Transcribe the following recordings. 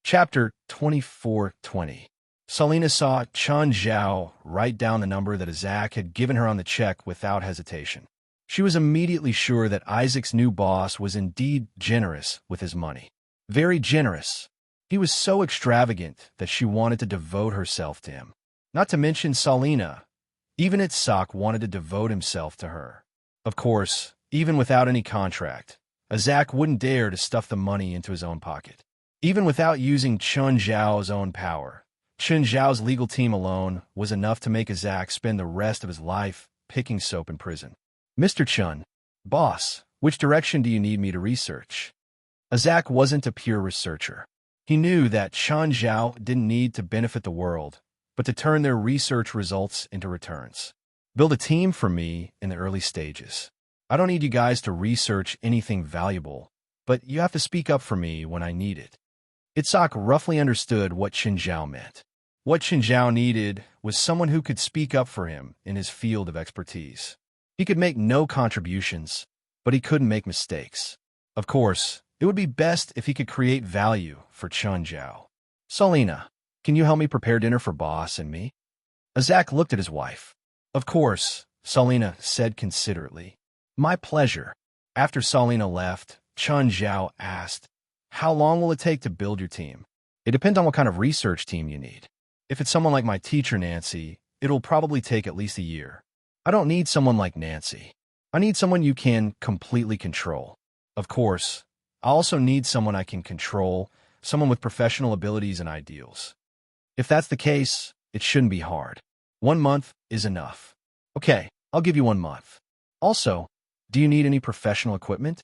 Chapter 2420. Selena saw Chun Zhao write down the number that Isaac had given her on the check without hesitation. She was immediately sure that Isaac's new boss was indeed generous with his money. Very generous. He was so extravagant that she wanted to devote herself to him. Not to mention Selena. Even Isaac wanted to devote himself to her. Of course, even without any contract, Isaac wouldn't dare to stuff the money into his own pocket. Even without using Chun Zhao's own power, Chun Zhao's legal team alone was enough to make Isaac spend the rest of his life picking soap in prison. Mr. Chun, boss, which direction do you need me to research? Isaac wasn't a pure researcher. He knew that Chun Zhao didn't need to benefit the world, but to turn their research results into returns. Build a team for me in the early stages. I don't need you guys to research anything valuable, but you have to speak up for me when I need it. Isaac roughly understood what Chun Zhao meant. What Chun Zhao needed was someone who could speak up for him in his field of expertise. He could make no contributions, but he couldn't make mistakes. Of course, it would be best if he could create value for Chun Zhao. Selena, can you help me prepare dinner for boss and me? Isaac looked at his wife. Of course, Selena said considerately. My pleasure. After Selena left, Chun Zhao asked, how long will it take to build your team? It depends on what kind of research team you need. If it's someone like my teacher, Nancy, it'll probably take at least a year. I don't need someone like Nancy. I need someone you can completely control. Of course, I also need someone I can control, someone with professional abilities and ideals. If that's the case, it shouldn't be hard. 1 month is enough. Okay, I'll give you 1 month. Also, do you need any professional equipment?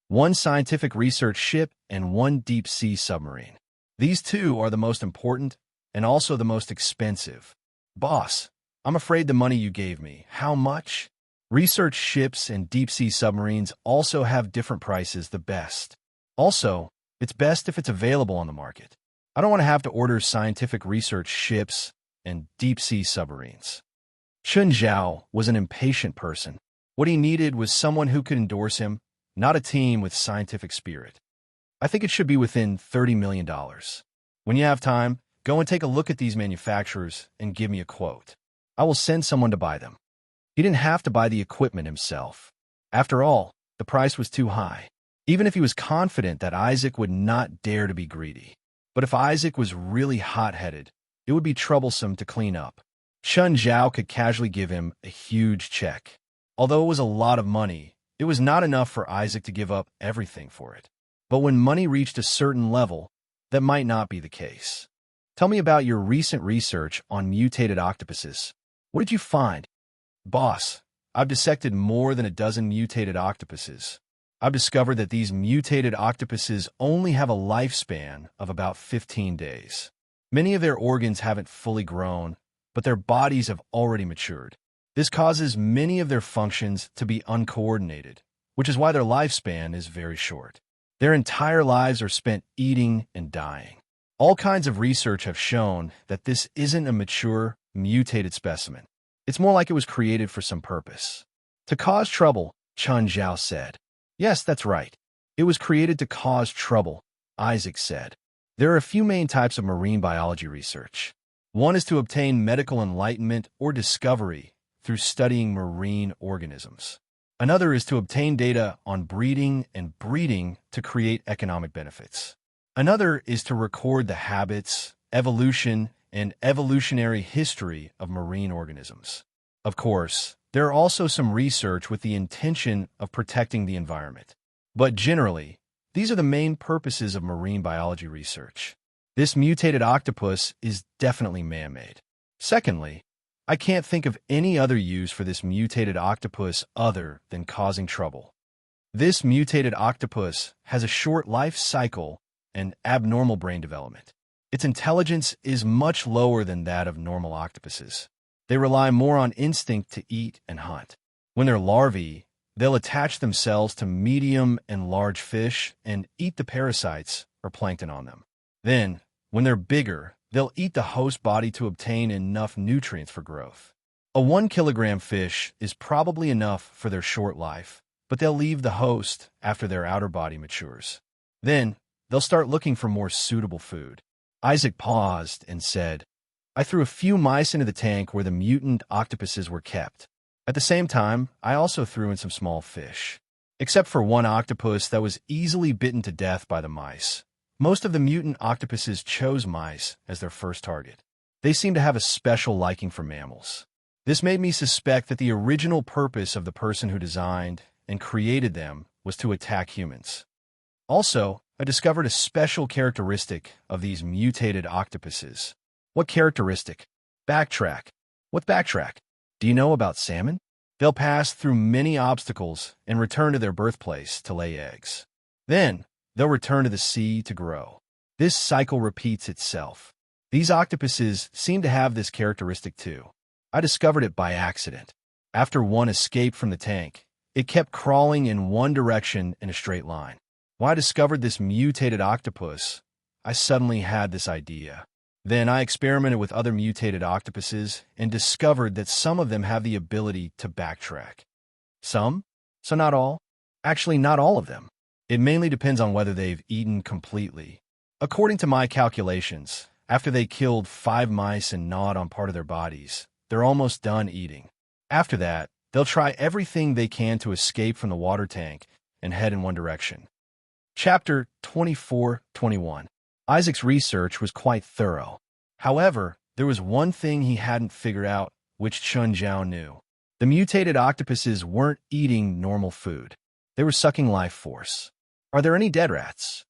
1 scientific research ship and 1 deep-sea submarine. These 2 are the most important and also the most expensive. Boss, I'm afraid the money you gave me. How much? Research ships and deep-sea submarines also have different prices the best. Also, it's best if it's available on the market. I don't want to have to order scientific research ships and deep-sea submarines. Chun Zhao was an impatient person. What he needed was someone who could endorse him, not a team with scientific spirit. I think it should be within $30 million. When you have time, go and take a look at these manufacturers and give me a quote. I will send someone to buy them. He didn't have to buy the equipment himself. After all, the price was too high. Even if he was confident that Isaac would not dare to be greedy. But if Isaac was really hot-headed, it would be troublesome to clean up. Chun Zhao could casually give him a huge check. Although it was a lot of money, it was not enough for Isaac to give up everything for it. But when money reached a certain level, that might not be the case. Tell me about your recent research on mutated octopuses. What did you find? Boss, I've dissected more than a dozen mutated octopuses. I've discovered that these mutated octopuses only have a lifespan of about 15 days. Many of their organs haven't fully grown, but their bodies have already matured. This causes many of their functions to be uncoordinated, which is why their lifespan is very short. Their entire lives are spent eating and dying. All kinds of research have shown that this isn't a mature, mutated specimen. It's more like it was created for some purpose. To cause trouble, Chun Zhao said. Yes, that's right. It was created to cause trouble, Isaac said. There are a few main types of marine biology research. One is to obtain medical enlightenment or discovery through studying marine organisms. Another is to obtain data on breeding and breeding to create economic benefits. Another is to record the habits, evolution, and evolutionary history of marine organisms. Of course, there are also some research with the intention of protecting the environment. But generally, these are the main purposes of marine biology research. This mutated octopus is definitely man-made. Secondly, I can't think of any other use for this mutated octopus other than causing trouble. This mutated octopus has a short life cycle and abnormal brain development. Its intelligence is much lower than that of normal octopuses. They rely more on instinct to eat and hunt. When they're larvae, they'll attach themselves to medium and large fish and eat the parasites or plankton on them. Then, when they're bigger, they'll eat the host body to obtain enough nutrients for growth. A 1-kilogram fish is probably enough for their short life, but they'll leave the host after their outer body matures. Then, they'll start looking for more suitable food. Isaac paused and said, I threw a few mice into the tank where the mutant octopuses were kept. At the same time, I also threw in some small fish. Except for one octopus that was easily bitten to death by the mice. Most of the mutant octopuses chose mice as their first target. They seem to have a special liking for mammals. This made me suspect that the original purpose of the person who designed and created them was to attack humans. Also, I discovered a special characteristic of these mutated octopuses. What characteristic? Backtrack. What backtrack? Do you know about salmon? They'll pass through many obstacles and return to their birthplace to lay eggs. Then, they'll return to the sea to grow. This cycle repeats itself. These octopuses seem to have this characteristic too. I discovered it by accident. After one escaped from the tank, it kept crawling in one direction in a straight line. When I discovered this mutated octopus, I suddenly had this idea. Then I experimented with other mutated octopuses and discovered that some of them have the ability to backtrack. Some? So not all? Actually, not all of them. It mainly depends on whether they've eaten completely. According to my calculations, after they killed 5 mice and gnawed on part of their bodies, they're almost done eating. After that, they'll try everything they can to escape from the water tank and head in one direction. Chapter 24-21. Isaac's research was quite thorough. However, there was one thing he hadn't figured out, which Chun Zhao knew. The mutated octopuses weren't eating normal food. They were sucking life force. Are there any dead rats?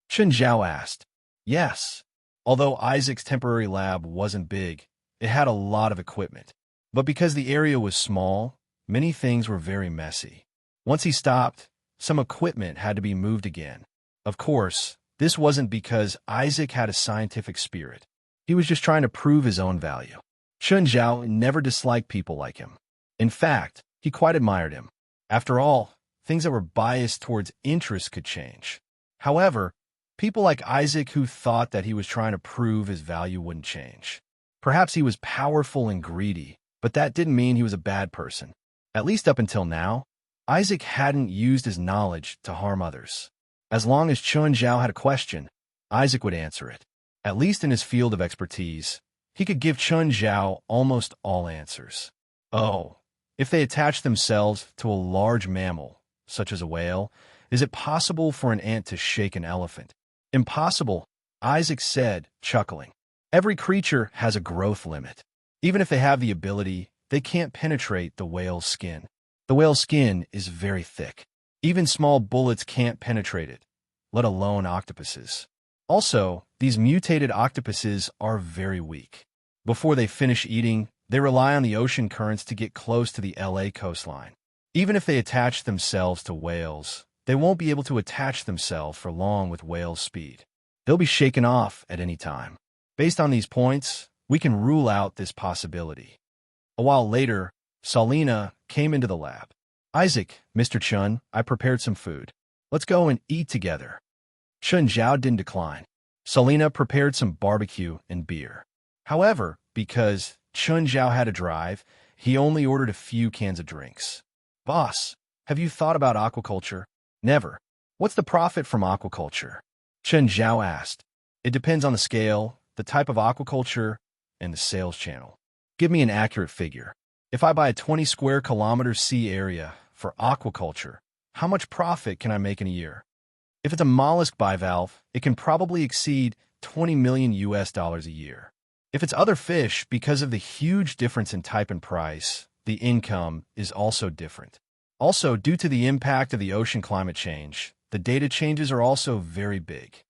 Chun Zhao asked. Yes. Although Isaac's temporary lab wasn't big, it had a lot of equipment. But because the area was small, many things were very messy. Once he stopped, some equipment had to be moved again. Of course, this wasn't because Isaac had a scientific spirit. He was just trying to prove his own value. Chun Zhao never disliked people like him. In fact, he quite admired him. After all, things that were biased towards interest could change. However, people like Isaac who thought that he was trying to prove his value wouldn't change. Perhaps he was powerful and greedy, but that didn't mean he was a bad person. At least up until now, Isaac hadn't used his knowledge to harm others. As long as Chun Zhao had a question, Isaac would answer it. At least in his field of expertise, he could give Chun Zhao almost all answers. Oh, if they attach themselves to a large mammal, such as a whale, is it possible for an ant to shake an elephant? Impossible, Isaac said, chuckling. Every creature has a growth limit. Even if they have the ability, they can't penetrate the whale's skin. The whale's skin is very thick. Even small bullets can't penetrate it, let alone octopuses. Also, these mutated octopuses are very weak. Before they finish eating, they rely on the ocean currents to get close to the LA coastline. Even if they attach themselves to whales, they won't be able to attach themselves for long with whale speed. They'll be shaken off at any time. Based on these points, we can rule out this possibility. A while later, Salina came into the lab. Isaac, Mr. Chun, I prepared some food. Let's go and eat together. Chun Zhao didn't decline. Salina prepared some barbecue and beer. However, because Chun Zhao had to drive, he only ordered a few cans of drinks. Boss, have you thought about aquaculture? Never. What's the profit from aquaculture? Chun Zhao asked. It depends on the scale, the type of aquaculture, and the sales channel. Give me an accurate figure. If I buy a 20 square kilometer sea area for aquaculture, how much profit can I make in a year? If it's a mollusk bivalve, it can probably exceed $20 million a year. If it's other fish, because of the huge difference in type and price, the income is also different. Also, due to the impact of the ocean climate change, the data changes are also very big.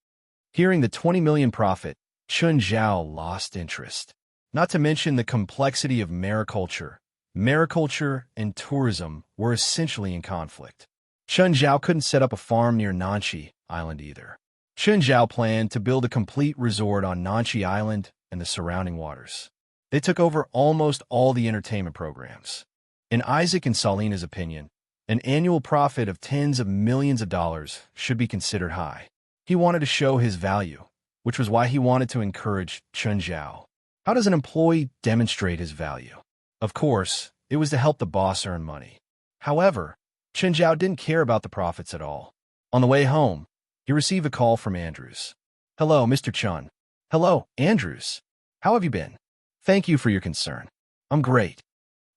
Hearing the 20 million profit, Chun Zhao lost interest. Not to mention the complexity of mariculture. Mariculture and tourism were essentially in conflict. Chun Zhao couldn't set up a farm near Nanchi Island either. Chun Zhao planned to build a complete resort on Nanchi Island and the surrounding waters. They took over almost all the entertainment programs. In Isaac and Salina's opinion, an annual profit of tens of millions of dollars should be considered high. He wanted to show his value, which was why he wanted to encourage Chun Zhao. How does an employee demonstrate his value? Of course, it was to help the boss earn money. However, Chun Zhao didn't care about the profits at all. On the way home, he received a call from Andrews. "Hello, Mr. Chun." "Hello, Andrews. How have you been?" "Thank you for your concern." "I'm great."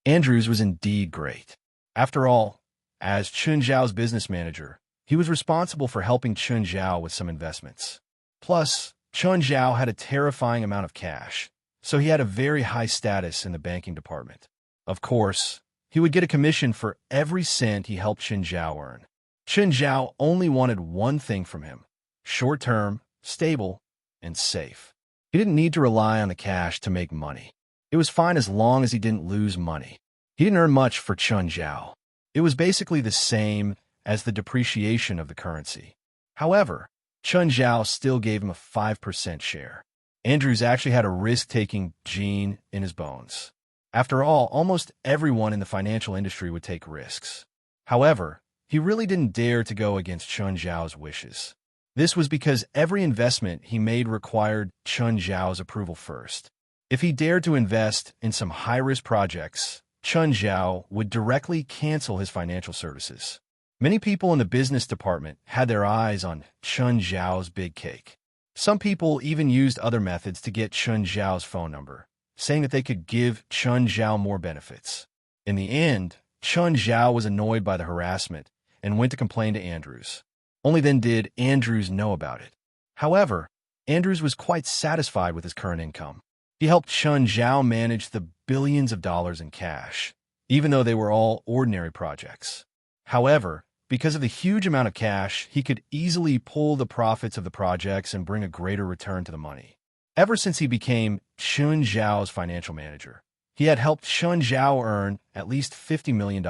Andrews was indeed great. After all, as Chun Zhao's business manager, he was responsible for helping Chun Zhao with some investments. Plus, Chun Zhao had a terrifying amount of cash, so he had a very high status in the banking department. Of course, he would get a commission for every cent he helped Chun Zhao earn. Chun Zhao only wanted one thing from him: short-term, stable, and safe. He didn't need to rely on the cash to make money. It was fine as long as he didn't lose money. He didn't earn much for Chun Zhao. It was basically the same as the depreciation of the currency. However, Chun Zhao still gave him a 5% share. Andrews actually had a risk-taking gene in his bones. After all, almost everyone in the financial industry would take risks. However, he really didn't dare to go against Chun Zhao's wishes. This was because every investment he made required Chun Zhao's approval first. If he dared to invest in some high-risk projects, Chun Zhao would directly cancel his financial services. Many people in the business department had their eyes on Chun Zhao's big cake. Some people even used other methods to get Chun Zhao's phone number, saying that they could give Chun Zhao more benefits. In the end, Chun Zhao was annoyed by the harassment and went to complain to Andrews. Only then did Andrews know about it. However, Andrews was quite satisfied with his current income. He helped Chun Zhao manage the billions of dollars in cash, even though they were all ordinary projects. However, because of the huge amount of cash, he could easily pull the profits of the projects and bring a greater return to the money. Ever since he became Chun Zhao's financial manager, he had helped Chun Zhao earn at least $50 million.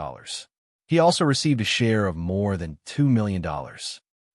He also received a share of more than $2 million.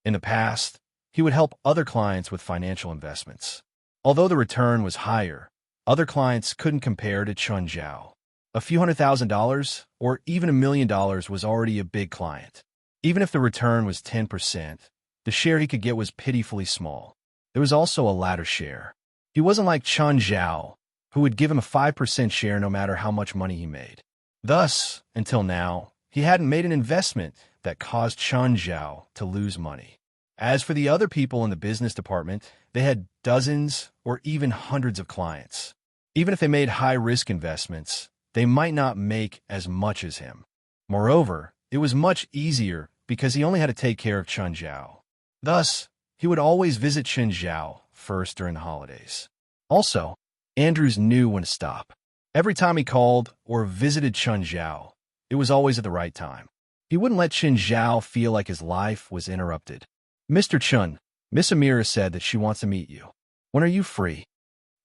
In the past, he would help other clients with financial investments. Although the return was higher, other clients couldn't compare to Chun Zhao. A few $100,000 or even $1 million was already a big client. Even if the return was 10%, the share he could get was pitifully small. There was also a ladder share. He wasn't like Chun Zhao, who would give him a 5% share no matter how much money he made. Thus, until now, he hadn't made an investment that caused Chun Zhao to lose money. As for the other people in the business department, they had dozens or even hundreds of clients. Even if they made high-risk investments, they might not make as much as him. Moreover, it was much easier because he only had to take care of Chun Zhao. Thus, he would always visit Chun Zhao first during the holidays. Also, Andrews knew when to stop. Every time he called or visited Chun Zhao, it was always at the right time. He wouldn't let Chun Zhao feel like his life was interrupted. "Mr. Chun, Miss Amira said that she wants to meet you. When are you free?"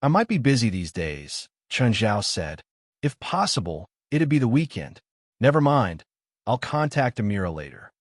"I might be busy these days," Chun Zhao said. "If possible, it'd be the weekend." "Never mind. I'll contact Amira later."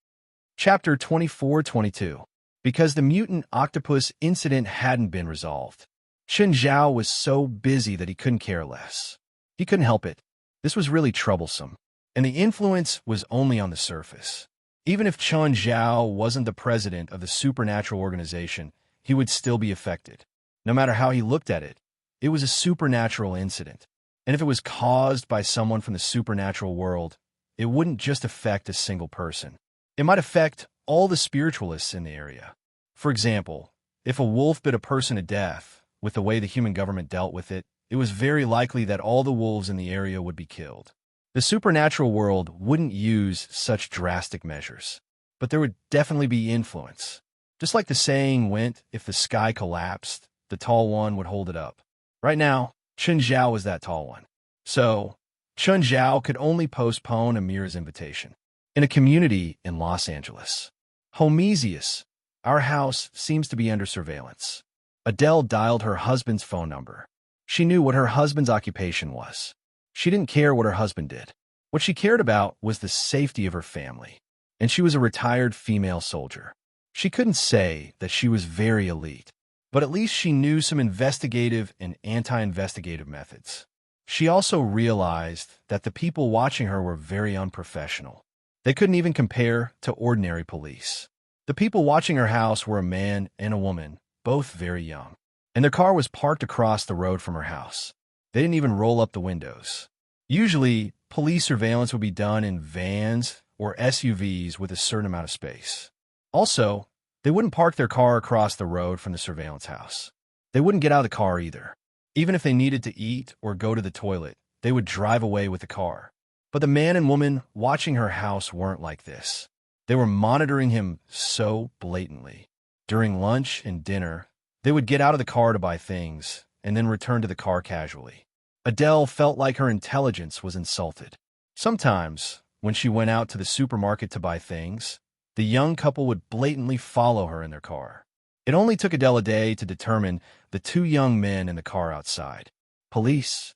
Chapter 24-22. Because the mutant octopus incident hadn't been resolved, Chun Zhao was so busy that he couldn't care less. He couldn't help it. This was really troublesome, and the influence was only on the surface. Even if Chun Zhao wasn't the president of the supernatural organization, he would still be affected. No matter how he looked at it, it was a supernatural incident. And if it was caused by someone from the supernatural world, it wouldn't just affect a single person. It might affect all the spiritualists in the area. For example, if a wolf bit a person to death, with the way the human government dealt with it, it was very likely that all the wolves in the area would be killed. The supernatural world wouldn't use such drastic measures, but there would definitely be influence. Just like the saying went, if the sky collapsed, the tall one would hold it up. Right now, Chun Zhao was that tall one. So, Chun Zhao could only postpone Amira's invitation. In a community in Los Angeles. Homesius, our house seems to be under surveillance. Adele dialed her husband's phone number. She knew what her husband's occupation was. She didn't care what her husband did. What she cared about was the safety of her family. And she was a retired female soldier. She couldn't say that she was very elite, but at least she knew some investigative and anti-investigative methods. She also realized that the people watching her were very unprofessional. They couldn't even compare to ordinary police. The people watching her house were a man and a woman, both very young, and their car was parked across the road from her house. They didn't even roll up the windows. Usually, police surveillance would be done in vans or SUVs with a certain amount of space. Also, They wouldn't park their car across the road from the surveillance house. They wouldn't get out of the car either. Even if they needed to eat or go to the toilet, they would drive away with the car. But the man and woman watching her house weren't like this. They were monitoring him so blatantly. During lunch and dinner, they would get out of the car to buy things and then return to the car casually. Adele felt like her intelligence was insulted. Sometimes, when she went out to the supermarket to buy things, the young couple would blatantly follow her in their car. It only took Adele a day to determine the two young men in the car outside. Police?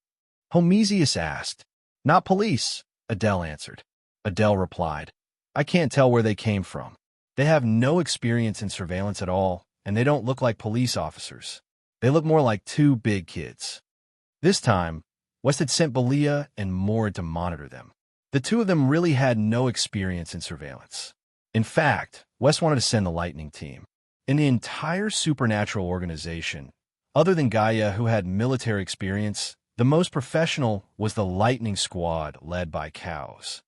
Homesius asked. Not police, Adele answered. Adele replied, I can't tell where they came from. They have no experience in surveillance at all, and they don't look like police officers. They look more like two big kids. This time, West had sent Belia and Mord to monitor them. The two of them really had no experience in surveillance. In fact, West wanted to send the Lightning team. In the entire supernatural organization, other than Gaia, who had military experience, the most professional was the Lightning Squad led by Cows.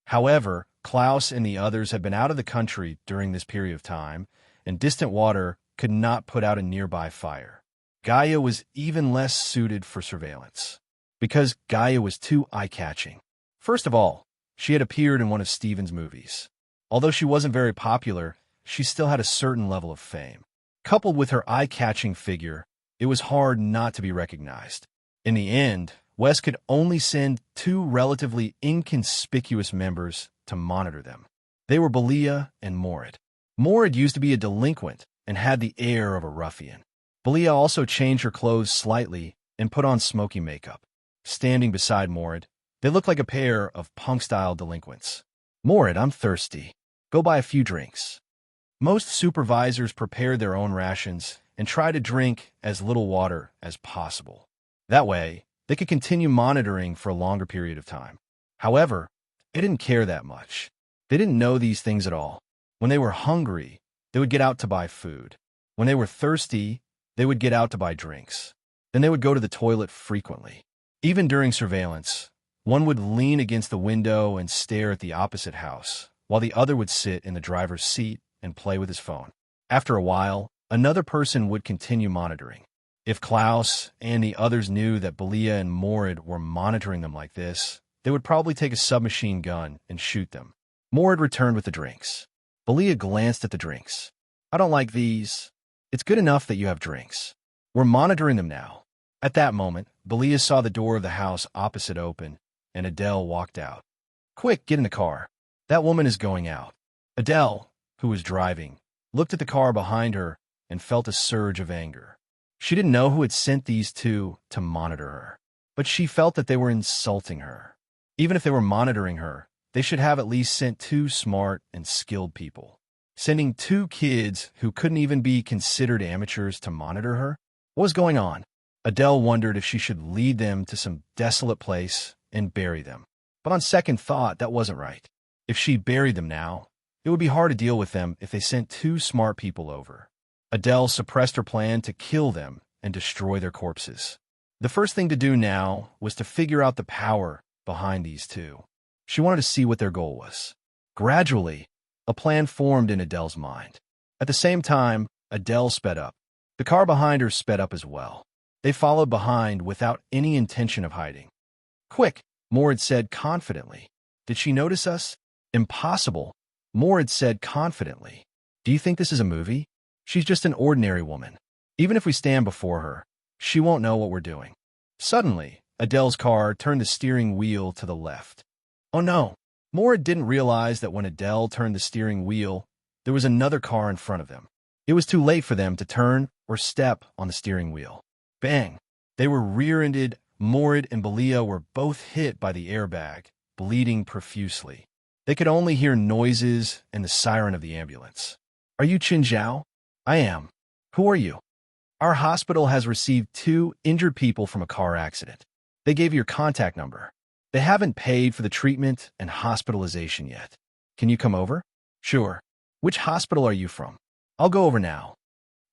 However, Klaus and the others had been out of the country during this period of time, and distant water could not put out a nearby fire. Gaia was even less suited for surveillance, because Gaia was too eye-catching. First of all, she had appeared in one of Steven's movies. Although she wasn't very popular, she still had a certain level of fame. Coupled with her eye-catching figure, it was hard not to be recognized. In the end, Wes could only send two relatively inconspicuous members to monitor them. They were Belia and Morid. Morid used to be a delinquent and had the air of a ruffian. Belia also changed her clothes slightly and put on smoky makeup. Standing beside Morid, they looked like a pair of punk-style delinquents. Morid, I'm thirsty. Go buy a few drinks. Most supervisors prepared their own rations and tried to drink as little water as possible. That way, they could continue monitoring for a longer period of time. However, they didn't care that much. They didn't know these things at all. When they were hungry, they would get out to buy food. When they were thirsty, they would get out to buy drinks. Then they would go to the toilet frequently. Even during surveillance, one would lean against the window and stare at the opposite house, while the other would sit in the driver's seat and play with his phone. After a while, another person would continue monitoring. If Klaus and the others knew that Belia and Morid were monitoring them like this, they would probably take a submachine gun and shoot them. Morid returned with the drinks. Belia glanced at the drinks. I don't like these. It's good enough that you have drinks. We're monitoring them now. At that moment, Belia saw the door of the house opposite open, and Adele walked out. Quick, get in the car. That woman is going out. Adele, who was driving, looked at the car behind her and felt a surge of anger. She didn't know who had sent these two to monitor her, but she felt that they were insulting her. Even if they were monitoring her, they should have at least sent two smart and skilled people. Sending two kids who couldn't even be considered amateurs to monitor her? What was going on? Adele wondered if she should lead them to some desolate place and bury them. But on second thought, that wasn't right. If she buried them now, it would be hard to deal with them if they sent two smart people over. Adele suppressed her plan to kill them and destroy their corpses. The first thing to do now was to figure out the power behind these two. She wanted to see what their goal was. Gradually, a plan formed in Adele's mind. At the same time, Adele sped up. The car behind her sped up as well. They followed behind without any intention of hiding. Quick, Morid said confidently. Did she notice us? Impossible, Morid said confidently. Do you think this is a movie? She's just an ordinary woman. Even if we stand before her, she won't know what we're doing. Suddenly, Adele's car turned the steering wheel to the left. Oh no! Morid didn't realize that when Adele turned the steering wheel, there was another car in front of them. It was too late for them to turn or step on the steering wheel. Bang! They were rear-ended. Morid and Belia were both hit by the airbag, bleeding profusely. They could only hear noises and the siren of the ambulance. Are you Qin Zhao? I am. Who are you? Our hospital has received two injured people from a car accident. They gave your contact number. They haven't paid for the treatment and hospitalization yet. Can you come over? Sure. Which hospital are you from? I'll go over now.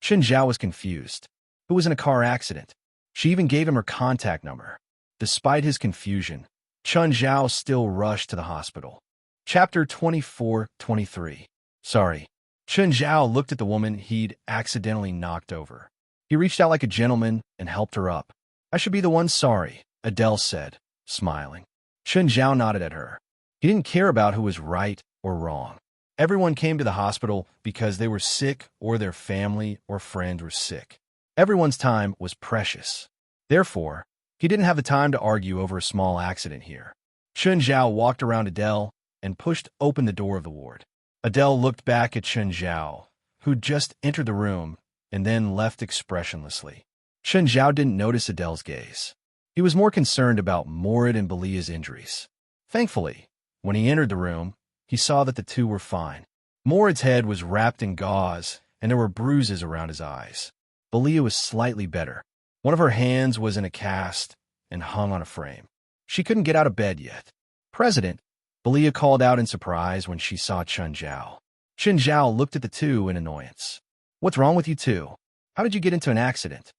Qin Zhao was confused. Who was in a car accident? She even gave him her contact number. Despite his confusion, Qin Zhao still rushed to the hospital. Chapter 24-23. Sorry. Chun Zhao looked at the woman he'd accidentally knocked over. He reached out like a gentleman and helped her up. I should be the one sorry, Adele said, smiling. Chun Zhao nodded at her. He didn't care about who was right or wrong. Everyone came to the hospital because they were sick or their family or friend were sick. Everyone's time was precious. Therefore, he didn't have the time to argue over a small accident here. Chun Zhao walked around Adele and pushed open the door of the ward. Adele looked back at Chun Zhao, who'd just entered the room, and then left expressionlessly. Chun Zhao didn't notice Adele's gaze. He was more concerned about Morid and Belia's injuries. Thankfully, when he entered the room, he saw that the two were fine. Morid's head was wrapped in gauze, and there were bruises around his eyes. Belia was slightly better. One of her hands was in a cast and hung on a frame. She couldn't get out of bed yet. President, Belia called out in surprise when she saw Chun Zhao. Chun Zhao looked at the two in annoyance. What's wrong with you two? How did you get into an accident?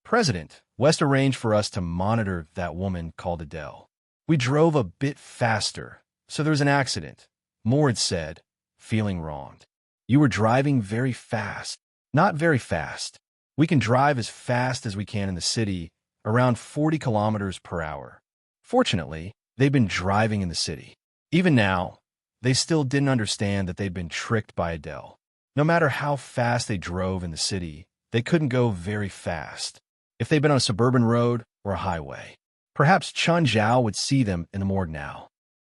President, West arranged for us to monitor that woman called Adele. We drove a bit faster, so there was an accident, Morid said, feeling wronged. You were driving very fast. Not very fast. We can drive as fast as we can in the city, around 40 kilometers per hour. Fortunately, they'd been driving in the city. Even now, they still didn't understand that they'd been tricked by Adele. No matter how fast they drove in the city, they couldn't go very fast. If they'd been on a suburban road or a highway, perhaps Chun Zhao would see them in the morgue now.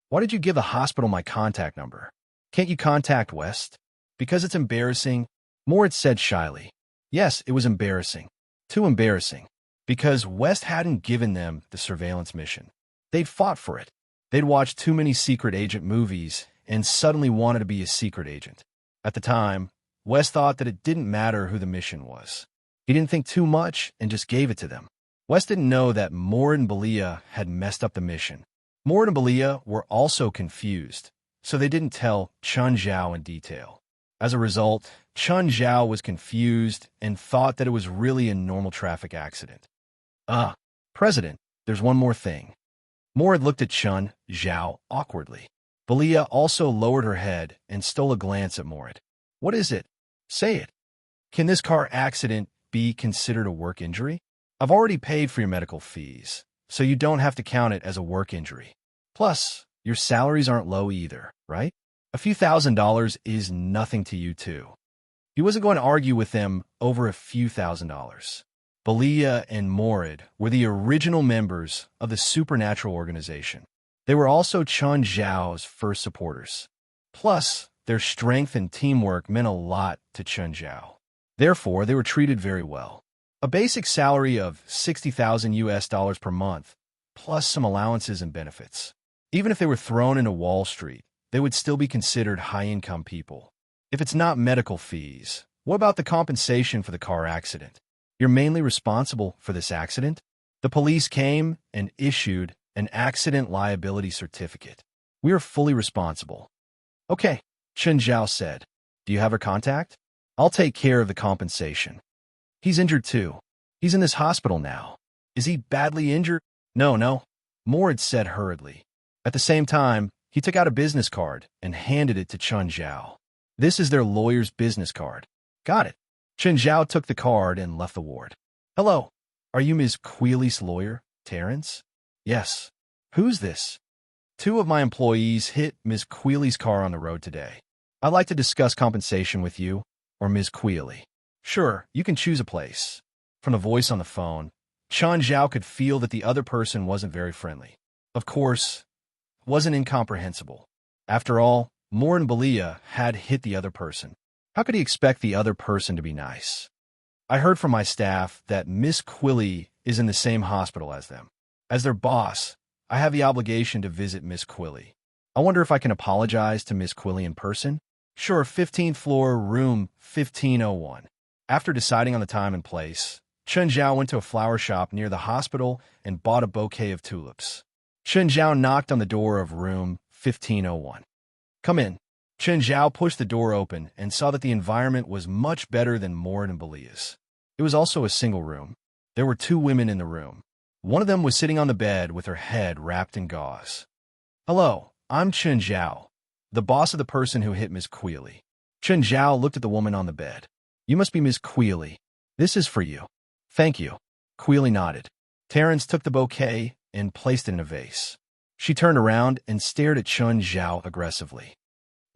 Why did you give the hospital my contact number? Can't you contact West? Because it's embarrassing, Moritz said shyly. Yes, it was embarrassing. Too embarrassing. Because West hadn't given them the surveillance mission. They'd fought for it. They'd watched too many secret agent movies and suddenly wanted to be a secret agent. At the time, West thought that it didn't matter who the mission was. He didn't think too much and just gave it to them. West didn't know that Morid and Belia had messed up the mission. Morid and Belia were also confused, so they didn't tell Chun Zhao in detail. As a result, Chun Zhao was confused and thought that it was really a normal traffic accident. President, there's one more thing. Morid looked at Chun Zhao awkwardly. Belia also lowered her head and stole a glance at Morid. What is it? Say it. Can this car accident be considered a work injury? I've already paid for your medical fees, so you don't have to count it as a work injury. Plus, your salaries aren't low either, right? A few $1,000s is nothing to you too. He wasn't going to argue with them over a few $1,000s. Belia and Morid were the original members of the supernatural organization. They were also Chun Zhao's first supporters. Plus, their strength and teamwork meant a lot to Chun Zhao. Therefore, they were treated very well. A basic salary of $60,000 per month, plus some allowances and benefits. Even if they were thrown into Wall Street, they would still be considered high-income people. If it's not medical fees, what about the compensation for the car accident? You're mainly responsible for this accident? The police came and issued an accident liability certificate. We are fully responsible. Okay, Chun Zhao said. Do you have her contact? I'll take care of the compensation. He's injured too. He's in this hospital now. Is he badly injured? No, Morid said hurriedly. At the same time, he took out a business card and handed it to Chun Zhao. This is their lawyer's business card. Got it. Chun Zhao took the card and left the ward. Hello, are you Ms. Queely's lawyer, Terrence? Yes. Who's this? Two of my employees hit Ms. Queely's car on the road today. I'd like to discuss compensation with you, or Ms. Queely. Sure, you can choose a place. From the voice on the phone, Chun Zhao could feel that the other person wasn't very friendly. Of course, it wasn't incomprehensible. After all, Moore and Belia had hit the other person. How could he expect the other person to be nice? I heard from my staff that Miss Quilly is in the same hospital as them. As their boss, I have the obligation to visit Miss Quilly. I wonder if I can apologize to Miss Quilly in person? Sure, 15th floor, room 1501. After deciding on the time and place, Chun Zhao went to a flower shop near the hospital and bought a bouquet of tulips. Chun Zhao knocked on the door of room 1501. Come in. Chun Zhao pushed the door open and saw that the environment was much better than Morin and Belia's. It was also a single room. There were two women in the room. One of them was sitting on the bed with her head wrapped in gauze. Hello, I'm Chun Zhao, the boss of the person who hit Miss Queely. Chen Zhao looked at the woman on the bed. You must be Miss Queely. This is for you. Thank you. Queely nodded. Terrence took the bouquet and placed it in a vase. She turned around and stared at Chen Zhao aggressively.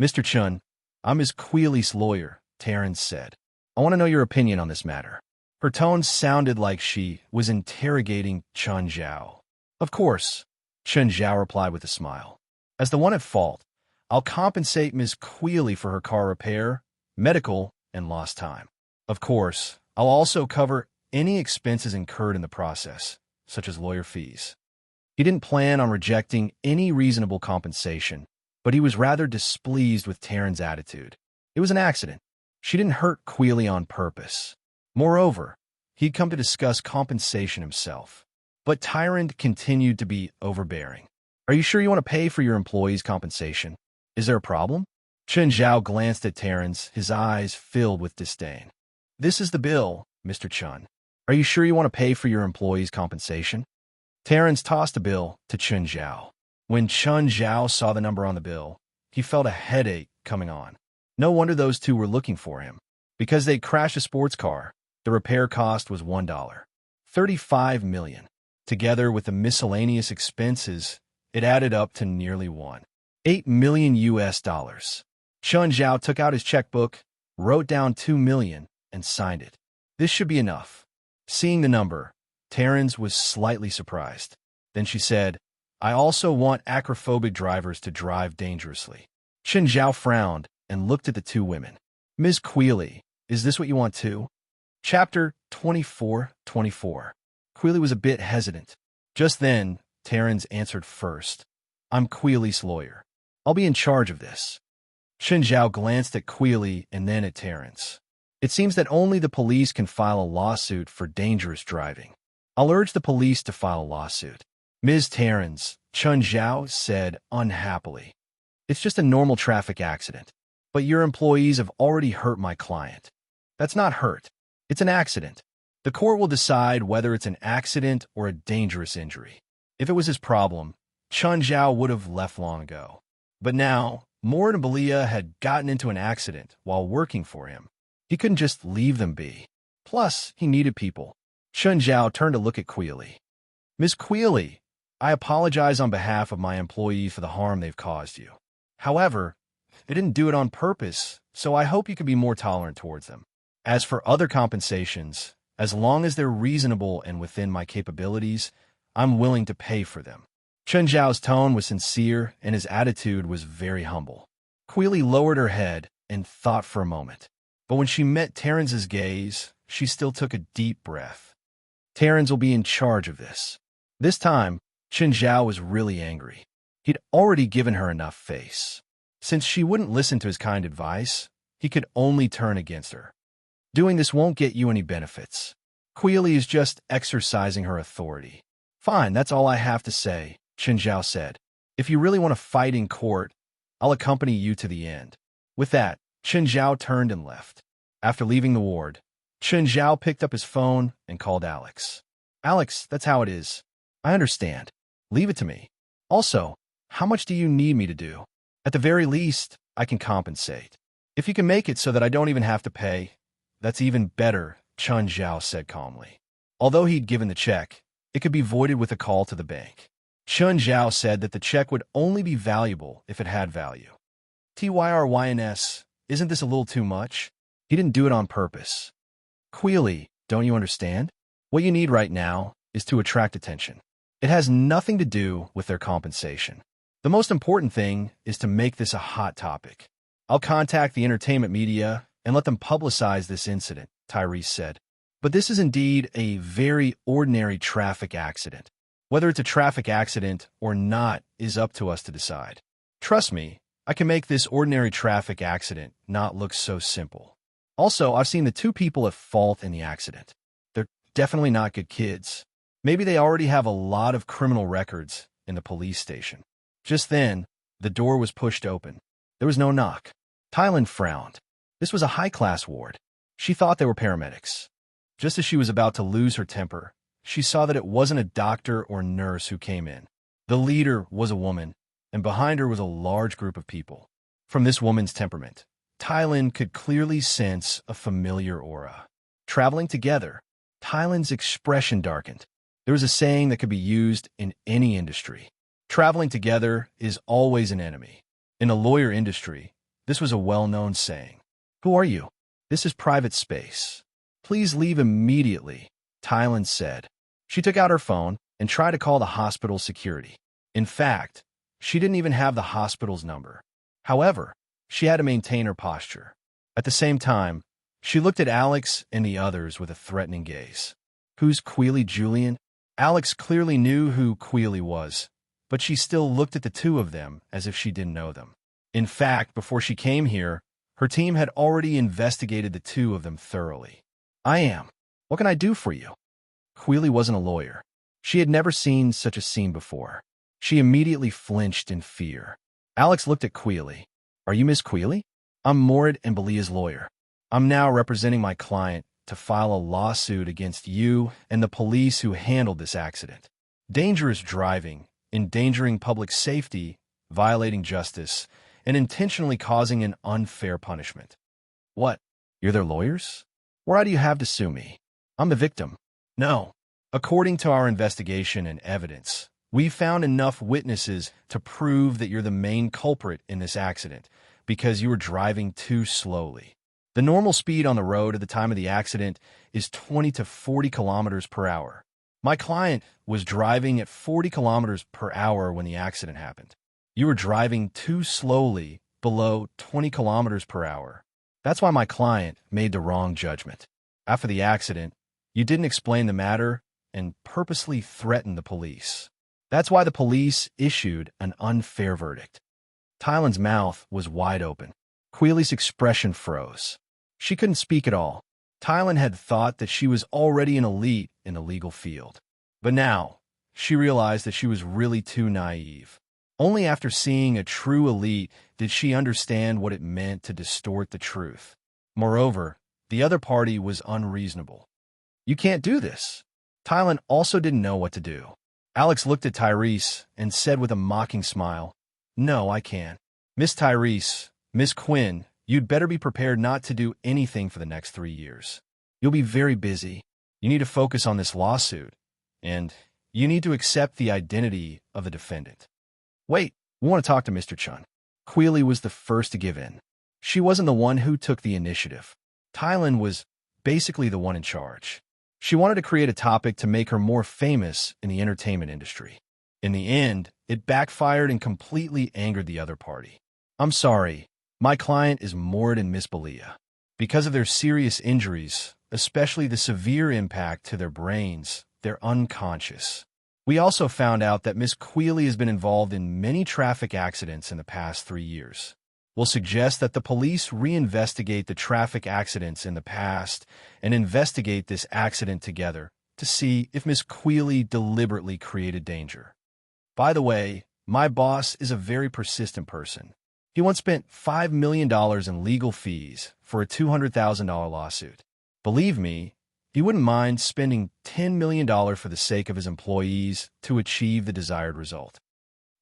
Mr. Chen, I'm Miss Queely's lawyer, Terrence said. I want to know your opinion on this matter. Her tone sounded like she was interrogating Chen Zhao. Of course, Chen Zhao replied with a smile. As the one at fault, I'll compensate Miss Queely for her car repair, medical, and lost time. Of course, I'll also cover any expenses incurred in the process, such as lawyer fees. He didn't plan on rejecting any reasonable compensation, but he was rather displeased with Taryn's attitude. It was an accident. She didn't hurt Queely on purpose. Moreover, he'd come to discuss compensation himself. But Tyrant continued to be overbearing. Are you sure you want to pay for your employees' compensation? Is there a problem? Chen Zhao glanced at Terrence, his eyes filled with disdain. This is the bill, Mr. Chen. Are you sure you want to pay for your employees' compensation? Terrence tossed the bill to Chen Zhao. When Chen Zhao saw the number on the bill, he felt a headache coming on. No wonder those two were looking for him. Because they'd crashed a sports car, the repair cost was $1. 35 million. Together with the miscellaneous expenses, it added up to nearly $8 million US. Chen Zhao took out his checkbook, wrote down $2 million, and signed it. This should be enough. Seeing the number, Terrence was slightly surprised. Then she said, I also want acrophobic drivers to drive dangerously. Chen Zhao frowned and looked at the two women. Ms. Queely, is this what you want too? Chapter 24:24. Queely was a bit hesitant. Just then, Terrence answered first. I'm Queely's lawyer. I'll be in charge of this. Chen Zhao glanced at Queely and then at Terrence. It seems that only the police can file a lawsuit for dangerous driving. I'll urge the police to file a lawsuit. Ms. Terrence, Chen Zhao said unhappily. It's just a normal traffic accident. But your employees have already hurt my client. That's not hurt. It's an accident. The court will decide whether it's an accident or a dangerous injury. If it was his problem, Chen Zhao would have left long ago. But now, Mord and Belia had gotten into an accident while working for him. He couldn't just leave them be. Plus, he needed people. Chen Zhao turned to look at Queely. Miss Queely, I apologize on behalf of my employees for the harm they've caused you. However, they didn't do it on purpose, so I hope you can be more tolerant towards them. As for other compensations, as long as they're reasonable and within my capabilities, I'm willing to pay for them. Chen Zhao's tone was sincere and his attitude was very humble. Queely lowered her head and thought for a moment. But when she met Terrence's gaze, she still took a deep breath. Terrence will be in charge of this. This time, Chen Zhao was really angry. He'd already given her enough face. Since she wouldn't listen to his kind advice, he could only turn against her. Doing this won't get you any benefits. Queely is just exercising her authority. Fine, that's all I have to say, Chen Zhao said. If you really want to fight in court, I'll accompany you to the end. With that, Chen Zhao turned and left. After leaving the ward, Chen Zhao picked up his phone and called Alex. Alex, that's how it is. I understand. Leave it to me. Also, how much do you need me to do? At the very least, I can compensate. If you can make it so that I don't even have to pay, that's even better, Chen Zhao said calmly. Although he'd given the check, it could be voided with a call to the bank. Chen Zhao said that the check would only be valuable if it had value. TYRYNS, isn't this a little too much? He didn't do it on purpose. Queely, don't you understand? What you need right now is to attract attention. It has nothing to do with their compensation. The most important thing is to make this a hot topic. I'll contact the entertainment media and let them publicize this incident, Tyrese said. But this is indeed a very ordinary traffic accident. Whether it's a traffic accident or not is up to us to decide. Trust me, I can make this ordinary traffic accident not look so simple. Also, I've seen the two people at fault in the accident. They're definitely not good kids. Maybe they already have a lot of criminal records in the police station. Just then, the door was pushed open. There was no knock. Tylan frowned. This was a high-class ward. She thought they were paramedics. Just as she was about to lose her temper, she saw that it wasn't a doctor or nurse who came in. The leader was a woman, and behind her was a large group of people. From this woman's temperament, Tylan could clearly sense a familiar aura. Traveling together, Tylan's expression darkened. There was a saying that could be used in any industry. Traveling together is always an enemy. In the lawyer industry, this was a well-known saying. Who are you? This is private space. Please leave immediately, Tylan said. She took out her phone and tried to call the hospital security. In fact, she didn't even have the hospital's number. However, she had to maintain her posture. At the same time, she looked at Alex and the others with a threatening gaze. Who's Queely Julian? Alex clearly knew who Queely was, but she still looked at the two of them as if she didn't know them. In fact, before she came here, her team had already investigated the two of them thoroughly. I am. What can I do for you? Queely wasn't a lawyer. She had never seen such a scene before. She immediately flinched in fear. Alex looked at Queely. Are you Miss Queely? I'm Morid and Belia's lawyer. I'm now representing my client to file a lawsuit against you and the police who handled this accident. Dangerous driving, endangering public safety, violating justice, and intentionally causing an unfair punishment. What? You're their lawyers? Why do you have to sue me? I'm the victim. No. According to our investigation and evidence, we found enough witnesses to prove that you're the main culprit in this accident because you were driving too slowly. The normal speed on the road at the time of the accident is 20 to 40 kilometers per hour. My client was driving at 40 kilometers per hour when the accident happened. You were driving too slowly, below 20 kilometers per hour. That's why my client made the wrong judgment. After the accident, you didn't explain the matter and purposely threatened the police. That's why the police issued an unfair verdict. Tylan's mouth was wide open. Queely's expression froze. She couldn't speak at all. Tylan had thought that she was already an elite in the legal field. But now, she realized that she was really too naive. Only after seeing a true elite did she understand what it meant to distort the truth. Moreover, the other party was unreasonable. You can't do this. Tylan also didn't know what to do. Alex looked at Tyrese and said with a mocking smile, No, I can't. Miss Tyrese, Miss Quinn, you'd better be prepared not to do anything for the next 3 years. You'll be very busy. You need to focus on this lawsuit, and you need to accept the identity of the defendant. Wait, we want to talk to Mr. Chun. Queely was the first to give in. She wasn't the one who took the initiative. Tylan was basically the one in charge. She wanted to create a topic to make her more famous in the entertainment industry. In the end, it backfired and completely angered the other party. I'm sorry, my client is Morid and Miss Belia. Because of their serious injuries, especially the severe impact to their brains, they're unconscious. We also found out that Miss Queely has been involved in many traffic accidents in the past 3 years. We'll suggest that the police reinvestigate the traffic accidents in the past and investigate this accident together to see if Miss Queely deliberately created danger. By the way, my boss is a very persistent person. He once spent $5 million in legal fees for a $200,000 lawsuit. Believe me, he wouldn't mind spending $10 million for the sake of his employees to achieve the desired result.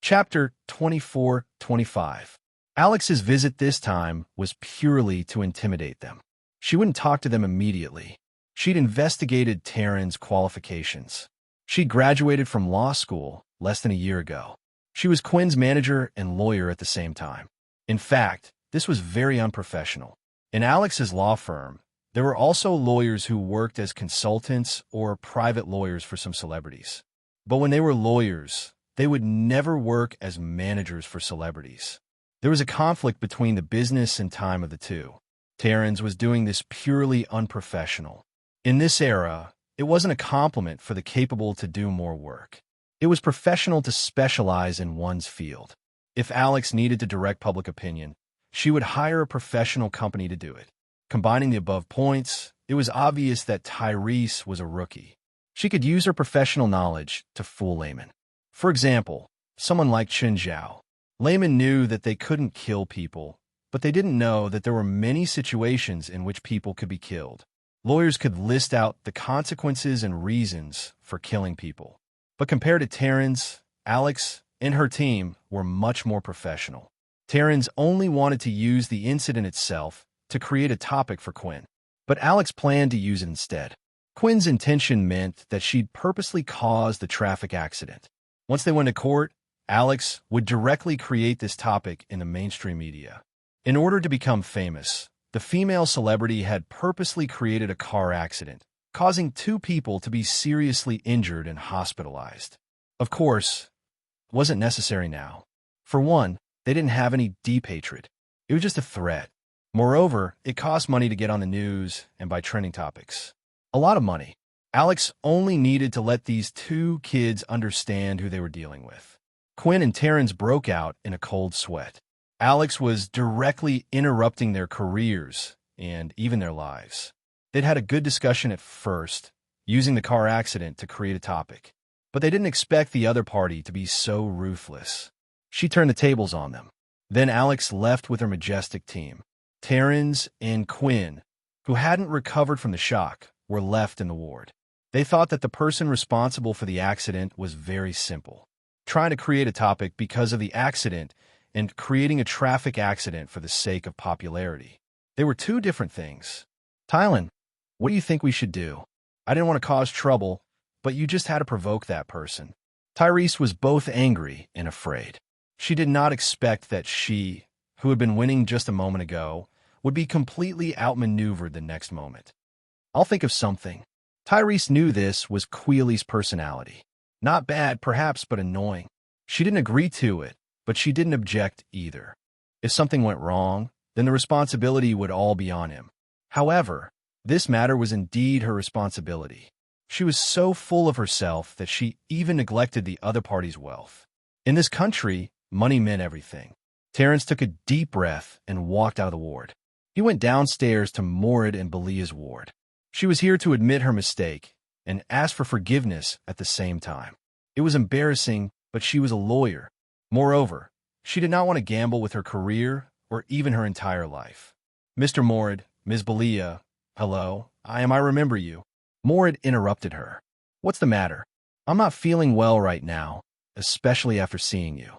Chapter 24-25. Alex's visit this time was purely to intimidate them. She wouldn't talk to them immediately. She'd investigated Taryn's qualifications. She graduated from law school less than a year ago. She was Quinn's manager and lawyer at the same time. In fact, this was very unprofessional. In Alex's law firm, there were also lawyers who worked as consultants or private lawyers for some celebrities. But when they were lawyers, they would never work as managers for celebrities. There was a conflict between the business and time of the two. Terrence was doing this purely unprofessional. In this era, it wasn't a compliment for the capable to do more work. It was professional to specialize in one's field. If Alex needed to direct public opinion, she would hire a professional company to do it. Combining the above points, it was obvious that Tyrese was a rookie. She could use her professional knowledge to fool laymen. For example, someone like Chen Zhao. Laymen knew that they couldn't kill people, but they didn't know that there were many situations in which people could be killed. Lawyers could list out the consequences and reasons for killing people. But compared to Terrence, Alex and her team were much more professional. Terrence only wanted to use the incident itself to create a topic for Quinn, but Alex planned to use it instead. Quinn's intention meant that she'd purposely caused the traffic accident. Once they went to court, Alex would directly create this topic in the mainstream media. In order to become famous, the female celebrity had purposely created a car accident, causing 2 people to be seriously injured and hospitalized. Of course, it wasn't necessary now. For one, they didn't have any deep hatred. It was just a threat. Moreover, it cost money to get on the news and buy trending topics. A lot of money. Alex only needed to let these 2 kids understand who they were dealing with. Quinn and Terrence broke out in a cold sweat. Alex was directly interrupting their careers and even their lives. They'd had a good discussion at first, using the car accident to create a topic, but they didn't expect the other party to be so ruthless. She turned the tables on them. Then Alex left with her majestic team. Terrence and Quinn, who hadn't recovered from the shock, were left in the ward. They thought that the person responsible for the accident was very simple, trying to create a topic because of the accident and creating a traffic accident for the sake of popularity. They were 2 different things. Tylen, what do you think we should do? I didn't want to cause trouble, but you just had to provoke that person. Tyrese was both angry and afraid. She did not expect that she, who had been winning just a moment ago, would be completely outmaneuvered the next moment. I'll think of something. Tyrese knew this was Queely's personality. Not bad, perhaps, but annoying. She didn't agree to it, but she didn't object either. If something went wrong, then the responsibility would all be on him. However, this matter was indeed her responsibility. She was so full of herself that she even neglected the other party's wealth. In this country, money meant everything. Terrence took a deep breath and walked out of the ward. He went downstairs to Morid and Belia's ward. She was here to admit her mistake and ask for forgiveness at the same time. It was embarrassing, but she was a lawyer. Moreover, she did not want to gamble with her career or even her entire life. Mr. Morid, Ms. Belia, hello, I remember you. Morid interrupted her. What's the matter? I'm not feeling well right now, especially after seeing you.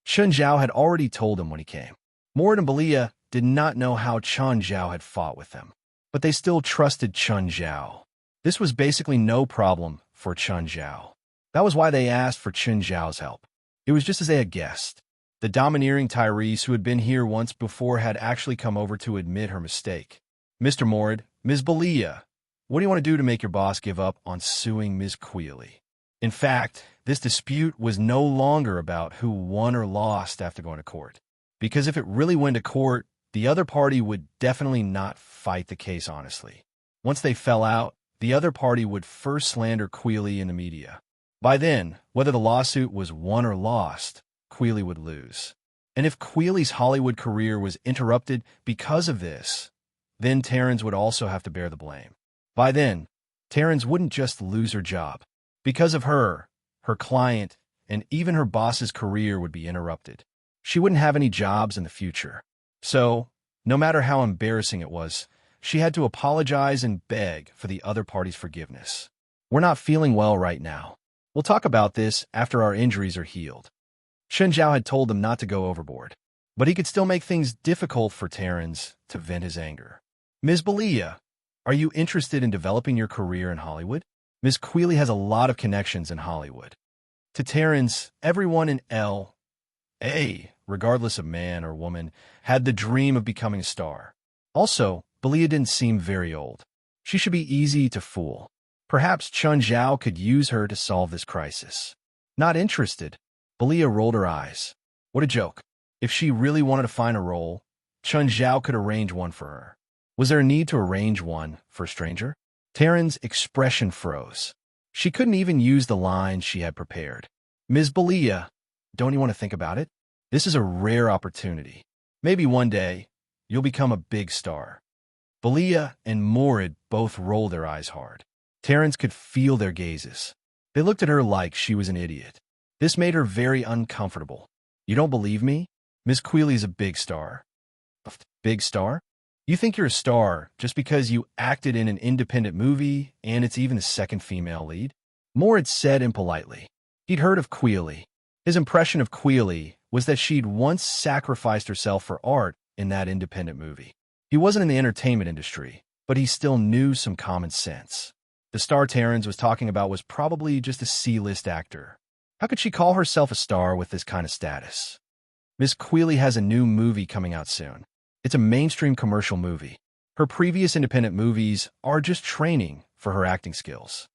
Chun Zhao had already told him when he came. Morid and Belia did not know how Chun Zhao had fought with them, but they still trusted Chun Zhao. This was basically no problem for Chun Zhao. That was why they asked for Chun Zhao's help. It was just as they had guessed. The domineering Tyrese, who had been here once before, had actually come over to admit her mistake. Mr. Morid, Ms. Belia, what do you want to do to make your boss give up on suing Ms. Queely? In fact, this dispute was no longer about who won or lost after going to court. Because if it really went to court, the other party would definitely not fight the case honestly. Once they fell out, the other party would first slander Queely in the media. By then, whether the lawsuit was won or lost, Queely would lose. And if Queely's Hollywood career was interrupted because of this, then Terrence would also have to bear the blame. By then, Terrence wouldn't just lose her job. Because of her, her client, and even her boss's career would be interrupted. She wouldn't have any jobs in the future. So, no matter how embarrassing it was, she had to apologize and beg for the other party's forgiveness. We're not feeling well right now. We'll talk about this after our injuries are healed. Chun Zhao had told them not to go overboard, but he could still make things difficult for Terrence to vent his anger. Ms. Belia, are you interested in developing your career in Hollywood? Ms. Queely has a lot of connections in Hollywood. To Terrence, everyone in L.A., regardless of man or woman, had the dream of becoming a star. Also, Belia didn't seem very old. She should be easy to fool. Perhaps Chun Zhao could use her to solve this crisis. Not interested, Belia rolled her eyes. What a joke. If she really wanted to find a role, Chun Zhao could arrange one for her. Was there a need to arrange one for a stranger? Terrence's expression froze. She couldn't even use the lines she had prepared. Ms. Belia, don't you want to think about it? This is a rare opportunity. Maybe one day, you'll become a big star. Belia and Morid both rolled their eyes hard. Terrence could feel their gazes. They looked at her like she was an idiot. This made her very uncomfortable. You don't believe me? Miss Queely's a big star. A big star? You think you're a star just because you acted in an independent movie and it's even the second female lead? Morid said impolitely. He'd heard of Queely. His impression of Queely was that she'd once sacrificed herself for art in that independent movie. He wasn't in the entertainment industry, but he still knew some common sense. The star Terrence was talking about was probably just a C-list actor. How could she call herself a star with this kind of status? Miss Quealy has a new movie coming out soon. It's a mainstream commercial movie. Her previous independent movies are just training for her acting skills.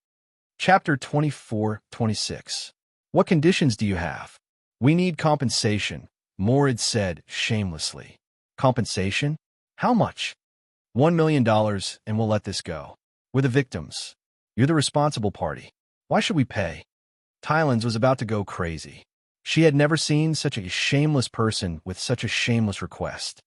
Chapter 24-26. What conditions do you have? We need compensation, Morid said shamelessly. Compensation? How much? $1 million, and we'll let this go. We're the victims. You're the responsible party. Why should we pay? Tylands was about to go crazy. She had never seen such a shameless person with such a shameless request.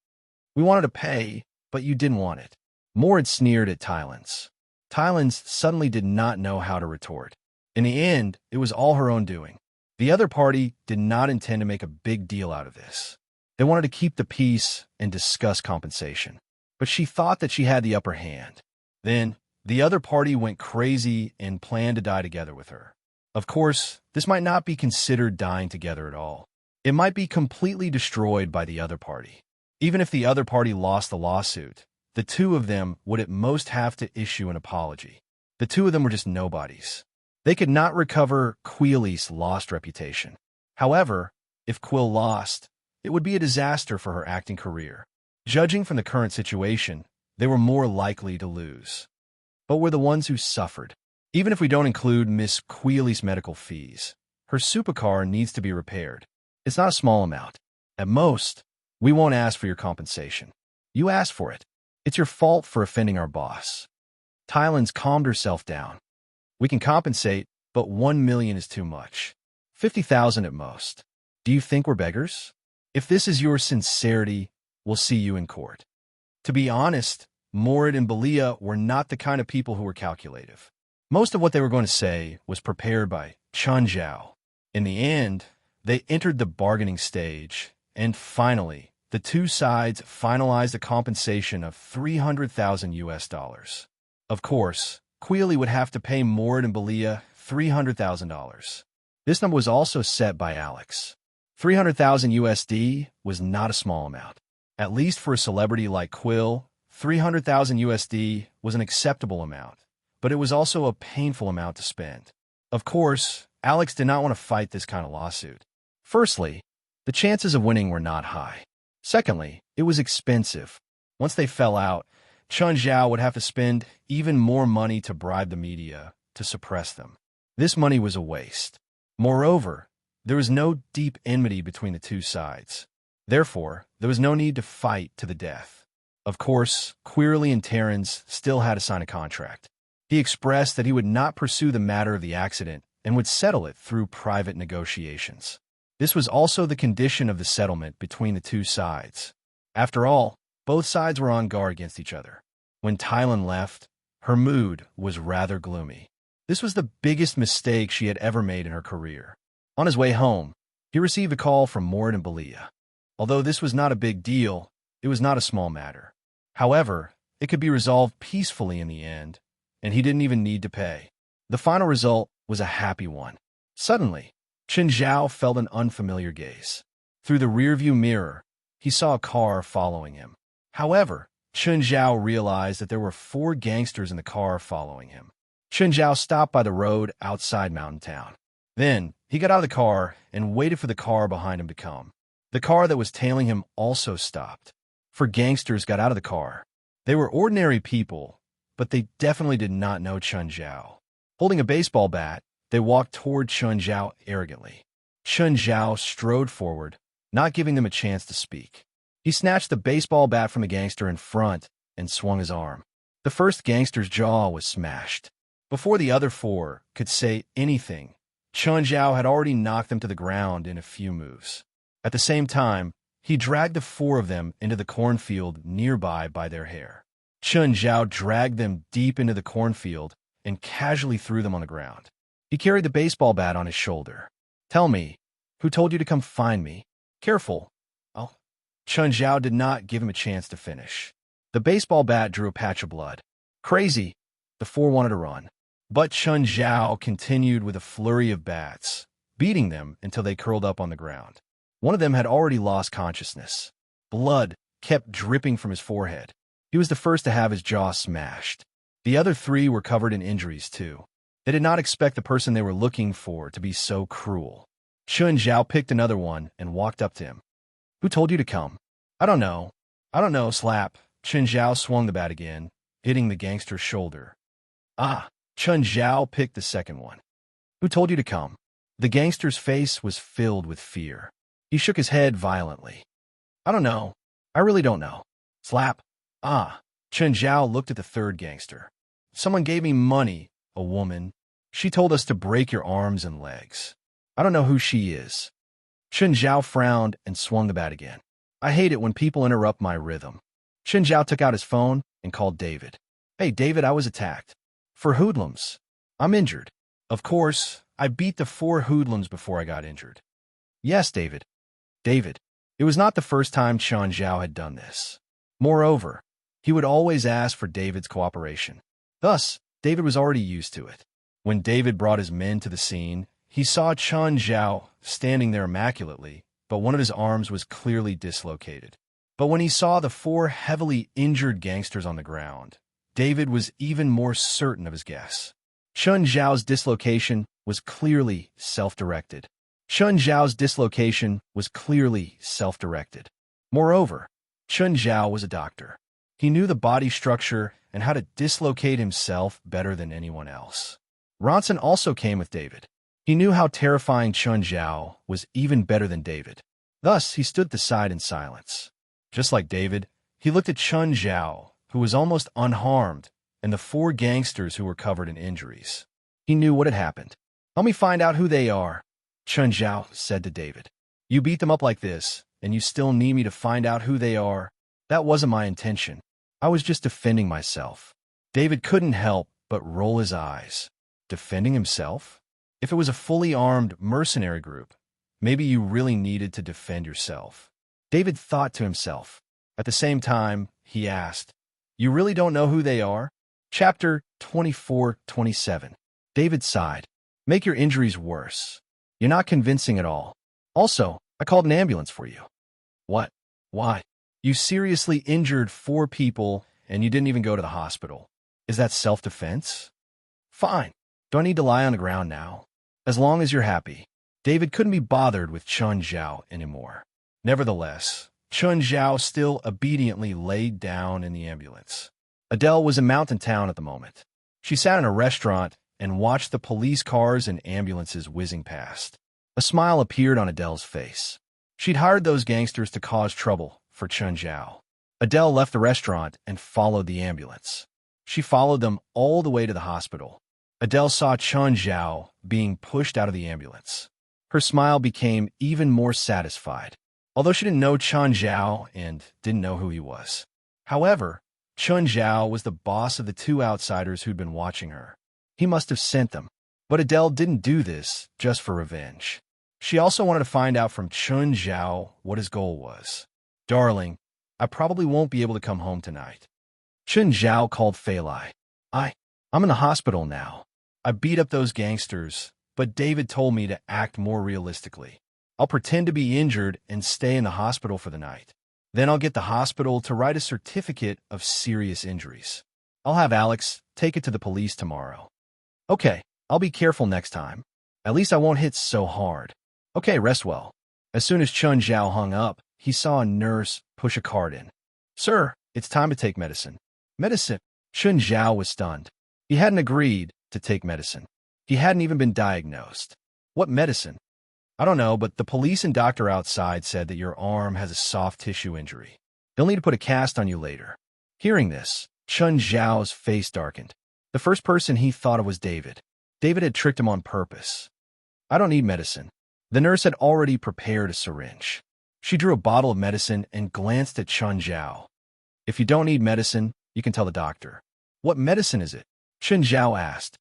We wanted to pay, but you didn't want it. Morid sneered at Tylands. Tylands suddenly did not know how to retort. In the end, it was all her own doing. The other party did not intend to make a big deal out of this. They wanted to keep the peace and discuss compensation. But she thought that she had the upper hand. Then, the other party went crazy and planned to die together with her. Of course, this might not be considered dying together at all. It might be completely destroyed by the other party. Even if the other party lost the lawsuit, the two of them would at most have to issue an apology. The two of them were just nobodies. They could not recover Quealy's lost reputation. However, if Quill lost, it would be a disaster for her acting career. Judging from the current situation, they were more likely to lose. But we're the ones who suffered. Even if we don't include Miss Quealy's medical fees, her supercar needs to be repaired. It's not a small amount. At most, we won't ask for your compensation. You asked for it. It's your fault for offending our boss. Tylands calmed herself down. We can compensate, but $1 million is too much. $50,000 at most. Do you think we're beggars? If this is your sincerity, we'll see you in court. To be honest, Morid and Belia were not the kind of people who were calculative. Most of what they were going to say was prepared by Chun Zhao. In the end, they entered the bargaining stage, and finally, the two sides finalized a compensation of $300,000. Of course, Quealy would have to pay Morid and Belia $300,000. This number was also set by Alex. $300,000 was not a small amount. At least for a celebrity like Quill, $300,000 was an acceptable amount, but it was also a painful amount to spend. Of course, Alex did not want to fight this kind of lawsuit. Firstly, the chances of winning were not high. Secondly, it was expensive. Once they fell out, Chun Zhao would have to spend even more money to bribe the media to suppress them. This money was a waste. Moreover, there was no deep enmity between the two sides. Therefore, there was no need to fight to the death. Of course, Quealy and Terrence still had to sign a contract. He expressed that he would not pursue the matter of the accident and would settle it through private negotiations. This was also the condition of the settlement between the two sides. After all, both sides were on guard against each other. When Tylan left, her mood was rather gloomy. This was the biggest mistake she had ever made in her career. On his way home, he received a call from Morid and Belia. Although this was not a big deal, it was not a small matter. However, it could be resolved peacefully in the end, and he didn't even need to pay. The final result was a happy one. Suddenly, Chun Zhao felt an unfamiliar gaze. Through the rearview mirror, he saw a car following him. However, Chun Zhao realized that there were 4 gangsters in the car following him. Chun Zhao stopped by the road outside Mountain Town. Then, he got out of the car and waited for the car behind him to come. The car that was tailing him also stopped. 4 gangsters got out of the car. They were ordinary people, but they definitely did not know Chun Zhao. Holding a baseball bat, they walked toward Chun Zhao arrogantly. Chun Zhao strode forward, not giving them a chance to speak. He snatched the baseball bat from a gangster in front and swung his arm. The first gangster's jaw was smashed. Before the other 4 could say anything, Chun Zhao had already knocked them to the ground in a few moves. At the same time, he dragged the 4 of them into the cornfield nearby by their hair. Chun Zhao dragged them deep into the cornfield and casually threw them on the ground. He carried the baseball bat on his shoulder. "Tell me, who told you to come find me? Careful." Oh. Chun Zhao did not give him a chance to finish. The baseball bat drew a patch of blood. Crazy. The 4 wanted to run. But Chun Zhao continued with a flurry of bats, beating them until they curled up on the ground. One of them had already lost consciousness. Blood kept dripping from his forehead. He was the first to have his jaw smashed. The other three were covered in injuries, too. They did not expect the person they were looking for to be so cruel. Chun Zhao picked another one and walked up to him. "Who told you to come?" "I don't know. I don't know." Slap. Chun Zhao swung the bat again, hitting the gangster's shoulder. "Ah!" Chun Zhao picked the second one. "Who told you to come?" The gangster's face was filled with fear. He shook his head violently. "I don't know. I really don't know." Slap. "Ah!" Chun Zhao looked at the third gangster. "Someone gave me money, a woman. She told us to break your arms and legs. I don't know who she is." Chun Zhao frowned and swung the bat again. "I hate it when people interrupt my rhythm." Chun Zhao took out his phone and called David. "Hey, David, I was attacked. For hoodlums. I'm injured." "Of course, I beat the 4 hoodlums before I got injured." "Yes, David." David. It was not the first time Chun Zhao had done this. Moreover, he would always ask for David's cooperation. Thus, David was already used to it. When David brought his men to the scene, he saw Chun Zhao standing there immaculately, but one of his arms was clearly dislocated. But when he saw the 4 heavily injured gangsters on the ground, David was even more certain of his guess. Chun Zhao's dislocation was clearly self-directed. Chun Zhao's dislocation was clearly self-directed. Moreover, Chun Zhao was a doctor. He knew the body structure and how to dislocate himself better than anyone else. Ronson also came with David. He knew how terrifying Chun Zhao was even better than David. Thus, he stood aside in silence. Just like David, he looked at Chun Zhao, who was almost unharmed, and the 4 gangsters who were covered in injuries. He knew what had happened. "Help me find out who they are," Chun Zhao said to David. "You beat them up like this, and you still need me to find out who they are? That wasn't my intention. I was just defending myself." David couldn't help but roll his eyes. Defending himself? If it was a fully armed mercenary group, maybe you really needed to defend yourself. David thought to himself. At the same time, he asked, "You really don't know who they are?" Chapter 24-27. David sighed. "Make your injuries worse. You're not convincing at all. Also, I called an ambulance for you." "What? Why? You seriously injured 4 people and you didn't even go to the hospital. Is that self-defense?" "Fine. Do I need to lie on the ground now?" "As long as you're happy." David couldn't be bothered with Chun Zhao anymore. Nevertheless, Chun Zhao still obediently laid down in the ambulance. Adele was in Mountain Town at the moment. She sat in a restaurant and watched the police cars and ambulances whizzing past. A smile appeared on Adele's face. She'd hired those gangsters to cause trouble for Chun Zhao. Adele left the restaurant and followed the ambulance. She followed them all the way to the hospital. Adele saw Chun Zhao being pushed out of the ambulance. Her smile became even more satisfied, although she didn't know Chun Zhao and didn't know who he was. However, Chun Zhao was the boss of the 2 outsiders who'd been watching her. He must have sent them. But Adele didn't do this just for revenge. She also wanted to find out from Chun Zhao what his goal was. "Darling, I probably won't be able to come home tonight." Chun Zhao called Fei Lai. I'm in the hospital now. I beat up those gangsters, but David told me to act more realistically. I'll pretend to be injured and stay in the hospital for the night. Then I'll get the hospital to write a certificate of serious injuries. I'll have Alex take it to the police tomorrow. "Okay, I'll be careful next time. At least I won't hit so hard." "Okay, rest well." As soon as Chun Zhao hung up, he saw a nurse push a cart in. "Sir, it's time to take medicine." "Medicine?" Chun Zhao was stunned. He hadn't agreed to take medicine. He hadn't even been diagnosed. "What medicine?" "I don't know, but the police and doctor outside said that your arm has a soft tissue injury. They'll need to put a cast on you later." Hearing this, Chun Zhao's face darkened. The first person he thought of was David. David had tricked him on purpose. "I don't need medicine." The nurse had already prepared a syringe. She drew a bottle of medicine and glanced at Chun Zhao. "If you don't need medicine, you can tell the doctor." "What medicine is it?" Chun Zhao asked.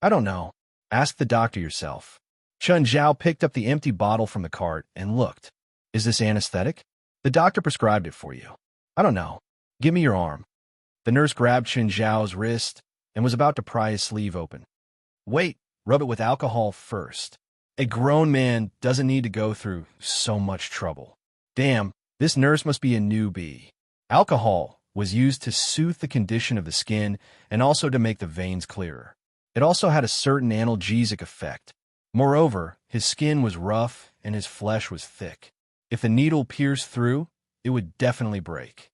"I don't know. Ask the doctor yourself." Chun Zhao picked up the empty bottle from the cart and looked. "Is this anesthetic?" "The doctor prescribed it for you." "I don't know. Give me your arm." The nurse grabbed Chun Zhao's wrist and was about to pry his sleeve open. "Wait, rub it with alcohol first." A grown man doesn't need to go through so much trouble. Damn, this nurse must be a newbie. Alcohol was used to soothe the condition of the skin and also to make the veins clearer. It also had a certain analgesic effect. Moreover, his skin was rough and his flesh was thick. If the needle pierced through, it would definitely break.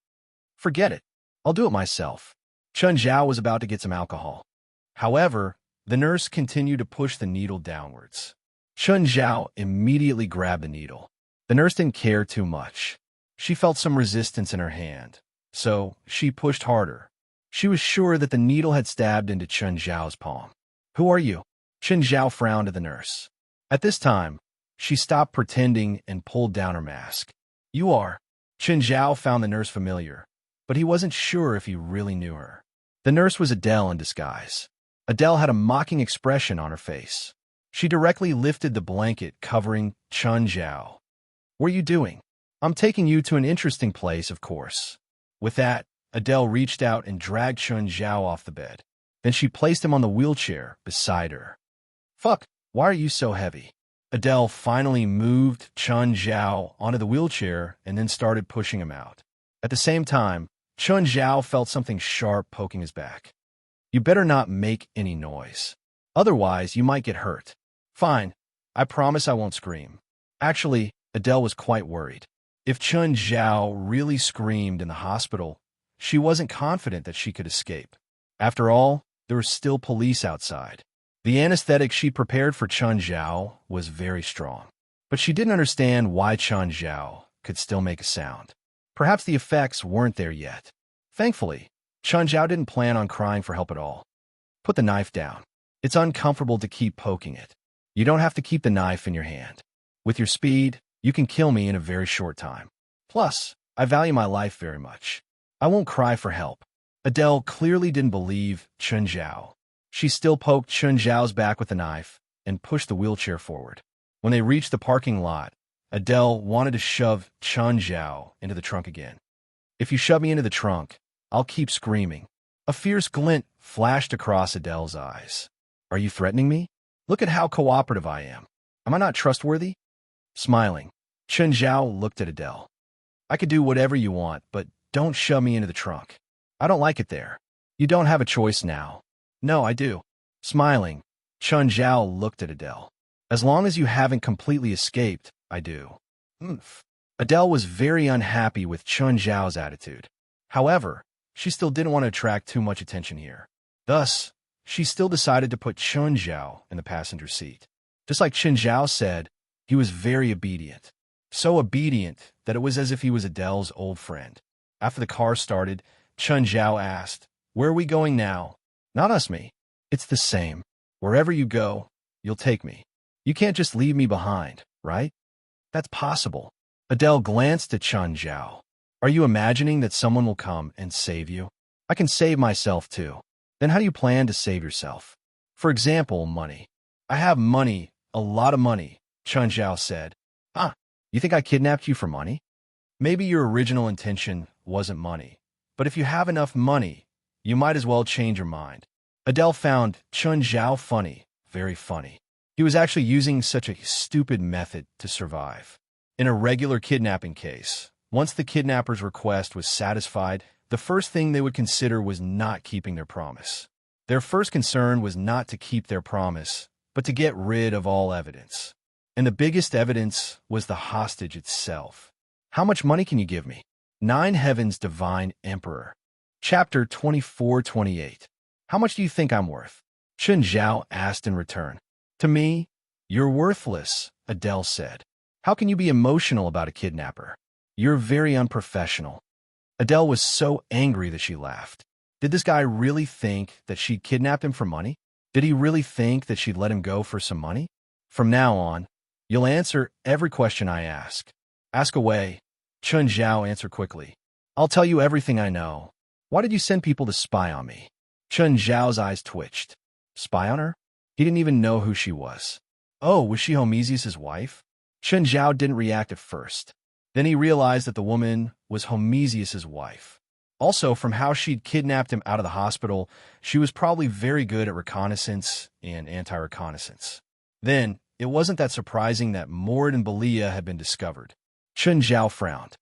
Forget it. I'll do it myself. Chun Zhao was about to get some alcohol. However, the nurse continued to push the needle downwards. Chun Zhao immediately grabbed the needle. The nurse didn't care too much. She felt some resistance in her hand, so she pushed harder. She was sure that the needle had stabbed into Chun Zhao's palm. "Who are you?" Chun Zhao frowned at the nurse. At this time, she stopped pretending and pulled down her mask. "You are." Chun Zhao found the nurse familiar, but he wasn't sure if he really knew her. The nurse was Adele in disguise. Adele had a mocking expression on her face. She directly lifted the blanket covering Chun Zhao. "What are you doing?" "I'm taking you to an interesting place, of course." With that, Adele reached out and dragged Chun Zhao off the bed. Then she placed him on the wheelchair beside her. "Fuck, why are you so heavy?" Adele finally moved Chun Zhao onto the wheelchair and then started pushing him out. At the same time, Chun Zhao felt something sharp poking his back. "You better not make any noise. Otherwise, you might get hurt." "Fine. I promise I won't scream." Actually, Adele was quite worried. If Chun Zhao really screamed in the hospital, she wasn't confident that she could escape. After all, there were still police outside. The anesthetic she prepared for Chun Zhao was very strong, but she didn't understand why Chun Zhao could still make a sound. Perhaps the effects weren't there yet. Thankfully, Chun Zhao didn't plan on crying for help at all. "Put the knife down. It's uncomfortable to keep poking it. You don't have to keep the knife in your hand. With your speed, you can kill me in a very short time. Plus, I value my life very much. I won't cry for help." Adele clearly didn't believe Chun Zhao. She still poked Chun Zhao's back with the knife and pushed the wheelchair forward. When they reached the parking lot, Adele wanted to shove Chun Zhao into the trunk again. "If you shove me into the trunk, I'll keep screaming." A fierce glint flashed across Adele's eyes. "Are you threatening me? Look at how cooperative I am. Am I not trustworthy?" Smiling, Chun Zhao looked at Adele. "I could do whatever you want, but don't shove me into the trunk. I don't like it there." "You don't have a choice now." "No, I do." Smiling, Chun Zhao looked at Adele. "As long as you haven't completely escaped, I do." Oomph. Adele was very unhappy with Chun Zhao's attitude. However, she still didn't want to attract too much attention here. Thus, she still decided to put Chun Zhao in the passenger seat. Just like Chun Zhao said, he was very obedient. So obedient that it was as if he was Adele's old friend. After the car started, Chun Zhao asked, "Where are we going now?" "Not us, me. It's the same. Wherever you go, you'll take me. You can't just leave me behind, right?" "That's possible." Adele glanced at Chun Zhao. "Are you imagining that someone will come and save you?" "I can save myself too." "Then how do you plan to save yourself?" "For example, money." "I have money, a lot of money," Chun Zhao said. "Ah, you think I kidnapped you for money?" "Maybe your original intention wasn't money, but if you have enough money, you might as well change your mind." Adele found Chun Zhao funny, very funny. He was actually using such a stupid method to survive. In a regular kidnapping case, once the kidnapper's request was satisfied, the first thing they would consider was not keeping their promise. Their first concern was not to keep their promise, but to get rid of all evidence. And the biggest evidence was the hostage itself. "How much money can you give me?" Nine Heaven's Divine Emperor. Chapter 24-28. "How much do you think I'm worth?" Chun Zhao asked in return. "To me, you're worthless," Adele said. "How can you be emotional about a kidnapper? You're very unprofessional." Adele was so angry that she laughed. Did this guy really think that she'd kidnapped him for money? Did he really think that she'd let him go for some money? "From now on, you'll answer every question I ask." "Ask away." Chun Zhao answered quickly. "I'll tell you everything I know. Why did you send people to spy on me?" Chun Zhao's eyes twitched. Spy on her? He didn't even know who she was. Oh, was she Homesius' wife? Chun Zhao didn't react at first. Then he realized that the woman was Homesius' wife. Also, from how she'd kidnapped him out of the hospital, she was probably very good at reconnaissance and anti-reconnaissance. Then, it wasn't that surprising that Mord and Belia had been discovered. Chen Zhao frowned.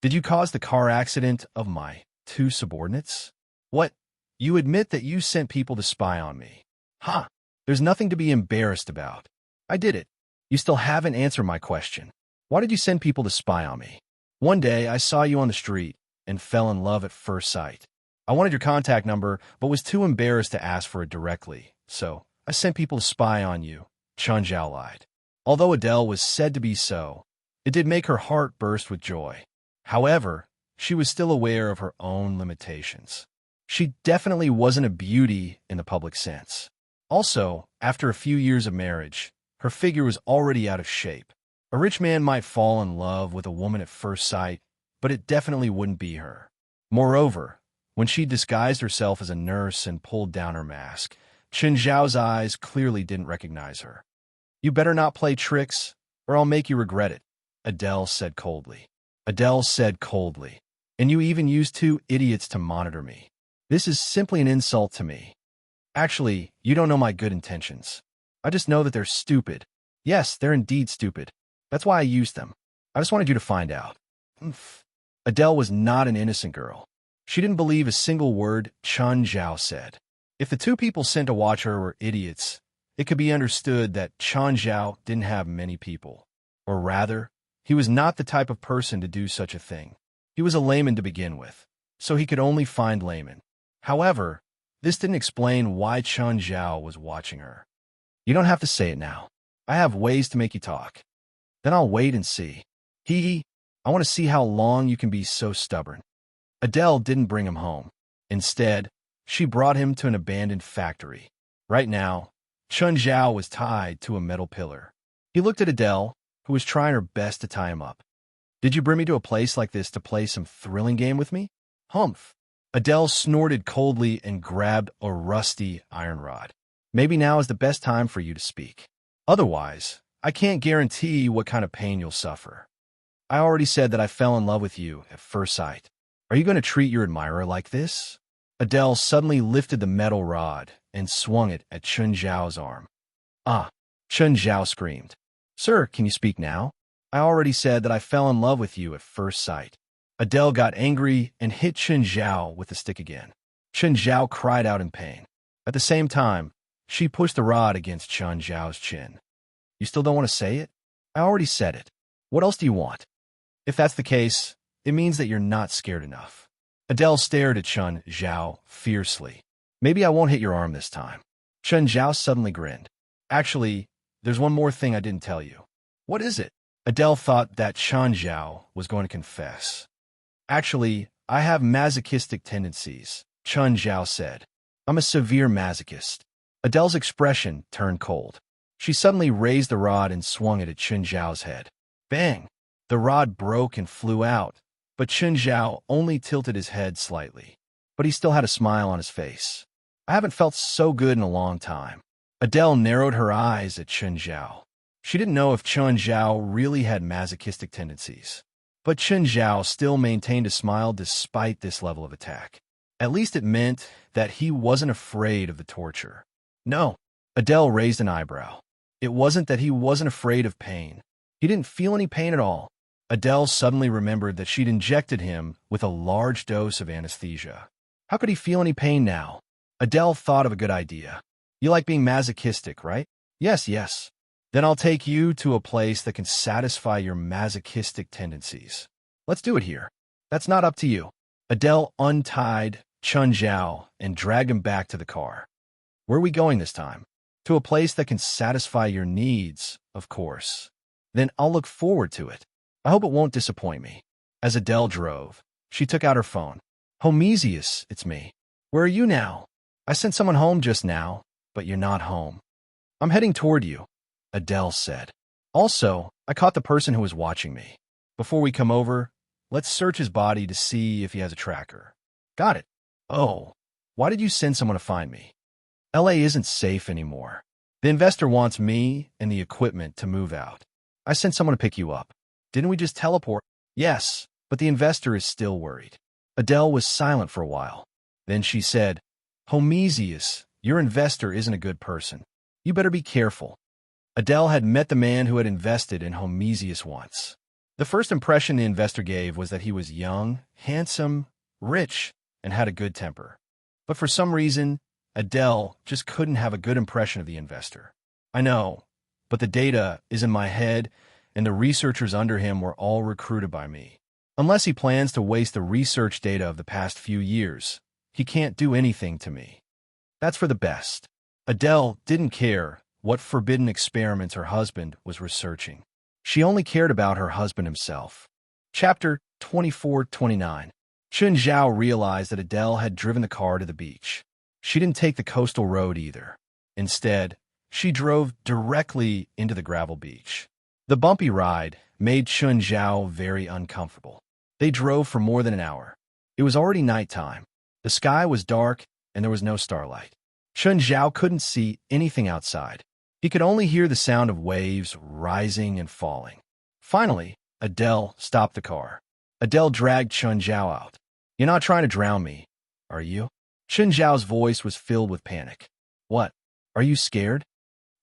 Did you cause the car accident of my two subordinates? What? You admit that you sent people to spy on me? Huh. There's nothing to be embarrassed about. I did it. You still haven't answered my question. Why did you send people to spy on me? One day, I saw you on the street and fell in love at first sight. I wanted your contact number, but was too embarrassed to ask for it directly, so I sent people to spy on you, Chen Zhao lied. Although Adele was said to be so, it did make her heart burst with joy. However, she was still aware of her own limitations. She definitely wasn't a beauty in the public sense. Also, after a few years of marriage, her figure was already out of shape. A rich man might fall in love with a woman at first sight, but it definitely wouldn't be her. Moreover, when she disguised herself as a nurse and pulled down her mask, Chen Zhao's eyes clearly didn't recognize her. You better not play tricks, or I'll make you regret it, Adele said coldly. Adele said coldly. And you even used two idiots to monitor me. This is simply an insult to me. Actually, you don't know my good intentions. I just know that they're stupid. Yes, they're indeed stupid. That's why I used them. I just wanted you to find out. Adele was not an innocent girl. She didn't believe a single word Chen Zhao said. If the two people sent to watch her were idiots, it could be understood that Chen Zhao didn't have many people. Or rather, he was not the type of person to do such a thing. He was a layman to begin with, so he could only find laymen. However, this didn't explain why Chen Zhao was watching her. You don't have to say it now. I have ways to make you talk. Then I'll wait and see. I want to see how long you can be so stubborn. Adele didn't bring him home. Instead, she brought him to an abandoned factory. Right now, Chen Zhao was tied to a metal pillar. He looked at Adele, who was trying her best to tie him up. Did you bring me to a place like this to play some thrilling game with me? Humph. Adele snorted coldly and grabbed a rusty iron rod. Maybe now is the best time for you to speak. Otherwise, I can't guarantee what kind of pain you'll suffer. I already said that I fell in love with you at first sight. Are you going to treat your admirer like this? Adele suddenly lifted the metal rod and swung it at Chen Zhao's arm. Ah, Chen Zhao screamed. Sir, can you speak now? I already said that I fell in love with you at first sight. Adele got angry and hit Chen Zhao with the stick again. Chen Zhao cried out in pain. At the same time, she pushed the rod against Chen Zhao's chin. You still don't want to say it? I already said it. What else do you want? If that's the case, it means that you're not scared enough. Adele stared at Chen Zhao fiercely. Maybe I won't hit your arm this time. Chen Zhao suddenly grinned. Actually, there's one more thing I didn't tell you. What is it? Adele thought that Chen Zhao was going to confess. Actually, I have masochistic tendencies, Chen Zhao said. I'm a severe masochist. Adele's expression turned cold. She suddenly raised the rod and swung it at Chen Zhao's head. Bang! The rod broke and flew out, but Chen Zhao only tilted his head slightly. But he still had a smile on his face. I haven't felt so good in a long time. Adele narrowed her eyes at Chen Zhao. She didn't know if Chen Zhao really had masochistic tendencies. But Chen Zhao still maintained a smile despite this level of attack. At least it meant that he wasn't afraid of the torture. No, Adele raised an eyebrow. It wasn't that he wasn't afraid of pain. He didn't feel any pain at all. Adele suddenly remembered that she'd injected him with a large dose of anesthesia. How could he feel any pain now? Adele thought of a good idea. You like being masochistic, right? Yes. Then I'll take you to a place that can satisfy your masochistic tendencies. Let's do it here. That's not up to you. Adele untied Chen Zhao and dragged him back to the car. Where are we going this time? To a place that can satisfy your needs, of course. Then I'll look forward to it. I hope it won't disappoint me. As Adele drove, she took out her phone. Homesius, it's me. Where are you now? I sent someone home just now, but you're not home. I'm heading toward you, Adele said. Also, I caught the person who was watching me. Before we come over, let's search his body to see if he has a tracker. Got it. Oh, why did you send someone to find me? LA isn't safe anymore. The investor wants me and the equipment to move out. I sent someone to pick you up. Didn't we just teleport? Yes, but the investor is still worried. Adele was silent for a while. Then she said, Homesius, your investor isn't a good person. You better be careful. Adele had met the man who had invested in Homesius once. The first impression the investor gave was that he was young, handsome, rich, and had a good temper. But for some reason, Adele just couldn't have a good impression of the investor. I know, but the data is in my head, and the researchers under him were all recruited by me. Unless he plans to waste the research data of the past few years, he can't do anything to me. That's for the best. Adele didn't care what forbidden experiments her husband was researching. She only cared about her husband himself. Chapter 24-29. Chun Zhao realized that Adele had driven the car to the beach. She didn't take the coastal road either. Instead, she drove directly into the gravel beach. The bumpy ride made Chun Zhao very uncomfortable. They drove for more than an hour. It was already nighttime. The sky was dark, and there was no starlight. Chun Zhao couldn't see anything outside. He could only hear the sound of waves rising and falling. Finally, Adele stopped the car. Adele dragged Chun Zhao out. "You're not trying to drown me, are you?" Chun Zhao's voice was filled with panic. "What? Are you scared?"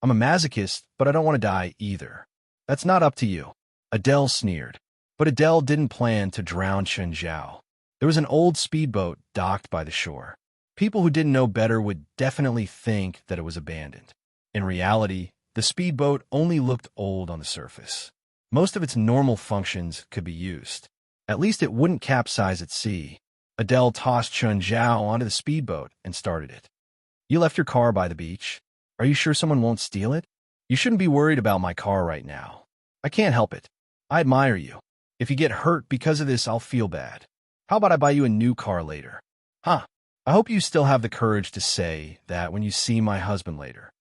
"I'm a masochist, but I don't want to die either." "That's not up to you." Adele sneered. But Adele didn't plan to drown Chun Zhao. There was an old speedboat docked by the shore. People who didn't know better would definitely think that it was abandoned. In reality, the speedboat only looked old on the surface. Most of its normal functions could be used. At least it wouldn't capsize at sea. Adele tossed Chun Zhao onto the speedboat and started it. "You left your car by the beach. Are you sure someone won't steal it? You shouldn't be worried about my car right now. I can't help it. I admire you. If you get hurt because of this, I'll feel bad. How about I buy you a new car later?" "Huh. I hope you still have the courage to say that when you see my husband later."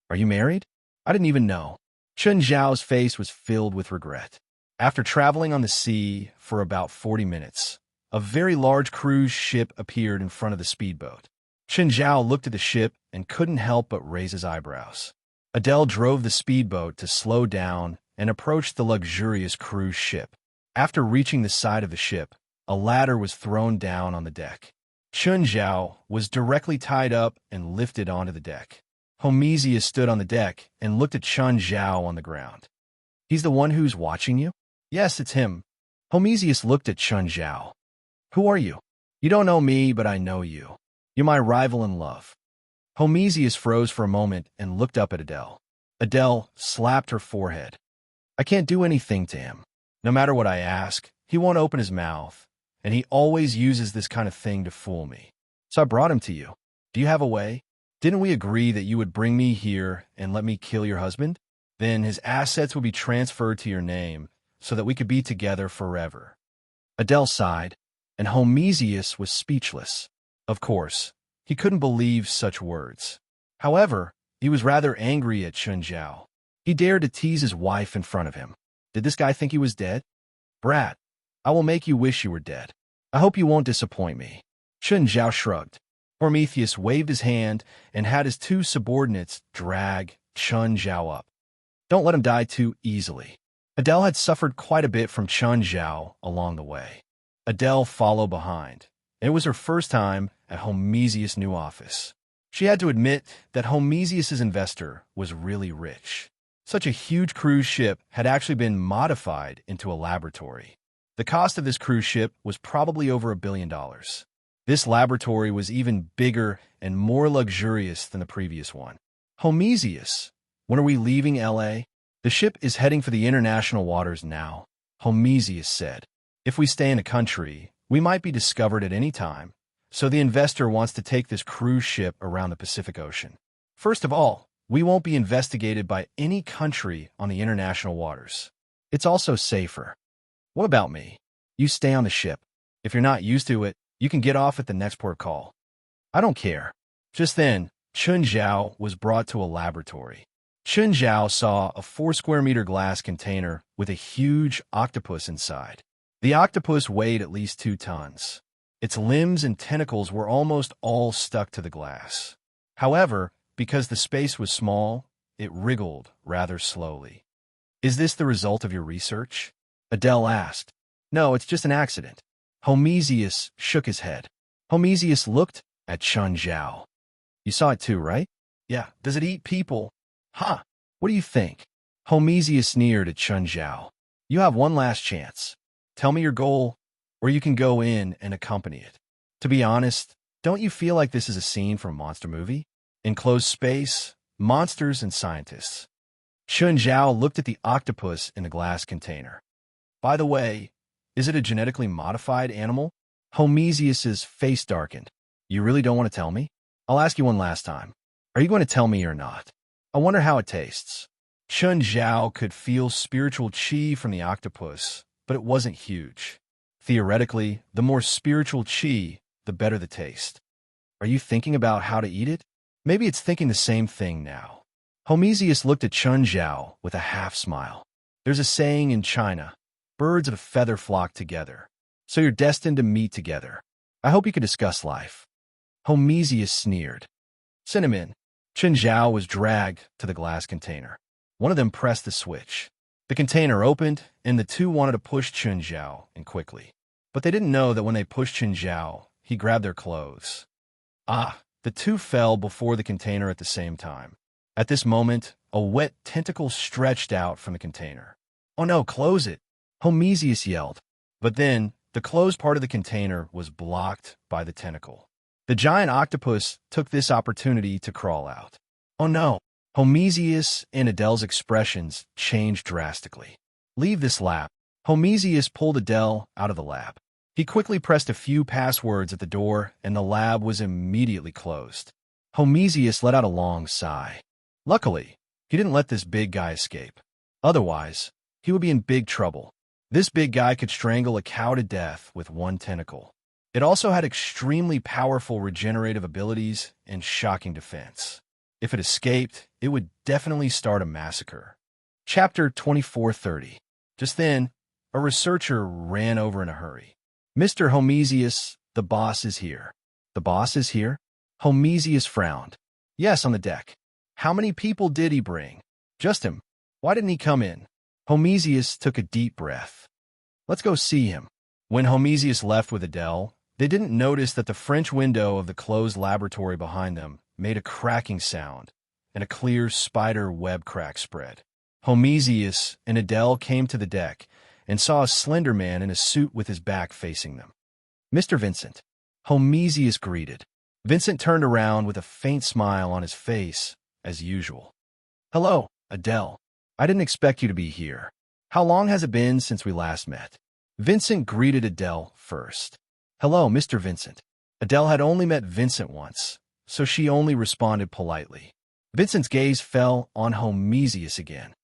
"Are you married?" "I didn't even know." Chun Zhao's face was filled with regret. After traveling on the sea for about 40 minutes, a very large cruise ship appeared in front of the speedboat. Chun Zhao looked at the ship and couldn't help but raise his eyebrows. Adele drove the speedboat to slow down and approached the luxurious cruise ship. After reaching the side of the ship, a ladder was thrown down on the deck. Chun Zhao was directly tied up and lifted onto the deck. Homesius stood on the deck and looked at Chun Zhao on the ground. "He's the one who's watching you?" "Yes, it's him." Homesius looked at Chun Zhao. "Who are you?" "You don't know me, but I know you. You're my rival in love." Homesius froze for a moment and looked up at Adele. Adele slapped her forehead. "I can't do anything to him. No matter what I ask, he won't open his mouth, and he always uses this kind of thing to fool me. So I brought him to you. Do you have a way? Didn't we agree that you would bring me here and let me kill your husband? Then his assets would be transferred to your name so that we could be together forever." Adele sighed, and Homesius was speechless. Of course, he couldn't believe such words. However, he was rather angry at Chun Zhao. He dared to tease his wife in front of him. Did this guy think he was dead? "Brat, I will make you wish you were dead. I hope you won't disappoint me." Chun Zhao shrugged. Prometheus waved his hand and had his two subordinates drag Chun Zhao up. "Don't let him die too easily." Adele had suffered quite a bit from Chun Zhao along the way. Adele followed behind. It was her first time at Homesius' new office. She had to admit that Homesius' investor was really rich. Such a huge cruise ship had actually been modified into a laboratory. The cost of this cruise ship was probably over $1 billion. This laboratory was even bigger and more luxurious than the previous one. "Homesius, when are we leaving LA?" "The ship is heading for the international waters now," Homesius said. "If we stay in a country, we might be discovered at any time, so the investor wants to take this cruise ship around the Pacific Ocean. First of all, we won't be investigated by any country on the international waters. It's also safer." "What about me?" "You stay on the ship. If you're not used to it, you can get off at the next port call." "I don't care." Just then, Chun Zhao was brought to a laboratory. Chun Zhao saw a 4-square-meter glass container with a huge octopus inside. The octopus weighed at least 2 tons. Its limbs and tentacles were almost all stuck to the glass. However, because the space was small, it wriggled rather slowly. "Is this the result of your research?" Adele asked. "No, it's just an accident." Homesius shook his head. Homesius looked at Chun Zhao. "You saw it too, right?" "Yeah. Does it eat people?" "Huh. What do you think? Homesius sneered at Chun Zhao. You have one last chance. Tell me your goal, or you can go in and accompany it. To be honest, don't you feel like this is a scene from a monster movie? Enclosed space, monsters, and scientists. Chun Zhao looked at the octopus in the glass container. By the way, is it a genetically modified animal? Homesius's face darkened. You really don't want to tell me? I'll ask you one last time. Are you going to tell me or not? I wonder how it tastes. Chun Zhao could feel spiritual chi from the octopus, but it wasn't huge. Theoretically, the more spiritual chi, the better the taste. Are you thinking about how to eat it? Maybe it's thinking the same thing now. Homesius looked at Chun Zhao with a half-smile. There's a saying in China, birds of a feather flock together. So you're destined to meet together. I hope you can discuss life. Homesius sneered. Send him in. Chun Zhao was dragged to the glass container. One of them pressed the switch. The container opened, and the two wanted to push Chun Zhao in quickly. But they didn't know that when they pushed Chun Zhao, he grabbed their clothes. The two fell before the container at the same time. At this moment, a wet tentacle stretched out from the container. Oh no, close it! Homesius yelled. But then, the closed part of the container was blocked by the tentacle. The giant octopus took this opportunity to crawl out. Oh no! Homesius and Adele's expressions changed drastically. Leave this lab. Homesius pulled Adele out of the lab. He quickly pressed a few passwords at the door, and the lab was immediately closed. Homesius let out a long sigh. Luckily, he didn't let this big guy escape. Otherwise, he would be in big trouble. This big guy could strangle a cow to death with one tentacle. It also had extremely powerful regenerative abilities and shocking defense. If it escaped, it would definitely start a massacre. Chapter 2430. Just then, a researcher ran over in a hurry. Mr. Homesius, the boss is here. The boss is here? Homesius frowned. Yes, on the deck. How many people did he bring? Just him. Why didn't he come in? Homesius took a deep breath. Let's go see him. When Homesius left with Adele, they didn't notice that the French window of the closed laboratory behind them made a cracking sound, and a clear spider web crack spread. Homesius and Adele came to the deck and saw a slender man in a suit with his back facing them. Mr. Vincent. Homesius greeted. Vincent turned around with a faint smile on his face, as usual. Hello, Adele. I didn't expect you to be here. How long has it been since we last met? Vincent greeted Adele first. Hello, Mr. Vincent. Adele had only met Vincent once, so she only responded politely. Vincent's gaze fell on Homesius again.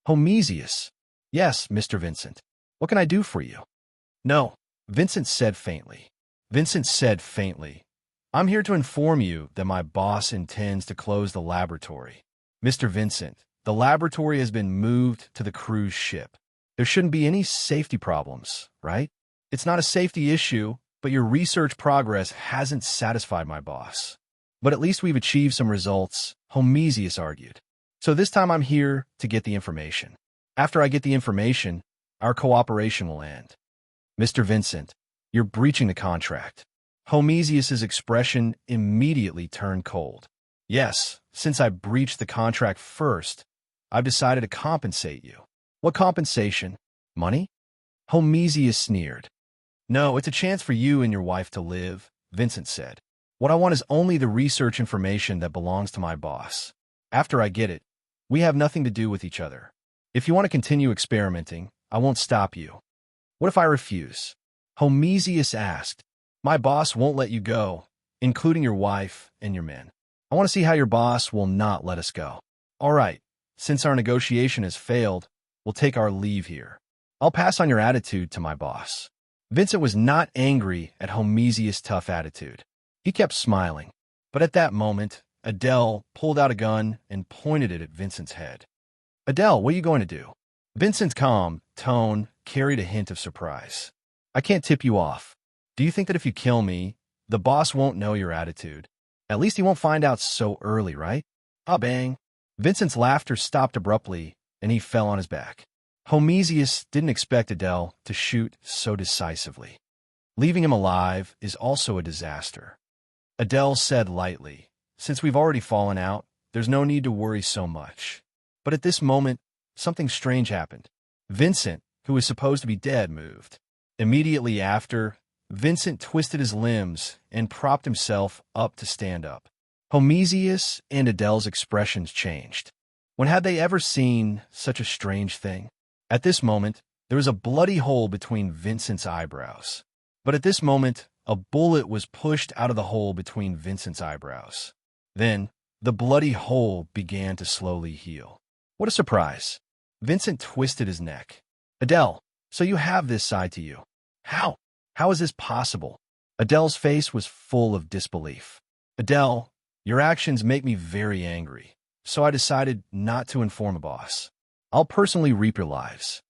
Homesius. Yes, Mr. Vincent. What can I do for you? No, Vincent said faintly. I'm here to inform you that my boss intends to close the laboratory. Mr. Vincent, the laboratory has been moved to the cruise ship. There shouldn't be any safety problems, right? It's not a safety issue, but your research progress hasn't satisfied my boss. But at least we've achieved some results, Homesius argued. So this time I'm here to get the information. After I get the information, our cooperation will end. Mr. Vincent, you're breaching the contract. Homesius's expression immediately turned cold. Yes, since I breached the contract first, I've decided to compensate you. What compensation? Money? Homesius sneered. No, it's a chance for you and your wife to live, Vincent said. What I want is only the research information that belongs to my boss. After I get it, we have nothing to do with each other. If you want to continue experimenting, I won't stop you. What if I refuse? Homesius asked. My boss won't let you go, including your wife and your men. I want to see how your boss will not let us go. All right, since our negotiation has failed, we'll take our leave here. I'll pass on your attitude to my boss. Vincent was not angry at Homesius' tough attitude. He kept smiling. But at that moment, Adele pulled out a gun and pointed it at Vincent's head. Adele, what are you going to do? Vincent's calm tone carried a hint of surprise. I can't tip you off. Do you think that if you kill me, the boss won't know your attitude? At least he won't find out so early, right? Ah, bang. Vincent's laughter stopped abruptly, and he fell on his back. Homesius didn't expect Adele to shoot so decisively. Leaving him alive is also a disaster. Adele said lightly, since we've already fallen out, there's no need to worry so much. But at this moment, something strange happened. Vincent, who was supposed to be dead, moved. Immediately after, Vincent twisted his limbs and propped himself up to stand up. Homesius and Adele's expressions changed. When had they ever seen such a strange thing? At this moment, there was a bloody hole between Vincent's eyebrows. But at this moment, a bullet was pushed out of the hole between Vincent's eyebrows. Then, the bloody hole began to slowly heal. What a surprise. Vincent twisted his neck. Adele, so you have this side to you. How? How is this possible? Adele's face was full of disbelief. Adele, your actions make me very angry, so I decided not to inform the boss. I'll personally reap your lives.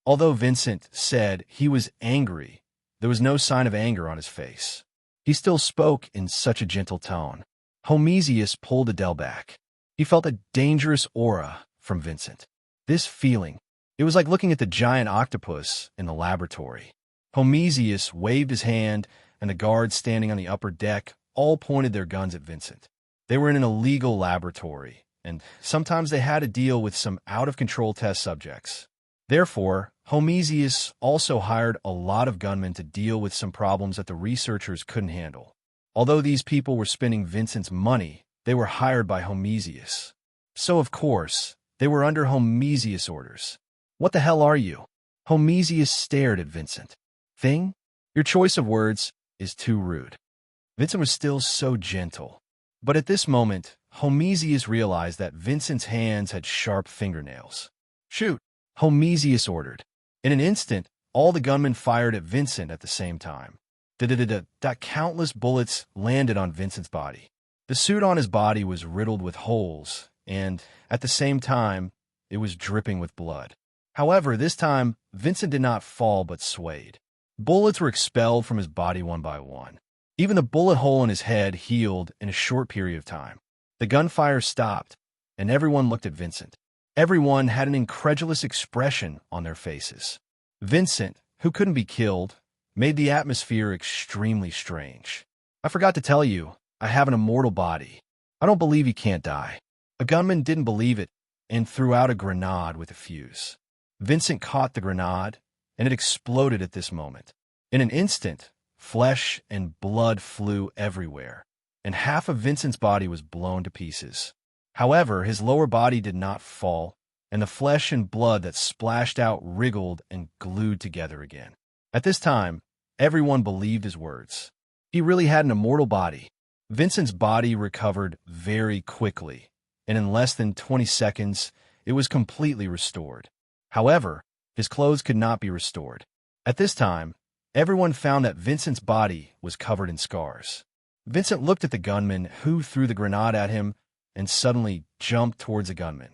Although Vincent said he was angry, there was no sign of anger on his face. He still spoke in such a gentle tone. Homesius pulled Adele back. He felt a dangerous aura from Vincent. This feeling, it was like looking at the giant octopus in the laboratory. Homesius waved his hand, and the guards standing on the upper deck all pointed their guns at Vincent. They were in an illegal laboratory, and sometimes they had to deal with some out-of-control test subjects. Therefore, Homesius also hired a lot of gunmen to deal with some problems that the researchers couldn't handle. Although these people were spending Vincent's money, they were hired by Homesius. So, of course, they were under Homesius orders. What the hell are you? Homesius stared at Vincent. Thing? Your choice of words is too rude. Vincent was still so gentle. But at this moment, Homesius realized that Vincent's hands had sharp fingernails. Shoot, Homesius ordered. In an instant, all the gunmen fired at Vincent at the same time. Countless bullets landed on Vincent's body. The suit on his body was riddled with holes, and, at the same time, it was dripping with blood. However, this time, Vincent did not fall but swayed. Bullets were expelled from his body one by one. Even the bullet hole in his head healed in a short period of time. The gunfire stopped, and everyone looked at Vincent. Everyone had an incredulous expression on their faces. Vincent, who couldn't be killed, made the atmosphere extremely strange. I forgot to tell you, I have an immortal body. I don't believe he can't die. A gunman didn't believe it and threw out a grenade with a fuse. Vincent caught the grenade, and it exploded at this moment. In an instant, flesh and blood flew everywhere, and half of Vincent's body was blown to pieces. However, his lower body did not fall, and the flesh and blood that splashed out wriggled and glued together again. At this time, everyone believed his words. He really had an immortal body. Vincent's body recovered very quickly, and in less than 20 seconds, it was completely restored. However, his clothes could not be restored. At this time, everyone found that Vincent's body was covered in scars. Vincent looked at the gunman who threw the grenade at him and suddenly jumped towards the gunman.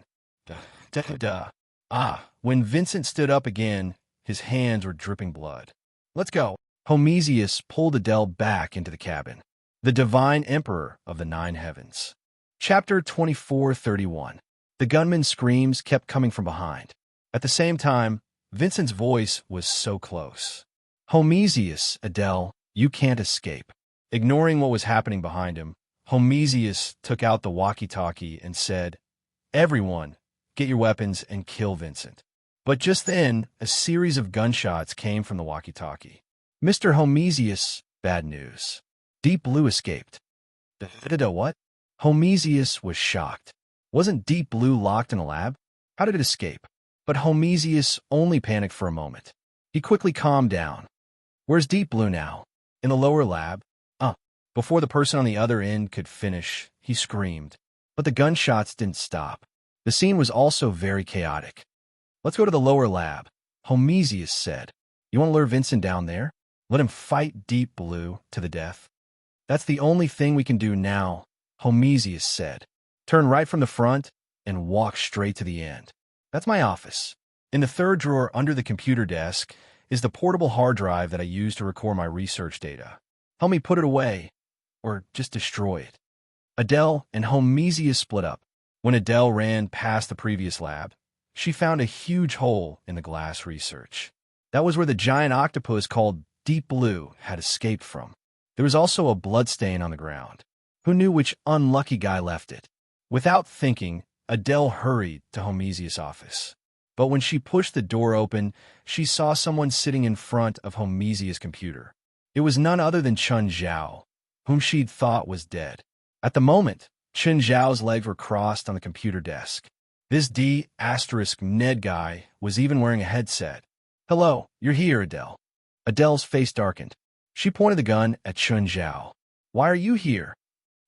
When Vincent stood up again, his hands were dripping blood. Let's go. Homesius pulled Adele back into the cabin. The Divine Emperor of the Nine Heavens. Chapter 24:31. The gunman's screams kept coming from behind. At the same time, Vincent's voice was so close. Homesius, Adele, you can't escape. Ignoring what was happening behind him, Homesius took out the walkie-talkie and said, "Everyone, get your weapons and kill Vincent." But just then, a series of gunshots came from the walkie-talkie. Mr. Homesius, bad news. Deep Blue escaped. What? Homesius was shocked. Wasn't Deep Blue locked in a lab? How did it escape? But Homesius only panicked for a moment. He quickly calmed down. Where's Deep Blue now? In the lower lab? Before the person on the other end could finish, he screamed. But the gunshots didn't stop. The scene was also very chaotic. Let's go to the lower lab, Homesius said. You want to lure Vincent down there? Let him fight Deep Blue to the death. That's the only thing we can do now, Homesius said. Turn right from the front and walk straight to the end. That's my office. In the third drawer under the computer desk is the portable hard drive that I use to record my research data. Help me put it away, or just destroy it. Adele and Homesius split up. When Adele ran past the previous lab, she found a huge hole in the glass research. That was where the giant octopus called Deep Blue had escaped from. There was also a blood stain on the ground. Who knew which unlucky guy left it? Without thinking, Adele hurried to Homesius' office. But when she pushed the door open, she saw someone sitting in front of Homesius' computer. It was none other than Chun Zhao, whom she'd thought was dead. At the moment, Chun Zhao's legs were crossed on the computer desk. This D*Ned guy was even wearing a headset. "Hello, you're here, Adele." Adele's face darkened. She pointed the gun at Chun Zhao. "Why are you here?"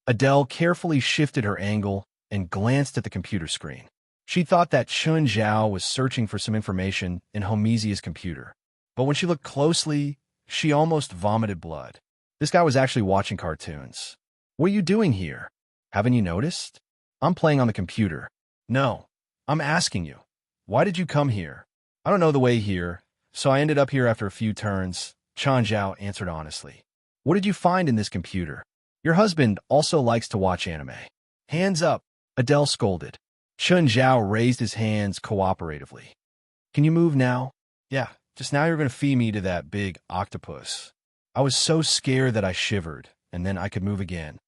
Adele carefully shifted her angle and glanced at the computer screen. She thought that Chun Zhao was searching for some information in Homesius' computer. But when she looked closely, she almost vomited blood. This guy was actually watching cartoons. "What are you doing here? Haven't you noticed?" "I'm playing on the computer." "No, I'm asking you. Why did you come here?" "I don't know the way here, so I ended up here after a few turns," Chun Zhao answered honestly. "What did you find in this computer?" "Your husband also likes to watch anime." "Hands up," Adele scolded. Chun Zhao raised his hands cooperatively. "Can you move now?" "Yeah, just now you're going to feed me to that big octopus." I was so scared that I shivered, and then I could move again.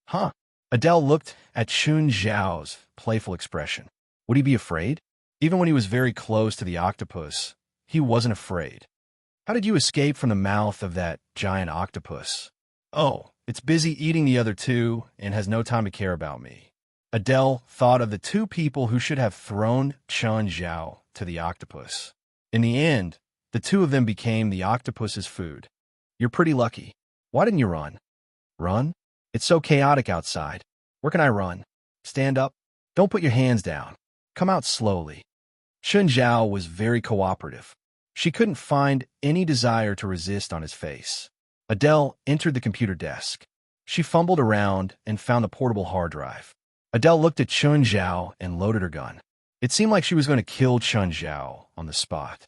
"Huh?" Adele looked at Chun Zhao's playful expression. Would he be afraid? Even when he was very close to the octopus, he wasn't afraid. "How did you escape from the mouth of that giant octopus?" "Oh, it's busy eating the other two and has no time to care about me." Adele thought of the two people who should have thrown Chun Zhao to the octopus. In the end, the two of them became the octopus's food. "You're pretty lucky. Why didn't you run?" "Run? It's so chaotic outside. Where can I run?" "Stand up. Don't put your hands down. Come out slowly." Chun Zhao was very cooperative. She couldn't find any desire to resist on his face. Adele entered the computer desk. She fumbled around and found a portable hard drive. Adele looked at Chun Zhao and loaded her gun. It seemed like she was going to kill Chun Zhao on the spot.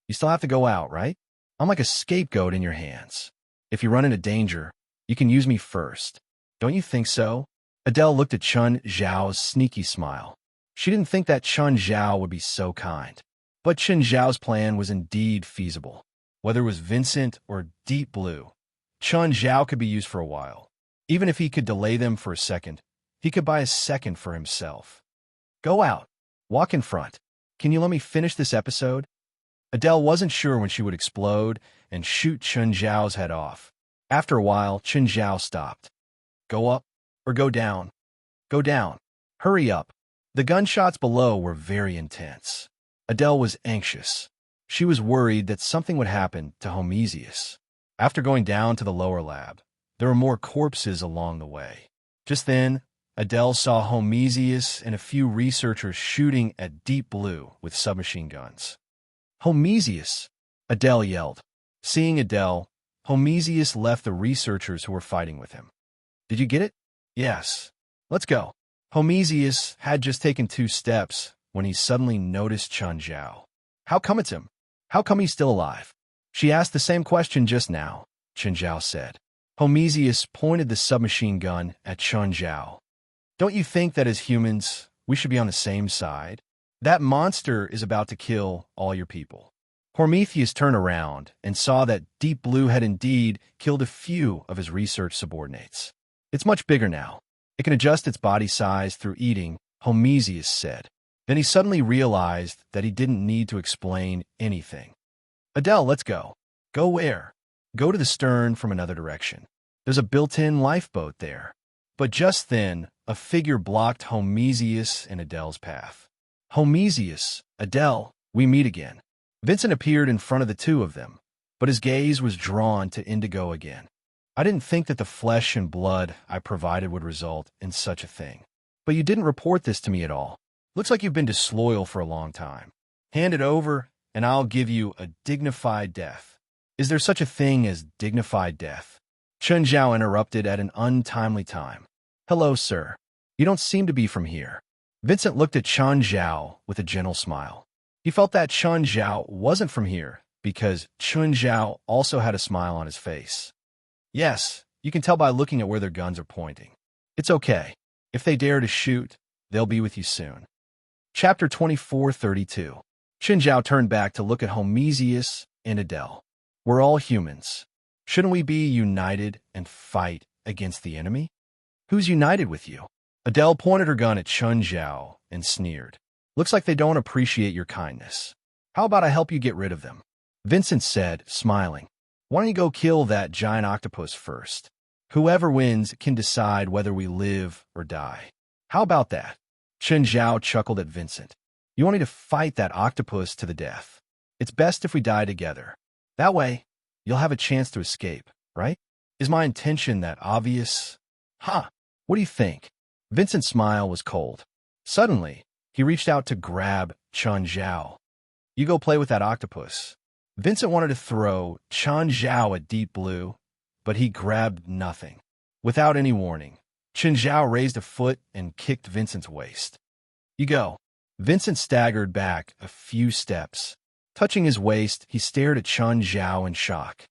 "You still have to go out, right? I'm like a scapegoat in your hands. If you run into danger, you can use me first. Don't you think so?" Adele looked at Chun Zhao's sneaky smile. She didn't think that Chun Zhao would be so kind. But Chun Zhao's plan was indeed feasible. Whether it was Vincent or Deep Blue, Chun Zhao could be used for a while. Even if he could delay them for a second, he could buy a second for himself. "Go out. Walk in front. Can you let me finish this episode?" Adele wasn't sure when she would explode and shoot Chun Zhao's head off. After a while, Chun Zhao stopped. "Go up or go down?" "Go down. Hurry up." The gunshots below were very intense. Adele was anxious. She was worried that something would happen to Homesius. After going down to the lower lab, there were more corpses along the way. Just then, Adele saw Homesius and a few researchers shooting at Deep Blue with submachine guns. "Homesius!" Adele yelled. Seeing Adele, Homesius left the researchers who were fighting with him. "Did you get it?" "Yes. Let's go." Homesius had just taken 2 steps when he suddenly noticed Chun Zhao. "How come it's him? How come he's still alive?" "She asked the same question just now," Chun Zhao said. Homesius pointed the submachine gun at Chun Zhao. "Don't you think that as humans, we should be on the same side? That monster is about to kill all your people." Prometheus turned around and saw that Deep Blue had indeed killed a few of his research subordinates. "It's much bigger now. It can adjust its body size through eating," Homesius said. Then he suddenly realized that he didn't need to explain anything. "Adele, let's go." "Go where?" "Go to the stern from another direction. There's a built-in lifeboat there." But just then, a figure blocked Homesius and Adele's path. "Homesius, Adele, we meet again." Vincent appeared in front of the two of them, but his gaze was drawn to Indigo again. "I didn't think that the flesh and blood I provided would result in such a thing. But you didn't report this to me at all. Looks like you've been disloyal for a long time. Hand it over, and I'll give you a dignified death." "Is there such a thing as dignified death?" Chun Zhao interrupted at an untimely time. "Hello, sir. You don't seem to be from here." Vincent looked at Chun Zhao with a gentle smile. He felt that Chun Zhao wasn't from here because Chun Zhao also had a smile on his face. "Yes, you can tell by looking at where their guns are pointing. It's okay. If they dare to shoot, they'll be with you soon." Chapter 2432. Chun Zhao turned back to look at Homesius and Adele. "We're all humans. Shouldn't we be united and fight against the enemy?" "Who's united with you?" Adele pointed her gun at Chun Zhao and sneered. Looks like they don't appreciate your kindness. How about I help you get rid of them? Vincent said, smiling. Why don't you go kill that giant octopus first? Whoever wins can decide whether we live or die. How about that? Chen Zhao chuckled at Vincent. You want me to fight that octopus to the death? It's best if we die together. That way, you'll have a chance to escape, right? Is my intention that obvious? Ha! What do you think? Vincent's smile was cold. Suddenly, he reached out to grab Chen Zhao. You go play with that octopus. Vincent wanted to throw Chen Zhao at Deep Blue, but he grabbed nothing. Without any warning, Chen Zhao raised a foot and kicked Vincent's waist. You go. Vincent staggered back a few steps. Touching his waist, he stared at Chen Zhao in shock.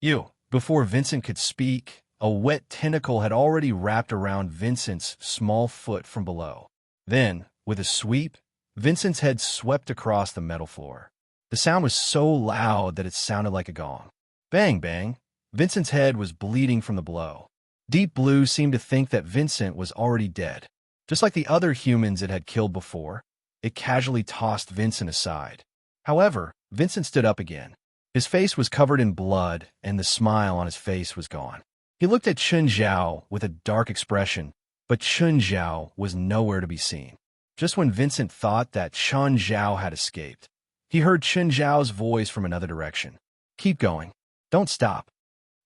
You. Before Vincent could speak, a wet tentacle had already wrapped around Vincent's small foot from below. Then, with a sweep, Vincent's head swept across the metal floor. The sound was so loud that it sounded like a gong. Bang, bang. Vincent's head was bleeding from the blow. Deep Blue seemed to think that Vincent was already dead. Just like the other humans it had killed before, it casually tossed Vincent aside. However, Vincent stood up again. His face was covered in blood, and the smile on his face was gone. He looked at Chen Zhao with a dark expression, but Chen Zhao was nowhere to be seen. Just when Vincent thought that Chen Zhao had escaped, he heard Chen Zhao's voice from another direction. Keep going. Don't stop.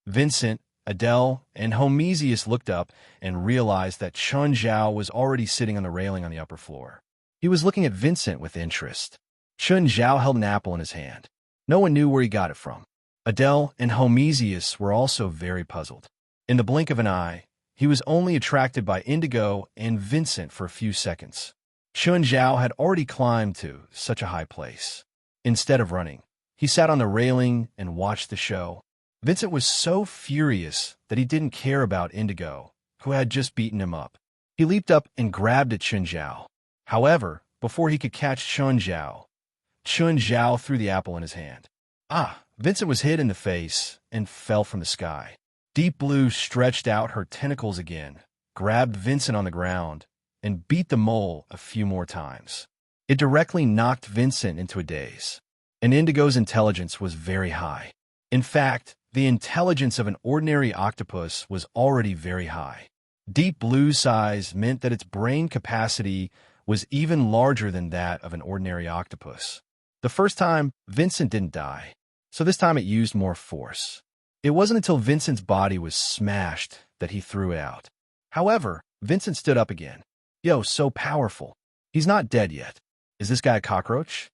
Vincent, Adele, and Homesius looked up and realized that Chen Zhao was already sitting on the railing on the upper floor. He was looking at Vincent with interest. Chen Zhao held an apple in his hand. No one knew where he got it from. Adele and Homesius were also very puzzled. In the blink of an eye, he was only attracted by Indigo and Vincent for a few seconds. Chen Zhao had already climbed to such a high place. Instead of running, he sat on the railing and watched the show. Vincent was so furious that he didn't care about Indigo, who had just beaten him up. He leaped up and grabbed at Chen Zhao. However, before he could catch Chen Zhao threw the apple in his hand. Vincent was hit in the face and fell from the sky. Deep Blue stretched out her tentacles again, grabbed Vincent on the ground, and beat the mole a few more times. It directly knocked Vincent into a daze. And Indigo's intelligence was very high. In fact, the intelligence of an ordinary octopus was already very high. Deep Blue's size meant that its brain capacity was even larger than that of an ordinary octopus. The first time, Vincent didn't die, so this time it used more force. It wasn't until Vincent's body was smashed that he threw it out. However, Vincent stood up again. Yo, so powerful. He's not dead yet. Is this guy a cockroach?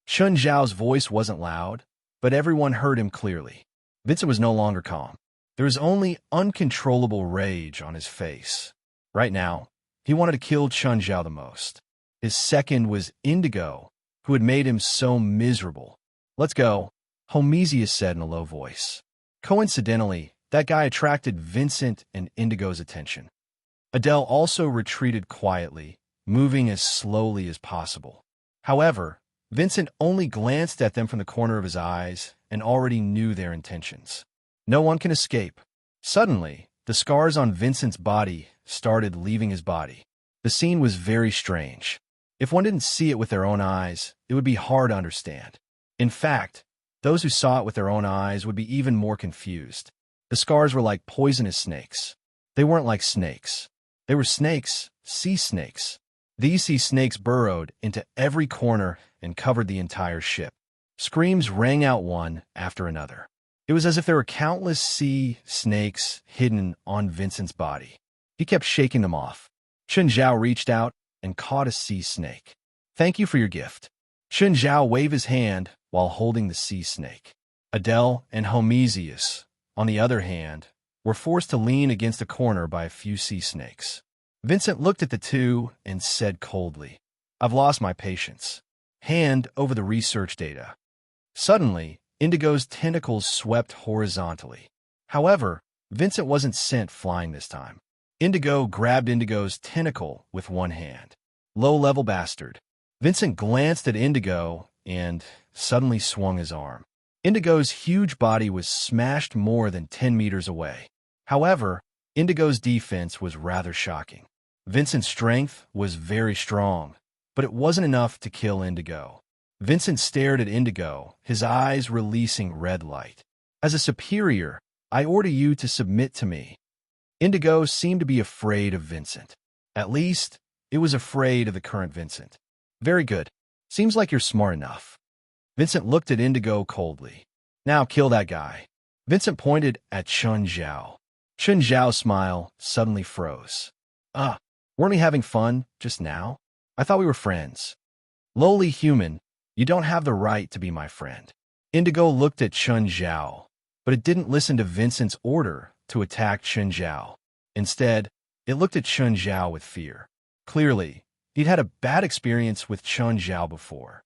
Chen Zhao's voice wasn't loud, but everyone heard him clearly. Vincent was no longer calm. There was only uncontrollable rage on his face. Right now, he wanted to kill Chen Zhao the most. His second was Indigo, who had made him so miserable. Let's go, Homesius said in a low voice. Coincidentally, that guy attracted Vincent and Indigo's attention. Adele also retreated quietly, moving as slowly as possible. However, Vincent only glanced at them from the corner of his eyes and already knew their intentions. No one can escape. Suddenly, the scars on Vincent's body started leaving his body. The scene was very strange. If one didn't see it with their own eyes, it would be hard to understand. In fact, those who saw it with their own eyes would be even more confused. The scars were like poisonous snakes. They weren't like snakes. They were snakes, sea snakes. These sea snakes burrowed into every corner and covered the entire ship. Screams rang out one after another. It was as if there were countless sea snakes hidden on Vincent's body. He kept shaking them off. Chen Zhao reached out and caught a sea snake. Thank you for your gift. Chen Zhao waved his hand while holding the sea snake. Adele and Homesius, on the other hand, were forced to lean against a corner by a few sea snakes. Vincent looked at the two and said coldly, I've lost my patience. Hand over the research data. Suddenly, Indigo's tentacles swept horizontally. However, Vincent wasn't sent flying this time. Indigo grabbed Indigo's tentacle with one hand. Low-level bastard. Vincent glanced at Indigo and suddenly swung his arm. Indigo's huge body was smashed more than 10 meters away. However, Indigo's defense was rather shocking. Vincent's strength was very strong, but it wasn't enough to kill Indigo. Vincent stared at Indigo, his eyes releasing red light. As a superior, I order you to submit to me. Indigo seemed to be afraid of Vincent. At least, it was afraid of the current Vincent. Very good. Seems like you're smart enough. Vincent looked at Indigo coldly. Now kill that guy. Vincent pointed at Chun Zhao. Chun Zhao's smile suddenly froze. Weren't we having fun just now? I thought we were friends. Lowly human, you don't have the right to be my friend. Indigo looked at Chun Zhao, but it didn't listen to Vincent's order to attack Chun Zhao. Instead, it looked at Chun Zhao with fear. Clearly, he'd had a bad experience with Chun Zhao before.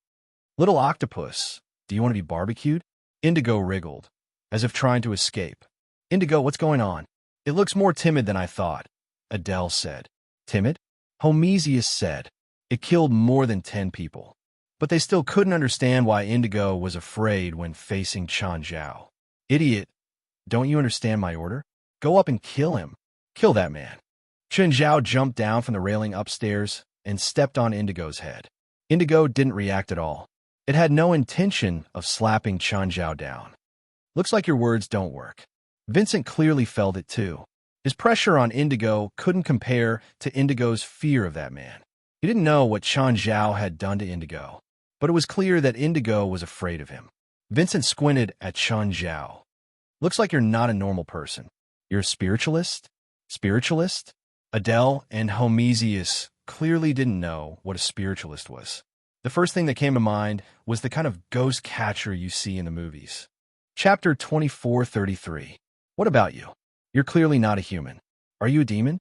Little octopus, do you want to be barbecued? Indigo wriggled, as if trying to escape. Indigo, what's going on? It looks more timid than I thought, Adele said. Timid? Homesius said. It killed more than 10 people. But they still couldn't understand why Indigo was afraid when facing Chun Zhao. Idiot, don't you understand my order? Go up and kill him. Kill that man. Chun Zhao jumped down from the railing upstairs and stepped on Indigo's head. Indigo didn't react at all. It had no intention of slapping Chun Zhao down. Looks like your words don't work. Vincent clearly felt it too. His pressure on Indigo couldn't compare to Indigo's fear of that man. He didn't know what Chun Zhao had done to Indigo, but it was clear that Indigo was afraid of him. Vincent squinted at Chun Zhao. Looks like you're not a normal person. You're a spiritualist? Spiritualist? Adele and Homesius clearly didn't know what a spiritualist was. The first thing that came to mind was the kind of ghost catcher you see in the movies. Chapter 2433. What about you? You're clearly not a human. Are you a demon?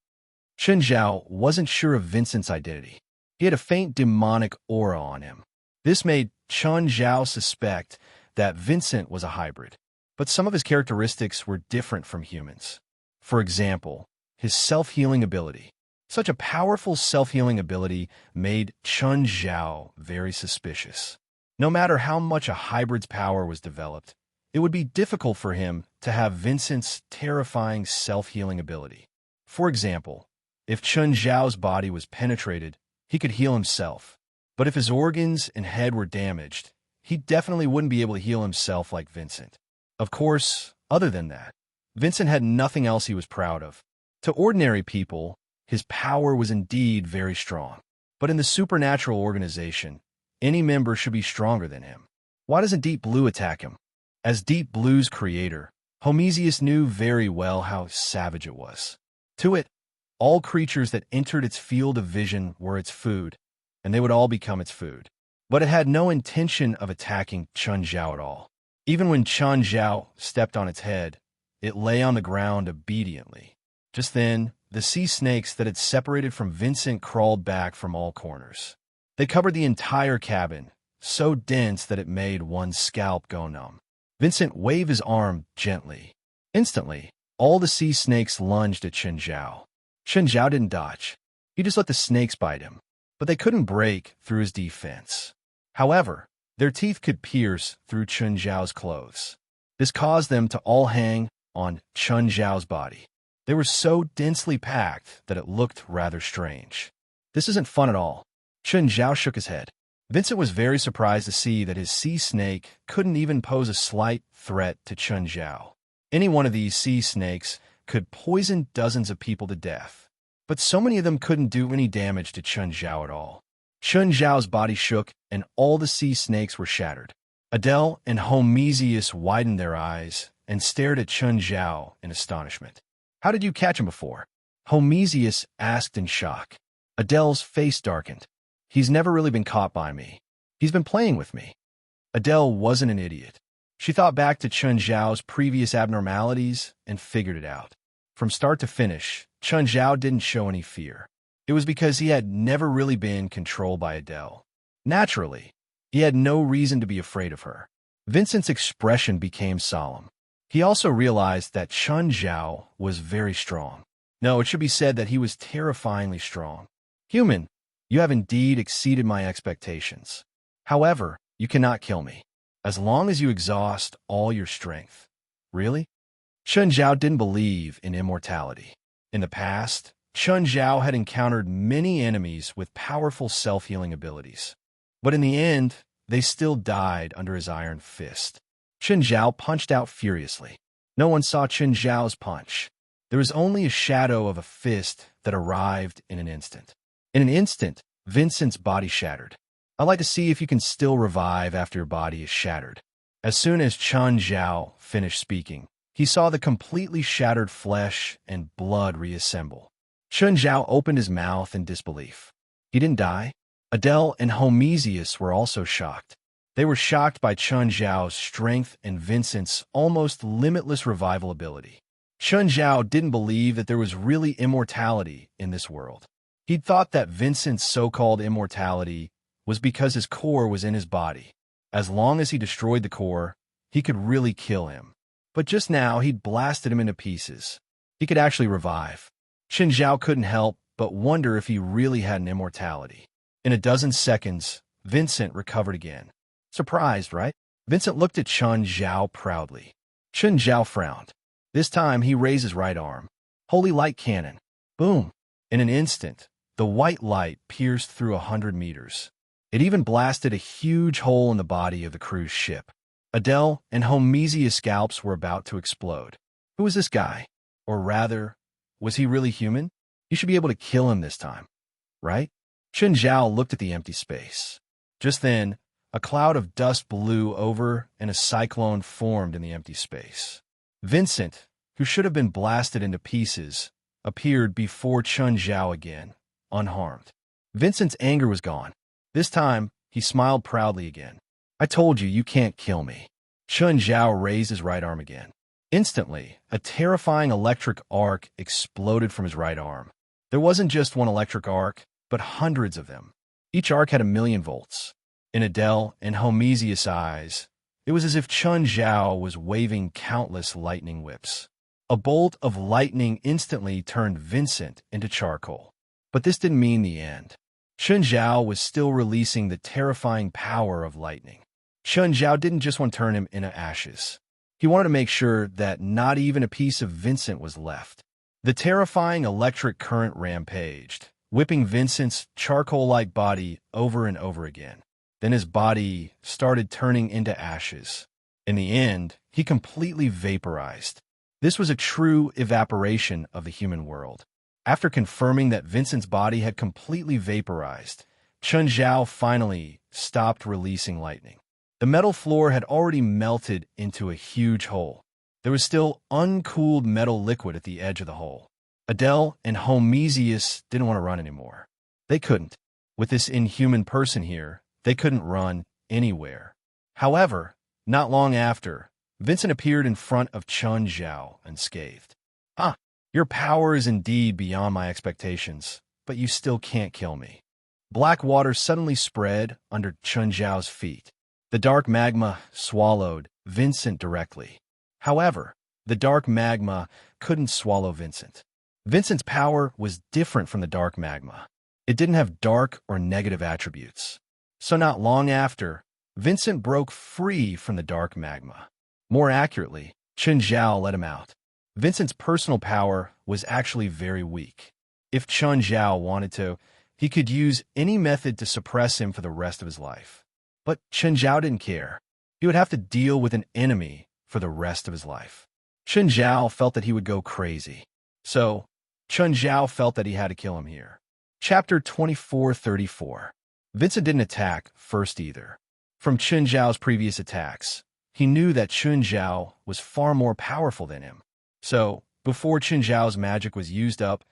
Chun Zhao wasn't sure of Vincent's identity. He had a faint demonic aura on him. This made Chun Zhao suspect that Vincent was a hybrid, but some of his characteristics were different from humans. For example, his self-healing ability. Such a powerful self-healing ability made Chun Zhao very suspicious. No matter how much a hybrid's power was developed, it would be difficult for him to have Vincent's terrifying self-healing ability. For example, if Chun Zhao's body was penetrated, he could heal himself. But if his organs and head were damaged, he definitely wouldn't be able to heal himself like Vincent. Of course, other than that, Vincent had nothing else he was proud of. To ordinary people, his power was indeed very strong. But in the supernatural organization, any member should be stronger than him. Why doesn't Deep Blue attack him? As Deep Blue's creator, Homesius knew very well how savage it was. To it, all creatures that entered its field of vision were its food, and they would all become its food. But it had no intention of attacking Chun Zhao at all. Even when Chun Zhao stepped on its head, it lay on the ground obediently. Just then, the sea snakes that had separated from Vincent crawled back from all corners. They covered the entire cabin, so dense that it made one's scalp go numb. Vincent waved his arm gently. Instantly, all the sea snakes lunged at Chun Zhao. Chun Zhao didn't dodge. He just let the snakes bite him, but they couldn't break through his defense. However, their teeth could pierce through Chun Zhao's clothes. This caused them to all hang on Chun Zhao's body. They were so densely packed that it looked rather strange. This isn't fun at all. Chun Zhao shook his head. Vincent was very surprised to see that his sea snake couldn't even pose a slight threat to Chun Zhao. Any one of these sea snakes could poison dozens of people to death, but so many of them couldn't do any damage to Chun Zhao at all. Chun Zhao's body shook, and all the sea snakes were shattered. Adele and Homesius widened their eyes and stared at Chun Zhao in astonishment. How did you catch him before? Homesius asked in shock. Adele's face darkened. He's never really been caught by me. He's been playing with me. Adele wasn't an idiot. She thought back to Chun Zhao's previous abnormalities and figured it out. From start to finish, Chun Zhao didn't show any fear. It was because he had never really been controlled by Adele. Naturally, he had no reason to be afraid of her. Vincent's expression became solemn. He also realized that Chun Zhao was very strong. No, it should be said that he was terrifyingly strong. Human, you have indeed exceeded my expectations. However, you cannot kill me, as long as you exhaust all your strength. Really? Chun Zhao didn't believe in immortality. In the past, Chun Zhao had encountered many enemies with powerful self-healing abilities. But in the end, they still died under his iron fist. Chun Zhao punched out furiously. No one saw Chun Zhao's punch. There was only a shadow of a fist that arrived in an instant. In an instant, Vincent's body shattered. I'd like to see if you can still revive after your body is shattered. As soon as Chun Zhao finished speaking, he saw the completely shattered flesh and blood reassemble. Chun Zhao opened his mouth in disbelief. He didn't die. Adele and Homesius were also shocked. They were shocked by Chun Zhao's strength and Vincent's almost limitless revival ability. Chun Zhao didn't believe that there was really immortality in this world. He'd thought that Vincent's so-called immortality was because his core was in his body. As long as he destroyed the core, he could really kill him. But just now, he'd blasted him into pieces. He could actually revive. Chun Zhao couldn't help but wonder if he really had an immortality. In a dozen seconds, Vincent recovered again. Surprised, right? Vincent looked at Chun Zhao proudly. Chun Zhao frowned. This time, he raised his right arm. Holy light cannon. Boom! In an instant, the white light pierced through 100 meters. It even blasted a huge hole in the body of the cruise ship. Adele and Homesius' scalps were about to explode. Who was this guy? Or rather, was he really human? You should be able to kill him this time, right? Chun Zhao looked at the empty space. Just then, a cloud of dust blew over and a cyclone formed in the empty space. Vincent, who should have been blasted into pieces, appeared before Chun Zhao again, unharmed. Vincent's anger was gone. This time, he smiled proudly again. I told you can't kill me. Chun Zhao raised his right arm again. Instantly, a terrifying electric arc exploded from his right arm. There wasn't just one electric arc, but hundreds of them. Each arc had 1,000,000 volts. In Adele and Homesius' eyes, it was as if Chun Zhao was waving countless lightning whips. A bolt of lightning instantly turned Vincent into charcoal. But this didn't mean the end. Chun Zhao was still releasing the terrifying power of lightning. Chun Zhao didn't just want to turn him into ashes. He wanted to make sure that not even a piece of Vincent was left. The terrifying electric current rampaged, whipping Vincent's charcoal-like body over and over again. Then his body started turning into ashes. In the end, he completely vaporized. This was a true evaporation of the human world. After confirming that Vincent's body had completely vaporized, Chun Zhao finally stopped releasing lightning. The metal floor had already melted into a huge hole. There was still uncooled metal liquid at the edge of the hole. Adele and Homesius didn't want to run anymore. They couldn't. With this inhuman person here, they couldn't run anywhere. However, not long after, Vincent appeared in front of Chun Zhao unscathed. Your power is indeed beyond my expectations, but you still can't kill me. Black water suddenly spread under Chun Zhao's feet. The dark magma swallowed Vincent directly. However, the dark magma couldn't swallow Vincent. Vincent's power was different from the dark magma. It didn't have dark or negative attributes. So not long after, Vincent broke free from the dark magma. More accurately, Chun Zhao let him out. Vincent's personal power was actually very weak. If Chun Zhao wanted to, he could use any method to suppress him for the rest of his life. But Chun Zhao didn't care. He would have to deal with an enemy for the rest of his life. Chun Zhao felt that he would go crazy. So, Chun Zhao felt that he had to kill him here. Chapter 2434. Vincent didn't attack first either. From Chun Zhao's previous attacks, he knew that Chun Zhao was far more powerful than him. So, before Chun Zhao's magic was used up,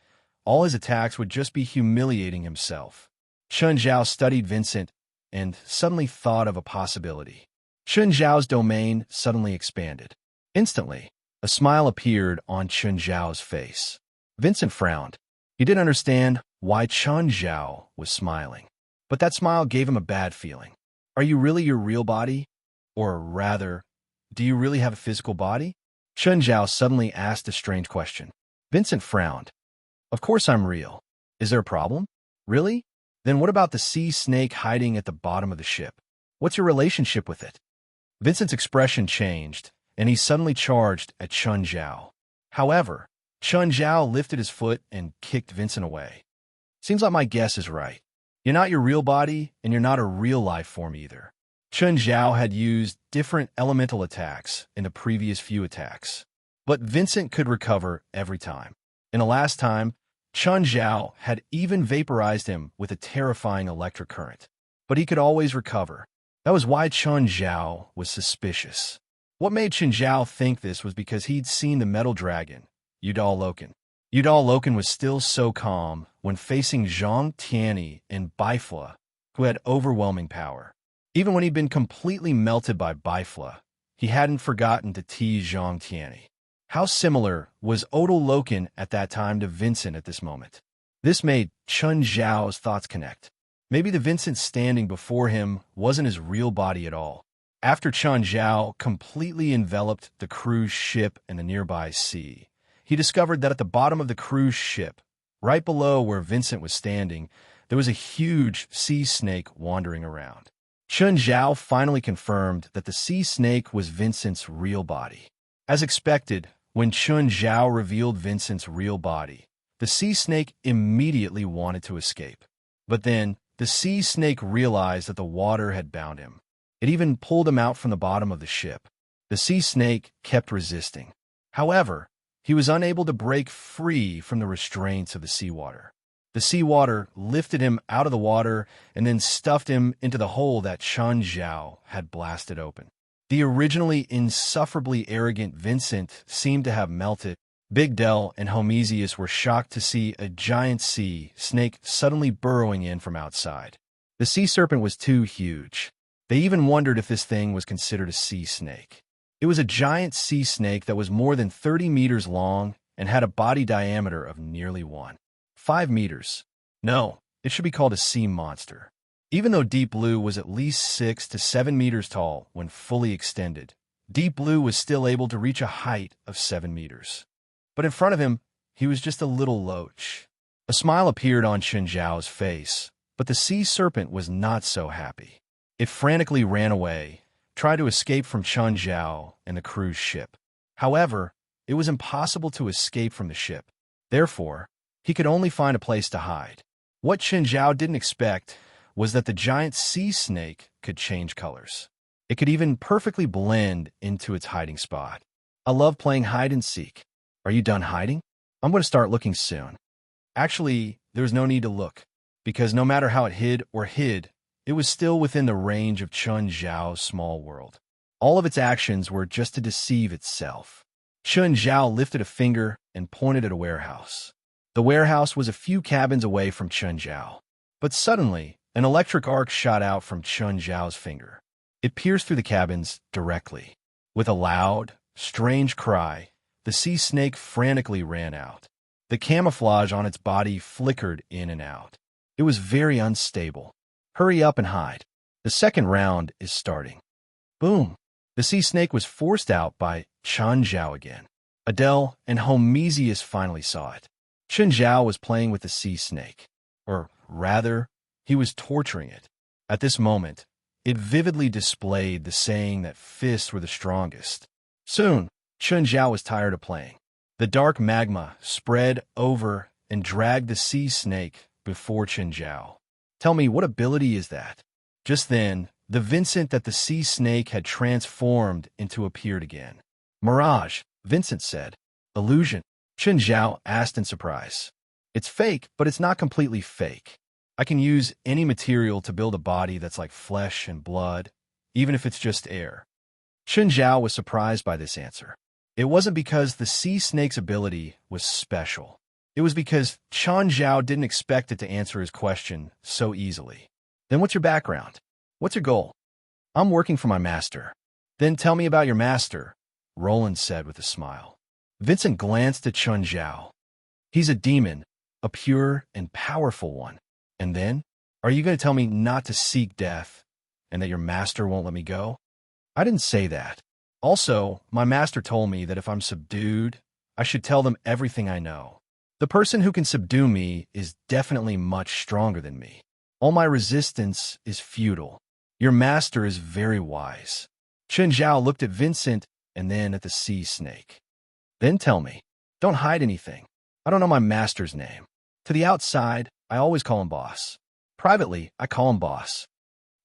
all his attacks would just be humiliating himself. Chun Zhao studied Vincent and suddenly thought of a possibility. Chun Zhao's domain suddenly expanded. Instantly, a smile appeared on Chun Zhao's face. Vincent frowned. He didn't understand why Chun Zhao was smiling. But that smile gave him a bad feeling. Are you really your real body? Or rather, do you really have a physical body? Chun Zhao suddenly asked a strange question. Vincent frowned. Of course I'm real. Is there a problem? Really? Then what about the sea snake hiding at the bottom of the ship? What's your relationship with it? Vincent's expression changed, and he suddenly charged at Chun Zhao. However, Chun Zhao lifted his foot and kicked Vincent away. Seems like my guess is right. You're not your real body, and you're not a real life form either. Chun Zhao had used different elemental attacks in the previous few attacks, but Vincent could recover every time. In the last time, Chun Zhao had even vaporized him with a terrifying electric current. But he could always recover. That was why Chun Zhao was suspicious. What made Chun Zhao think this was because he'd seen the metal dragon, Udal Loken. Udal Loken was still so calm when facing Zhang Tianyi and Bifla, who had overwhelming power. Even when he'd been completely melted by Bifla, he hadn't forgotten to tease Zhang Tianyi. How similar was Udal Loken at that time to Vincent at this moment? This made Chun Zhao's thoughts connect. Maybe the Vincent standing before him wasn't his real body at all. After Chun Zhao completely enveloped the cruise ship in the nearby sea, he discovered that at the bottom of the cruise ship, right below where Vincent was standing, there was a huge sea snake wandering around. Chun Zhao finally confirmed that the sea snake was Vincent's real body. As expected, when Chun Zhao revealed Vincent's real body, the sea snake immediately wanted to escape. But then, the sea snake realized that the water had bound him. It even pulled him out from the bottom of the ship. The sea snake kept resisting. However, he was unable to break free from the restraints of the seawater. The seawater lifted him out of the water and then stuffed him into the hole that Chun Zhao had blasted open. The originally insufferably arrogant Vincent seemed to have melted. Big Del and Homesius were shocked to see a giant sea snake suddenly burrowing in from outside. The sea serpent was too huge. They even wondered if this thing was considered a sea snake. It was a giant sea snake that was more than 30 meters long and had a body diameter of nearly 5 meters. No, it should be called a sea monster. Even though Deep Blue was at least 6 to 7 meters tall when fully extended, Deep Blue was still able to reach a height of 7 meters. But in front of him, he was just a little loach. A smile appeared on Chun Zhao's face, but the sea serpent was not so happy. It frantically ran away, tried to escape from Chun Zhao and the cruise ship. However, it was impossible to escape from the ship. Therefore, he could only find a place to hide. What Chun Zhao didn't expect was that the giant sea snake could change colors. It could even perfectly blend into its hiding spot. I love playing hide and seek. Are you done hiding? I'm going to start looking soon. Actually, there's no need to look, because no matter how it hid, it was still within the range of Chun Zhao's small world. All of its actions were just to deceive itself. Chun Zhao lifted a finger and pointed at a warehouse. The warehouse was a few cabins away from Chun Zhao. But suddenly, an electric arc shot out from Chun Zhao's finger. It pierced through the cabins directly. With a loud, strange cry, the sea snake frantically ran out. The camouflage on its body flickered in and out. It was very unstable. Hurry up and hide. The second round is starting. Boom! The sea snake was forced out by Chun Zhao again. Adele and Homesius finally saw it. Chun Zhao was playing with the sea snake. Or rather, he was torturing it. At this moment, it vividly displayed the saying that fists were the strongest. Soon, Chun Zhao was tired of playing. The dark magma spread over and dragged the sea snake before Chun Zhao. Tell me, what ability is that? Just then, the Vincent that the sea snake had transformed into appeared again. Mirage, Vincent said. Illusion, Chun Zhao asked in surprise. It's fake, but it's not completely fake. I can use any material to build a body that's like flesh and blood, even if it's just air. Chun Zhao was surprised by this answer. It wasn't because the sea snake's ability was special. It was because Chun Zhao didn't expect it to answer his question so easily. Then what's your background? What's your goal? I'm working for my master. Then tell me about your master, Roland said with a smile. Vincent glanced at Chun Zhao. He's a demon, a pure and powerful one. And then? Are you going to tell me not to seek death and that your master won't let me go? I didn't say that. Also, my master told me that if I'm subdued, I should tell them everything I know. The person who can subdue me is definitely much stronger than me. All my resistance is futile. Your master is very wise. Chun Zhao looked at Vincent and then at the sea snake. Then tell me, Don't hide anything. I don't know my master's name. To the outside, I always call him boss. Privately, I call him boss.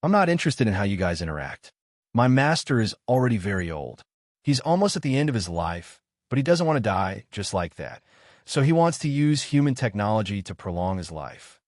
I'm not interested in how you guys interact. My master is already very old. He's almost at the end of his life, but he doesn't want to die just like that. So he wants to use human technology to prolong his life.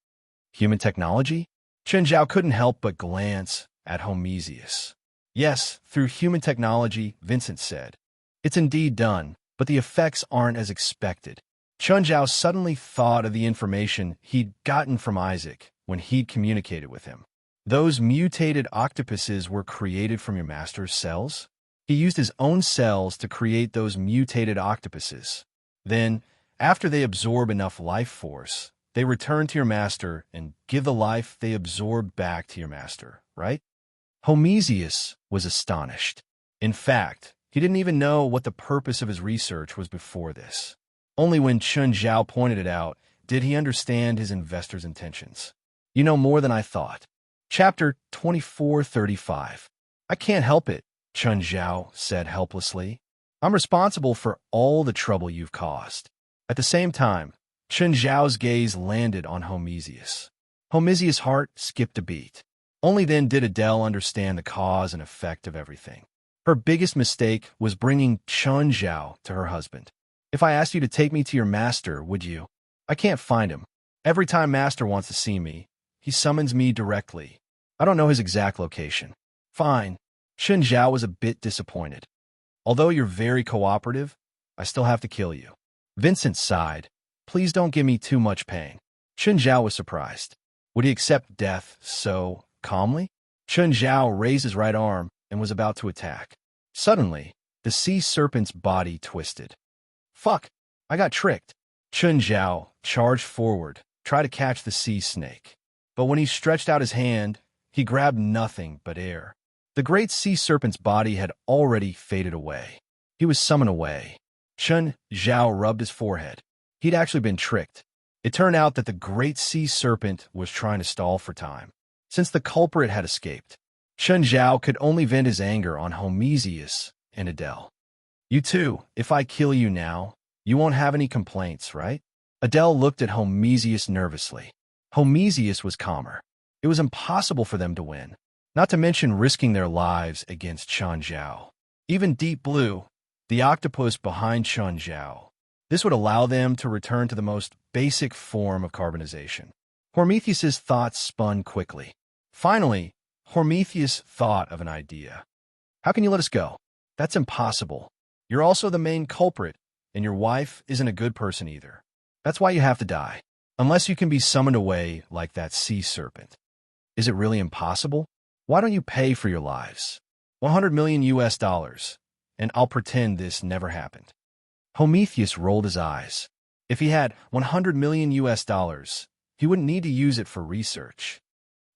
Human technology? Chen Zhao couldn't help but glance at Homesius. Yes, through human technology, Vincent said. It's indeed done, but the effects aren't as expected. Chen Zhao suddenly thought of the information he'd gotten from Isaac when he'd communicated with him. Those mutated octopuses were created from your master's cells? He used his own cells to create those mutated octopuses. Then, after they absorb enough life force, they return to your master and give the life they absorbed back to your master, right? Homesius was astonished. In fact, he didn't even know what the purpose of his research was before this. Only when Chen Zhao pointed it out did he understand his investor's intentions. You know more than I thought. Chapter 2435. I can't help it, Chen Zhao said helplessly. I'm responsible for all the trouble you've caused. At the same time, Chen Zhao's gaze landed on Homesius. Homesius' heart skipped a beat. Only then did Adele understand the cause and effect of everything. Her biggest mistake was bringing Chen Zhao to her husband. If I asked you to take me to your master, would you? I can't find him. Every time master wants to see me, he summons me directly. I don't know his exact location. Fine. Chen Zhao was a bit disappointed. Although you're very cooperative, I still have to kill you. Vincent sighed. Please don't give me too much pain. Chen Zhao was surprised. Would he accept death so calmly? Chen Zhao raised his right arm and was about to attack. Suddenly, the sea serpent's body twisted. Fuck! I got tricked. Chen Zhao charged forward, tried to catch the sea snake. But when he stretched out his hand, he grabbed nothing but air. The great sea serpent's body had already faded away. He was summoned away. Chen Zhao rubbed his forehead. He'd actually been tricked. It turned out that the great sea serpent was trying to stall for time, since the culprit had escaped. Chen Zhao could only vent his anger on Homesius and Adele. You too, if I kill you now, you won't have any complaints, right? Adele looked at Homesius nervously. Homesius was calmer. It was impossible for them to win, not to mention risking their lives against Chen Zhao. Even Deep Blue, the octopus behind Chen Zhao, this would allow them to return to the most basic form of carbonization. Hormetheus's thoughts spun quickly. Finally, Hormetheus thought of an idea. How can you let us go? That's impossible. You're also the main culprit, and your wife isn't a good person either. That's why you have to die, unless you can be summoned away like that sea serpent. Is it really impossible? Why don't you pay for your lives? 100 million US dollars, and I'll pretend this never happened. Hometheus rolled his eyes. If he had 100 million US dollars, he wouldn't need to use it for research.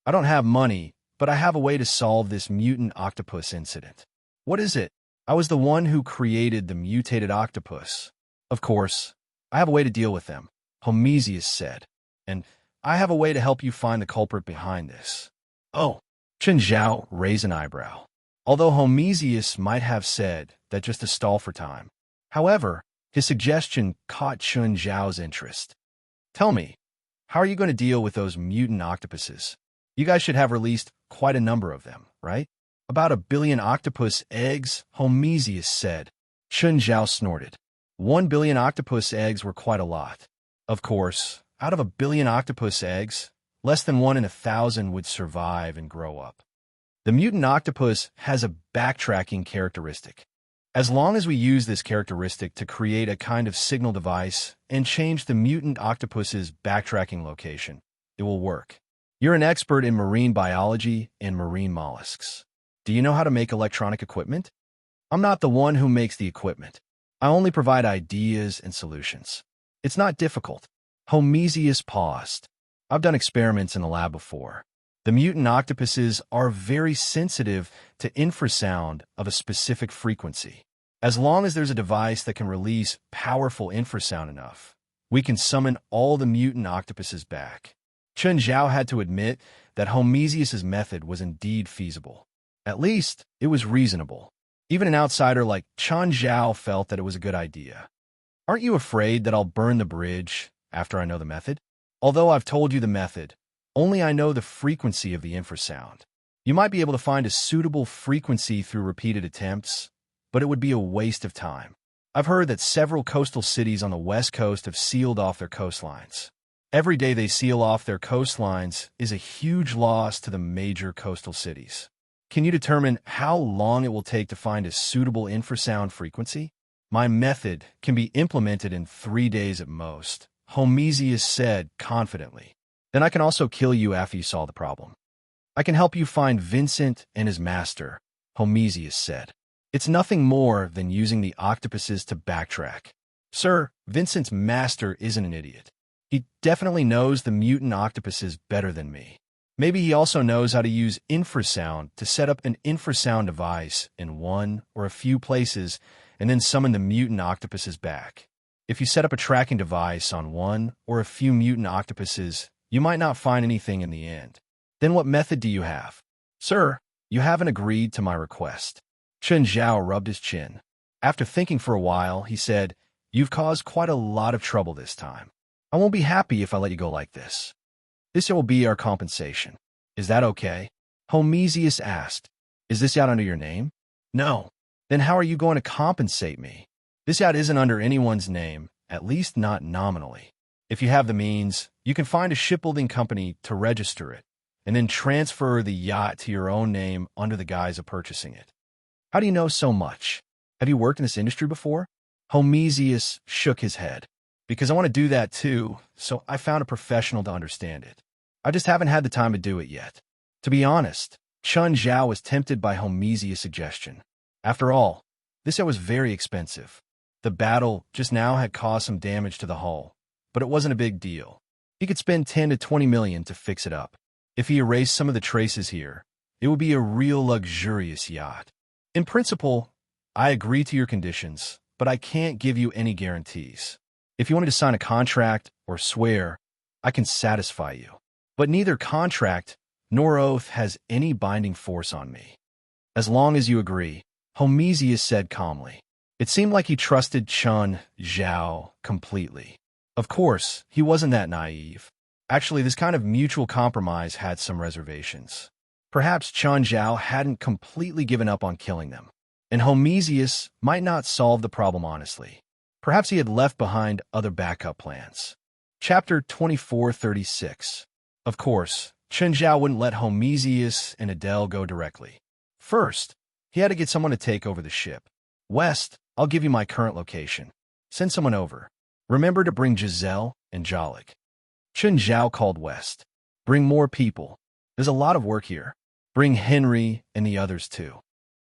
I don't have money, but I have a way to solve this mutant octopus incident. What is it? I was the one who created the mutated octopus. Of course, I have a way to deal with them, Homesius said, and I have a way to help you find the culprit behind this. Oh, Chen Zhao raised an eyebrow, although Homesius might have said that just to stall for time. However, his suggestion caught Chen Zhao's interest. Tell me, how are you going to deal with those mutant octopuses? You guys should have released quite a number of them, right? About 1 billion octopus eggs, Homesius said. Chen Zhao snorted. 1 billion octopus eggs were quite a lot. Of course, out of 1 billion octopus eggs, less than 1 in 1,000 would survive and grow up. The mutant octopus has a backtracking characteristic. As long as we use this characteristic to create a kind of signal device and change the mutant octopus's backtracking location, it will work. You're an expert in marine biology and marine mollusks. Do you know how to make electronic equipment? I'm not the one who makes the equipment. I only provide ideas and solutions. It's not difficult. Homesius paused. I've done experiments in the lab before. The mutant octopuses are very sensitive to infrasound of a specific frequency. As long as there's a device that can release powerful infrasound enough, we can summon all the mutant octopuses back. Chen Zhao had to admit that Homesius's method was indeed feasible. At least, it was reasonable. Even an outsider like Chen Zhao felt that it was a good idea. Aren't you afraid that I'll burn the bridge after I know the method? Although I've told you the method, only I know the frequency of the infrasound. You might be able to find a suitable frequency through repeated attempts, but it would be a waste of time. I've heard that several coastal cities on the west coast have sealed off their coastlines. Every day they seal off their coastlines is a huge loss to the major coastal cities. Can you determine how long it will take to find a suitable infrasound frequency? My method can be implemented in 3 days at most, Homesius said confidently. Then I can also kill you after you solve the problem. I can help you find Vincent and his master, Homesius said. It's nothing more than using the octopuses to backtrack. Sir, Vincent's master isn't an idiot. He definitely knows the mutant octopuses better than me. Maybe he also knows how to use infrasound to set up an infrasound device in one or a few places and then summon the mutant octopuses back. If you set up a tracking device on one or a few mutant octopuses, you might not find anything in the end. Then what method do you have? Sir, you haven't agreed to my request. Chen Zhao rubbed his chin. After thinking for a while, he said, You've caused quite a lot of trouble this time. I won't be happy if I let you go like this. This will be our compensation. Is that okay? Homesius asked. Is this yacht under your name? No. Then how are you going to compensate me? This yacht isn't under anyone's name, at least not nominally. If you have the means, you can find a shipbuilding company to register it, and then transfer the yacht to your own name under the guise of purchasing it. How do you know so much? Have you worked in this industry before? Homesius shook his head. Because I want to do that too, so I found a professional to understand it. I just haven't had the time to do it yet. To be honest, Chun Zhao was tempted by Homesius' suggestion. After all, this yacht was very expensive. The battle just now had caused some damage to the hull, but it wasn't a big deal. He could spend 10 to 20 million to fix it up. If he erased some of the traces here, it would be a real luxurious yacht. In principle, I agree to your conditions, but I can't give you any guarantees. If you wanted to sign a contract or swear, I can satisfy you. But neither contract nor oath has any binding force on me. As long as you agree, Homesius said calmly. It seemed like he trusted Chun Zhao completely. Of course, he wasn't that naive. Actually, this kind of mutual compromise had some reservations. Perhaps Chun Zhao hadn't completely given up on killing them, and Homesius might not solve the problem honestly. Perhaps he had left behind other backup plans. Chapter 2436. Of course, Chen Zhao wouldn't let Homesius and Adele go directly. First, he had to get someone to take over the ship. West, I'll give you my current location. Send someone over. Remember to bring Giselle and Jalik. Chen Zhao called West. Bring more people. There's a lot of work here. Bring Henry and the others too.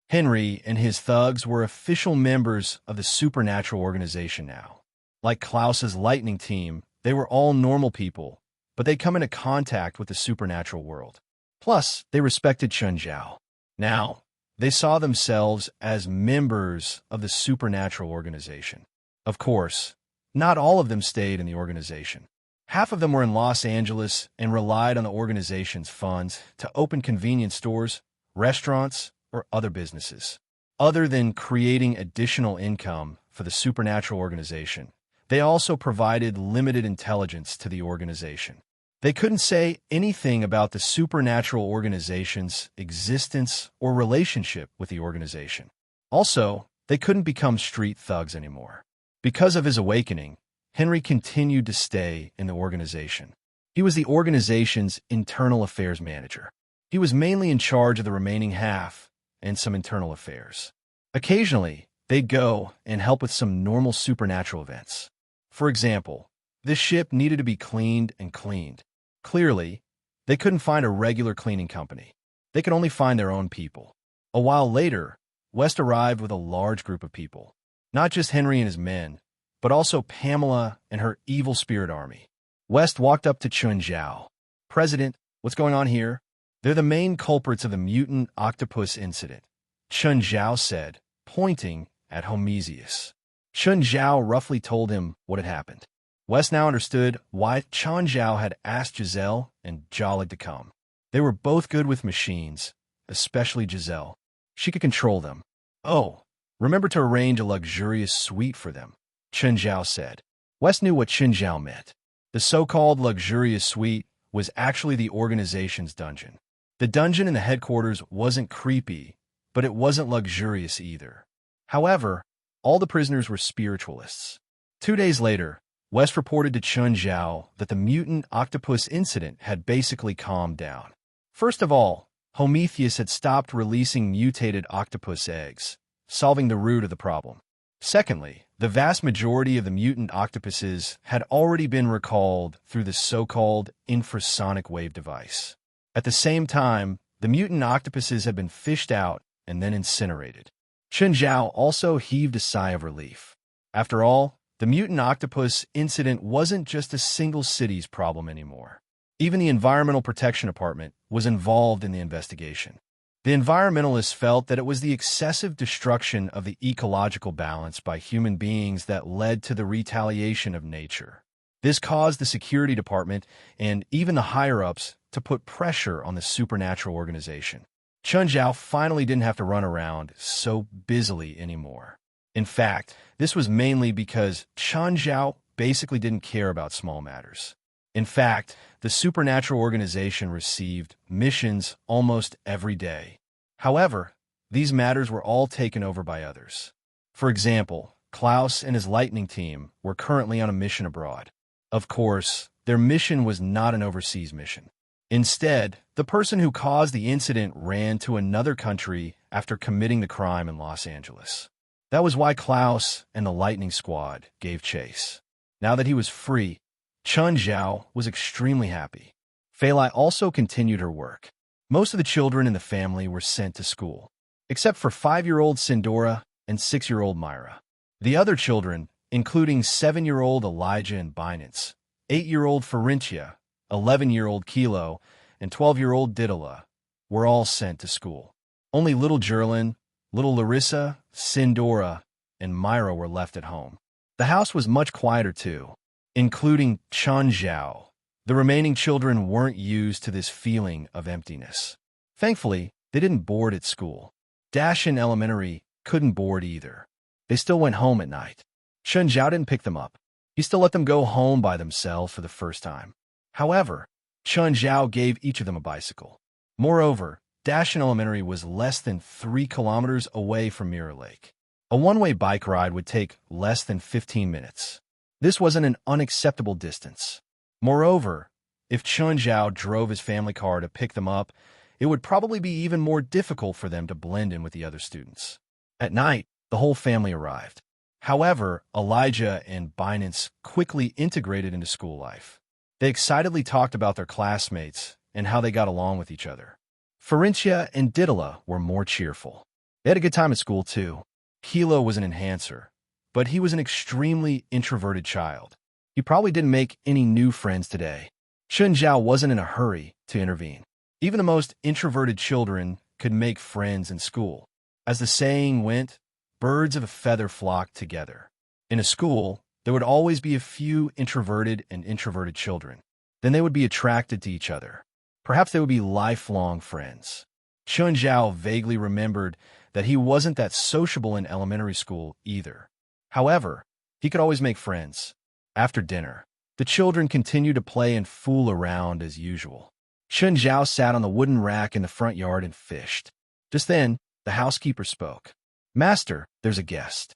Henry and his thugs were official members of the supernatural organization now. Like Klaus's lightning team, they were all normal people, but they come into contact with the supernatural world. Plus, they respected Chun Zhao. Now, they saw themselves as members of the supernatural organization. Of course, not all of them stayed in the organization. Half of them were in Los Angeles and relied on the organization's funds to open convenience stores, restaurants, or other businesses. Other than creating additional income for the supernatural organization, they also provided limited intelligence to the organization. They couldn't say anything about the supernatural organization's existence or relationship with the organization. Also, they couldn't become street thugs anymore. Because of his awakening, Henry continued to stay in the organization. He was the organization's internal affairs manager. He was mainly in charge of the remaining half and some internal affairs. Occasionally, they'd go and help with some normal supernatural events. For example, this ship needed to be cleaned and cleaned. Clearly, they couldn't find a regular cleaning company. They could only find their own people. A while later, West arrived with a large group of people. Not just Henry and his men, but also Pamela and her evil spirit army. West walked up to Chun Zhao. President, what's going on here? They're the main culprits of the mutant octopus incident, Chun Zhao said, pointing at Homesius. Chun Zhao roughly told him what had happened. West now understood why Chun Zhao had asked Giselle and Jalik to come. They were both good with machines, especially Giselle. She could control them. Oh, remember to arrange a luxurious suite for them. Chen Zhao said. Wes knew what Chen Zhao meant. The so-called luxurious suite was actually the organization's dungeon. The dungeon in the headquarters wasn't creepy, but it wasn't luxurious either. However, all the prisoners were spiritualists. 2 days later, West reported to Chen Zhao that the mutant octopus incident had basically calmed down. First of all, Prometheus had stopped releasing mutated octopus eggs, solving the root of the problem. Secondly, the vast majority of the mutant octopuses had already been recalled through the so-called infrasonic wave device. At the same time, the mutant octopuses had been fished out and then incinerated. Chen Zhao also heaved a sigh of relief. After all, the mutant octopus incident wasn't just a single city's problem anymore. Even the Environmental Protection Department was involved in the investigation. The environmentalists felt that it was the excessive destruction of the ecological balance by human beings that led to the retaliation of nature. This caused the security department and even the higher-ups to put pressure on the supernatural organization. Chen Zhao finally didn't have to run around so busily anymore. In fact, this was mainly because Chen Zhao basically didn't care about small matters. In fact, the supernatural organization received missions almost every day. However, these matters were all taken over by others. For example, Klaus and his lightning team were currently on a mission abroad. Of course, their mission was not an overseas mission. Instead, the person who caused the incident ran to another country after committing the crime in Los Angeles. That was why Klaus and the Lightning Squad gave chase. Now that he was free, Chen Zhao was extremely happy. Fei Lai also continued her work. Most of the children in the family were sent to school, except for 5-year-old Sindora and 6-year-old Myra. The other children, including 7-year-old Elijah and Binance, 8-year-old Ferentia, 11-year-old Kilo, and 12-year-old Didala, were all sent to school. Only little Jerlin, little Larissa, Sindora, and Myra were left at home. The house was much quieter too, including Chen Zhao. The remaining children weren't used to this feeling of emptiness. Thankfully, they didn't board at school. Dash and Elementary couldn't board either. They still went home at night. Chen Zhao didn't pick them up. He still let them go home by themselves for the first time. However, Chen Zhao gave each of them a bicycle. Moreover, Dash and Elementary was less than 3 kilometers away from Mirror Lake. A one-way bike ride would take less than 15 minutes. This wasn't an unacceptable distance. Moreover, if Chen Zhao drove his family car to pick them up, it would probably be even more difficult for them to blend in with the other students. At night, the whole family arrived. However, Elijah and Binance quickly integrated into school life. They excitedly talked about their classmates and how they got along with each other. Ferentia and Didala were more cheerful. They had a good time at school too. Kilo was an enhancer, but he was an extremely introverted child. He probably didn't make any new friends today. Chen Zhao wasn't in a hurry to intervene. Even the most introverted children could make friends in school. As the saying went, birds of a feather flock together. In a school, there would always be a few introverted and introverted children. Then they would be attracted to each other. Perhaps they would be lifelong friends. Chen Zhao vaguely remembered that he wasn't that sociable in elementary school either. However, he could always make friends. After dinner, the children continued to play and fool around as usual. Chen Zhao sat on the wooden rack in the front yard and fished. Just then, the housekeeper spoke. "Master, there's a guest."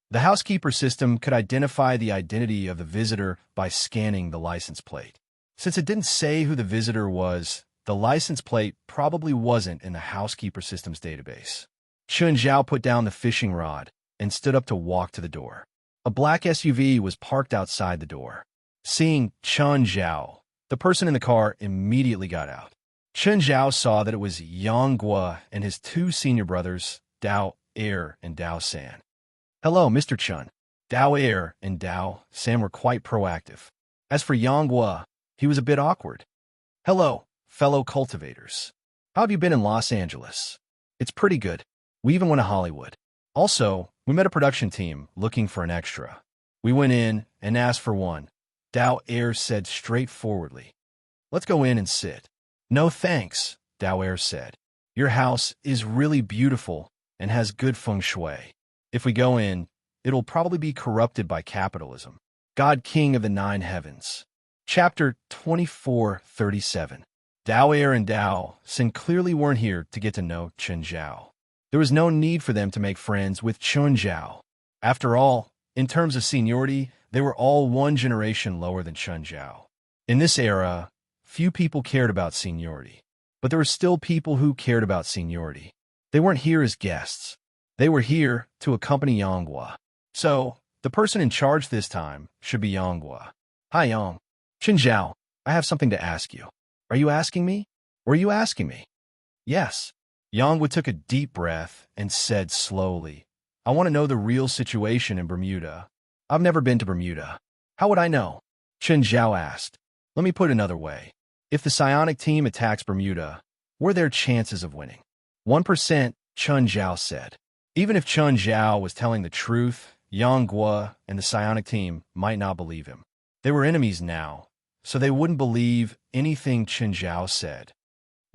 The housekeeper system could identify the identity of the visitor by scanning the license plate. Since it didn't say who the visitor was, the license plate probably wasn't in the housekeeper system's database. Chen Zhao put down the fishing rod and stood up to walk to the door. A black SUV was parked outside the door. Seeing Chen Zhao, the person in the car immediately got out. Chen Zhao saw that it was Yang Guo and his 2 senior brothers, Dao Er and Dao San. "Hello, Mr. Chen." Dao Er and Dao San were quite proactive. As for Yang Guo, he was a bit awkward. "Hello, fellow cultivators. How have you been in Los Angeles?" "It's pretty good. We even went to Hollywood. Also, we met a production team looking for an extra. We went in and asked for one." Dao Er said straightforwardly. "Let's go in and sit." "No thanks," Dao Er said. "Your house is really beautiful and has good feng shui. If we go in, it'll probably be corrupted by capitalism. God King of the Nine Heavens. Chapter 24:37. Dao Er and Dao Xin clearly weren't here to get to know Chen Zhao. There was no need for them to make friends with Chen Zhao. After all, in terms of seniority, they were all one generation lower than Chen Zhao. In this era, few people cared about seniority. But there were still people who cared about seniority. They weren't here as guests. They were here to accompany Yanghua. So, the person in charge this time should be Yanghua. Hi, Yang. Chen Zhao, I have something to ask you. Are you asking me? Or are you asking me? Yes. Yanghua took a deep breath and said slowly, I want to know the real situation in Bermuda. I've never been to Bermuda. How would I know? Chen Zhao asked. Let me put it another way. If the psionic team attacks Bermuda, what are their chances of winning? 1%, Chen Zhao said. Even if Chen Zhao was telling the truth, Yanghua and the psionic team might not believe him. They were enemies now, so they wouldn't believe anything Chen Zhao said.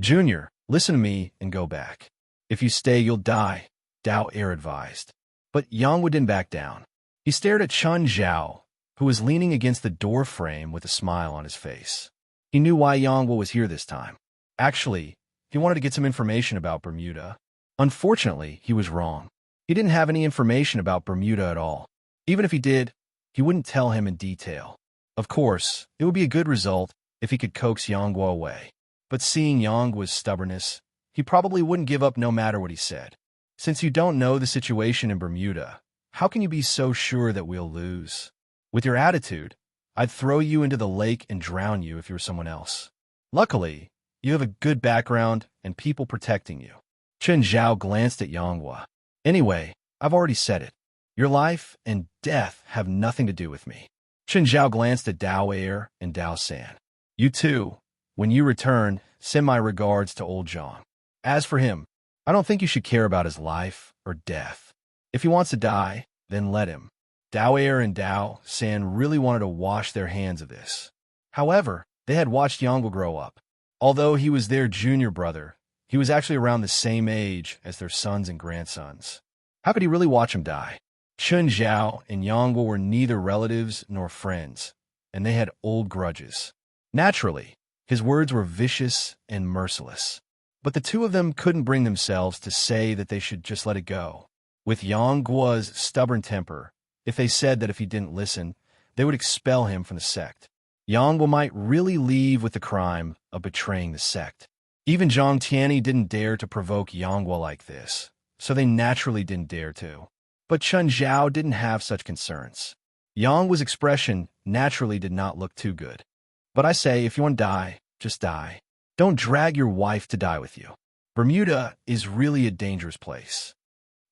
Junior, listen to me and go back. If you stay, you'll die, Dao Er advised. But Yanghua didn't back down. He stared at Chen Zhao, who was leaning against the door frame with a smile on his face. He knew why Yanghua was here this time. Actually, he wanted to get some information about Bermuda. Unfortunately, he was wrong. He didn't have any information about Bermuda at all. Even if he did, he wouldn't tell him in detail. Of course, it would be a good result if he could coax Yanghua away. But seeing Yanghua's stubbornness, he probably wouldn't give up no matter what he said. Since you don't know the situation in Bermuda, how can you be so sure that we'll lose? With your attitude, I'd throw you into the lake and drown you if you were someone else. Luckily, you have a good background and people protecting you. Chen Zhao glanced at Yanghua. Anyway, I've already said it. Your life and death have nothing to do with me. Chen Zhao glanced at Dao Er and Dao San. You too, when you return, send my regards to old Zhang. As for him, I don't think you should care about his life or death. If he wants to die, then let him. Dao Er and Dao San really wanted to wash their hands of this. However, they had watched Yanghua grow up. Although he was their junior brother, he was actually around the same age as their sons and grandsons. How could he really watch him die? Chen Zhao and Yanghua were neither relatives nor friends, and they had old grudges. Naturally, his words were vicious and merciless. But the two of them couldn't bring themselves to say that they should just let it go. With Yanghua's stubborn temper, if they said that if he didn't listen, they would expel him from the sect. Yanghua might really leave with the crime of betraying the sect. Even Zhang Tianyi didn't dare to provoke Yanghua like this, so they naturally didn't dare to. But Chen Zhao didn't have such concerns. Yanghua's expression naturally did not look too good. But I say, if you want to die, just die. Don't drag your wife to die with you. Bermuda is really a dangerous place.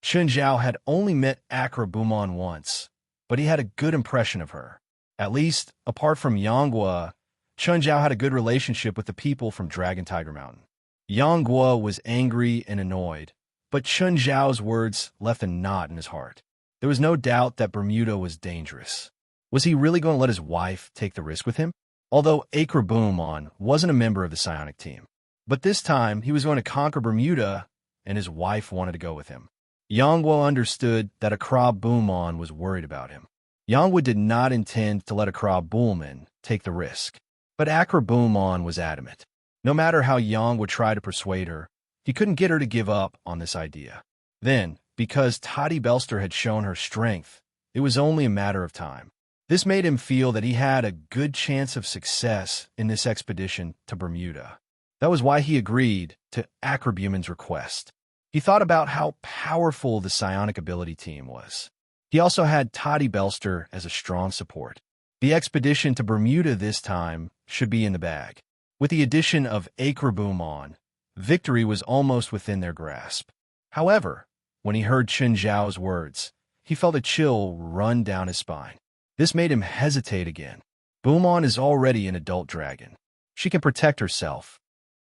Chen Zhao had only met Akra Bumon once, but he had a good impression of her. At least, apart from Yanghua, Chen Zhao had a good relationship with the people from Dragon Tiger Mountain. Yanghua was angry and annoyed, but Chen Zhao's words left a knot in his heart. There was no doubt that Bermuda was dangerous. Was he really going to let his wife take the risk with him? Although Akra Bumon wasn't a member of the psionic team. But this time, he was going to conquer Bermuda, and his wife wanted to go with him. Yanghua understood that Akra Bumon was worried about him. Yanghua did not intend to let Akra Bumon take the risk. But Akra Bumon was adamant. No matter how Yanghua tried to persuade her, he couldn't get her to give up on this idea. Then, because Toddy Belster had shown her strength, it was only a matter of time. This made him feel that he had a good chance of success in this expedition to Bermuda. That was why he agreed to Akra Bumon's request. He thought about how powerful the psionic ability team was. He also had Toddy Belster as a strong support. The expedition to Bermuda this time should be in the bag. With the addition of Akra Bumon, victory was almost within their grasp. However, when he heard Chen Zhao's words, he felt a chill run down his spine. This made him hesitate again. Bumon is already an adult dragon. She can protect herself.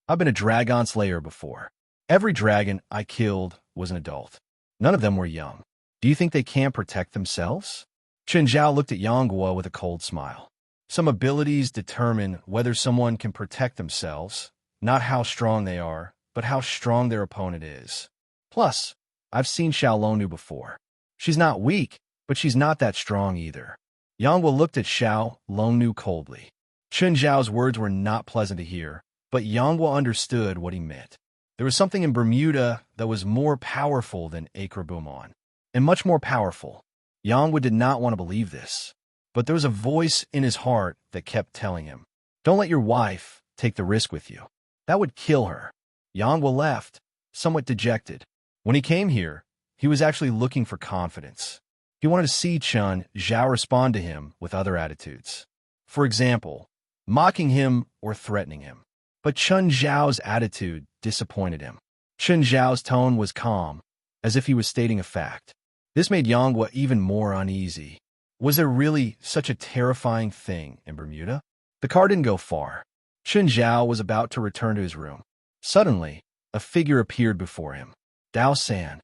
I've been a dragon slayer before. Every dragon I killed was an adult. None of them were young. Do you think they can't protect themselves? Chen Zhao looked at Yanghua with a cold smile. Some abilities determine whether someone can protect themselves, not how strong they are, but how strong their opponent is. Plus, I've seen Xiaolonu before. She's not weak, but she's not that strong either. Yanghua looked at Xiao Longnu coldly. Chen Zhao's words were not pleasant to hear, but Yanghua understood what he meant. There was something in Bermuda that was more powerful than Akrabumon, and much more powerful. Yanghua did not want to believe this, but there was a voice in his heart that kept telling him, "Don't let your wife take the risk with you. That would kill her." Yanghua left, somewhat dejected. When he came here, he was actually looking for confidence. He wanted to see Chen Zhao respond to him with other attitudes. For example, mocking him or threatening him. But Chen Zhao's attitude disappointed him. Chen Zhao's tone was calm, as if he was stating a fact. This made Yanghua even more uneasy. Was there really such a terrifying thing in Bermuda? The car didn't go far. Chen Zhao was about to return to his room. Suddenly, a figure appeared before him. Dao San.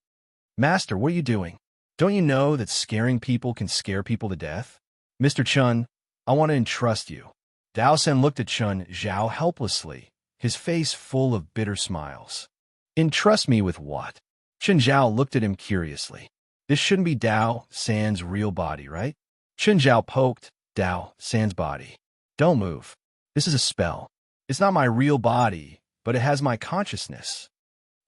"Master, what are you doing? Don't you know that scaring people can scare people to death?" "Mr. Chen, I want to entrust you." Dao San looked at Chen Zhao helplessly, his face full of bitter smiles. "Entrust me with what?" Chen Zhao looked at him curiously. This shouldn't be Dao San's real body, right? Chen Zhao poked Dao San's body. "Don't move. This is a spell. It's not my real body, but it has my consciousness."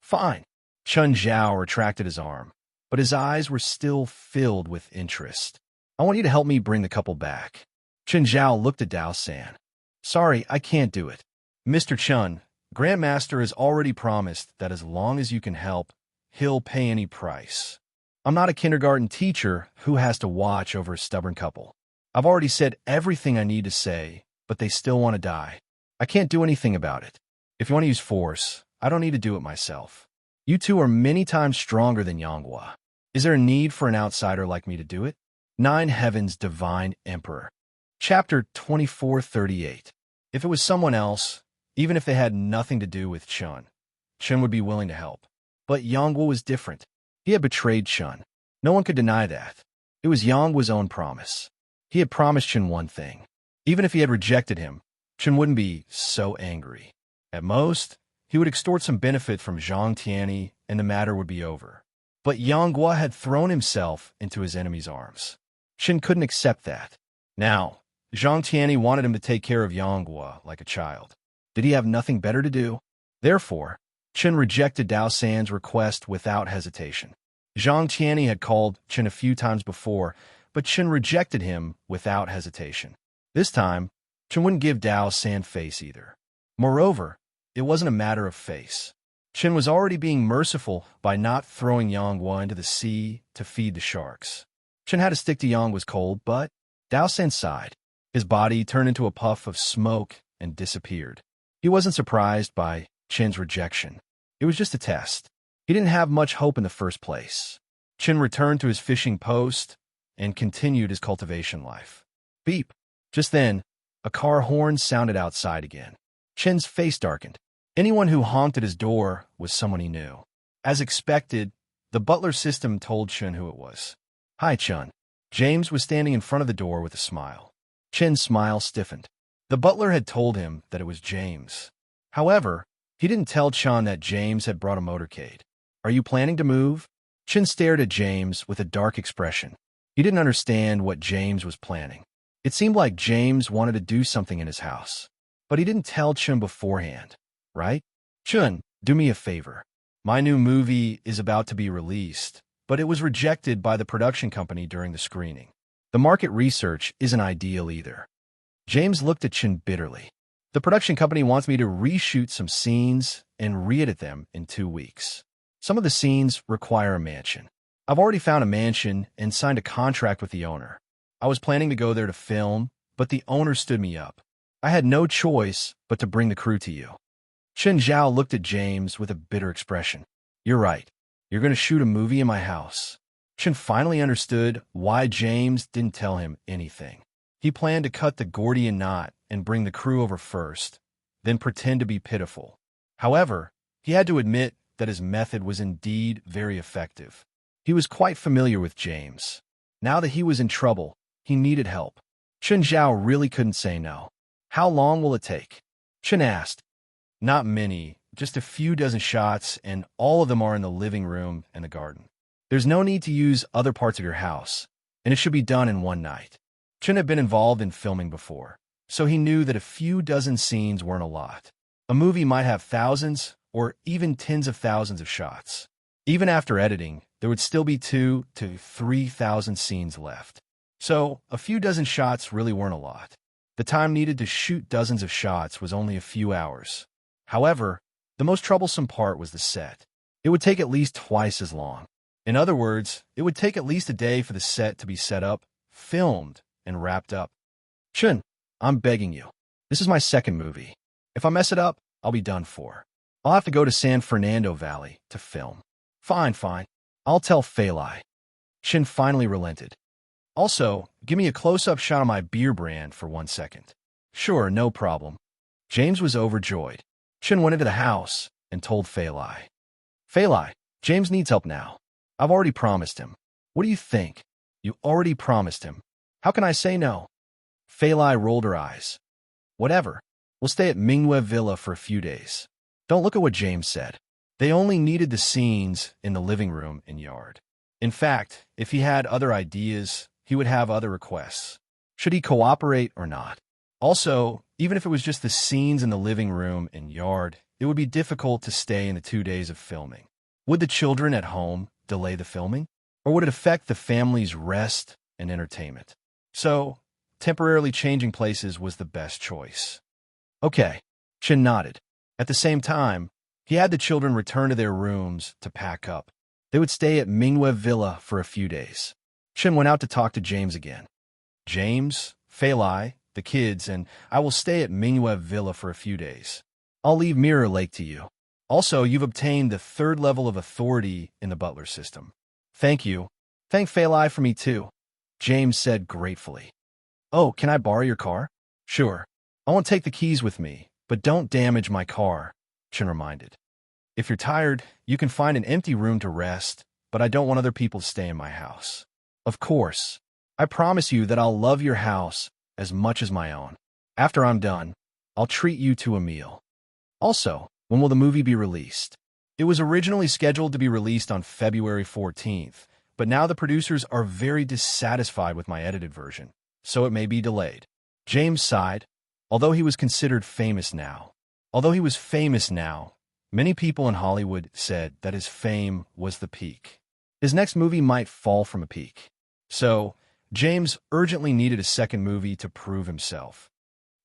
"Fine." Chen Zhao retracted his arm, but his eyes were still filled with interest. "I want you to help me bring the couple back." Chen Zhao looked at Dao San. "Sorry, I can't do it." "Mr. Chen, Grandmaster has already promised that as long as you can help, he'll pay any price. I'm not a kindergarten teacher who has to watch over a stubborn couple. I've already said everything I need to say, but they still want to die. I can't do anything about it. If you want to use force, I don't need to do it myself. You two are many times stronger than Yanghua. Is there a need for an outsider like me to do it?" Nine Heavens Divine Emperor. Chapter 2438. If it was someone else, even if they had nothing to do with Chen would be willing to help. But Yanghua was different. He had betrayed Chen. No one could deny that. It was Yanghua's own promise. He had promised Chen one thing. Even if he had rejected him, Chen wouldn't be so angry. At most, he would extort some benefit from Zhang Tianyi and the matter would be over. But Yanghua had thrown himself into his enemy's arms. Chen couldn't accept that. Now, Zhang Tianyi wanted him to take care of Yanghua like a child. Did he have nothing better to do? Therefore, Chen rejected Dao San's request without hesitation. Zhang Tianyi had called Chen a few times before, but Chen rejected him without hesitation. This time, Chen wouldn't give Dao San face either. Moreover, it wasn't a matter of face. Chen was already being merciful by not throwing Yanghua into the sea to feed the sharks. Chen had to stick to Yanghua's cold, but Dao San sighed. His body turned into a puff of smoke and disappeared. He wasn't surprised by Chen's rejection. It was just a test. He didn't have much hope in the first place. Chen returned to his fishing post and continued his cultivation life. Beep. Just then, a car horn sounded outside again. Chen's face darkened. Anyone who honked at his door was someone he knew. As expected, the butler system told Chen who it was. "Hi, Chen." James was standing in front of the door with a smile. Chen's smile stiffened. The butler had told him that it was James. However, he didn't tell Chen that James had brought a motorcade. "Are you planning to move?" Chen stared at James with a dark expression. He didn't understand what James was planning. It seemed like James wanted to do something in his house. But he didn't tell Chen beforehand, right? "Chen, do me a favor. My new movie is about to be released, but it was rejected by the production company during the screening. The market research isn't ideal either." James looked at Chen bitterly. "The production company wants me to reshoot some scenes and re-edit them in 2 weeks. Some of the scenes require a mansion. I've already found a mansion and signed a contract with the owner. I was planning to go there to film, but the owner stood me up. I had no choice but to bring the crew to you." Chen Zhao looked at James with a bitter expression. "You're right. You're going to shoot a movie in my house." Chen finally understood why James didn't tell him anything. He planned to cut the Gordian knot and bring the crew over first, then pretend to be pitiful. However, he had to admit that his method was indeed very effective. He was quite familiar with James. Now that he was in trouble, he needed help. Chen Zhao really couldn't say no. "How long will it take?" Chen asked. "Not many, just a few dozen shots, and all of them are in the living room and the garden. There's no need to use other parts of your house. and it should be done in one night. Chen had been involved in filming before, so he knew that a few dozen scenes weren't a lot. A movie might have thousands or even tens of thousands of shots. Even after editing, there would still be 2,000 to 3,000 scenes left. So, a few dozen shots really weren't a lot. The time needed to shoot dozens of shots was only a few hours. However, the most troublesome part was the set. It would take at least twice as long. In other words, it would take at least a day for the set to be set up, filmed, and wrapped up. Chen, I'm begging you. This is my second movie. If I mess it up, I'll be done for. I'll have to go to San Fernando Valley to film. Fine. I'll tell Fei Lai. Chen finally relented. Also, give me a close-up shot of my beer brand for 1 second. Sure, no problem. James was overjoyed. Chen went into the house and told Fei Lai. Fei Lai, James needs help now. I've already promised him. What do you think? You already promised him. How can I say no? Fei Lai rolled her eyes. Whatever. We'll stay at Mingyue Villa for a few days. Don't look at what James said. They only needed the scenes in the living room and yard. In fact, if he had other ideas, he would have other requests. Should he cooperate or not? Also, even if it was just the scenes in the living room and yard, it would be difficult to stay in the 2 days of filming. Would the children at home delay the filming? Or would it affect the family's rest and entertainment? So, temporarily changing places was the best choice. Okay, Chen nodded. At the same time, he had the children return to their rooms to pack up. They would stay at Mingyue Villa for a few days. Chen went out to talk to James again. James, Fei Lai, the kids, and I will stay at Mingyue Villa for a few days. I'll leave Mirror Lake to you. Also, you've obtained the 3rd level of authority in the butler system. Thank you. Thank Fei Lai for me too, James said gratefully. Oh, can I borrow your car? Sure. I won't take the keys with me, but don't damage my car, Chen reminded. If you're tired, you can find an empty room to rest, but I don't want other people to stay in my house. Of course. I promise you that I'll love your house as much as my own. After I'm done, I'll treat you to a meal. Also, when will the movie be released? It was originally scheduled to be released on February 14th, but now the producers are very dissatisfied with my edited version, so it may be delayed. James sighed. Although he was famous now, many people in Hollywood said that his fame was the peak. His next movie might fall from a peak. So, James urgently needed a second movie to prove himself.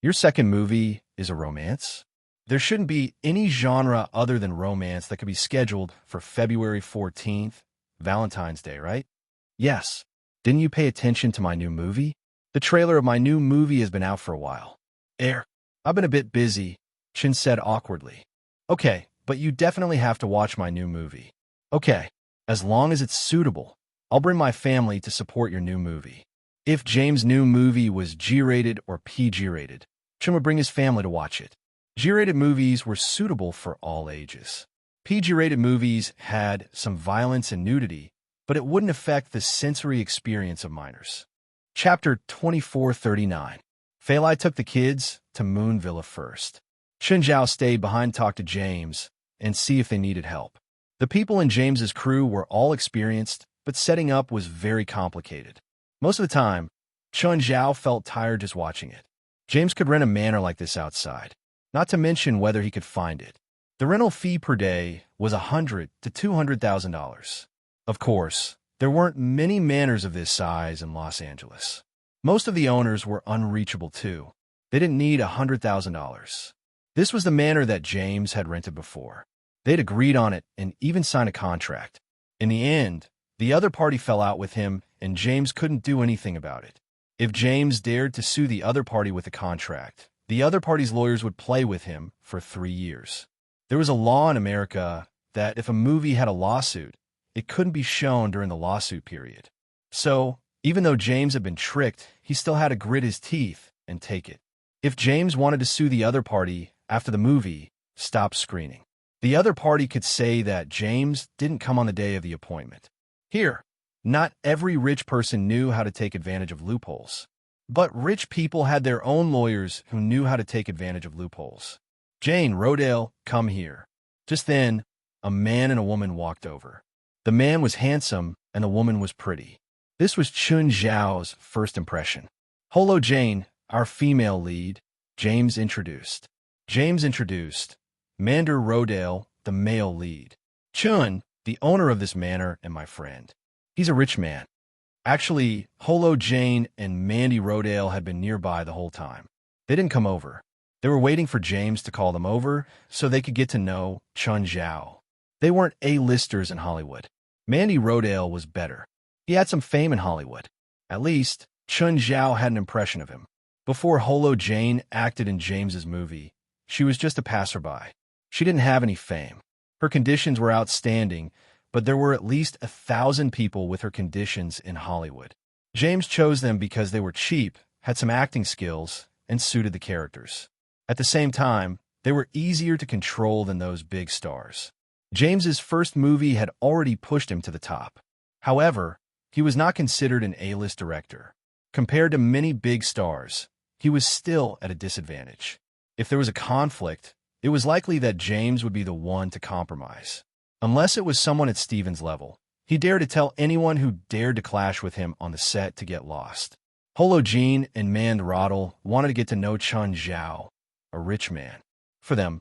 Your second movie is a romance? There shouldn't be any genre other than romance that could be scheduled for February 14th, Valentine's Day, right? Yes. Didn't you pay attention to my new movie? The trailer of my new movie has been out for a while. I've been a bit busy, Chen said awkwardly. Okay, but you definitely have to watch my new movie. Okay, as long as it's suitable, I'll bring my family to support your new movie. If James' new movie was G-rated or PG-rated, Chen would bring his family to watch it. G-rated movies were suitable for all ages. PG-rated movies had some violence and nudity, but it wouldn't affect the sensory experience of minors. Chapter 2439. Fei Lai took the kids to Moon Villa first. Chen Zhao stayed behind to talk to James and see if they needed help. The people in James's crew were all experienced, but setting up was very complicated. Most of the time, Chen Zhao felt tired just watching it. James could rent a manor like this outside, not to mention whether he could find it. The rental fee per day was $100,000 to $200,000. Of course, there weren't many manors of this size in Los Angeles. Most of the owners were unreachable too. They didn't need $100,000. This was the manor that James had rented before. They'd agreed on it and even signed a contract. In the end, the other party fell out with him and James couldn't do anything about it. If James dared to sue the other party with a contract, the other party's lawyers would play with him for 3 years. There was a law in America that if a movie had a lawsuit, it couldn't be shown during the lawsuit period. So, even though James had been tricked, he still had to grit his teeth and take it. If James wanted to sue the other party after the movie stopped screening, the other party could say that James didn't come on the day of the appointment. Here, not every rich person knew how to take advantage of loopholes. But rich people had their own lawyers who knew how to take advantage of loopholes. Jane, Rodale, come here. Just then, a man and a woman walked over. The man was handsome and the woman was pretty. This was Chun Zhao's first impression. "Hello, Jane, our female lead," James introduced. Mander Rodale, the male lead. "Chun, the owner of this manor, and my friend. He's a rich man." Actually, Holo Jane and Mandy Rodale had been nearby the whole time. They didn't come over. They were waiting for James to call them over so they could get to know Chun Zhao. They weren't A-listers in Hollywood. Mandy Rodale was better. He had some fame in Hollywood. At least, Chun Zhao had an impression of him. Before Holo Jane acted in James's movie, she was just a passerby. She didn't have any fame. Her conditions were outstanding, but there were at least 1,000 people with her conditions in Hollywood. James chose them because they were cheap, had some acting skills, and suited the characters. At the same time, they were easier to control than those big stars. James's first movie had already pushed him to the top. However, he was not considered an A-list director. Compared to many big stars, he was still at a disadvantage. If there was a conflict, it was likely that James would be the one to compromise. Unless it was someone at Steven's level, he dared to tell anyone who dared to clash with him on the set to get lost. Holo Jean and Mand Roddle wanted to get to know Chun Zhao, a rich man. For them,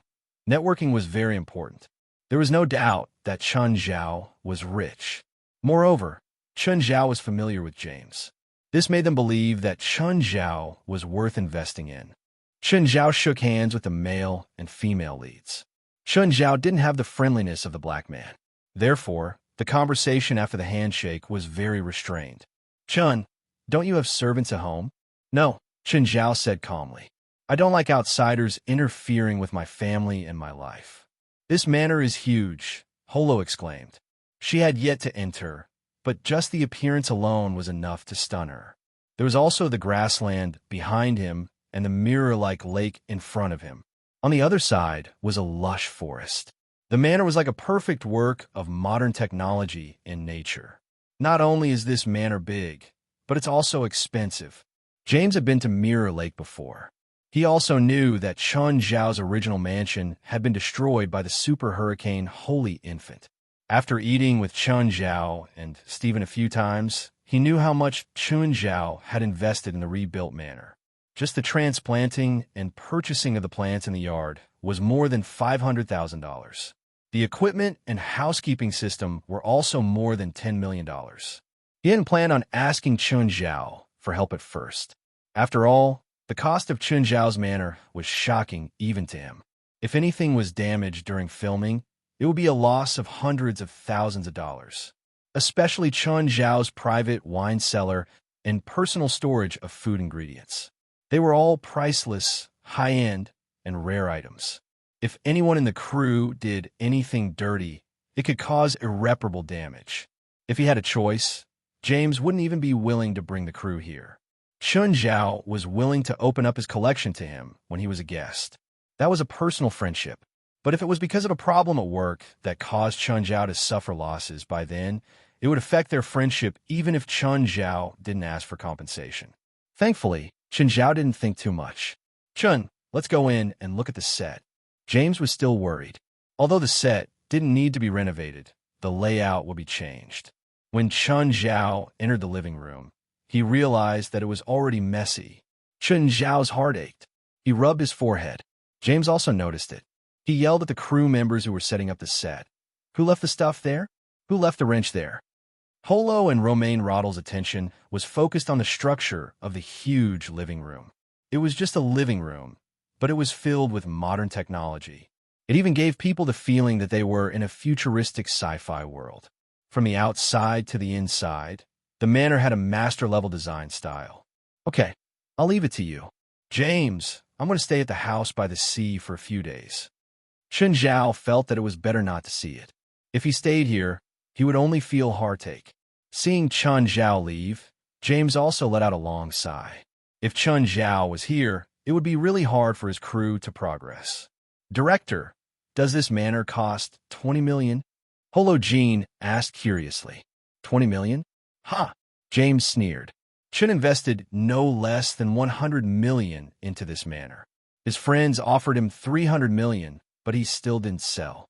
networking was very important. There was no doubt that Chun Zhao was rich. Moreover, Chun Zhao was familiar with James. This made them believe that Chun Zhao was worth investing in. Chun Zhao shook hands with the male and female leads. Chun Zhao didn't have the friendliness of the black man. Therefore, the conversation after the handshake was very restrained. "Chun, don't you have servants at home?" "No," Chun Zhao said calmly. "I don't like outsiders interfering with my family and my life." "This manor is huge," Holo exclaimed. She had yet to enter, but just the appearance alone was enough to stun her. There was also the grassland behind him and the mirror-like lake in front of him. On the other side was a lush forest. The manor was like a perfect work of modern technology in nature. Not only is this manor big, but it's also expensive. James had been to Mirror Lake before. He also knew that Chun Zhao's original mansion had been destroyed by the super hurricane Holy Infant. After eating with Chun Zhao and Steven a few times, he knew how much Chun Zhao had invested in the rebuilt manor. Just the transplanting and purchasing of the plants in the yard was more than $500,000. The equipment and housekeeping system were also more than $10 million. He hadn't planned on asking Chun Zhao for help at first. After all, the cost of Chun Zhao's manor was shocking even to him. If anything was damaged during filming, it would be a loss of hundreds of thousands of dollars. Especially Chun Zhao's private wine cellar and personal storage of food ingredients. They were all priceless, high-end, and rare items. If anyone in the crew did anything dirty, it could cause irreparable damage. If he had a choice, James wouldn't even be willing to bring the crew here. Chun Zhao was willing to open up his collection to him when he was a guest. That was a personal friendship. But if it was because of a problem at work that caused Chun Zhao to suffer losses by then, it would affect their friendship even if Chun Zhao didn't ask for compensation. Thankfully, Chun Zhao didn't think too much. "Chun, let's go in and look at the set." James was still worried. Although the set didn't need to be renovated, the layout would be changed. When Chun Zhao entered the living room, he realized that it was already messy. Chun Zhao's heart ached. He rubbed his forehead. James also noticed it. He yelled at the crew members who were setting up the set. "Who left the stuff there? Who left the wrench there?" Holo and Romain Roddle's attention was focused on the structure of the huge living room. It was just a living room, but it was filled with modern technology. It even gave people the feeling that they were in a futuristic sci-fi world. From the outside to the inside, the manor had a master-level design style. "Okay, I'll leave it to you. James, I'm going to stay at the house by the sea for a few days." Chun Zhao felt that it was better not to see it. If he stayed here, he would only feel heartache. Seeing Chun Zhao leave, James also let out a long sigh. If Chun Zhao was here, it would be really hard for his crew to progress. "Director, does this manor cost 20 million? Holo Jean asked curiously. 20 million? Ha! James sneered. Chun invested no less than 100 million into this manor. His friends offered him 300 million, but he still didn't sell.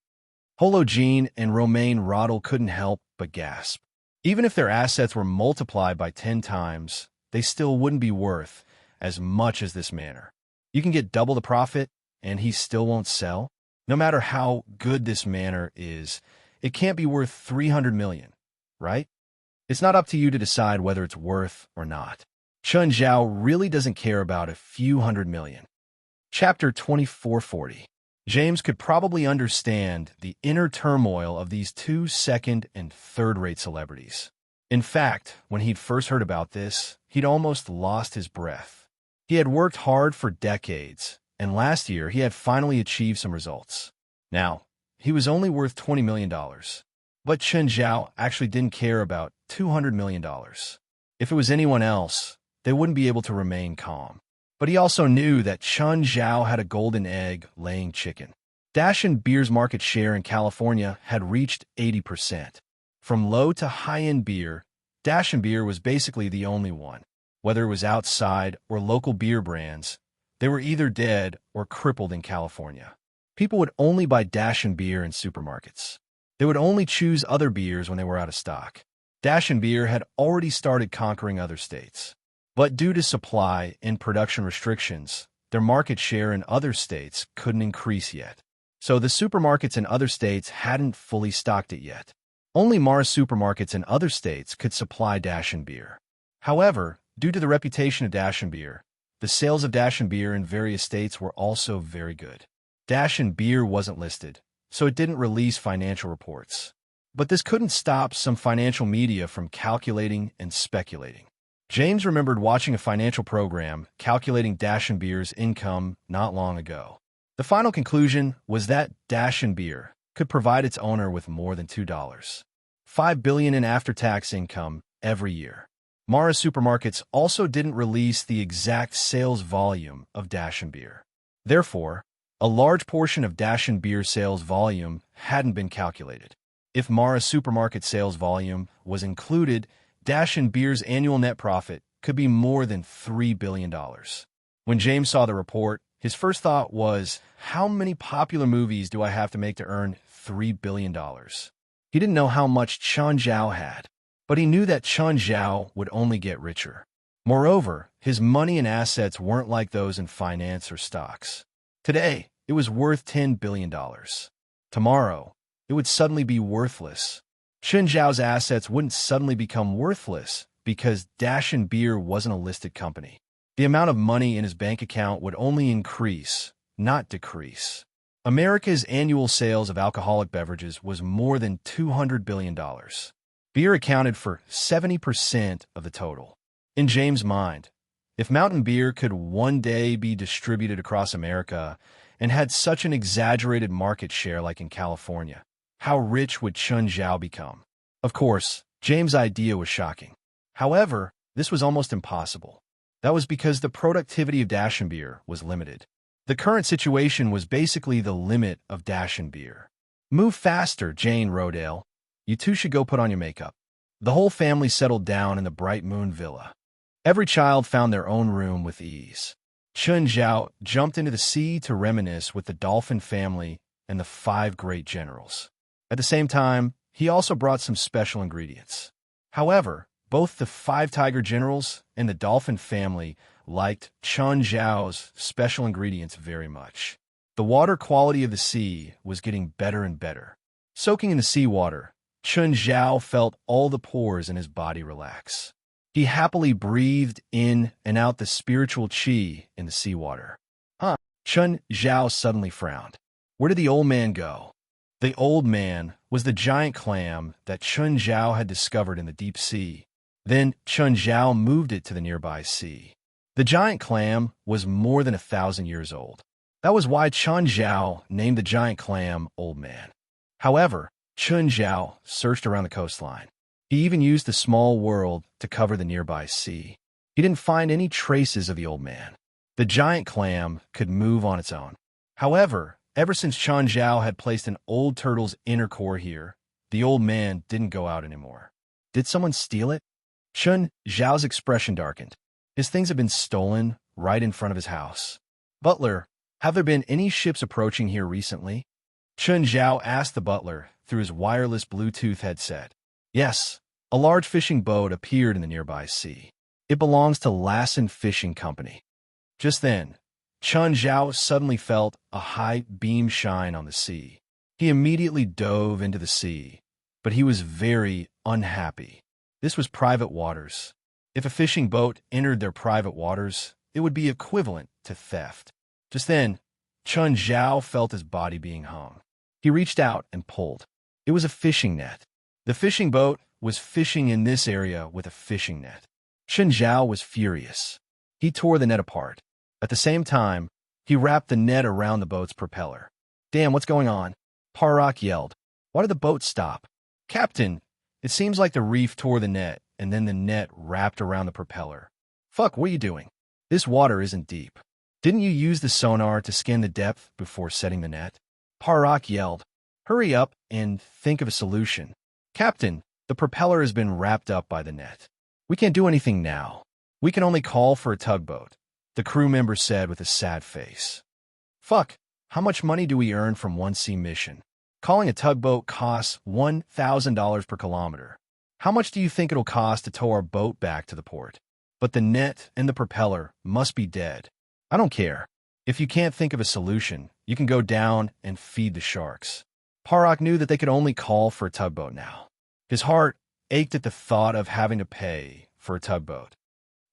Holo Jean and Romain Roddle couldn't help but gasp. Even if their assets were multiplied by 10 times, they still wouldn't be worth as much as this manor. You can get double the profit, and he still won't sell? No matter how good this manor is, it can't be worth 300 million, right? It's not up to you to decide whether it's worth or not. Chun Zhao really doesn't care about a few hundred million. Chapter 2440. James could probably understand the inner turmoil of these two second- and third-rate celebrities. In fact, when he'd first heard about this, he'd almost lost his breath. He had worked hard for decades, and last year he had finally achieved some results. Now, he was only worth $20 million. But Chun Zhao actually didn't care about $200 million. If it was anyone else, they wouldn't be able to remain calm. But he also knew that Chun Zhao had a golden egg-laying chicken. Dash and Beer's market share in California had reached 80%. From low to high-end beer, Dash and Beer was basically the only one. Whether it was outside or local beer brands, they were either dead or crippled in California. People would only buy Dash and Beer in supermarkets. They would only choose other beers when they were out of stock. Dash and Beer had already started conquering other states. But due to supply and production restrictions, their market share in other states couldn't increase yet. So the supermarkets in other states hadn't fully stocked it yet. Only Mars supermarkets in other states could supply Dash and Beer. However, due to the reputation of Dash and Beer, the sales of Dash and Beer in various states were also very good. Dash and Beer wasn't listed, so it didn't release financial reports. But this couldn't stop some financial media from calculating and speculating. James remembered watching a financial program calculating Dash and Beer's income not long ago. The final conclusion was that Dash and Beer could provide its owner with more than $5 billion in after-tax income every year. Mara Supermarkets also didn't release the exact sales volume of Dash and Beer. Therefore, a large portion of Dash and Beer sales volume hadn't been calculated. If Mara Supermarket sales volume was included, Dash and Beer's annual net profit could be more than $3 billion. When James saw the report, his first thought was, how many popular movies do I have to make to earn $3 billion? He didn't know how much Chun Zhao had, but he knew that Chun Zhao would only get richer. Moreover, his money and assets weren't like those in finance or stocks. Today, it was worth $10 billion. Tomorrow, it would suddenly be worthless. Chun Zhao's assets wouldn't suddenly become worthless because Dash and Beer wasn't a listed company. The amount of money in his bank account would only increase, not decrease. America's annual sales of alcoholic beverages was more than $200 billion. Beer accounted for 70% of the total. In James' mind, if mountain beer could one day be distributed across America and had such an exaggerated market share like in California, how rich would Chun Zhao become? Of course, James' idea was shocking. However, this was almost impossible. That was because the productivity of Dash and Beer was limited. The current situation was basically the limit of Dash and Beer. Move faster, Jane Rodale. You two should go put on your makeup. The whole family settled down in the Bright Moon Villa. Every child found their own room with ease. Chun Zhao jumped into the sea to reminisce with the dolphin family and the 5 great generals. At the same time, he also brought some special ingredients. However, both the 5 tiger generals and the dolphin family liked Chun Zhao's special ingredients very much. The water quality of the sea was getting better and better. Soaking in the seawater, Chun Zhao felt all the pores in his body relax. He happily breathed in and out the spiritual qi in the seawater. Chun Zhao suddenly frowned. Where did the old man go? The old man was the giant clam that Chun Zhao had discovered in the deep sea. Then Chun Zhao moved it to the nearby sea. The giant clam was more than 1,000 years old. That was why Chun Zhao named the giant clam Old Man. However, Chun Zhao searched around the coastline. He even used the small world to cover the nearby sea. He didn't find any traces of the old man. The giant clam could move on its own. However, ever since Chun Zhao had placed an old turtle's inner core here, the old man didn't go out anymore. Did someone steal it? Chun Zhao's expression darkened. His things had been stolen right in front of his house. Butler, have there been any ships approaching here recently? Chun Zhao asked the butler through his wireless Bluetooth headset. Yes, A large fishing boat appeared in the nearby sea. It belongs to Lassen Fishing Company. Just then, Chun Zhao suddenly felt a high beam shine on the sea. He immediately dove into the sea, but he was very unhappy. This was private waters. If a fishing boat entered their private waters, it would be equivalent to theft. Just then, Chun Zhao felt his body being hung. He reached out and pulled. It was a fishing net. The fishing boat was fishing in this area with a fishing net. Chun Zhao was furious. He tore the net apart. At the same time, he wrapped the net around the boat's propeller. "Damn, what's going on?" Parok yelled. "Why did the boat stop?" "Captain, it seems like the reef tore the net, and then the net wrapped around the propeller." "Fuck, what are you doing? This water isn't deep. Didn't you use the sonar to scan the depth before setting the net?" Parok yelled. "Hurry up and think of a solution." "Captain, the propeller has been wrapped up by the net. We can't do anything now. We can only call for a tugboat," the crew member said with a sad face. "Fuck, how much money do we earn from one sea mission? Calling a tugboat costs $1,000 per kilometer. How much do you think it'll cost to tow our boat back to the port? But the net and the propeller must be dead. I don't care. If you can't think of a solution, you can go down and feed the sharks." Parok knew that they could only call for a tugboat now. His heart ached at the thought of having to pay for a tugboat.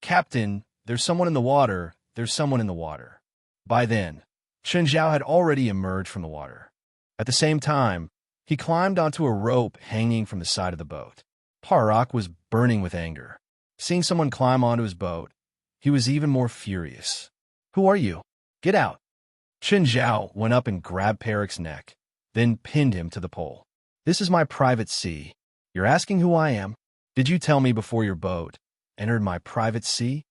"Captain, there's someone in the water. There's someone in the water." By then, Chun Zhao had already emerged from the water. At the same time, he climbed onto a rope hanging from the side of the boat. Parok was burning with anger. Seeing someone climb onto his boat, he was even more furious. "Who are you? Get out." Chun Zhao went up and grabbed Parok's neck, then pinned him to the pole. "This is my private sea. You're asking who I am? Did you tell me before your boat entered my private sea?"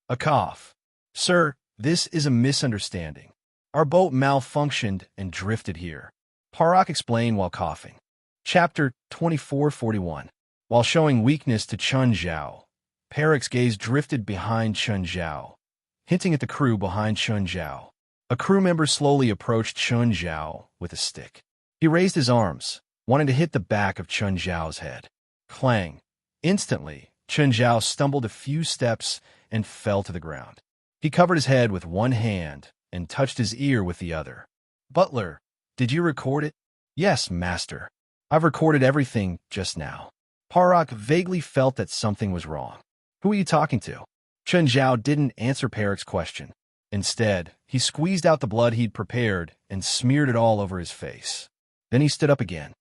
A cough. "Sir, this is a misunderstanding. Our boat malfunctioned and drifted here," Parok explained while coughing. Chapter 2441. While showing weakness to Chun Zhao, Parok's gaze drifted behind Chun Zhao, hinting at the crew behind Chun Zhao. A crew member slowly approached Chun Zhao with a stick. He raised his arms, wanting to hit the back of Chun Zhao's head. Clang. Instantly, Chun Zhao stumbled a few steps and fell to the ground. He covered his head with one hand and touched his ear with the other. "Butler, did you record it?" "Yes, master. I've recorded everything just now." Parok vaguely felt that something was wrong. "Who are you talking to?" Chun Zhao didn't answer Parok's question. Instead, he squeezed out the blood he'd prepared and smeared it all over his face. Then he stood up again.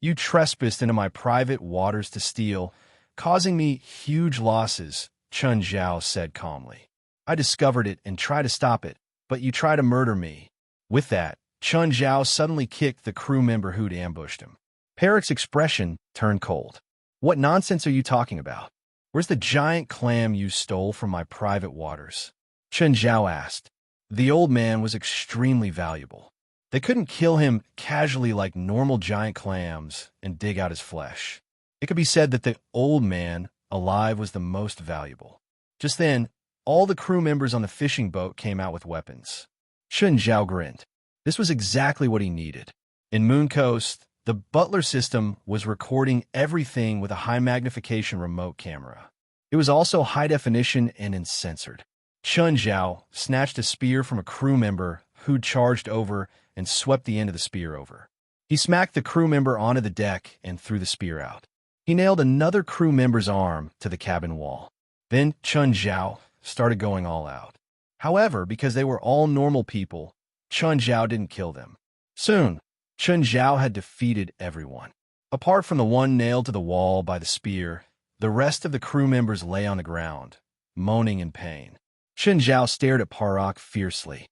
"You trespassed into my private waters to steal, causing me huge losses," Chun Zhao said calmly. "I discovered it and tried to stop it, but you tried to murder me." With that, Chun Zhao suddenly kicked the crew member who'd ambushed him. Parok's expression turned cold. "What nonsense are you talking about? Where's the giant clam you stole from my private waters?" Chun Zhao asked. The old man was extremely valuable. They couldn't kill him casually like normal giant clams and dig out his flesh. It could be said that the old man alive was the most valuable. Just then, all the crew members on the fishing boat came out with weapons. Chun Zhao grinned. This was exactly what he needed. In Moon Coast, the Butler system was recording everything with a high-magnification remote camera. It was also high-definition and uncensored. Chun Zhao snatched a spear from a crew member who'd charged over and swept the end of the spear over. He smacked the crew member onto the deck and threw the spear out. He nailed another crew member's arm to the cabin wall. Then Chun Zhao started going all out. However, because they were all normal people, Chun Zhao didn't kill them. Soon, Chun Zhao had defeated everyone. Apart from the one nailed to the wall by the spear, the rest of the crew members lay on the ground, moaning in pain. Chun Zhao stared at Parok fiercely.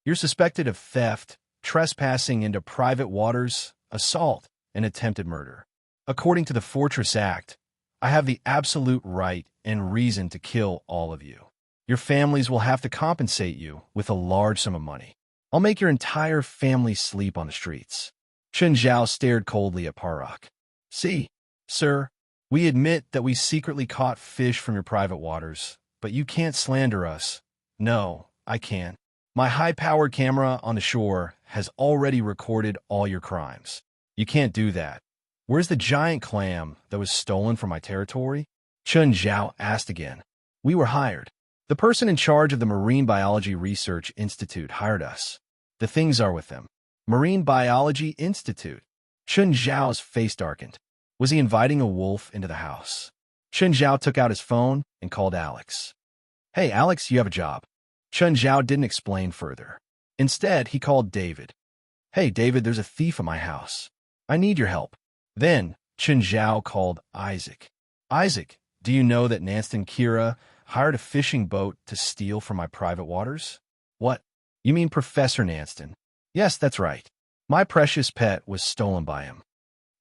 "You're suspected of theft, trespassing into private waters, assault, and attempted murder. According to the Fortress Act, I have the absolute right and reason to kill all of you. Your families will have to compensate you with a large sum of money. I'll make your entire family sleep on the streets." Chun Zhao stared coldly at Parok. "See, sir, we admit that we secretly caught fish from your private waters, but you can't slander us." "No, I can't. My high-powered camera on the shore has already recorded all your crimes. You can't do that. Where's the giant clam that was stolen from my territory? Chun Zhao asked again. We were hired. The person in charge of the Marine Biology Research Institute hired us. The things are with them. Marine Biology Institute. Chun Zhao's face darkened. Was he inviting a wolf into the house? Chun Zhao took out his phone and called Alex. Hey, Alex, you have a job. Chun Zhao didn't explain further. Instead, he called David. Hey, David, there's a thief at my house. I need your help. Then, Chun Zhao called Isaac. Isaac, do you know that Nanston Kira hired a fishing boat to steal from my private waters? What? You mean Professor Nanston? Yes, that's right. My precious pet was stolen by him.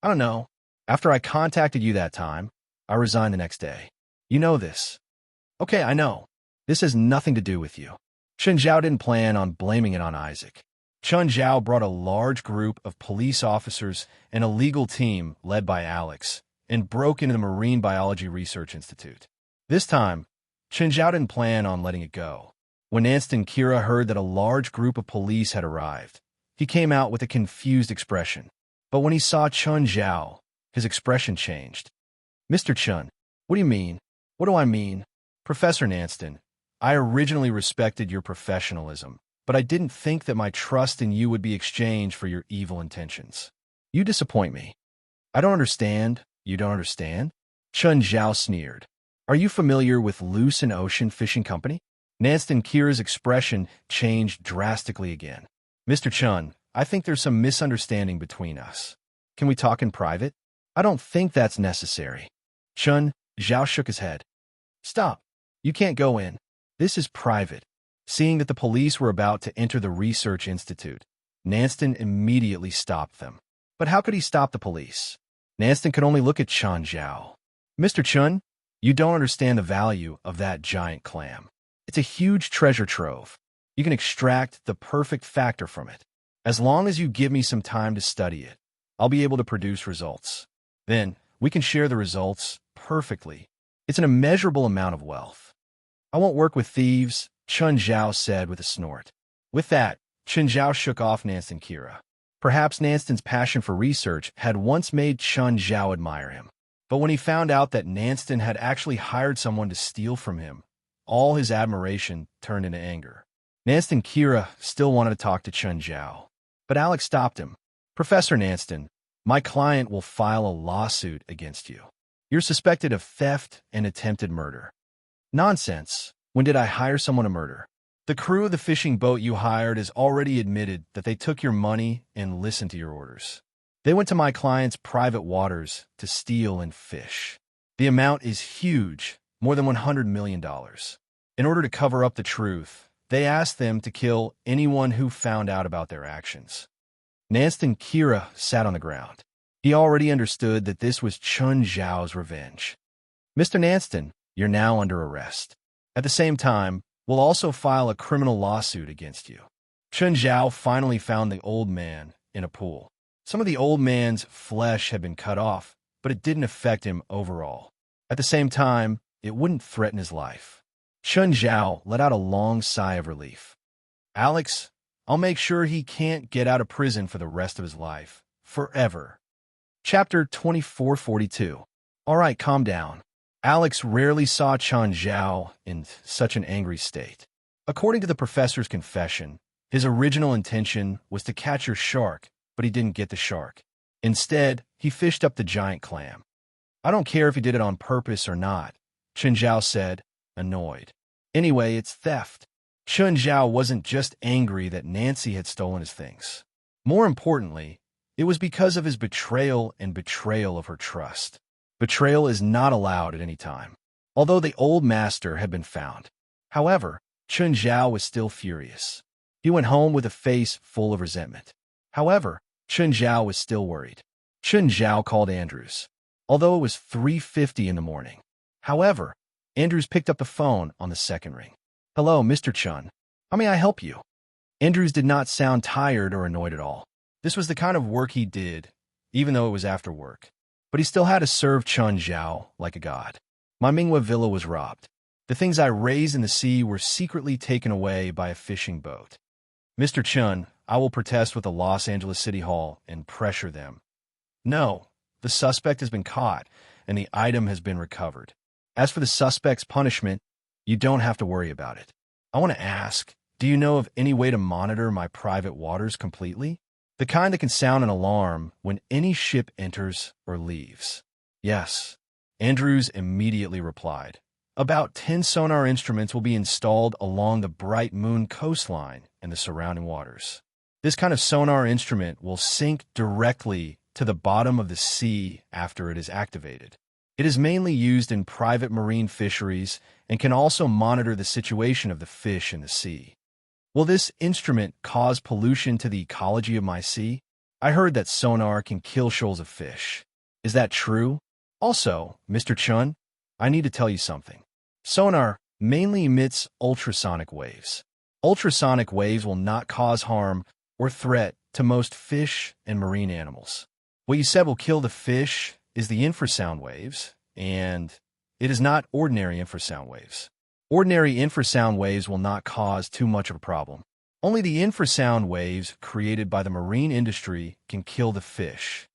I don't know. After I contacted you that time, I resigned the next day. You know this. Okay, I know. This has nothing to do with you. Chun Zhao didn't plan on blaming it on Isaac. Chun Zhao brought a large group of police officers and a legal team led by Alex and broke into the Marine Biology Research Institute. This time, Chun Zhao didn't plan on letting it go. When Nanston Kira heard that a large group of police had arrived, he came out with a confused expression. But when he saw Chun Zhao, his expression changed. Mr. Chun, what do you mean? What do I mean? Professor Nanston, I originally respected your professionalism, but I didn't think that my trust in you would be exchanged for your evil intentions. You disappoint me. I don't understand. You don't understand? Chun Zhao sneered. Are you familiar with Lucent Ocean Fishing Company? Nanston Kira's expression changed drastically again. Mr. Chun, I think there's some misunderstanding between us. Can we talk in private? I don't think that's necessary. Chun Zhao shook his head. Stop. You can't go in. This is private. Seeing that the police were about to enter the research institute, Nanston immediately stopped them. But how could he stop the police? Nanston could only look at Chun Zhao. Mr. Chun, you don't understand the value of that giant clam. It's a huge treasure trove. You can extract the perfect factor from it. As long as you give me some time to study it, I'll be able to produce results. Then, we can share the results perfectly. It's an immeasurable amount of wealth. I won't work with thieves, Chun Zhao said with a snort. With that, Chun Zhao shook off Nanston Kira. Perhaps Nanston's passion for research had once made Chun Zhao admire him. But when he found out that Nanston had actually hired someone to steal from him, all his admiration turned into anger. Nanston Kira still wanted to talk to Chun Zhao. But Alex stopped him. Professor Nanston, my client will file a lawsuit against you. You're suspected of theft and attempted murder. Nonsense. When did I hire someone to murder? The crew of the fishing boat you hired has already admitted that they took your money and listened to your orders. They went to my client's private waters to steal and fish. The amount is huge, more than $100 million. In order to cover up the truth, they asked them to kill anyone who found out about their actions. Nanston Kira sat on the ground. He already understood that this was Chun Zhao's revenge. Mr. Nanston, you're now under arrest. At the same time, we'll also file a criminal lawsuit against you. Chun Zhao finally found the old man in a pool. Some of the old man's flesh had been cut off, but it didn't affect him overall. At the same time, it wouldn't threaten his life. Chun Zhao let out a long sigh of relief. Alex, I'll make sure he can't get out of prison for the rest of his life. Forever. Chapter 2442. All right, calm down. Alex rarely saw Chun Zhao in such an angry state. According to the professor's confession, his original intention was to catch your shark, but he didn't get the shark. Instead, he fished up the giant clam. I don't care if he did it on purpose or not, Chun Zhao said, annoyed. Anyway, it's theft. Chun Zhao wasn't just angry that Nancy had stolen his things. More importantly, it was because of his betrayal and betrayal of her trust. Betrayal is not allowed at any time, although the old master had been found. However, Chun Zhao was still furious. He went home with a face full of resentment. However, Chun Zhao was still worried. Chun Zhao called Andrews, although it was 3:50 in the morning. However, Andrews picked up the phone on the second ring. Hello, Mr. Chun. How may I help you? Andrews did not sound tired or annoyed at all. This was the kind of work he did, even though it was after work. But he still had to serve Chun Zhao like a god. My Minghua villa was robbed. The things I raised in the sea were secretly taken away by a fishing boat. Mr. Chun, I will protest with the Los Angeles City Hall and pressure them. No, the suspect has been caught, and the item has been recovered. As for the suspect's punishment, you don't have to worry about it. I want to ask, do you know of any way to monitor my private waters completely? The kind that can sound an alarm when any ship enters or leaves. Yes, Andrews immediately replied. About 10 sonar instruments will be installed along the Bright Moon coastline and the surrounding waters. This kind of sonar instrument will sink directly to the bottom of the sea after it is activated. It is mainly used in private marine fisheries and can also monitor the situation of the fish in the sea. Will this instrument cause pollution to the ecology of my sea? I heard that sonar can kill shoals of fish. Is that true? Also, Mr. Chun, I need to tell you something. Sonar mainly emits ultrasonic waves. Ultrasonic waves will not cause harm or threat to most fish and marine animals. What you said will kill the fish is the infrasound waves, and it is not ordinary infrasound waves. Ordinary infrasound waves will not cause too much of a problem. Only the infrasound waves created by the marine industry can kill the fish.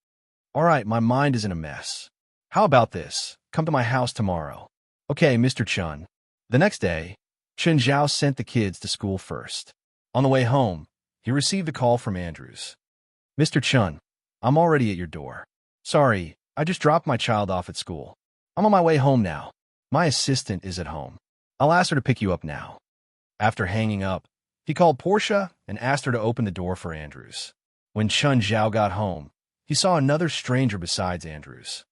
All right, my mind is in a mess. How about this? Come to my house tomorrow. Okay, Mr. Chun. The next day, Chen Zhao sent the kids to school first. On the way home, he received a call from Andrews. Mr. Chun, I'm already at your door. Sorry, I just dropped my child off at school. I'm on my way home now. My assistant is at home. I'll ask her to pick you up now. After hanging up, he called Portia and asked her to open the door for Andrews. When Chun Zhao got home, he saw another stranger besides Andrews.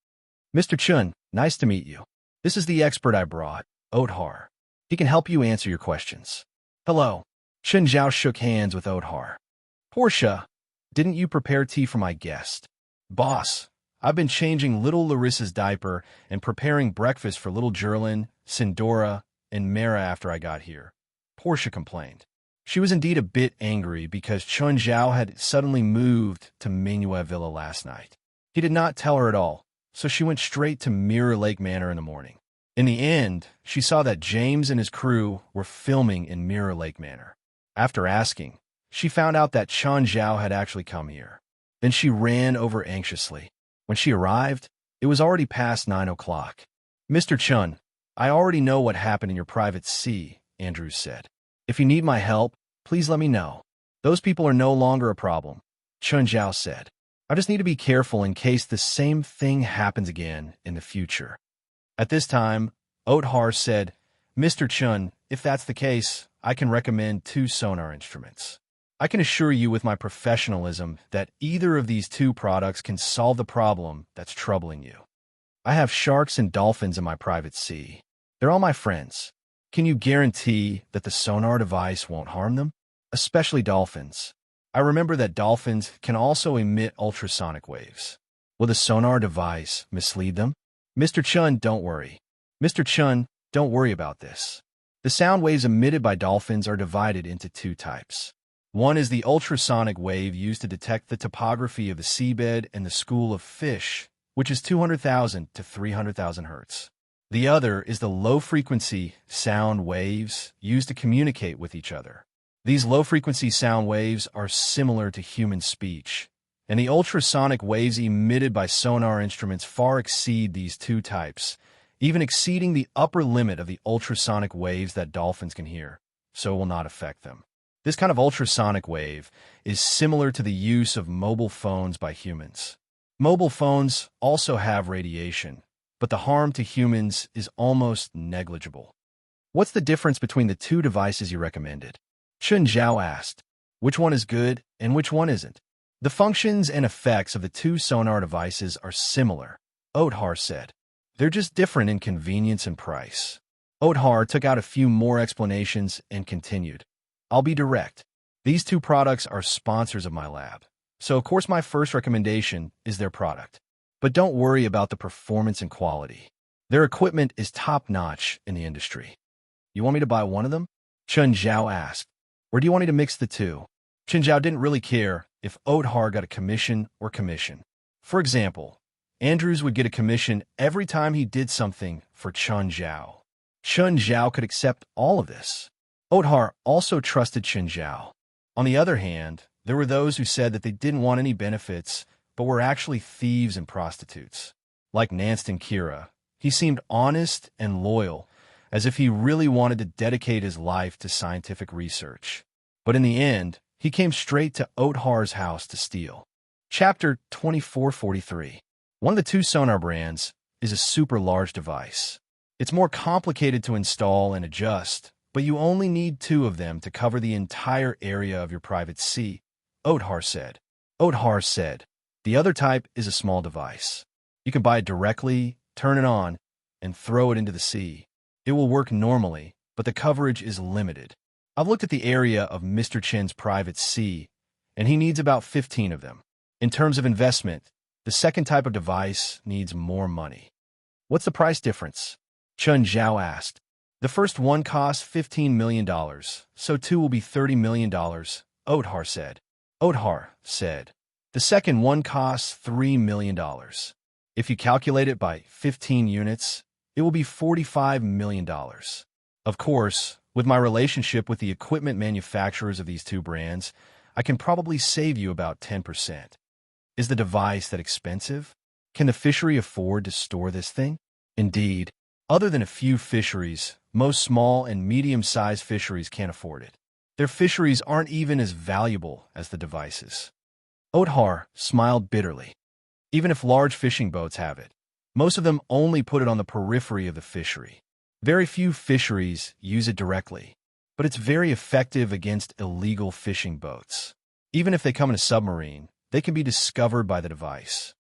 Mr. Chun, nice to meet you. This is the expert I brought, Othar. He can help you answer your questions. Hello. Chen Zhao shook hands with Othar. Portia, didn't you prepare tea for my guest? Boss, I've been changing little Larissa's diaper and preparing breakfast for little Jerlin, Sindora, and Mara after I got here. Portia complained. She was indeed a bit angry because Chun Zhao had suddenly moved to Minuet Villa last night. He did not tell her at all, so she went straight to Mirror Lake Manor in the morning. In the end, she saw that James and his crew were filming in Mirror Lake Manor. After asking, she found out that Chun Zhao had actually come here. Then she ran over anxiously. When she arrived, it was already past 9 o'clock. Mr. Chun, I already know what happened in your private sea, Andrews said. If you need my help, please let me know. Those people are no longer a problem, Chun Zhao said. I just need to be careful in case the same thing happens again in the future. At this time, Othar said, Mr. Chun, if that's the case, I can recommend 2 sonar instruments. I can assure you with my professionalism that either of these 2 products can solve the problem that's troubling you. I have sharks and dolphins in my private sea. They're all my friends. Can you guarantee that the sonar device won't harm them? Especially dolphins. I remember that dolphins can also emit ultrasonic waves. Will the sonar device mislead them? Mr. Chun, don't worry. Mr. Chun, don't worry about this. The sound waves emitted by dolphins are divided into 2 types. One is the ultrasonic wave used to detect the topography of the seabed and the school of fish, which is 200,000 to 300,000 hertz. The other is the low-frequency sound waves used to communicate with each other. These low-frequency sound waves are similar to human speech, and the ultrasonic waves emitted by sonar instruments far exceed these 2 types, even exceeding the upper limit of the ultrasonic waves that dolphins can hear, so it will not affect them. This kind of ultrasonic wave is similar to the use of mobile phones by humans. Mobile phones also have radiation, but the harm to humans is almost negligible. What's the difference between the 2 devices you recommended? Chun Zhao asked. Which one is good and which one isn't? The functions and effects of the 2 sonar devices are similar, Othar said. They're just different in convenience and price. Othar took out a few more explanations and continued. I'll be direct. These 2 products are sponsors of my lab, so of course my first recommendation is their product. But don't worry about the performance and quality. Their equipment is top-notch in the industry. You want me to buy one of them? Chun Zhao asked. Or do you want me to mix the 2? Chun Zhao didn't really care if Othar got a commission or commission. For example, Andrews would get a commission every time he did something for Chun Zhao. Chun Zhao could accept all of this. Othar also trusted Chun Zhao. On the other hand, there were those who said that they didn't want any benefits but were actually thieves and prostitutes. Like Nance and Kira, he seemed honest and loyal, as if he really wanted to dedicate his life to scientific research. But in the end, he came straight to Othar's house to steal. Chapter 2443. One of the two sonar brands is a super large device. It's more complicated to install and adjust, but you only need two of them to cover the entire area of your private sea, Othar said. Othar said, the other type is a small device. You can buy it directly, turn it on, and throw it into the sea. It will work normally, but the coverage is limited. I've looked at the area of Mr. Chen's private sea, and he needs about 15 of them. In terms of investment, the second type of device needs more money. What's the price difference? Chen Zhao asked. The first one costs $15 million, so two will be $30 million, Othar said. Othar said, the second one costs $3 million. If you calculate it by 15 units, it will be $45 million. Of course, with my relationship with the equipment manufacturers of these two brands, I can probably save you about 10%. Is the device that expensive? Can the fishery afford to store this thing? Indeed, other than a few fisheries, most small and medium-sized fisheries can't afford it. Their fisheries aren't even as valuable as the devices. Othar smiled bitterly. Even if large fishing boats have it, most of them only put it on the periphery of the fishery. Very few fisheries use it directly, but it's very effective against illegal fishing boats. Even if they come in a submarine, they can be discovered by the device.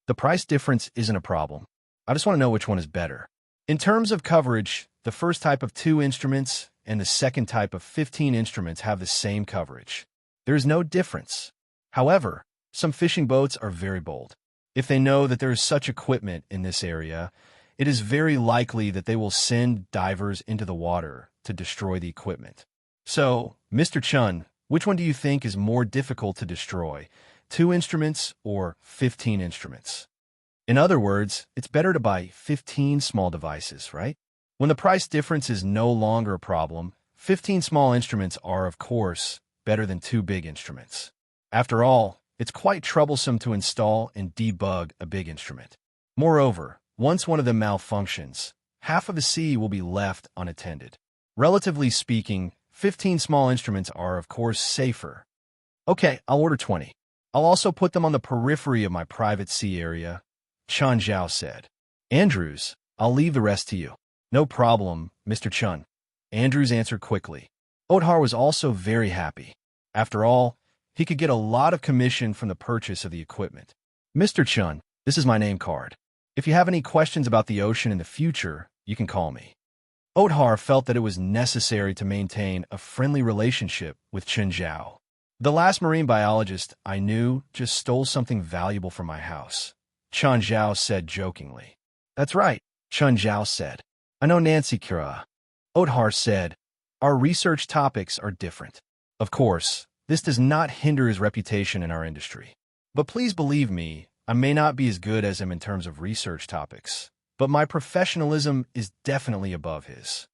The price difference isn't a problem. I just want to know which one is better. In terms of coverage, the first type of 2 instruments and the second type of 15 instruments have the same coverage. There is no difference. However, some fishing boats are very bold. If they know that there is such equipment in this area, it is very likely that they will send divers into the water to destroy the equipment. So, Mr. Chun, which one do you think is more difficult to destroy, 2 instruments or 15 instruments? In other words, it's better to buy 15 small devices, right? When the price difference is no longer a problem, 15 small instruments are, of course, better than 2 big instruments. After all, it's quite troublesome to install and debug a big instrument. Moreover, once one of them malfunctions, half of the sea will be left unattended. Relatively speaking, 15 small instruments are, of course, safer. Okay, I'll order 20. I'll also put them on the periphery of my private sea area, Chen Zhao said. Andrews, I'll leave the rest to you. No problem, Mr. Chun. Andrews answered quickly. Othar was also very happy. After all, he could get a lot of commission from the purchase of the equipment. Mr. Chun, this is my name card. If you have any questions about the ocean in the future, you can call me. Othar felt that it was necessary to maintain a friendly relationship with Chen Zhao. The last marine biologist I knew just stole something valuable from my house, Chen Zhao said jokingly. That's right, Chen Zhao said. I know Nancy Kira. Othar said, our research topics are different. Of course, this does not hinder his reputation in our industry. But please believe me, I may not be as good as him in terms of research topics, but my professionalism is definitely above his.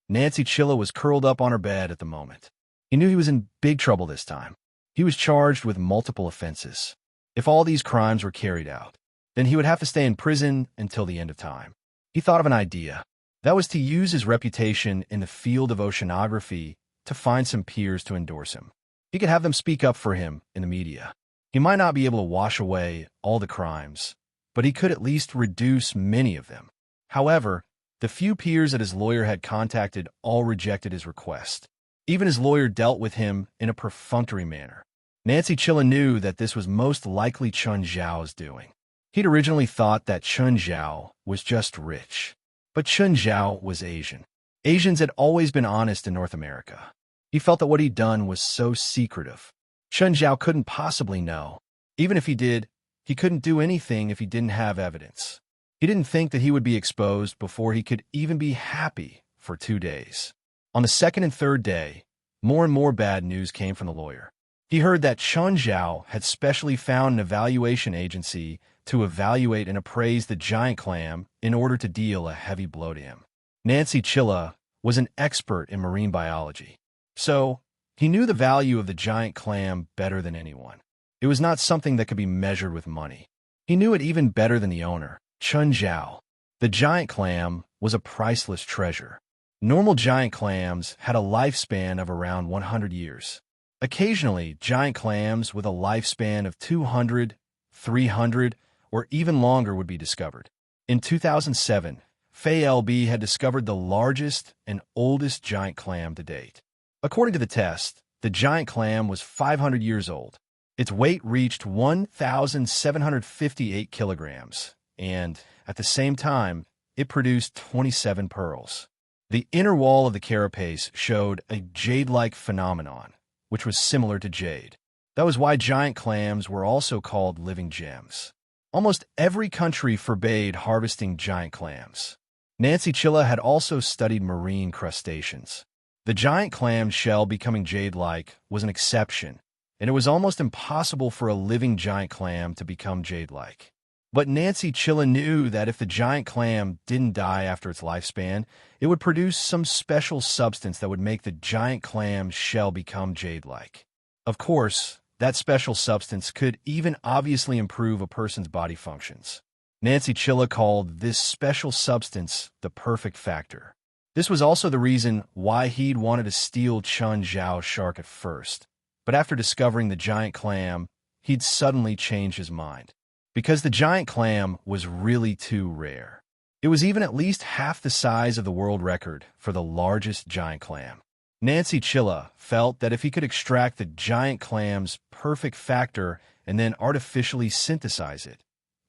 Nancy Chilla was curled up on her bed at the moment. He knew he was in big trouble this time. He was charged with multiple offenses. If all these crimes were carried out, then he would have to stay in prison until the end of time. He thought of an idea. That was to use his reputation in the field of oceanography to find some peers to endorse him. He could have them speak up for him in the media. He might not be able to wash away all the crimes, but he could at least reduce many of them. However, the few peers that his lawyer had contacted all rejected his request. Even his lawyer dealt with him in a perfunctory manner. Nancy Chilla knew that this was most likely Chen Zhao's doing. He'd originally thought that Chen Zhao was just rich. But Chen Zhao was Asian. Asians had always been honest in North America. He felt that what he'd done was so secretive. Chen Zhao couldn't possibly know. Even if he did, he couldn't do anything if he didn't have evidence. He didn't think that he would be exposed before he could even be happy for 2 days. On the second and third day, more and more bad news came from the lawyer. He heard that Chen Zhao had specially found an evaluation agency to evaluate and appraise the giant clam in order to deal a heavy blow to him. Nancy Chilla was an expert in marine biology, so he knew the value of the giant clam better than anyone. It was not something that could be measured with money. He knew it even better than the owner, Chun Zhao. The giant clam was a priceless treasure. Normal giant clams had a lifespan of around 100 years. Occasionally, giant clams with a lifespan of 200, 300, or even longer would be discovered. In 2007, Fei LB had discovered the largest and oldest giant clam to date. According to the test, the giant clam was 500 years old. Its weight reached 1,758 kilograms, and, at the same time, it produced 27 pearls. The inner wall of the carapace showed a jade-like phenomenon, which was similar to jade. That was why giant clams were also called living gems. Almost every country forbade harvesting giant clams. Nancy Chilla had also studied marine crustaceans. The giant clam's shell becoming jade-like was an exception, and it was almost impossible for a living giant clam to become jade-like. But Nancy Chilla knew that if the giant clam didn't die after its lifespan, it would produce some special substance that would make the giant clam's shell become jade-like. Of course, that special substance could even obviously improve a person's body functions. Nancy Chilla called this special substance the perfect factor. This was also the reason why he'd wanted to steal Chun Zhao's shark at first. But after discovering the giant clam, he'd suddenly changed his mind. Because the giant clam was really too rare. It was even at least half the size of the world record for the largest giant clam. Nancy Chilla felt that if he could extract the giant clam's perfect factor and then artificially synthesize it,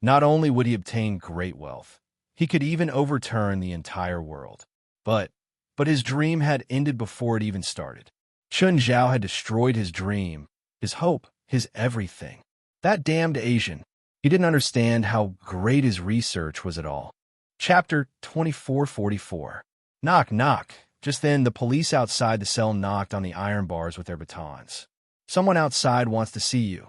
not only would he obtain great wealth, he could even overturn the entire world. But his dream had ended before it even started. Chun Zhao had destroyed his dream, his hope, his everything. That damned Asian. He didn't understand how great his research was at all. Chapter 2444. Knock, knock. Just then, the police outside the cell knocked on the iron bars with their batons. Someone outside wants to see you,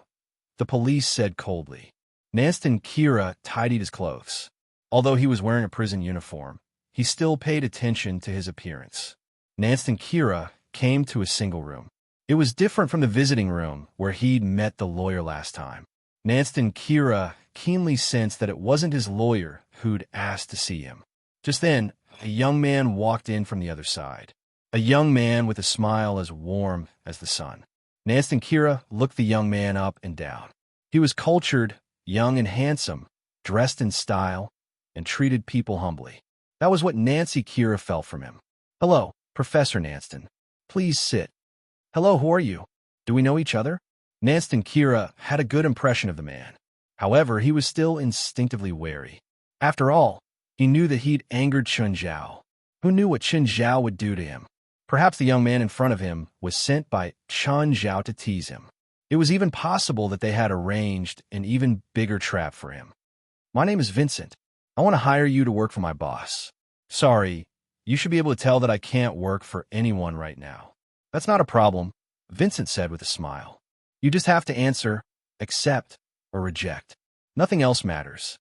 the police said coldly. Nanston Kira tidied his clothes. Although he was wearing a prison uniform, he still paid attention to his appearance. Nanston Kira came to a single room. It was different from the visiting room where he'd met the lawyer last time. Nanston Kira keenly sensed that it wasn't his lawyer who'd asked to see him. Just then, a young man walked in from the other side. A young man with a smile as warm as the sun. Nanston Kira looked the young man up and down. He was cultured, young and handsome, dressed in style, and treated people humbly. That was what Nancy Kira felt from him. Hello, Professor Nanston. Please sit. Hello, who are you? Do we know each other? Nanston Kira had a good impression of the man. However, he was still instinctively wary. After all, he knew that he'd angered Chun Zhao. Who knew what Chun Zhao would do to him? Perhaps the young man in front of him was sent by Chun Zhao to tease him. It was even possible that they had arranged an even bigger trap for him. My name is Vincent. I want to hire you to work for my boss. Sorry, you should be able to tell that I can't work for anyone right now. That's not a problem, Vincent said with a smile. You just have to answer, accept, or reject. Nothing else matters.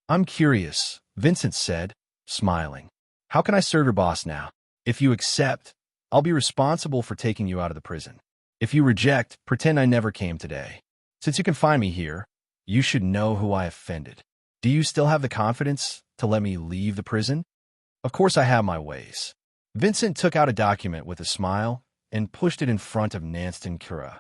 I'm curious, Vincent said, smiling. How can I serve your boss now? If you accept, I'll be responsible for taking you out of the prison. If you reject, pretend I never came today. Since you can find me here, you should know who I offended. Do you still have the confidence to let me leave the prison? Of course I have my ways. Vincent took out a document with a smile and pushed it in front of Nanston Kira.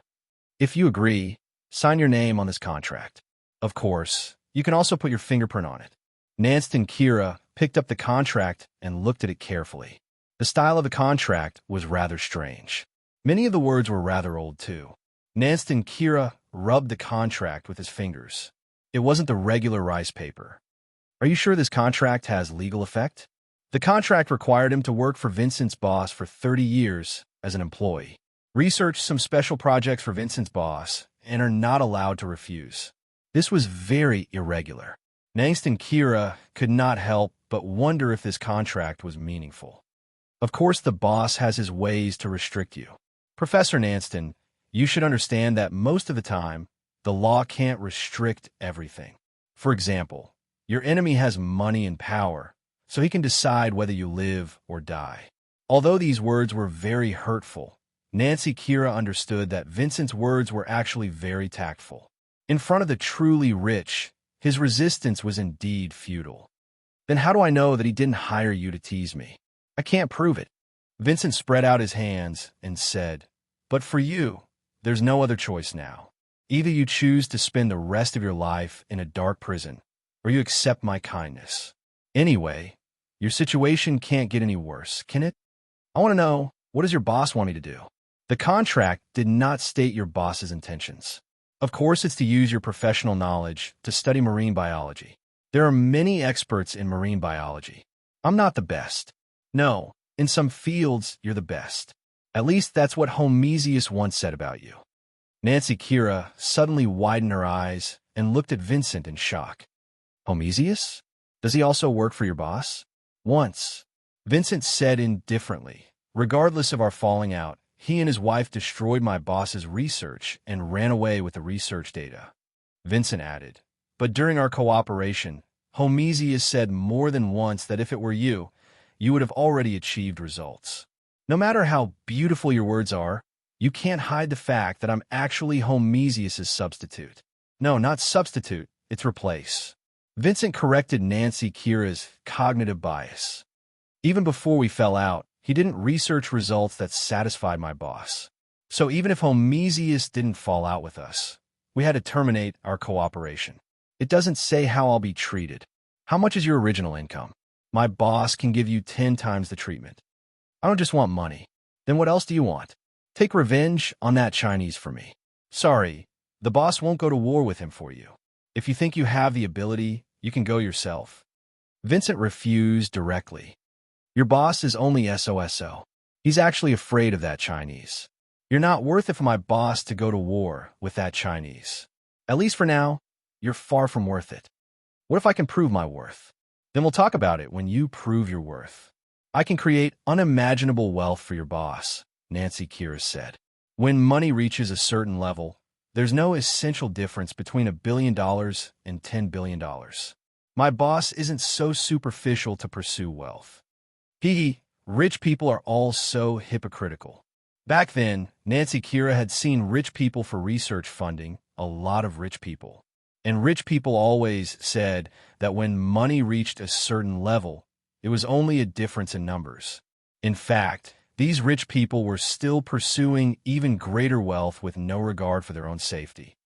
If you agree, sign your name on this contract. Of course, you can also put your fingerprint on it. Nanston Kira picked up the contract and looked at it carefully. The style of the contract was rather strange. Many of the words were rather old, too. Nanston Kira rubbed the contract with his fingers. It wasn't the regular rice paper. Are you sure this contract has legal effect? The contract required him to work for Vincent's boss for 30 years as an employee, research some special projects for Vincent's boss, and are not allowed to refuse. This was very irregular. Nanston Kira could not help but wonder if this contract was meaningful. Of course, the boss has his ways to restrict you. Professor Nanston, you should understand that most of the time, the law can't restrict everything. For example, your enemy has money and power, so he can decide whether you live or die. Although these words were very hurtful, Nancy Kira understood that Vincent's words were actually very tactful. In front of the truly rich, his resistance was indeed futile. Then how do I know that he didn't hire you to tease me? I can't prove it. Vincent spread out his hands and said, but for you, there's no other choice now. Either you choose to spend the rest of your life in a dark prison, or you accept my kindness. Anyway, your situation can't get any worse, can it? I want to know, what does your boss want me to do? The contract did not state your boss's intentions. Of course, it's to use your professional knowledge to study marine biology. There are many experts in marine biology. I'm not the best. No, in some fields, you're the best. At least that's what Homesius once said about you. Nancy Kira suddenly widened her eyes and looked at Vincent in shock. Homesius? Does he also work for your boss? Once. Vincent said indifferently, regardless of our falling out, he and his wife destroyed my boss's research and ran away with the research data. Vincent added, but during our cooperation, Homesius said more than once that if it were you, you would have already achieved results. No matter how beautiful your words are, you can't hide the fact that I'm actually Homesius's substitute. No, not substitute, it's replace. Vincent corrected Nancy Kira's cognitive bias. Even before we fell out, he didn't research results that satisfied my boss. So even if Homesius didn't fall out with us, we had to terminate our cooperation. It doesn't say how I'll be treated. How much is your original income? My boss can give you 10 times the treatment. I don't just want money. Then what else do you want? Take revenge on that Chinese for me. Sorry, the boss won't go to war with him for you. If you think you have the ability, you can go yourself. Vincent refused directly. Your boss is only SOSO. He's actually afraid of that Chinese. You're not worth it for my boss to go to war with that Chinese. At least for now, you're far from worth it. What if I can prove my worth? Then we'll talk about it when you prove your worth. I can create unimaginable wealth for your boss, Nancy Kira said. When money reaches a certain level, there's no essential difference between $1 billion and $10 billion. My boss isn't so superficial to pursue wealth. Rich people are all so hypocritical. Back then, Nancy Kira had seen rich people for research funding, a lot of rich people. And rich people always said that when money reached a certain level, it was only a difference in numbers. In fact, these rich people were still pursuing even greater wealth with no regard for their own safety.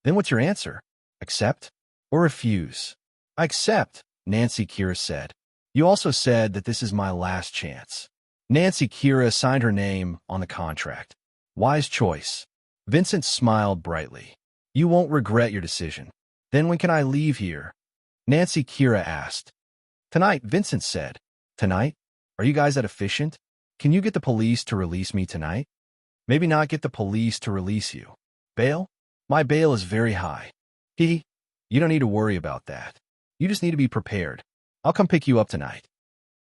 Then what's your answer? Accept or refuse? I accept, Nancy Kira said. You also said that this is my last chance. Nancy Kira signed her name on the contract. Wise choice. Vincent smiled brightly. You won't regret your decision. Then when can I leave here? Nancy Kira asked. Tonight, Vincent said. Tonight? Are you guys that efficient? Can you get the police to release me tonight? Maybe not get the police to release you. Bail? My bail is very high. You don't need to worry about that. You just need to be prepared. I'll come pick you up tonight.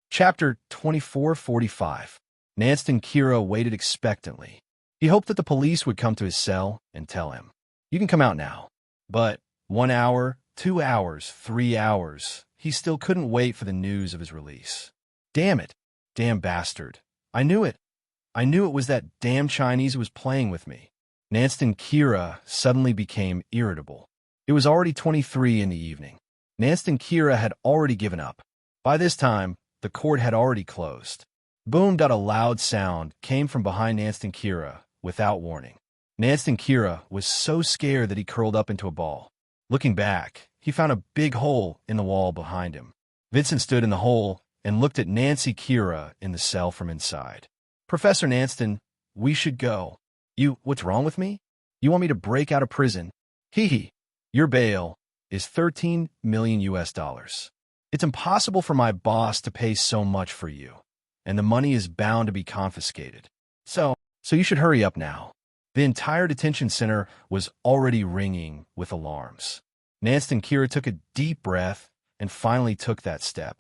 Chapter 2445. Nancy Kira waited expectantly. He hoped that the police would come to his cell and tell him, you can come out now. But 1 hour, 2 hours, 3 hours, he still couldn't wait for the news of his release. Damn it. Damn bastard. I knew it. I knew it was that damn Chinese who was playing with me. Nancy Kira suddenly became irritable. It was already 23 in the evening. Nancy Kira had already given up. By this time, the court had already closed. Boom! A loud sound came from behind Nancy Kira without warning. Nancy Kira was so scared that he curled up into a ball. Looking back, he found a big hole in the wall behind him. Vincent stood in the hole and looked at Nancy Kira in the cell from inside. Professor Nancy, we should go. What's wrong with me? You want me to break out of prison? Your bail is $13 million US. It's impossible for my boss to pay so much for you, and the money is bound to be confiscated. So you should hurry up now. The entire detention center was already ringing with alarms. Nancy Kira took a deep breath and finally took that step.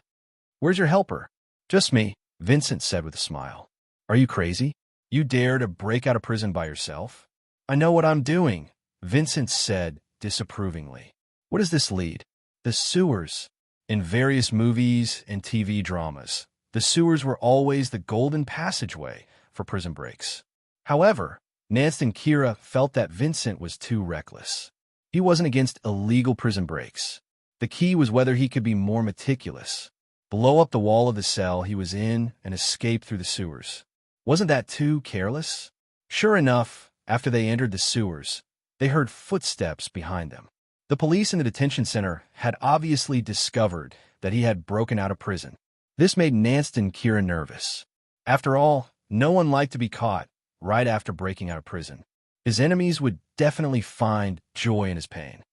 Where's your helper? Just me, Vincent said with a smile. Are you crazy? You dare to break out of prison by yourself? I know what I'm doing, Vincent said disapprovingly. What does this lead? The sewers. In various movies and TV dramas, the sewers were always the golden passageway for prison breaks. However, Nancy Kira felt that Vincent was too reckless. He wasn't against illegal prison breaks. The key was whether he could be more meticulous. Blow up the wall of the cell he was in and escape through the sewers. Wasn't that too careless? Sure enough, after they entered the sewers, they heard footsteps behind them. The police in the detention center had obviously discovered that he had broken out of prison. This made Nance and Kira nervous. After all, no one liked to be caught right after breaking out of prison. His enemies would definitely find joy in his pain.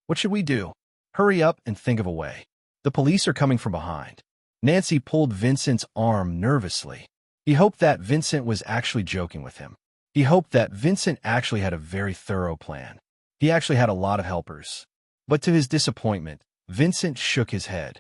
What should we do? Hurry up and think of a way. The police are coming from behind. Nancy pulled Vincent's arm nervously. He hoped that Vincent was actually joking with him. He hoped that Vincent actually had a very thorough plan. He actually had a lot of helpers. But to his disappointment, Vincent shook his head.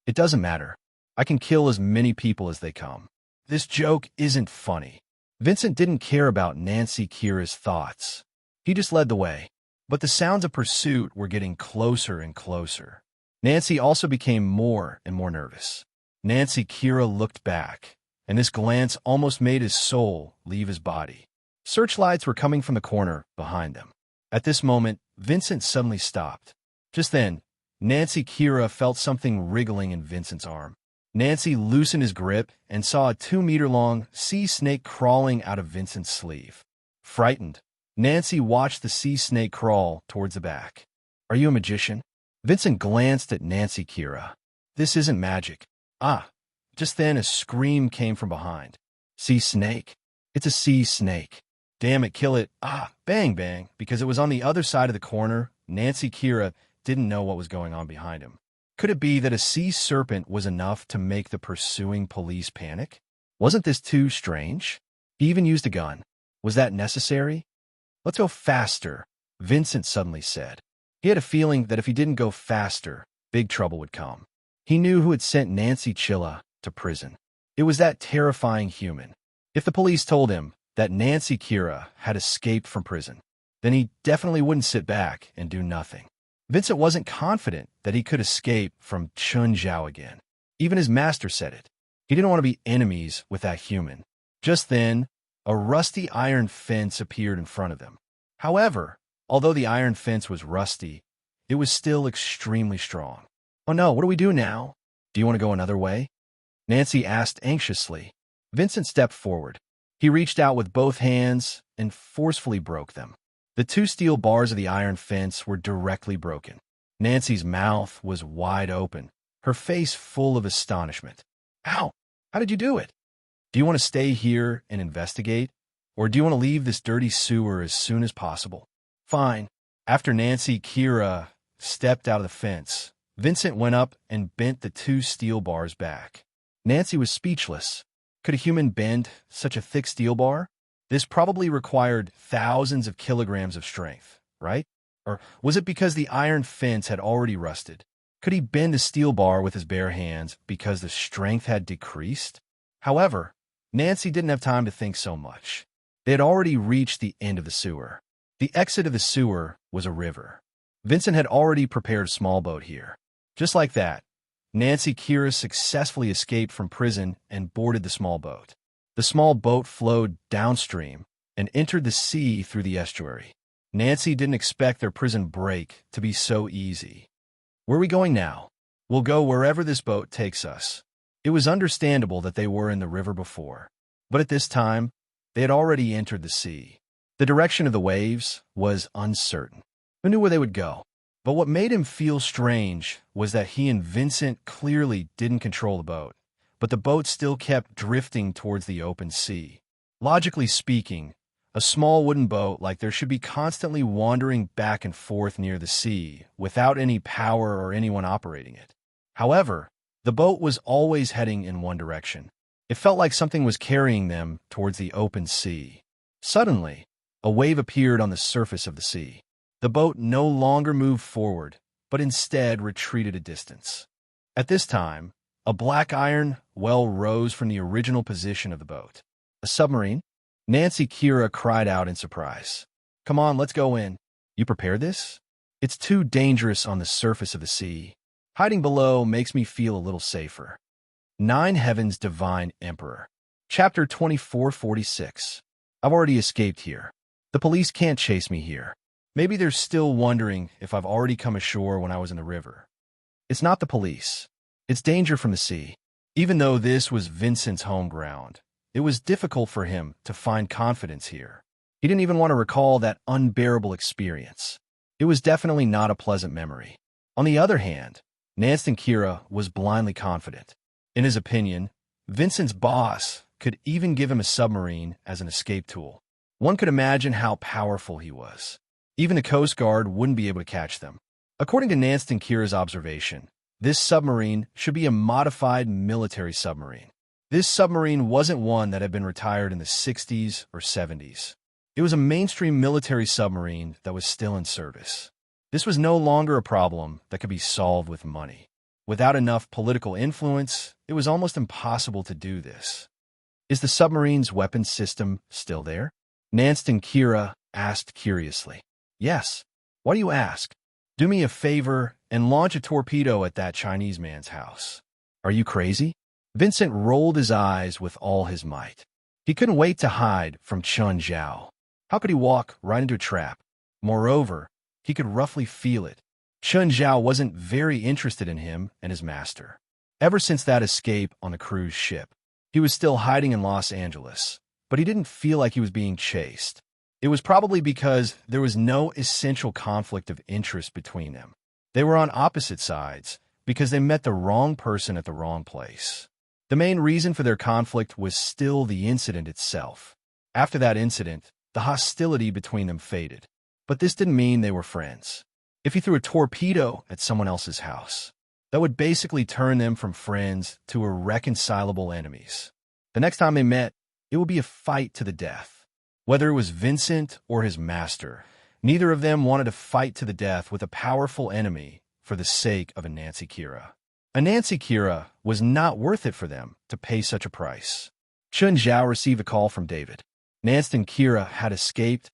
It doesn't matter. I can kill as many people as they come. This joke isn't funny. Vincent didn't care about Nancy Kira's thoughts. He just led the way. But the sounds of pursuit were getting closer and closer. Nancy also became more and more nervous. Nancy Kira looked back, and this glance almost made his soul leave his body. Searchlights were coming from the corner behind them. At this moment, Vincent suddenly stopped. Just then, Nancy Kira felt something wriggling in Vincent's arm. Nancy loosened his grip and saw a 2-meter-long sea snake crawling out of Vincent's sleeve. Frightened, Nancy watched the sea snake crawl towards the back. Are you a magician? Vincent glanced at Nancy Kira. This isn't magic. Ah! Just then a scream came from behind. Sea snake? It's a sea snake. Damn it, kill it. Ah! Bang, bang. Because it was on the other side of the corner, Nancy Kira didn't know what was going on behind him. Could it be that a sea serpent was enough to make the pursuing police panic? Wasn't this too strange? He even used a gun. Was that necessary? Let's go faster, Vincent suddenly said. He had a feeling that if he didn't go faster, big trouble would come. He knew who had sent Nancy Chilla to prison. It was that terrifying human. If the police told him that Nancy Kira had escaped from prison, then he definitely wouldn't sit back and do nothing. Vincent wasn't confident that he could escape from Chun Zhao again. Even his master said it. He didn't want to be enemies with that human. Just then, a rusty iron fence appeared in front of them. However, although the iron fence was rusty, it was still extremely strong. Oh no, what do we do now? Do you want to go another way? Nancy asked anxiously. Vincent stepped forward. He reached out with both hands and forcefully broke them. The 2 steel bars of the iron fence were directly broken. Nancy's mouth was wide open, her face full of astonishment. Ow! How did you do it? Do you want to stay here and investigate? Or do you want to leave this dirty sewer as soon as possible? Fine. After Nancy Kira stepped out of the fence, Vincent went up and bent the 2 steel bars back. Nancy was speechless. Could a human bend such a thick steel bar? This probably required thousands of kilograms of strength, right? Or was it because the iron fence had already rusted? Could he bend a steel bar with his bare hands because the strength had decreased? However, Nancy didn't have time to think so much. They had already reached the end of the sewer. The exit of the sewer was a river. Vincent had already prepared a small boat here. Just like that, Nancy Kira successfully escaped from prison and boarded the small boat. The small boat flowed downstream and entered the sea through the estuary. Nancy didn't expect their prison break to be so easy. Where are we going now? We'll go wherever this boat takes us. It was understandable that they were in the river before, but at this time, they had already entered the sea. The direction of the waves was uncertain. Who knew where they would go? But what made him feel strange was that he and Vincent clearly didn't control the boat, but the boat still kept drifting towards the open sea. Logically speaking, a small wooden boat like there should be constantly wandering back and forth near the sea without any power or anyone operating it. However, the boat was always heading in one direction. It felt like something was carrying them towards the open sea. Suddenly, a wave appeared on the surface of the sea. The boat no longer moved forward, but instead retreated a distance. At this time, a black iron well rose from the original position of the boat. A submarine? Nancy Kira cried out in surprise. Come on, let's go in. You prepared this? It's too dangerous on the surface of the sea. Hiding below makes me feel a little safer. 9 Heavens Divine Emperor. Chapter 2446. I've already escaped here. The police can't chase me here. Maybe they're still wondering if I've already come ashore when I was in the river. It's not the police. It's danger from the sea. Even though this was Vincent's home ground, it was difficult for him to find confidence here. He didn't even want to recall that unbearable experience. It was definitely not a pleasant memory. On the other hand, Nance Kira was blindly confident. In his opinion, Vincent's boss could even give him a submarine as an escape tool. One could imagine how powerful he was. Even the Coast Guard wouldn't be able to catch them. According to Nance Kira's observation, this submarine should be a modified military submarine. This submarine wasn't one that had been retired in the 60s or 70s. It was a mainstream military submarine that was still in service. This was no longer a problem that could be solved with money. Without enough political influence, it was almost impossible to do this. Is the submarine's weapons system still there? Nance Kira asked curiously. Yes. Why do you ask? Do me a favor and launch a torpedo at that Chinese man's house. Are you crazy? Vincent rolled his eyes with all his might. He couldn't wait to hide from Chun Zhao. How could he walk right into a trap? Moreover, he could roughly feel it. Chun Zhao wasn't very interested in him and his master. Ever since that escape on the cruise ship, he was still hiding in Los Angeles, but he didn't feel like he was being chased. It was probably because there was no essential conflict of interest between them. They were on opposite sides because they met the wrong person at the wrong place. The main reason for their conflict was still the incident itself. After that incident, the hostility between them faded. But this didn't mean they were friends. If he threw a torpedo at someone else's house, that would basically turn them from friends to irreconcilable enemies. The next time they met, it would be a fight to the death. Whether it was Vincent or his master, neither of them wanted to fight to the death with a powerful enemy for the sake of a Nance Kira. A Nance Kira was not worth it for them to pay such a price. Chun Zhao received a call from David. Nance Kira had escaped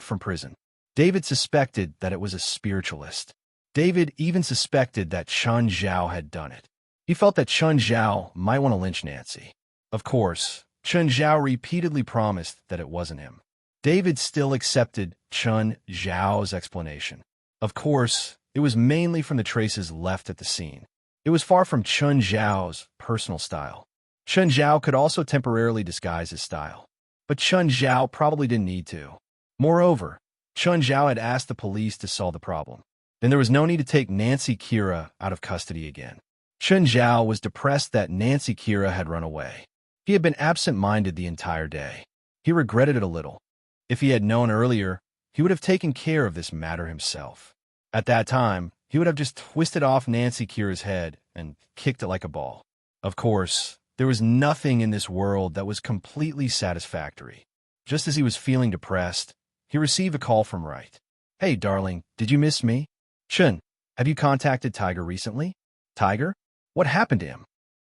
from prison. David suspected that it was a spiritualist. David even suspected that Chun Zhao had done it. He felt that Chun Zhao might want to lynch Nancy. Of course, Chun Zhao repeatedly promised that it wasn't him. David still accepted Chun Zhao's explanation. Of course, it was mainly from the traces left at the scene. It was far from Chun Zhao's personal style. Chun Zhao could also temporarily disguise his style. But Chun Zhao probably didn't need to. Moreover, Chun Zhao had asked the police to solve the problem. Then there was no need to take Nance Kira out of custody again. Chun Zhao was depressed that Nance Kira had run away. He had been absent-minded the entire day. He regretted it a little. If he had known earlier, he would have taken care of this matter himself. At that time, he would have just twisted off Nance Kira's head and kicked it like a ball. Of course, there was nothing in this world that was completely satisfactory. Just as he was feeling depressed, he received a call from Wright. Hey, darling, did you miss me? Chun, have you contacted Tiger recently? Tiger? What happened to him?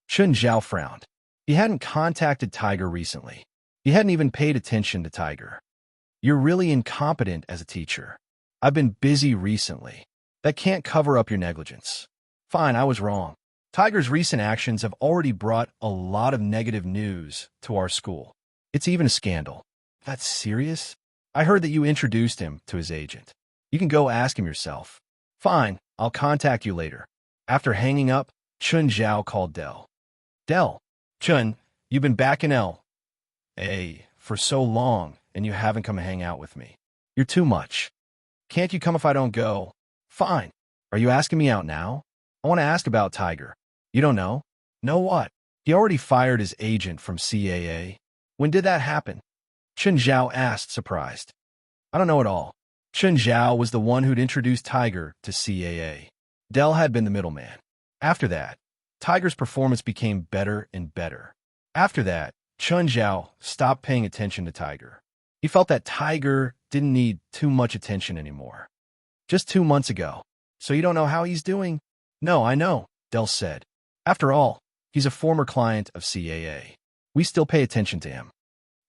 Chun Zhao frowned. He hadn't contacted Tiger recently. He hadn't even paid attention to Tiger. You're really incompetent as a teacher. I've been busy recently. That can't cover up your negligence. Fine, I was wrong. Tiger's recent actions have already brought a lot of negative news to our school. It's even a scandal. That's serious? I heard that you introduced him to his agent. You can go ask him yourself. Fine, I'll contact you later. After hanging up, Chun Zhao called Dell. Dell, Chun, you've been back in L.A. for so long, and you haven't come hang out with me. You're too much. Can't you come if I don't go? Fine. Are you asking me out now? I want to ask about Tiger. You don't know? Know what? He already fired his agent from CAA. When did that happen? Chun Zhao asked, surprised. I don't know at all. Chun Zhao was the one who'd introduced Tiger to CAA. Dell had been the middleman. After that, Tiger's performance became better and better. After that, Chun Zhao stopped paying attention to Tiger. He felt that Tiger didn't need too much attention anymore. Just 2 months ago. So you don't know how he's doing? No, I know, Dell said. After all, he's a former client of CAA. We still pay attention to him.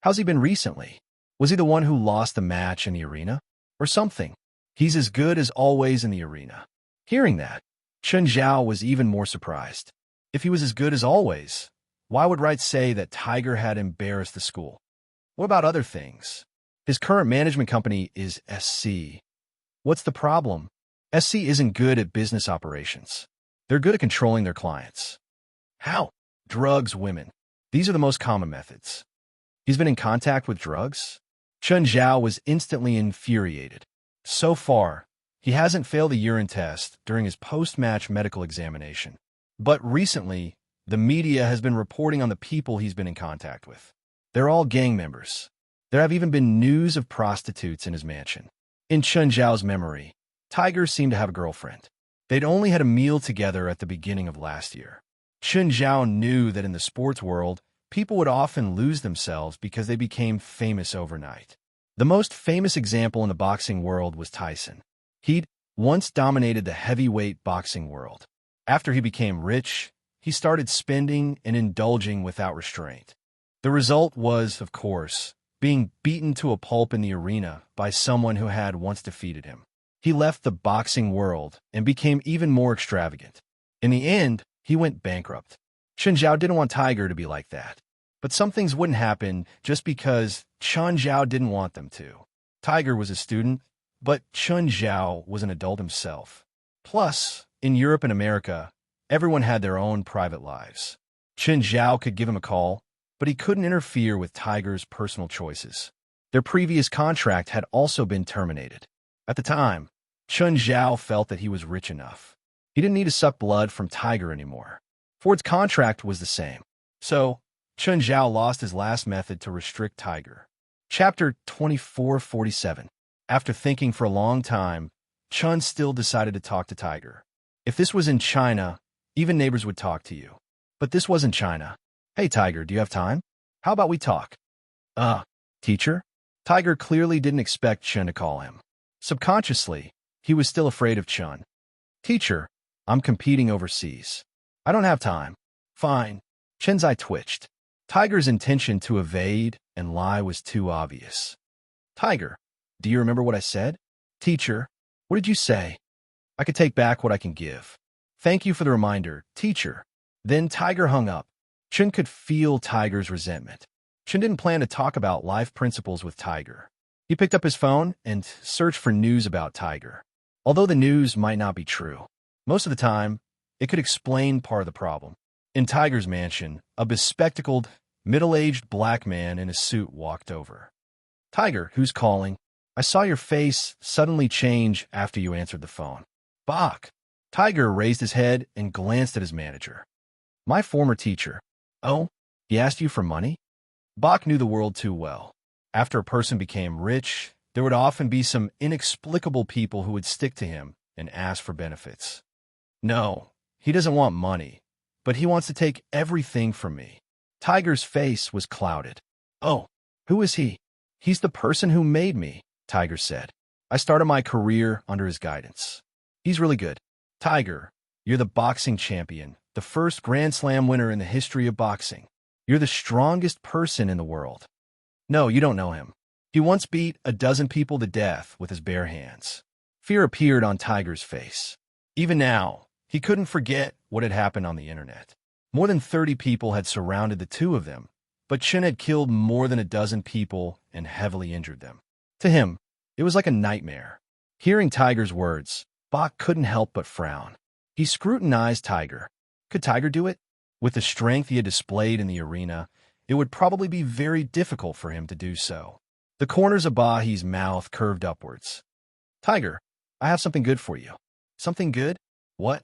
How's he been recently? Was he the one who lost the match in the arena? Or something? He's as good as always in the arena. Hearing that, Chun Zhao was even more surprised. If he was as good as always, why would Wright say that Tiger had embarrassed the school? What about other things? His current management company is SC. What's the problem? SC isn't good at business operations. They're good at controlling their clients. How? Drugs, women. These are the most common methods. He's been in contact with drugs? Chen Zhao was instantly infuriated. So far, he hasn't failed a urine test during his post-match medical examination. But recently, the media has been reporting on the people he's been in contact with. They're all gang members. There have even been news of prostitutes in his mansion. In Chen Zhao's memory, Tiger seemed to have a girlfriend. They'd only had a meal together at the beginning of last year. Chen Zhao knew that in the sports world, people would often lose themselves because they became famous overnight. The most famous example in the boxing world was Tyson. He'd once dominated the heavyweight boxing world. After he became rich, he started spending and indulging without restraint. The result was, of course, being beaten to a pulp in the arena by someone who had once defeated him. He left the boxing world and became even more extravagant. In the end, he went bankrupt. Chen Zhao didn't want Tiger to be like that. But some things wouldn't happen just because Chen Zhao didn't want them to. Tiger was a student, but Chen Zhao was an adult himself. Plus, in Europe and America, everyone had their own private lives. Chen Zhao could give him a call, but he couldn't interfere with Tiger's personal choices. Their previous contract had also been terminated. At the time, Chen Zhao felt that he was rich enough. He didn't need to suck blood from Tiger anymore. Ford's contract was the same. So, Chen Zhao lost his last method to restrict Tiger. Chapter 2447. After thinking for a long time, Chen still decided to talk to Tiger. If this was in China, even neighbors would talk to you. But this wasn't China. Hey, Tiger, do you have time? How about we talk? Teacher? Tiger clearly didn't expect Chen to call him. Subconsciously, he was still afraid of Chen. Teacher, I'm competing overseas. I don't have time. Fine. Chen's eye twitched. Tiger's intention to evade and lie was too obvious. Tiger, do you remember what I said? Teacher, what did you say? I could take back what I can give. Thank you for the reminder, teacher. Then Tiger hung up. Chen could feel Tiger's resentment. Chen didn't plan to talk about life principles with Tiger. He picked up his phone and searched for news about Tiger. Although the news might not be true, most of the time, it could explain part of the problem. In Tiger's mansion, a bespectacled, middle-aged black man in a suit walked over. Tiger, who's calling? I saw your face suddenly change after you answered the phone. Bach. Tiger raised his head and glanced at his manager. My former teacher. Oh, he asked you for money? Bach knew the world too well. After a person became rich, there would often be some inexplicable people who would stick to him and ask for benefits. No, he doesn't want money, but he wants to take everything from me. Tiger's face was clouded. Oh, who is he? He's the person who made me, Tiger said. I started my career under his guidance. He's really good. Tiger, you're the boxing champion, the first Grand Slam winner in the history of boxing. You're the strongest person in the world. No, you don't know him. He once beat a dozen people to death with his bare hands. Fear appeared on Tiger's face. Even now, he couldn't forget what had happened on the internet. More than 30 people had surrounded the two of them, but Chen had killed more than a dozen people and heavily injured them. To him, it was like a nightmare. Hearing Tiger's words, Bach couldn't help but frown. He scrutinized Tiger. Could Tiger do it? With the strength he had displayed in the arena, it would probably be very difficult for him to do so. The corners of Bahi's mouth curved upwards. Tiger, I have something good for you. Something good? What?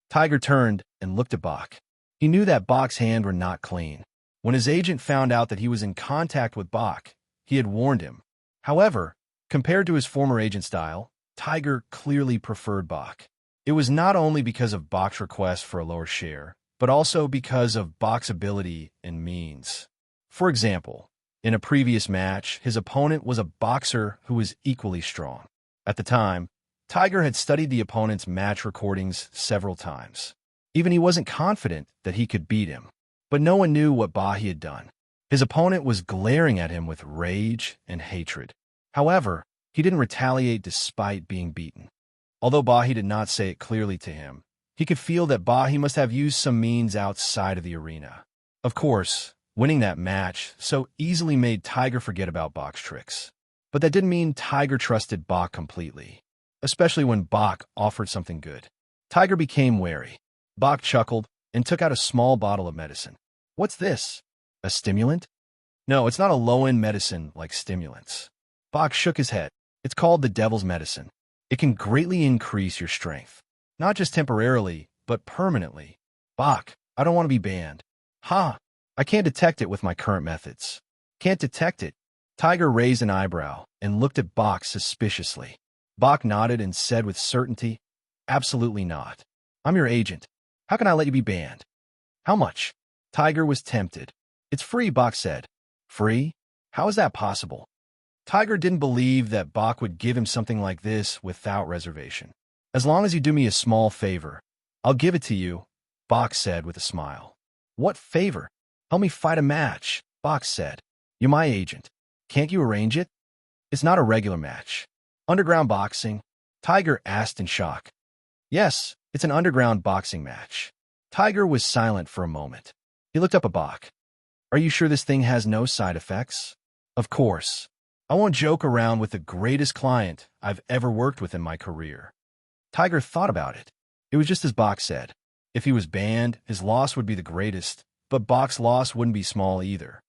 Tiger turned and looked at Bach. He knew that Bach's hands were not clean. When his agent found out that he was in contact with Bach, he had warned him. However, compared to his former agent style, Tiger clearly preferred Bach. It was not only because of Bach's request for a lower share, but also because of Bach's ability and means. For example, in a previous match, his opponent was a boxer who was equally strong. At the time, Tiger had studied the opponent's match recordings several times. Even he wasn't confident that he could beat him. But no one knew what Bahi had done. His opponent was glaring at him with rage and hatred. However, he didn't retaliate despite being beaten. Although Bahi did not say it clearly to him, he could feel that Bahi must have used some means outside of the arena. Of course, winning that match so easily made Tiger forget about Bach's tricks. But that didn't mean Tiger trusted Bach completely. especially when Bach offered something good. Tiger became wary. Bach chuckled and took out a small bottle of medicine. What's this? A stimulant? No, it's not a low-end medicine like stimulants. Bach shook his head. It's called the devil's medicine. It can greatly increase your strength. Not just temporarily, but permanently. Bach, I don't want to be banned. Ha! I can't detect it with my current methods. Can't detect it? Tiger raised an eyebrow and looked at Bach suspiciously. Bach nodded and said with certainty, absolutely not. I'm your agent. How can I let you be banned? How much? Tiger was tempted. It's free, Bach said. Free? How is that possible? Tiger didn't believe that Bach would give him something like this without reservation. As long as you do me a small favor, I'll give it to you, Bach said with a smile. What favor? Help me fight a match, Bach said. You're my agent. Can't you arrange it? It's not a regular match. Underground boxing? Tiger asked in shock. Yes, it's an underground boxing match. Tiger was silent for a moment. He looked up at Bach. Are you sure this thing has no side effects? Of course. I won't joke around with the greatest client I've ever worked with in my career. Tiger thought about it. It was just as Bach said. If he was banned, his loss would be the greatest, but Bach's loss wouldn't be small either.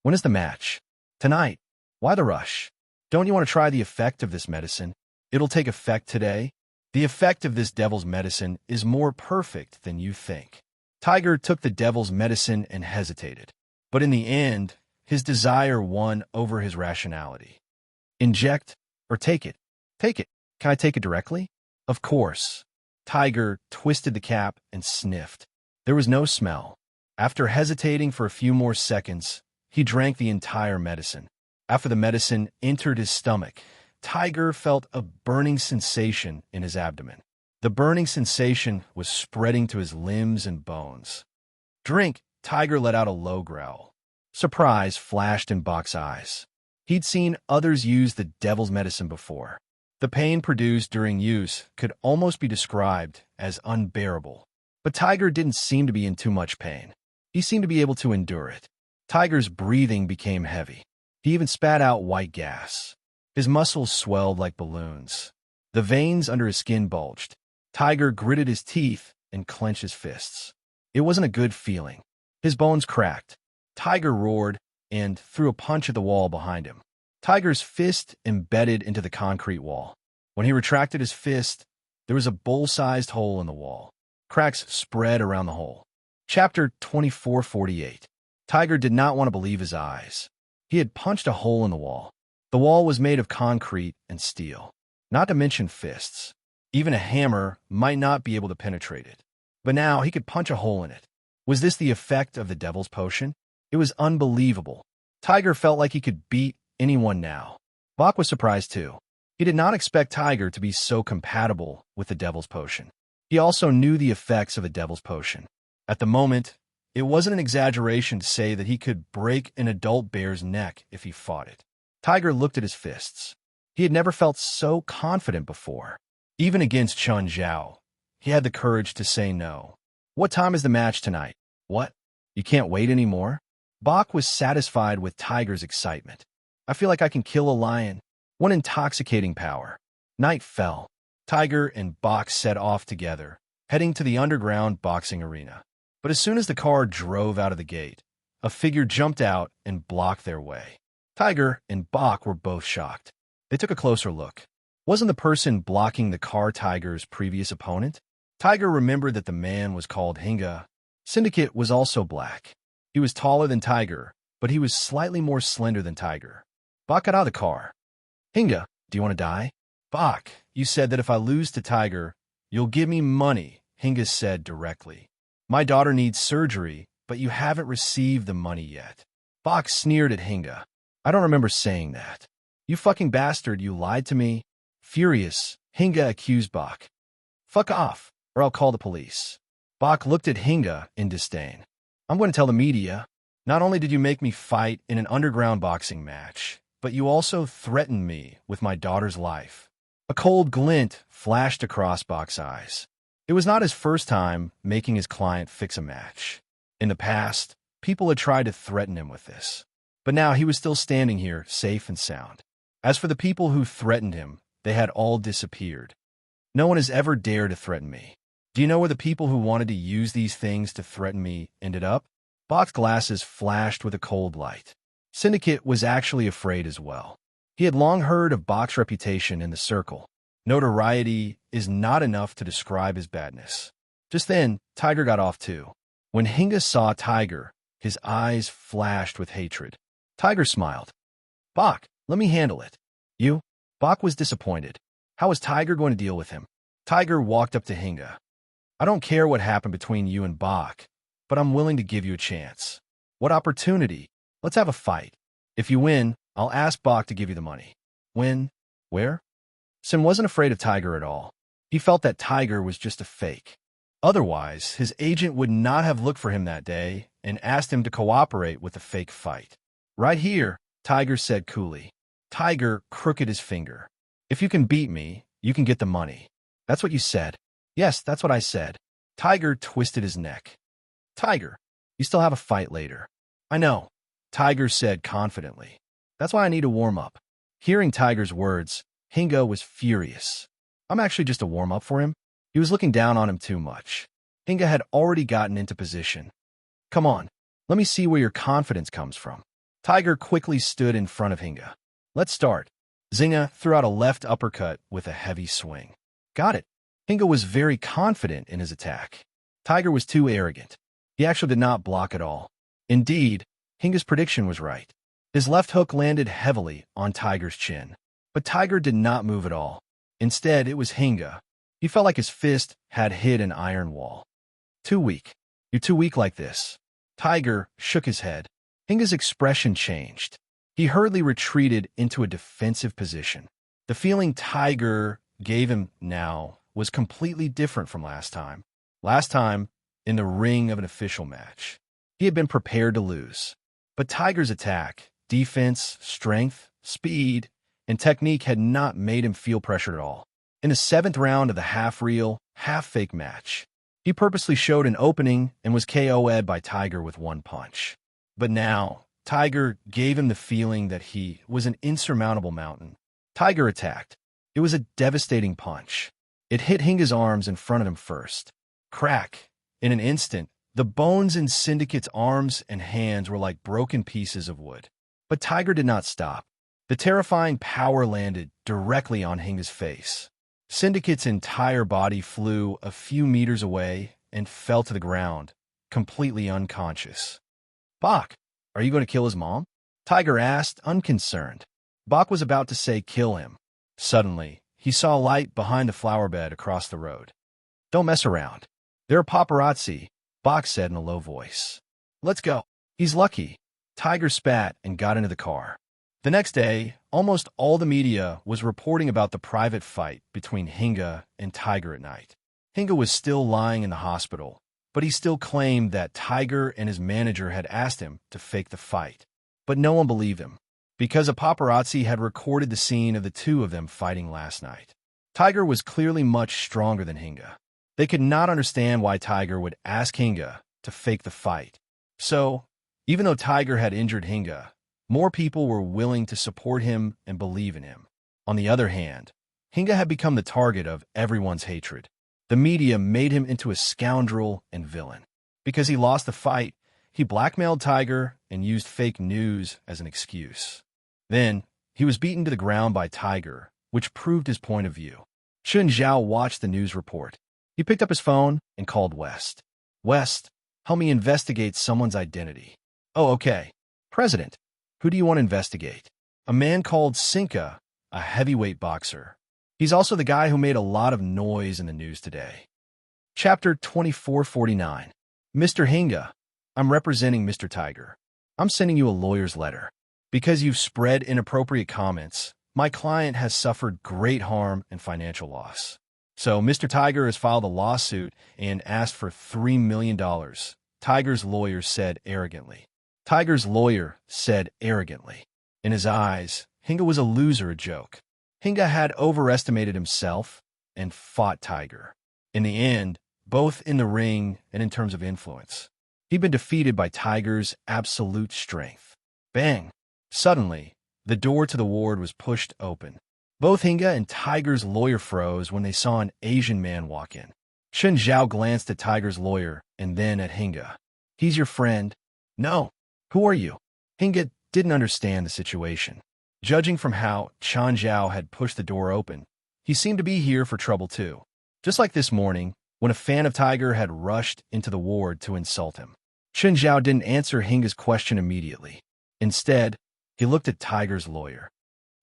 When is the match? Tonight. Why the rush? Don't you want to try the effect of this medicine? It'll take effect today. The effect of this devil's medicine is more perfect than you think. Tiger took the devil's medicine and hesitated. But in the end, his desire won over his rationality. Inject or take it? Take it. Can I take it directly? Of course. Tiger twisted the cap and sniffed. There was no smell. After hesitating for a few more seconds, he drank the entire medicine. After the medicine entered his stomach, Tiger felt a burning sensation in his abdomen. The burning sensation was spreading to his limbs and bones. Drink, Tiger let out a low growl. Surprise flashed in Bach's eyes. He'd seen others use the devil's medicine before. The pain produced during use could almost be described as unbearable. But Tiger didn't seem to be in too much pain. He seemed to be able to endure it. Tiger's breathing became heavy. He even spat out white gas. His muscles swelled like balloons. The veins under his skin bulged. Tiger gritted his teeth and clenched his fists. It wasn't a good feeling. His bones cracked. Tiger roared and threw a punch at the wall behind him. Tiger's fist embedded into the concrete wall. When he retracted his fist, there was a bowl-sized hole in the wall. Cracks spread around the hole. Chapter 2448. Tiger did not want to believe his eyes. He had punched a hole in the wall. The wall was made of concrete and steel, not to mention fists. Even a hammer might not be able to penetrate it. But now he could punch a hole in it. Was this the effect of the devil's potion? It was unbelievable. Tiger felt like he could beat anyone now. Bach was surprised too. He did not expect Tiger to be so compatible with the devil's potion. He also knew the effects of a devil's potion. At the moment, it wasn't an exaggeration to say that he could break an adult bear's neck if he fought it. Tiger looked at his fists. He had never felt so confident before. Even against Chun Zhao, he had the courage to say no. What time is the match tonight? What? You can't wait anymore? Bach was satisfied with Tiger's excitement. I feel like I can kill a lion. What intoxicating power. Night fell. Tiger and Bach set off together, heading to the underground boxing arena. But as soon as the car drove out of the gate, a figure jumped out and blocked their way. Tiger and Bach were both shocked. They took a closer look. Wasn't the person blocking the car Tiger's previous opponent? Tiger remembered that the man was called Hinga. Syndicate was also black. He was taller than Tiger, but he was slightly more slender than Tiger. Bach got out of the car. Hinga, do you want to die? Bach, you said that if I lose to Tiger, you'll give me money, Hinga said directly. My daughter needs surgery, but you haven't received the money yet. Bach sneered at Hinga. I don't remember saying that. You fucking bastard, you lied to me. Furious, Hinga accused Bach. Fuck off, or I'll call the police. Bach looked at Hinga in disdain. I'm going to tell the media. Not only did you make me fight in an underground boxing match, but you also threatened me with my daughter's life. A cold glint flashed across Bach's eyes. It was not his first time making his client fix a match. In the past, people had tried to threaten him with this. But now he was still standing here, safe and sound. As for the people who threatened him, they had all disappeared. No one has ever dared to threaten me. Do you know where the people who wanted to use these things to threaten me ended up? Bach's glasses flashed with a cold light. Syndicate was actually afraid as well. He had long heard of Bach's reputation in the circle. Notoriety is not enough to describe his badness. Just then, Tiger got off too. When Hinga saw Tiger, his eyes flashed with hatred. Tiger smiled. Bach, let me handle it. You? Bach was disappointed. How was Tiger going to deal with him? Tiger walked up to Hinga. I don't care what happened between you and Bach, but I'm willing to give you a chance. What opportunity? Let's have a fight. If you win, I'll ask Bach to give you the money. When? Where? Sim wasn't afraid of Tiger at all. He felt that Tiger was just a fake. Otherwise, his agent would not have looked for him that day and asked him to cooperate with the fake fight. Right here, Tiger said coolly. Tiger crooked his finger. If you can beat me, you can get the money. That's what you said. Yes, that's what I said. Tiger twisted his neck. Tiger, you still have a fight later. I know, Tiger said confidently. That's why I need to warm up. Hearing Tiger's words, Hinga was furious. I'm actually just a warm-up for him. He was looking down on him too much. Hinga had already gotten into position. Come on, let me see where your confidence comes from. Tiger quickly stood in front of Hinga. Let's start. Zinga threw out a left uppercut with a heavy swing. Got it. Hinga was very confident in his attack. Tiger was too arrogant. He actually did not block at all. Indeed, Hinga's prediction was right. His left hook landed heavily on Tiger's chin. But Tiger did not move at all. Instead, it was Hinga. He felt like his fist had hit an iron wall. Too weak. You're too weak like this. Tiger shook his head. Hinga's expression changed. He hurriedly retreated into a defensive position. The feeling Tiger gave him now was completely different from last time. Last time, in the ring of an official match, he had been prepared to lose. But Tiger's attack, defense, strength, speed, and technique had not made him feel pressured at all. In the 7th round of the half-real, half-fake match, he purposely showed an opening and was KO'd by Tiger with one punch. But now, Tiger gave him the feeling that he was an insurmountable mountain. Tiger attacked. It was a devastating punch. It hit Hinga's arms in front of him first. Crack. In an instant, the bones in Syndicate's arms and hands were like broken pieces of wood. But Tiger did not stop. The terrifying power landed directly on Hinga's face. Syndicate's entire body flew a few meters away and fell to the ground, completely unconscious. Bach, are you going to kill his mom? Tiger asked, unconcerned. Bach was about to say kill him. Suddenly, he saw light behind the flower bed across the road. Don't mess around. There are paparazzi, Bach said in a low voice. Let's go. He's lucky. Tiger spat and got into the car. The next day, almost all the media was reporting about the private fight between Hinga and Tiger at night. Hinga was still lying in the hospital, but he still claimed that Tiger and his manager had asked him to fake the fight. But no one believed him, because a paparazzi had recorded the scene of the two of them fighting last night. Tiger was clearly much stronger than Hinga. They could not understand why Tiger would ask Hinga to fake the fight. So, even though Tiger had injured Hinga, more people were willing to support him and believe in him. On the other hand, Hinga had become the target of everyone's hatred. The media made him into a scoundrel and villain. Because he lost the fight, he blackmailed Tiger and used fake news as an excuse. Then, he was beaten to the ground by Tiger, which proved his point of view. Chun Zhao watched the news report. He picked up his phone and called West. West, help me investigate someone's identity. Oh, okay. President, who do you want to investigate? A man called Sinka, a heavyweight boxer. He's also the guy who made a lot of noise in the news today. Chapter 2449. Mr. Hinga, I'm representing Mr. Tiger. I'm sending you a lawyer's letter. Because you've spread inappropriate comments, my client has suffered great harm and financial loss. So Mr. Tiger has filed a lawsuit and asked for $3 million, Tiger's lawyer said arrogantly. Tiger's lawyer said arrogantly. In his eyes, Hinga was a loser, a joke. Hinga had overestimated himself and fought Tiger. In the end, both in the ring and in terms of influence, he'd been defeated by Tiger's absolute strength. Bang! Suddenly, the door to the ward was pushed open. Both Hinga and Tiger's lawyer froze when they saw an Asian man walk in. Chen Zhao glanced at Tiger's lawyer and then at Hinga. "He's your friend?" "No. Who are you?" Hinga didn't understand the situation. Judging from how Chen Zhao had pushed the door open, he seemed to be here for trouble too. Just like this morning, when a fan of Tiger had rushed into the ward to insult him. Chen Zhao didn't answer Hinga's question immediately. Instead, he looked at Tiger's lawyer.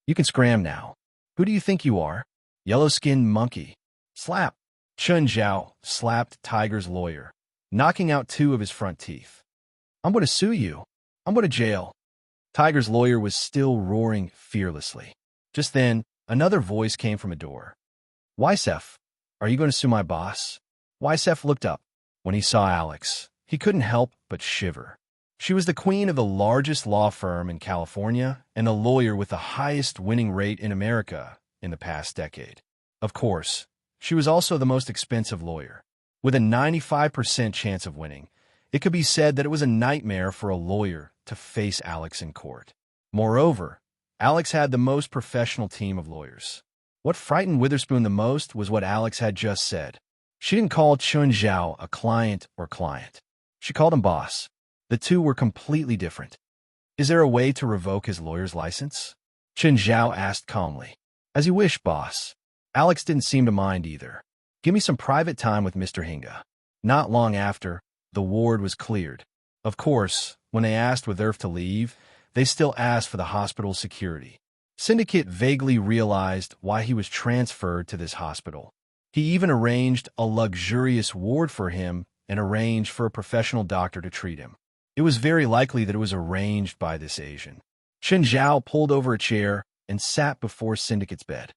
"You can scram now. Who do you think you are? Yellow-skinned monkey." Slap! Chen Zhao slapped Tiger's lawyer, knocking out 2 of his front teeth. "I'm going to sue you. I'm going to jail." Tiger's lawyer was still roaring fearlessly. Just then, another voice came from a door. "Ysef, are you going to sue my boss?" Ysef looked up. When he saw Alex, he couldn't help but shiver. She was the queen of the largest law firm in California and the lawyer with the highest winning rate in America in the past decade. Of course, she was also the most expensive lawyer. With a 95% chance of winning, it could be said that it was a nightmare for a lawyer to face Alex in court. Moreover, Alex had the most professional team of lawyers. What frightened Witherspoon the most was what Alex had just said. She didn't call Chen Zhao a client or client. She called him boss. The two were completely different. "Is there a way to revoke his lawyer's license?" Chen Zhao asked calmly. "As you wish, boss." Alex didn't seem to mind either. "Give me some private time with Mr. Hinga." Not long after, the ward was cleared. Of course, when they asked Witherf to leave, they still asked for the hospital's security. Syndicate vaguely realized why he was transferred to this hospital. He even arranged a luxurious ward for him and arranged for a professional doctor to treat him. It was very likely that it was arranged by this Asian. Chen Zhao pulled over a chair and sat before Syndicate's bed.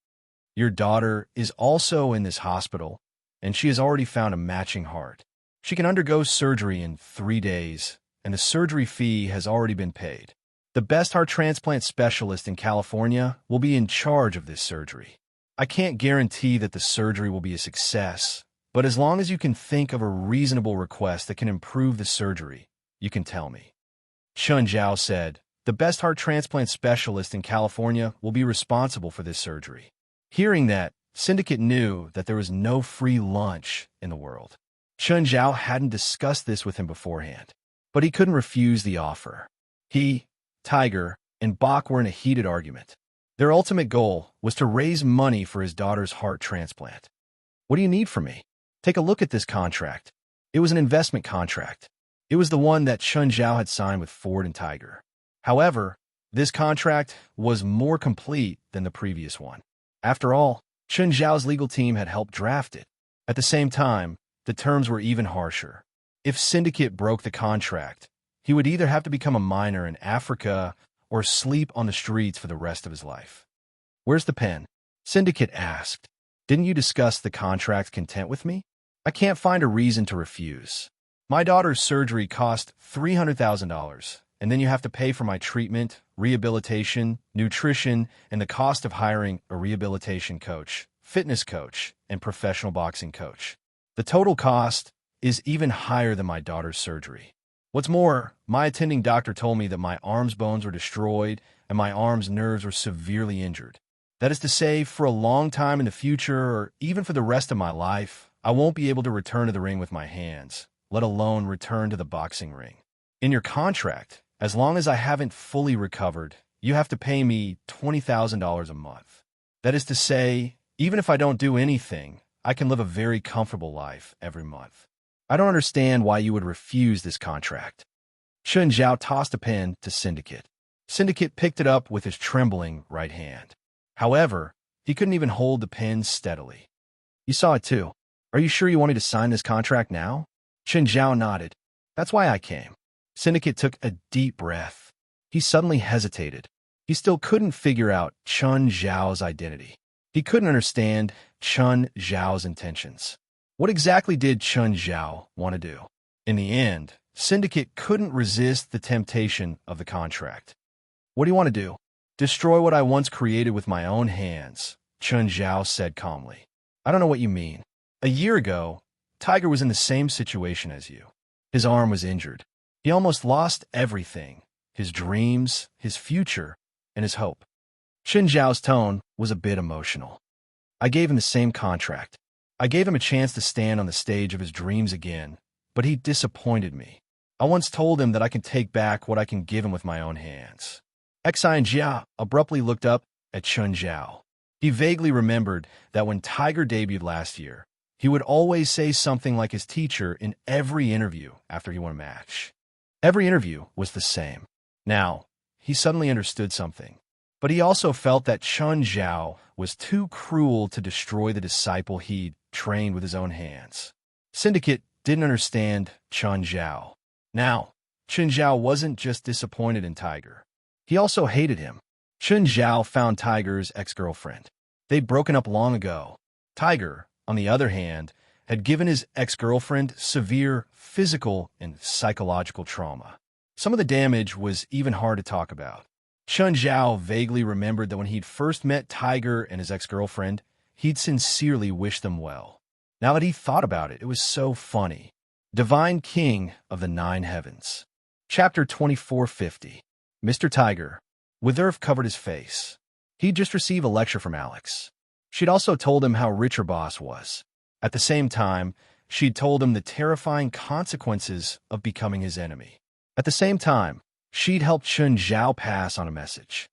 "Your daughter is also in this hospital, and she has already found a matching heart. She can undergo surgery in 3 days, and the surgery fee has already been paid. The best heart transplant specialist in California will be in charge of this surgery. I can't guarantee that the surgery will be a success, but as long as you can think of a reasonable request that can improve the surgery, you can tell me." Chen Zhao said, "The best heart transplant specialist in California will be responsible for this surgery." Hearing that, Syndicate knew that there was no free lunch in the world. Chen Zhao hadn't discussed this with him beforehand, but he couldn't refuse the offer. He, Tiger, and Bach were in a heated argument. Their ultimate goal was to raise money for his daughter's heart transplant. "What do you need from me?" "Take a look at this contract." It was an investment contract. It was the one that Chen Zhao had signed with Ford and Tiger. However, this contract was more complete than the previous one. After all, Chen Zhao's legal team had helped draft it. At the same time, the terms were even harsher. If Syndicate broke the contract, he would either have to become a miner in Africa or sleep on the streets for the rest of his life. "Where's the pen?" Syndicate asked. "Didn't you discuss the contract's content with me? I can't find a reason to refuse. My daughter's surgery cost $300,000, and then you have to pay for my treatment, rehabilitation, nutrition, and the cost of hiring a rehabilitation coach, fitness coach, and professional boxing coach. The total cost is even higher than my daughter's surgery. What's more, my attending doctor told me that my arm's bones were destroyed and my arm's nerves were severely injured. That is to say, for a long time in the future, or even for the rest of my life, I won't be able to return to the ring with my hands, let alone return to the boxing ring. In your contract, as long as I haven't fully recovered, you have to pay me $20,000 a month. That is to say, even if I don't do anything, I can live a very comfortable life every month. I don't understand why you would refuse this contract." Chen Zhao tossed a pen to Syndicate. Syndicate picked it up with his trembling right hand. However, he couldn't even hold the pen steadily. "You saw it too. Are you sure you want me to sign this contract now?" Chen Zhao nodded. "That's why I came." Syndicate took a deep breath. He suddenly hesitated. He still couldn't figure out Chen Zhao's identity. He couldn't understand Chen Zhao's intentions. What exactly did Chen Zhao want to do? In the end, Syndicate couldn't resist the temptation of the contract. "What do you want to do?" "Destroy what I once created with my own hands," Chen Zhao said calmly. "I don't know what you mean. A year ago, Tiger was in the same situation as you. His arm was injured. He almost lost everything, his dreams, his future, and his hope. Chen Zhao's tone was a bit emotional. I gave him the same contract. I gave him a chance to stand on the stage of his dreams again, but he disappointed me. I once told him that I can take back what I can give him with my own hands. Xi and Jia abruptly looked up at Chen Zhao. He vaguely remembered that when Tiger debuted last year, he would always say something like his teacher in every interview after he won a match. Every interview was the same. Now, he suddenly understood something. But he also felt that Chen Zhao was too cruel to destroy the disciple he'd trained with his own hands. Syndicate didn't understand Chen Zhao. Now, Chen Zhao wasn't just disappointed in Tiger. He also hated him. Chen Zhao found Tiger's ex-girlfriend. They'd broken up long ago. Tiger, on the other hand, had given his ex-girlfriend severe physical and psychological trauma. Some of the damage was even hard to talk about. Chen Zhao vaguely remembered that when he'd first met Tiger and his ex-girlfriend, he'd sincerely wished them well. Now that he thought about it, it was so funny. Divine King of the Nine Heavens. Chapter 2450. Mr. Tiger. With earth covered his face. He'd just received a lecture from Alex. She'd also told him how rich her boss was. At the same time, she'd told him the terrifying consequences of becoming his enemy. At the same time, she'd helped Chen Zhao pass on a message.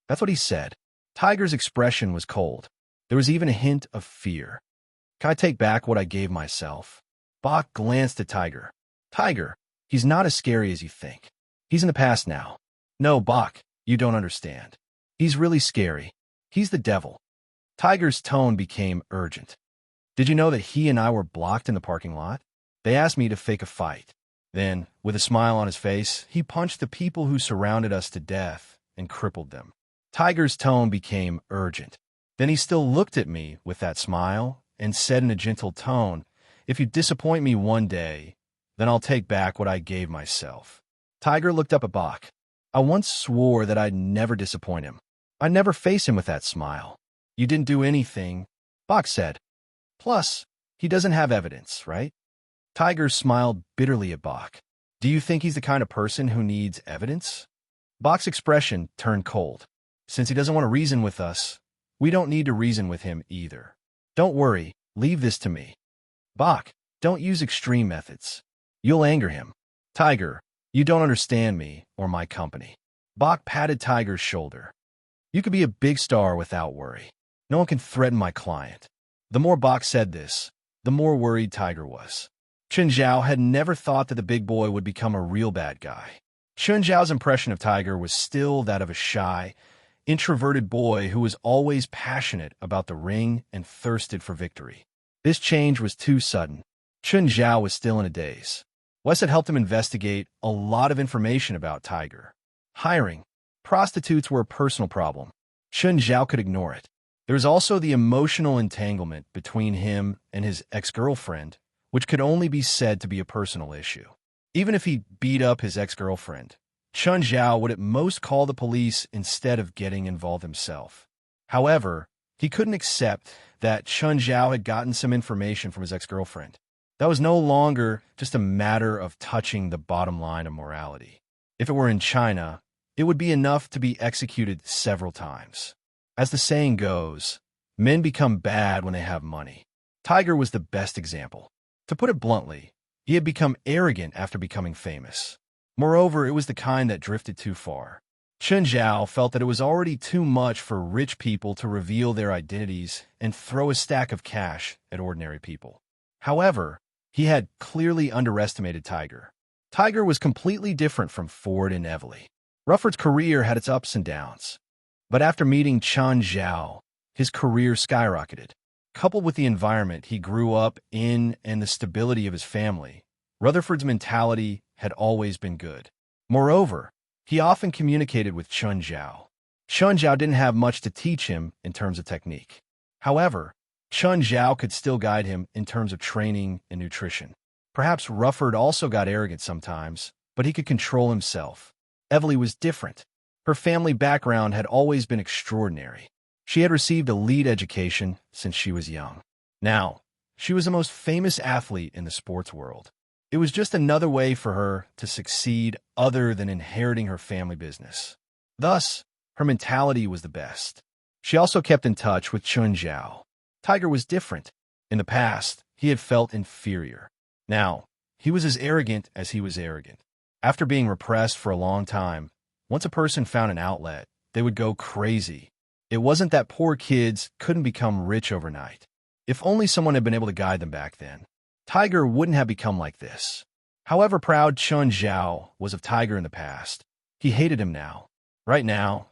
That's what he said. Tiger's expression was cold. There was even a hint of fear. Can I take back what I gave myself? Bach glanced at Tiger. Tiger, he's not as scary as you think. He's in the past now. No, Bach, you don't understand. He's really scary. He's the devil. Tiger's tone became urgent. Did you know that he and I were blocked in the parking lot? They asked me to fake a fight. Then, with a smile on his face, he punched the people who surrounded us to death and crippled them. Tiger's tone became urgent. Then he still looked at me with that smile and said in a gentle tone, "If you disappoint me one day, then I'll take back what I gave myself." Tiger looked up at Bach. I once swore that I'd never disappoint him. I'd never face him with that smile. You didn't do anything, Bach said. Plus, he doesn't have evidence, right? Tiger smiled bitterly at Bach. Do you think he's the kind of person who needs evidence? Bach's expression turned cold. Since he doesn't want to reason with us, we don't need to reason with him either. Don't worry, leave this to me. Bach, don't use extreme methods. You'll anger him. Tiger, you don't understand me or my company. Bach patted Tiger's shoulder. You could be a big star without worry. No one can threaten my client. The more Bach said this, the more worried Tiger was. Chen Zhao had never thought that the big boy would become a real bad guy. Chen Zhao's impression of Tiger was still that of a shy, introverted boy who was always passionate about the ring and thirsted for victory. This change was too sudden. Chen Zhao was still in a daze. Wes had helped him investigate a lot of information about Tiger. Hiring. Prostitutes were a personal problem. Chen Zhao could ignore it. There was also the emotional entanglement between him and his ex-girlfriend, which could only be said to be a personal issue. Even if he beat up his ex-girlfriend, Chen Zhao would at most call the police instead of getting involved himself. However, he couldn't accept that Chen Zhao had gotten some information from his ex-girlfriend. That was no longer just a matter of touching the bottom line of morality. If it were in China, it would be enough to be executed several times. As the saying goes, men become bad when they have money. Tiger was the best example. To put it bluntly, he had become arrogant after becoming famous. Moreover, it was the kind that drifted too far. Chen Zhao felt that it was already too much for rich people to reveal their identities and throw a stack of cash at ordinary people. However, he had clearly underestimated Tiger. Tiger was completely different from Ford and Evely. Rufford's career had its ups and downs. But after meeting Chen Zhao, his career skyrocketed. Coupled with the environment he grew up in and the stability of his family, Rutherford's mentality had always been good. Moreover, he often communicated with Chen Zhao. Chen Zhao didn't have much to teach him in terms of technique. However, Chen Zhao could still guide him in terms of training and nutrition. Perhaps Rufford also got arrogant sometimes, but he could control himself. Evely was different. Her family background had always been extraordinary. She had received a elite education since she was young. Now, she was the most famous athlete in the sports world. It was just another way for her to succeed other than inheriting her family business. Thus, Her mentality was the best. She also kept in touch with Chun Zhao. Tiger was different. In the past, he had felt inferior. Now, he was as arrogant as he was arrogant. After being repressed for a long time, once a person found an outlet, they would go crazy. It wasn't that poor kids couldn't become rich overnight. If only someone had been able to guide them back then, Tiger wouldn't have become like this. However proud Chun Zhao was of Tiger in the past, he hated him now. Right now,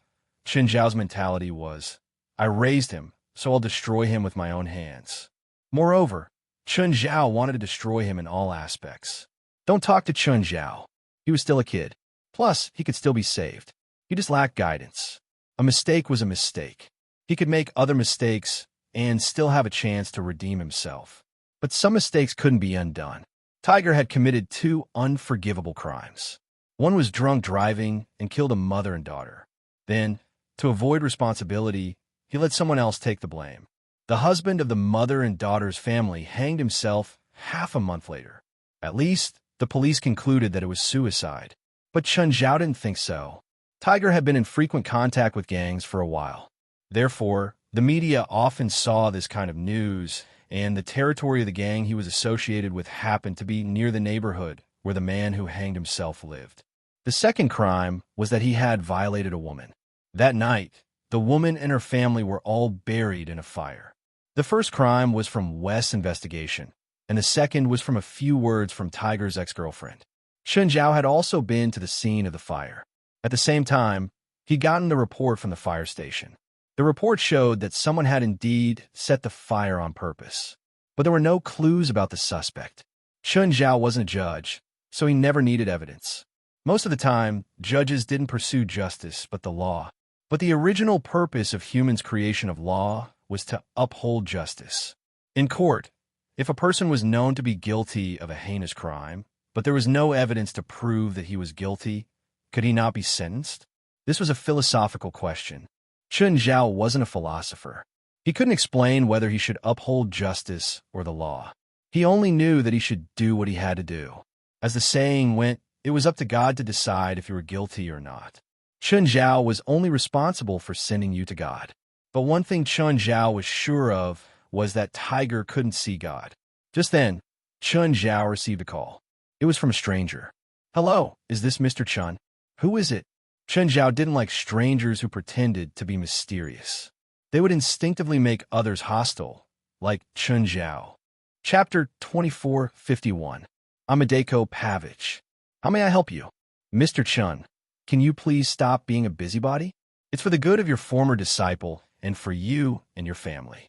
Chun Zhao's mentality was, I raised him, so I'll destroy him with my own hands. Moreover, Chun Zhao wanted to destroy him in all aspects. Don't talk to Chun Zhao. He was still a kid. Plus, he could still be saved. He just lacked guidance. A mistake was a mistake. He could make other mistakes and still have a chance to redeem himself. But some mistakes couldn't be undone. Tiger had committed 2 unforgivable crimes. One was drunk driving and killed a mother and daughter. Then, to avoid responsibility, he let someone else take the blame. The husband of the mother and daughter's family hanged himself half a month later. At least, the police concluded that it was suicide. But Chun Zhao didn't think so. Tiger had been in frequent contact with gangs for a while. Therefore, the media often saw this kind of news, and the territory of the gang he was associated with happened to be near the neighborhood where the man who hanged himself lived. The second crime was that he had violated a woman. That night, the woman and her family were all buried in a fire. The first crime was from West's investigation, and the second was from a few words from Tiger's ex-girlfriend. Chun Zhao had also been to the scene of the fire. At the same time, he'd gotten the report from the fire station. The report showed that someone had indeed set the fire on purpose, but there were no clues about the suspect. Chun Zhao wasn't a judge, so he never needed evidence. Most of the time, judges didn't pursue justice but the law. But the original purpose of humans' creation of law was to uphold justice. In court, if a person was known to be guilty of a heinous crime, but there was no evidence to prove that he was guilty, could he not be sentenced? This was a philosophical question. Chun Zhao wasn't a philosopher. He couldn't explain whether he should uphold justice or the law. He only knew that he should do what he had to do. As the saying went, it was up to God to decide if you were guilty or not. Chun Zhao was only responsible for sending you to God. But one thing Chun Zhao was sure of was that Tiger couldn't see God. Just then, Chun Zhao received a call. It was from a stranger. Hello, is this Mr. Chun? Who is it? Chun Zhao didn't like strangers who pretended to be mysterious. They would instinctively make others hostile, like Chun Zhao. Chapter 2451. Amadeko Pavich. How may I help you? Mr. Chun, can you please stop being a busybody? It's for the good of your former disciple and for you and your family.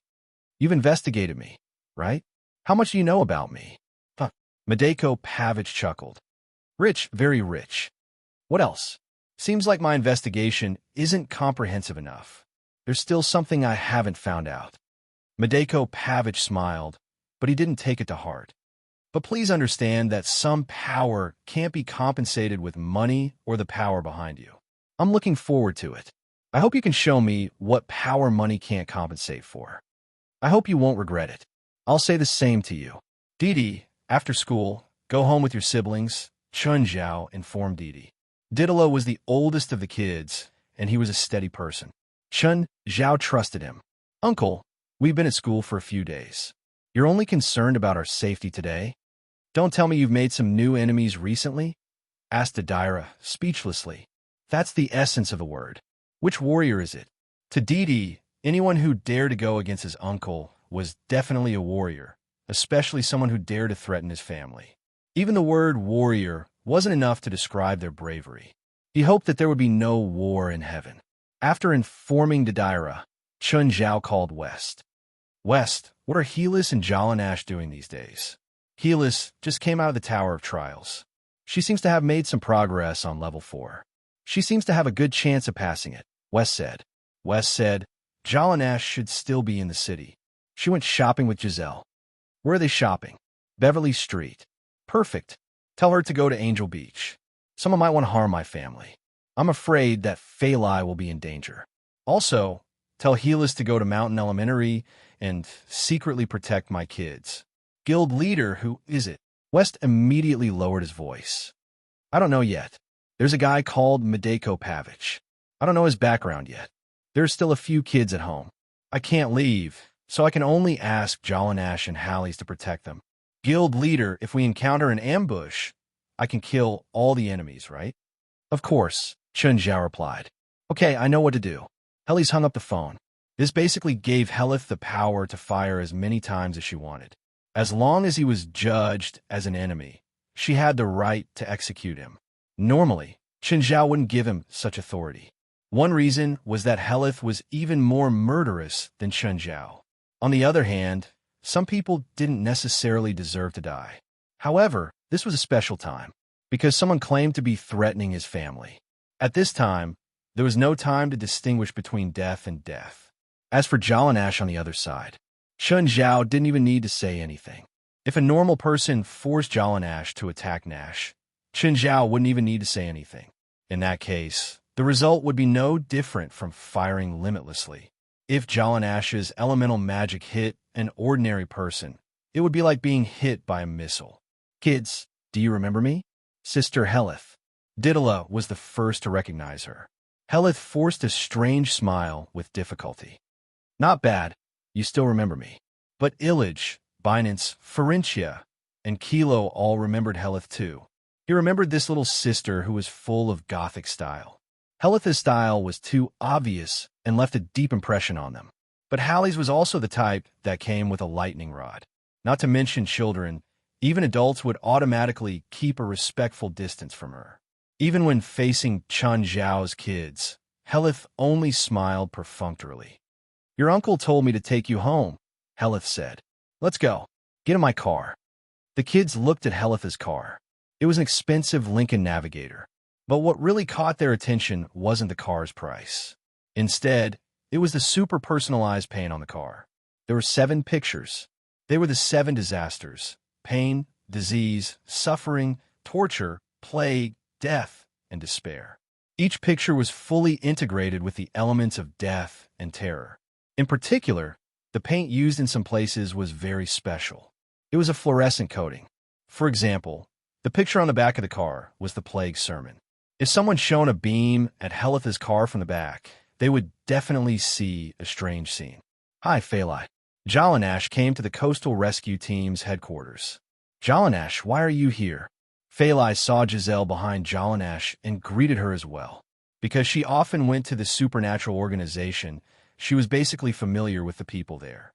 You've investigated me, right? How much do you know about me? Madeko Pavich chuckled. Rich, very rich. What else? Seems like my investigation isn't comprehensive enough. There's still something I haven't found out. Madeko Pavich smiled, but he didn't take it to heart. But please understand that some power can't be compensated with money or the power behind you. I'm looking forward to it. I hope you can show me what power money can't compensate for. I hope you won't regret it. I'll say the same to you. Didi, after school, go home with your siblings, Chun Zhao informed Didi. Didalo was the oldest of the kids, and he was a steady person. Chun Zhao trusted him. Uncle, we've been at school for a few days. You're only concerned about our safety today? Don't tell me you've made some new enemies recently? Asked Adira, speechlessly. That's the essence of the word. Which warrior is it? To Didi, anyone who dared to go against his uncle was definitely a warrior, especially someone who dared to threaten his family. Even the word warrior wasn't enough to describe their bravery. He hoped that there would be no war in heaven. After informing Didira, Chun Zhao called West. West, what are Helis and Jalanash doing these days? Helis just came out of the Tower of Trials. She seems to have made some progress on level 4. She seems to have a good chance of passing it, West said. West said, Jalanash should still be in the city. She went shopping with Giselle. Where are they shopping? Beverly Street. Perfect. Tell her to go to Angel Beach. Someone might want to harm my family. I'm afraid that Phalai will be in danger. Also, tell Helis to go to Mountain Elementary and secretly protect my kids. Guild leader, who is it? West immediately lowered his voice. I don't know yet. There's a guy called Madeko Pavich. I don't know his background yet. There's still a few kids at home. I can't leave, so I can only ask Jalanash and Hallies to protect them. Guild leader, if we encounter an ambush, I can kill all the enemies, right? Of course, Chun Zhao replied. Okay, I know what to do. Hallies hung up the phone. This basically gave Helith the power to fire as many times as she wanted. As long as he was judged as an enemy, she had the right to execute him. Normally, Chun Zhao wouldn't give him such authority. One reason was that Helith was even more murderous than Chun Zhao. On the other hand, some people didn't necessarily deserve to die. However, this was a special time, because someone claimed to be threatening his family. At this time, there was no time to distinguish between death and death. As for Jalanash on the other side, Chun Zhao didn't even need to say anything. If a normal person forced Jalanash to attack Nash, Chun Zhao wouldn't even need to say anything. In that case, the result would be no different from firing limitlessly. If Jalanash's elemental magic hit an ordinary person, it would be like being hit by a missile. Kids, do you remember me? Sister Helith. Didala was the first to recognize her. Helith forced a strange smile with difficulty. Not bad, you still remember me. But Illich, Binance, Ferentia, and Kilo all remembered Helith too. He remembered this little sister who was full of Gothic style. Helith's style was too obvious and left a deep impression on them. But Hallie's was also the type that came with a lightning rod. Not to mention children, even adults would automatically keep a respectful distance from her. Even when facing Chun Zhao's kids, Helith only smiled perfunctorily. Your uncle told me to take you home, Helith said. Let's go. Get in my car. The kids looked at Helith's car. It was an expensive Lincoln Navigator. But what really caught their attention wasn't the car's price. Instead, it was the super personalized paint on the car. There were 7 pictures. They were the 7 disasters: pain, disease, suffering, torture, plague, death, and despair. Each picture was fully integrated with the elements of death and terror. In particular, the paint used in some places was very special. It was a fluorescent coating. For example, the picture on the back of the car was the plague sermon. If someone shone a beam at Helith's car from the back, they would definitely see a strange scene. Hi, Phalai. Jalanash came to the Coastal Rescue Team's headquarters. Jalanash, why are you here? Phalai saw Giselle behind Jalanash and greeted her as well. Because she often went to the supernatural organization, she was basically familiar with the people there.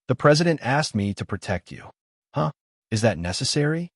The president asked me to protect you. Huh? Is that necessary?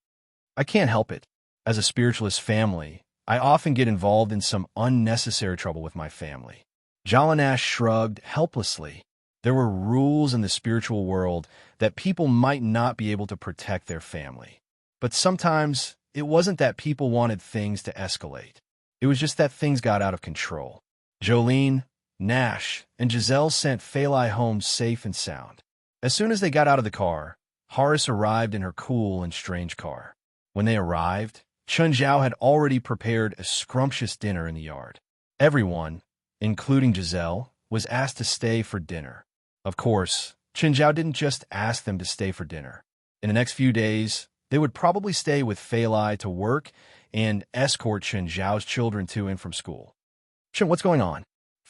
I can't help it. As a spiritualist family, I often get involved in some unnecessary trouble with my family. Jalanash shrugged helplessly. There were rules in the spiritual world that people might not be able to protect their family. But sometimes, it wasn't that people wanted things to escalate. It was just that things got out of control. Jolene, Nash, and Giselle sent Phalai home safe and sound. As soon as they got out of the car, Horace arrived in her cool and strange car. When they arrived, Chun Zhao had already prepared a scrumptious dinner in the yard. Everyone, including Giselle, was asked to stay for dinner. Of course, Chun Zhao didn't just ask them to stay for dinner. In the next few days, they would probably stay with Phalai to work and escort Chun Zhao's children to and from school. Chun, what's going on?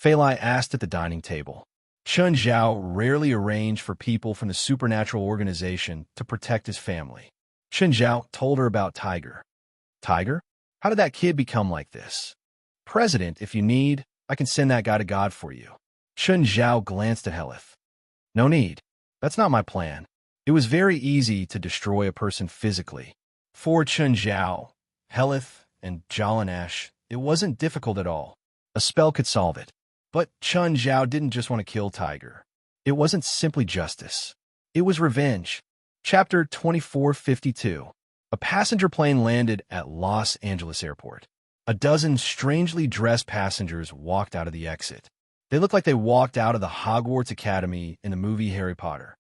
Phalai asked at the dining table. Chun Zhao rarely arranged for people from the supernatural organization to protect his family. Chun Zhao told her about Tiger. Tiger? How did that kid become like this? President, if you need, I can send that guy to God for you. Chun Zhao glanced at Helith. No need. That's not my plan. It was very easy to destroy a person physically. For Chun Zhao, Helith, and Jalanash, it wasn't difficult at all. A spell could solve it. But Chun Zhao didn't just want to kill Tiger. It wasn't simply justice. It was revenge. Chapter 2452. A passenger plane landed at Los Angeles Airport. A dozen strangely dressed passengers walked out of the exit. They looked like they walked out of the Hogwarts Academy in the movie Harry Potter.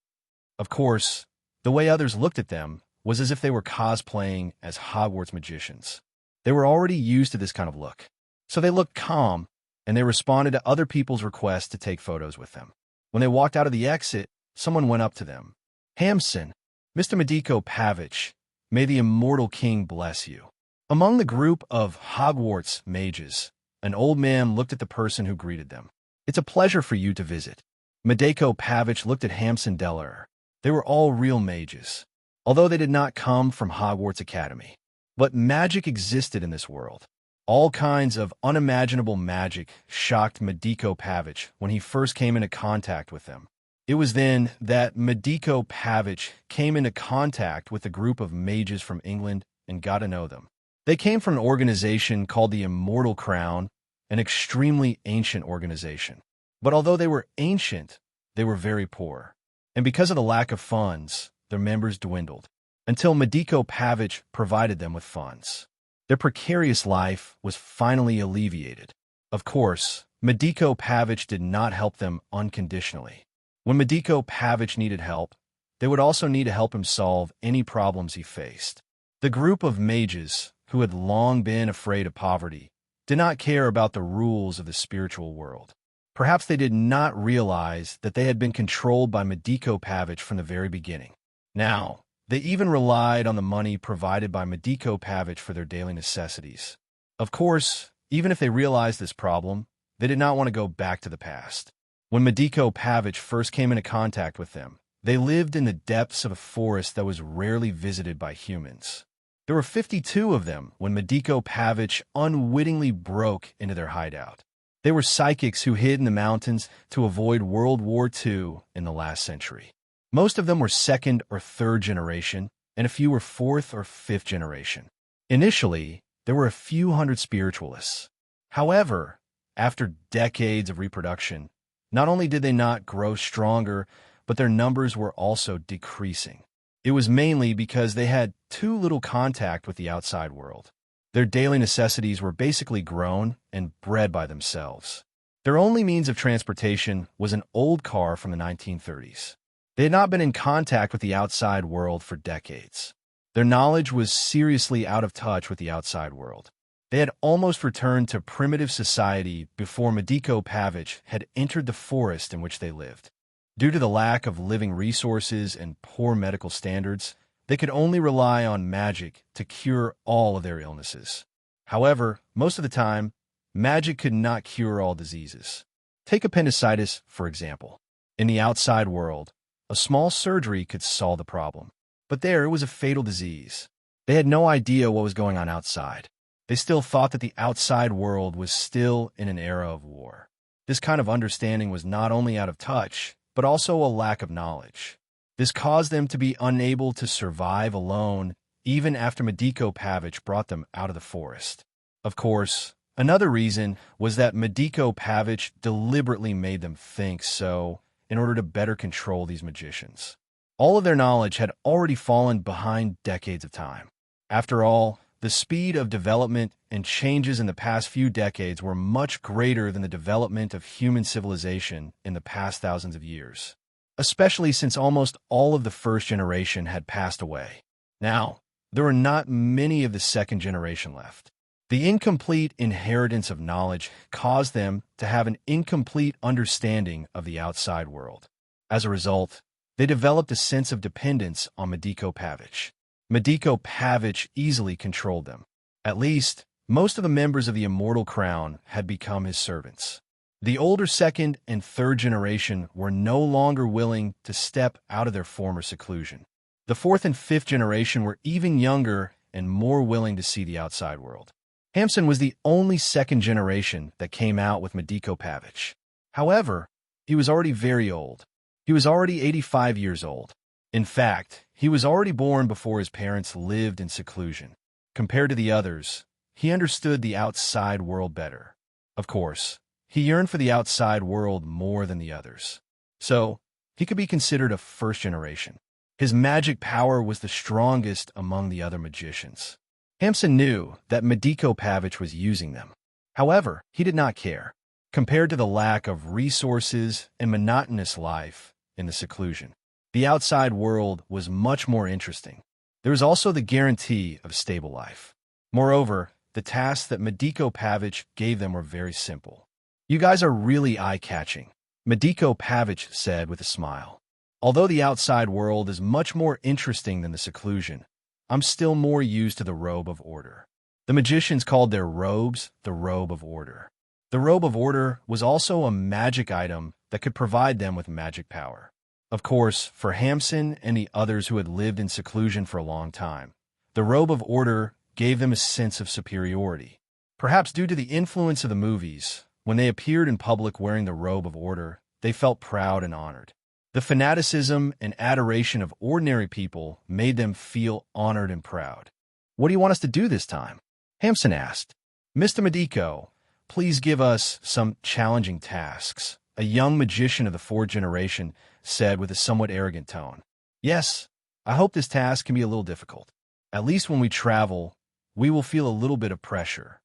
Of course, the way others looked at them was as if they were cosplaying as Hogwarts magicians. They were already used to this kind of look. So they looked calm, and they responded to other people's requests to take photos with them. When they walked out of the exit, someone went up to them. Hamson, Mr. Medico Pavich, may the immortal king bless you. Among the group of Hogwarts mages, An old man looked at the person who greeted them. "It's a pleasure for you to visit." Madeko Pavich looked at Hamson Deller. They were all real mages, although they did not come from Hogwarts Academy. But magic existed in this world. All kinds of unimaginable magic shocked Madeko Pavich when he first came into contact with them. It was then that Madeko Pavich came into contact with a group of mages from England and got to know them. They came from an organization called the Immortal Crown, an extremely ancient organization. But although they were ancient, they were very poor. And because of the lack of funds, their members dwindled, until Madeko Pavich provided them with funds. Their precarious life was finally alleviated. Of course, Madeko Pavich did not help them unconditionally. When Madeko Pavich needed help, they would also need to help him solve any problems he faced. The group of mages, who had long been afraid of poverty, did not care about the rules of the spiritual world. Perhaps they did not realize that they had been controlled by Madeko Pavich from the very beginning. Now, they even relied on the money provided by Madeko Pavich for their daily necessities. Of course, even if they realized this problem, they did not want to go back to the past. When Madeko Pavich first came into contact with them, they lived in the depths of a forest that was rarely visited by humans. There were 52 of them when Madeko Pavich unwittingly broke into their hideout. They were psychics who hid in the mountains to avoid World War II in the last century. Most of them were second or third generation, and a few were fourth or fifth generation. Initially, there were a few hundred spiritualists. However, after decades of reproduction, not only did they not grow stronger, but their numbers were also decreasing. It was mainly because they had too little contact with the outside world. Their daily necessities were basically grown and bred by themselves. Their only means of transportation was an old car from the 1930s. They had not been in contact with the outside world for decades. Their knowledge was seriously out of touch with the outside world. They had almost returned to primitive society before Madeko Pavich had entered the forest in which they lived. Due to the lack of living resources and poor medical standards, they could only rely on magic to cure all of their illnesses. However, most of the time, magic could not cure all diseases. Take appendicitis, for example. In the outside world, a small surgery could solve the problem. But there, it was a fatal disease. They had no idea what was going on outside. They still thought that the outside world was still in an era of war. This kind of understanding was not only out of touch, but also a lack of knowledge. This caused them to be unable to survive alone, even after Madeko Pavich brought them out of the forest. Of course, another reason was that Madeko Pavich deliberately made them think so in order to better control these magicians. All of their knowledge had already fallen behind decades of time. After all, the speed of development and changes in the past few decades were much greater than the development of human civilization in the past thousands of years, especially since almost all of the first generation had passed away. Now, there were not many of the second generation left. The incomplete inheritance of knowledge caused them to have an incomplete understanding of the outside world. As a result, they developed a sense of dependence on Madeko Pavich. Madeko Pavich easily controlled them. At least, most of the members of the Immortal Crown had become his servants. The older second and third generation were no longer willing to step out of their former seclusion. The fourth and fifth generation were even younger and more willing to see the outside world. Hamson was the only second generation that came out with Madeko Pavich. However, he was already very old. He was already 85 years old. In fact, he was already born before his parents lived in seclusion. Compared to the others, he understood the outside world better. Of course, he yearned for the outside world more than the others. So, he could be considered a first generation. His magic power was the strongest among the other magicians. Hamson knew that Madeko Pavich was using them. However, he did not care, compared to the lack of resources and monotonous life in the seclusion. The outside world was much more interesting. There was also the guarantee of stable life. Moreover, the tasks that Madeko Pavich gave them were very simple. "You guys are really eye-catching," Madeko Pavich said with a smile. "Although the outside world is much more interesting than the seclusion, I'm still more used to the robe of order. The magicians called their robes the Robe of Order. The Robe of Order was also a magic item that could provide them with magic power. Of course, for Hamson and the others who had lived in seclusion for a long time, the Robe of Order gave them a sense of superiority. Perhaps due to the influence of the movies, when they appeared in public wearing the Robe of Order, they felt proud and honored. The fanaticism and adoration of ordinary people made them feel honored and proud. "What do you want us to do this time?" Hamson asked. "Mr. Medico, please give us some challenging tasks," a young magician of the fourth generation said with a somewhat arrogant tone. "Yes, I hope this task can be a little difficult. At least when we travel, we will feel a little bit of pressure.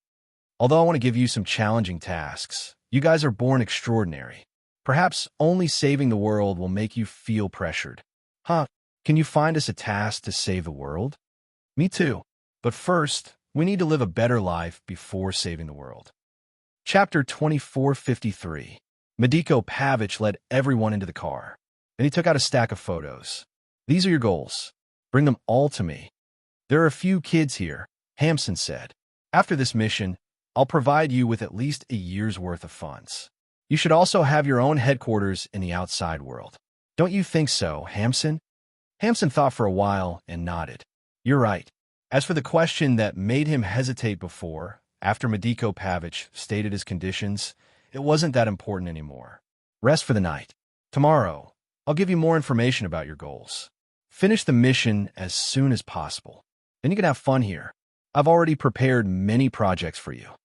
Although I want to give you some challenging tasks, you guys are born extraordinary. Perhaps only saving the world will make you feel pressured." "Huh, can you find us a task to save the world?" "Me too. But first, we need to live a better life before saving the world." Chapter 2453. Medico Pavich led everyone into the car. Then he took out a stack of photos. "These are your goals. Bring them all to me." "There are a few kids here," Hamson said. "After this mission, I'll provide you with at least a year's worth of funds. You should also have your own headquarters in the outside world. Don't you think so, Hamson?" Hamson thought for a while and nodded. "You're right." As for the question that made him hesitate before, after Medico Pavich stated his conditions, it wasn't that important anymore. "Rest for the night. Tomorrow, I'll give you more information about your goals. Finish the mission as soon as possible. Then you can have fun here. I've already prepared many projects for you."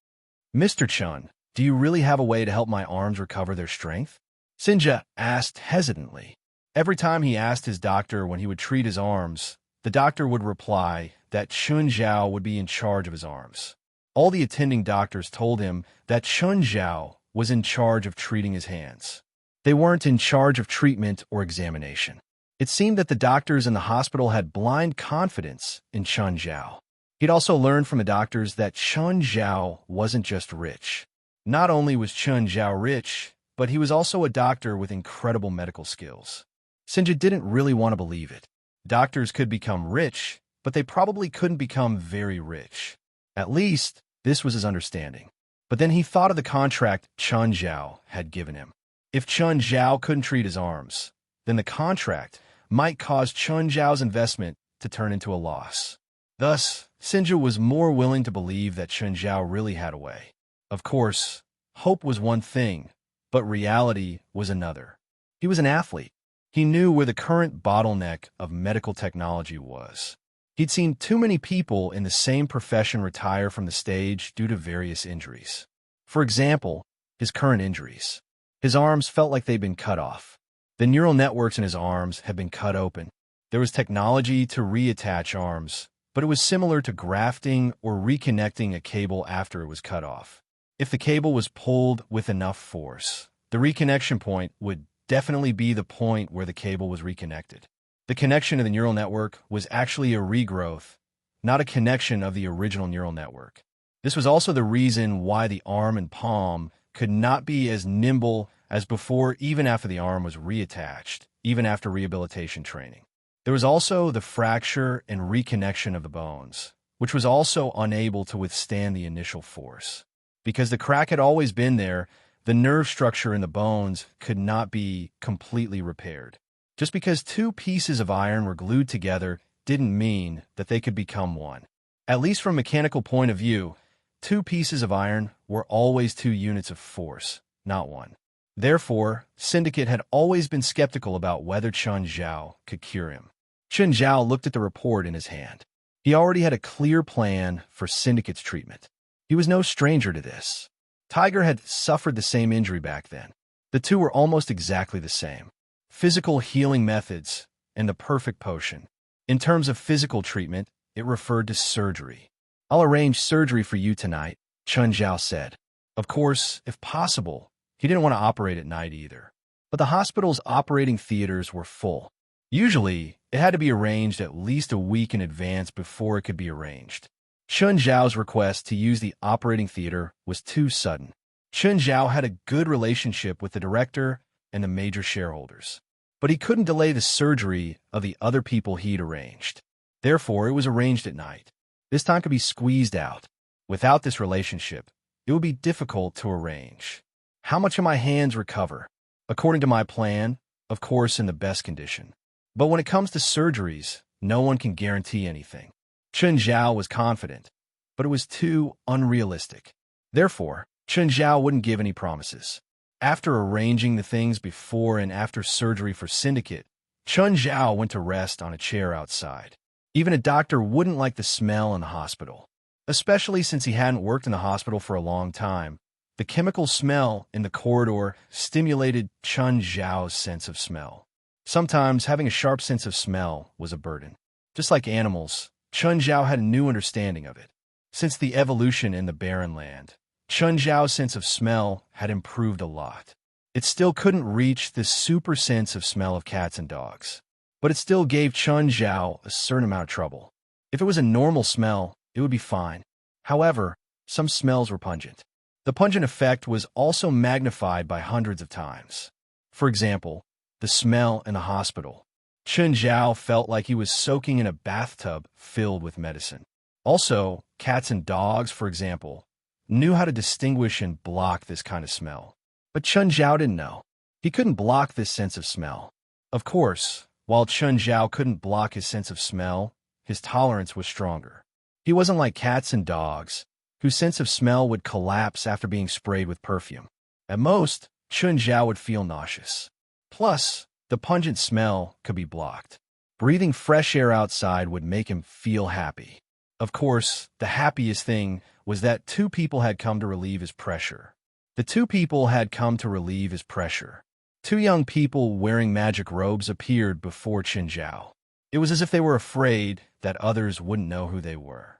"Mr. Chun, do you really have a way to help my arms recover their strength?" Sinja asked hesitantly. Every time he asked his doctor when he would treat his arms, the doctor would reply that Chun Zhao would be in charge of his arms. All the attending doctors told him that Chun Zhao was in charge of treating his hands. They weren't in charge of treatment or examination. It seemed that the doctors in the hospital had blind confidence in Chun Zhao. He'd also learned from the doctors that Chun Zhao wasn't just rich. Not only was Chun Zhao rich, but he was also a doctor with incredible medical skills. Sinja didn't really want to believe it. Doctors could become rich, but they probably couldn't become very rich. At least, this was his understanding. But then he thought of the contract Chun Zhao had given him. If Chun Zhao couldn't treat his arms, then the contract might cause Chun Zhao's investment to turn into a loss. Thus, Sinja was more willing to believe that Chun Zhao really had a way. Of course, hope was one thing, but reality was another. He was an athlete. He knew where the current bottleneck of medical technology was. He'd seen too many people in the same profession retire from the stage due to various injuries. For example, his current injuries. His arms felt like they'd been cut off. The neural networks in his arms had been cut open. There was technology to reattach arms, but it was similar to grafting or reconnecting a cable after it was cut off. If the cable was pulled with enough force, the reconnection point would definitely be the point where the cable was reconnected. The connection of the neural network was actually a regrowth, not a connection of the original neural network. This was also the reason why the arm and palm could not be as nimble as before even after the arm was reattached, even after rehabilitation training. There was also the fracture and reconnection of the bones, which was also unable to withstand the initial force. Because the crack had always been there, the nerve structure in the bones could not be completely repaired. Just because two pieces of iron were glued together didn't mean that they could become one. At least from a mechanical point of view, two pieces of iron were always two units of force, not one. Therefore, Syndicate had always been skeptical about whether Chun Zhao could cure him. Chun Zhao looked at the report in his hand. He already had a clear plan for Syndicate's treatment. He was no stranger to this. Tiger had suffered the same injury back then. The two were almost exactly the same. Physical healing methods and the perfect potion. In terms of physical treatment, it referred to surgery. "I'll arrange surgery for you tonight," Chun Zhao said. Of course, if possible, he didn't want to operate at night either. But the hospital's operating theaters were full. Usually, it had to be arranged at least a week in advance before it could be arranged. Chun Zhao's request to use the operating theater was too sudden. Chun Zhao had a good relationship with the director and the major shareholders, but he couldn't delay the surgery of the other people he'd arranged. Therefore, it was arranged at night. This time could be squeezed out. Without this relationship, it would be difficult to arrange. How much of my hands recover? According to my plan, of course in the best condition. But when it comes to surgeries, no one can guarantee anything. Chun Zhao was confident, but it was too unrealistic. Therefore, Chun Zhao wouldn't give any promises. After arranging the things before and after surgery for Syndicate, Chun Zhao went to rest on a chair outside. Even a doctor wouldn't like the smell in the hospital, especially since he hadn't worked in the hospital for a long time. The chemical smell in the corridor stimulated Chun Zhao's sense of smell. Sometimes having a sharp sense of smell was a burden. Just like animals, Chun Zhao had a new understanding of it. Since the evolution in the Barren Land, Chun Zhao's sense of smell had improved a lot. It still couldn't reach the super sense of smell of cats and dogs, but it still gave Chun Zhao a certain amount of trouble. If it was a normal smell, it would be fine. However, some smells were pungent. The pungent effect was also magnified by hundreds of times. For example, the smell in the hospital. Chun Zhao felt like he was soaking in a bathtub filled with medicine. Also, cats and dogs, for example, knew how to distinguish and block this kind of smell. But Chun Zhao didn't know. He couldn't block this sense of smell. Of course, while Chun Zhao couldn't block his sense of smell, his tolerance was stronger. He wasn't like cats and dogs, whose sense of smell would collapse after being sprayed with perfume. At most, Chun Zhao would feel nauseous. Plus, the pungent smell could be blocked. Breathing fresh air outside would make him feel happy. Of course, the happiest thing was that two people had come to relieve his pressure. The two people had come to relieve his pressure. Two young people wearing magic robes appeared before Chun Zhao. It was as if they were afraid that others wouldn't know who they were.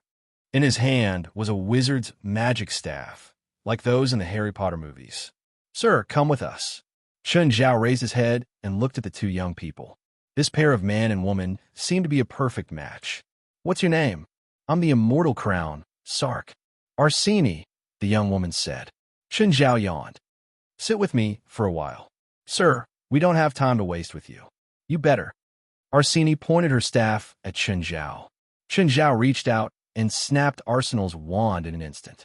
In his hand was a wizard's magic staff, like those in the Harry Potter movies. "Sir, come with us." Chun Zhao raised his head and looked at the two young people. This pair of man and woman seemed to be a perfect match. "What's your name?" "I'm the Immortal Crown, Sark." "Arsini," the young woman said. Chun Zhao yawned. "Sit with me for a while." "Sir, we don't have time to waste with you." "You better." Arsini pointed her staff at Chun Zhao. Chun Zhao reached out and snapped Arsenal's wand in an instant.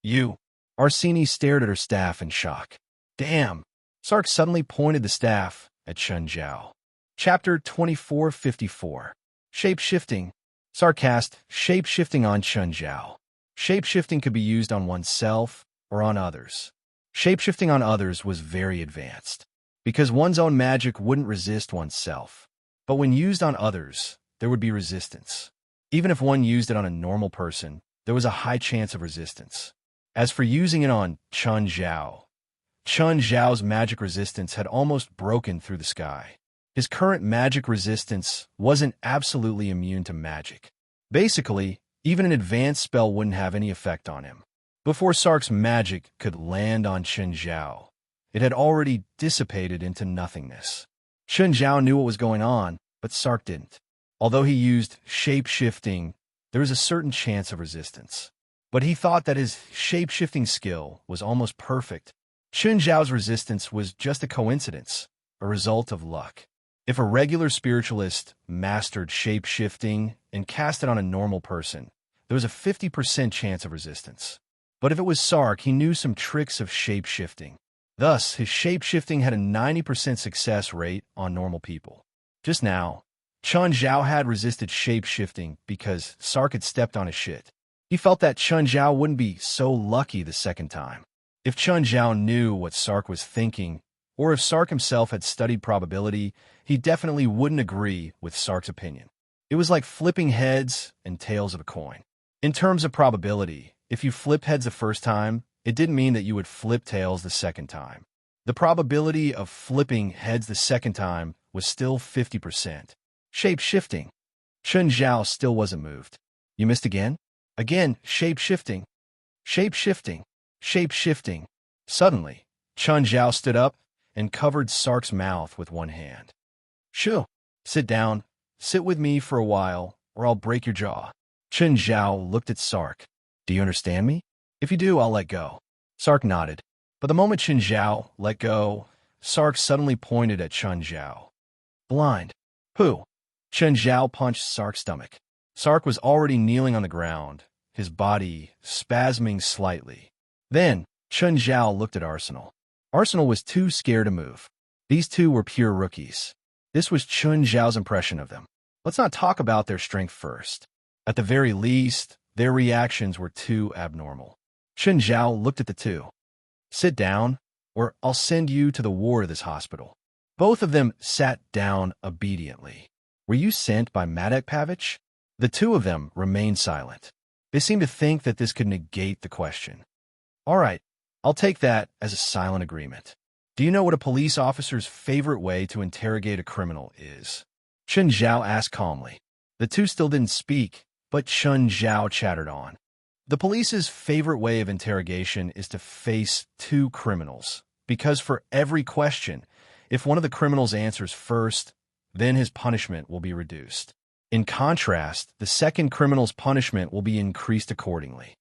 "You." Arsini stared at her staff in shock. "Damn." Sark suddenly pointed the staff at Chun Zhao. Chapter 2454. Shape-shifting. Sark cast shape-shifting on Chun Zhao. Shape-shifting could be used on oneself or on others. Shape-shifting on others was very advanced, because one's own magic wouldn't resist oneself. But when used on others, there would be resistance. Even if one used it on a normal person, there was a high chance of resistance. As for using it on Chun Zhao's magic resistance had almost broken through the sky. His current magic resistance wasn't absolutely immune to magic. Basically, even an advanced spell wouldn't have any effect on him. Before Sark's magic could land on Chun Zhao, it had already dissipated into nothingness. Chun Zhao knew what was going on, but Sark didn't. Although he used shape-shifting, there was a certain chance of resistance. But he thought that his shape-shifting skill was almost perfect. Chun Zhao's resistance was just a coincidence, a result of luck. If a regular spiritualist mastered shape-shifting and cast it on a normal person, there was a 50% chance of resistance. But if it was Sark, he knew some tricks of shape-shifting. Thus, his shape-shifting had a 90% success rate on normal people. Just now, Chun Zhao had resisted shape-shifting because Sark had stepped on his shit. He felt that Chun Zhao wouldn't be so lucky the second time. If Chun Zhao knew what Sark was thinking, or if Sark himself had studied probability, he definitely wouldn't agree with Sark's opinion. It was like flipping heads and tails of a coin. In terms of probability, if you flipped heads the first time, it didn't mean that you would flip tails the second time. The probability of flipping heads the second time was still 50%. Shape-shifting. Chun Zhao still wasn't moved. "You missed again?" "Again, shape-shifting." "Shape-shifting. Shape-shifting." Suddenly, Chun Zhao stood up and covered Sark's mouth with one hand. "Shoo. Sit down. Sit with me for a while, or I'll break your jaw." Chun Zhao looked at Sark. "Do you understand me? If you do, I'll let go." Sark nodded. But the moment Chun Zhao let go, Sark suddenly pointed at Chun Zhao. "Blind." "Who?" Chun Zhao punched Sark's stomach. Sark was already kneeling on the ground, his body spasming slightly. Then, Chun Zhao looked at Arsenal. Arsenal was too scared to move. These two were pure rookies. This was Chun Zhao's impression of them. Let's not talk about their strength first. At the very least, their reactions were too abnormal. Chun Zhao looked at the two. Sit down, or I'll send you to the ward of this hospital. Both of them sat down obediently. Were you sent by Madek Pavich? The two of them remained silent. They seemed to think that this could negate the question. All right, I'll take that as a silent agreement. Do you know what a police officer's favorite way to interrogate a criminal is? Chun Zhao asked calmly. The two still didn't speak, but Chun Zhao chattered on. The police's favorite way of interrogation is to face two criminals, because for every question, if one of the criminals answers first, then his punishment will be reduced. In contrast, the second criminal's punishment will be increased accordingly.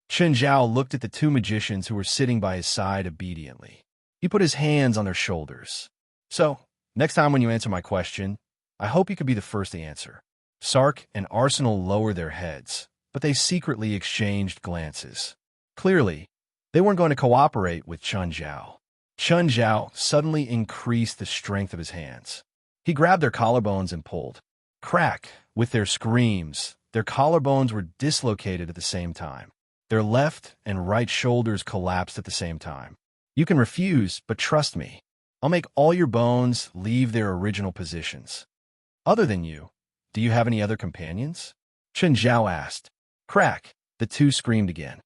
Chun Zhao looked at the two magicians who were sitting by his side obediently. He put his hands on their shoulders. So, next time when you answer my question, I hope you could be the first to answer. Sark and Arsenal lowered their heads, but they secretly exchanged glances. Clearly, they weren't going to cooperate with Chun Zhao. Chun Zhao suddenly increased the strength of his hands. He grabbed their collarbones and pulled. Crack! With their screams, their collarbones were dislocated at the same time. Their left and right shoulders collapsed at the same time. You can refuse, but trust me. I'll make all your bones leave their original positions. Other than you, do you have any other companions? Chun Zhao asked. Crack! The two screamed again.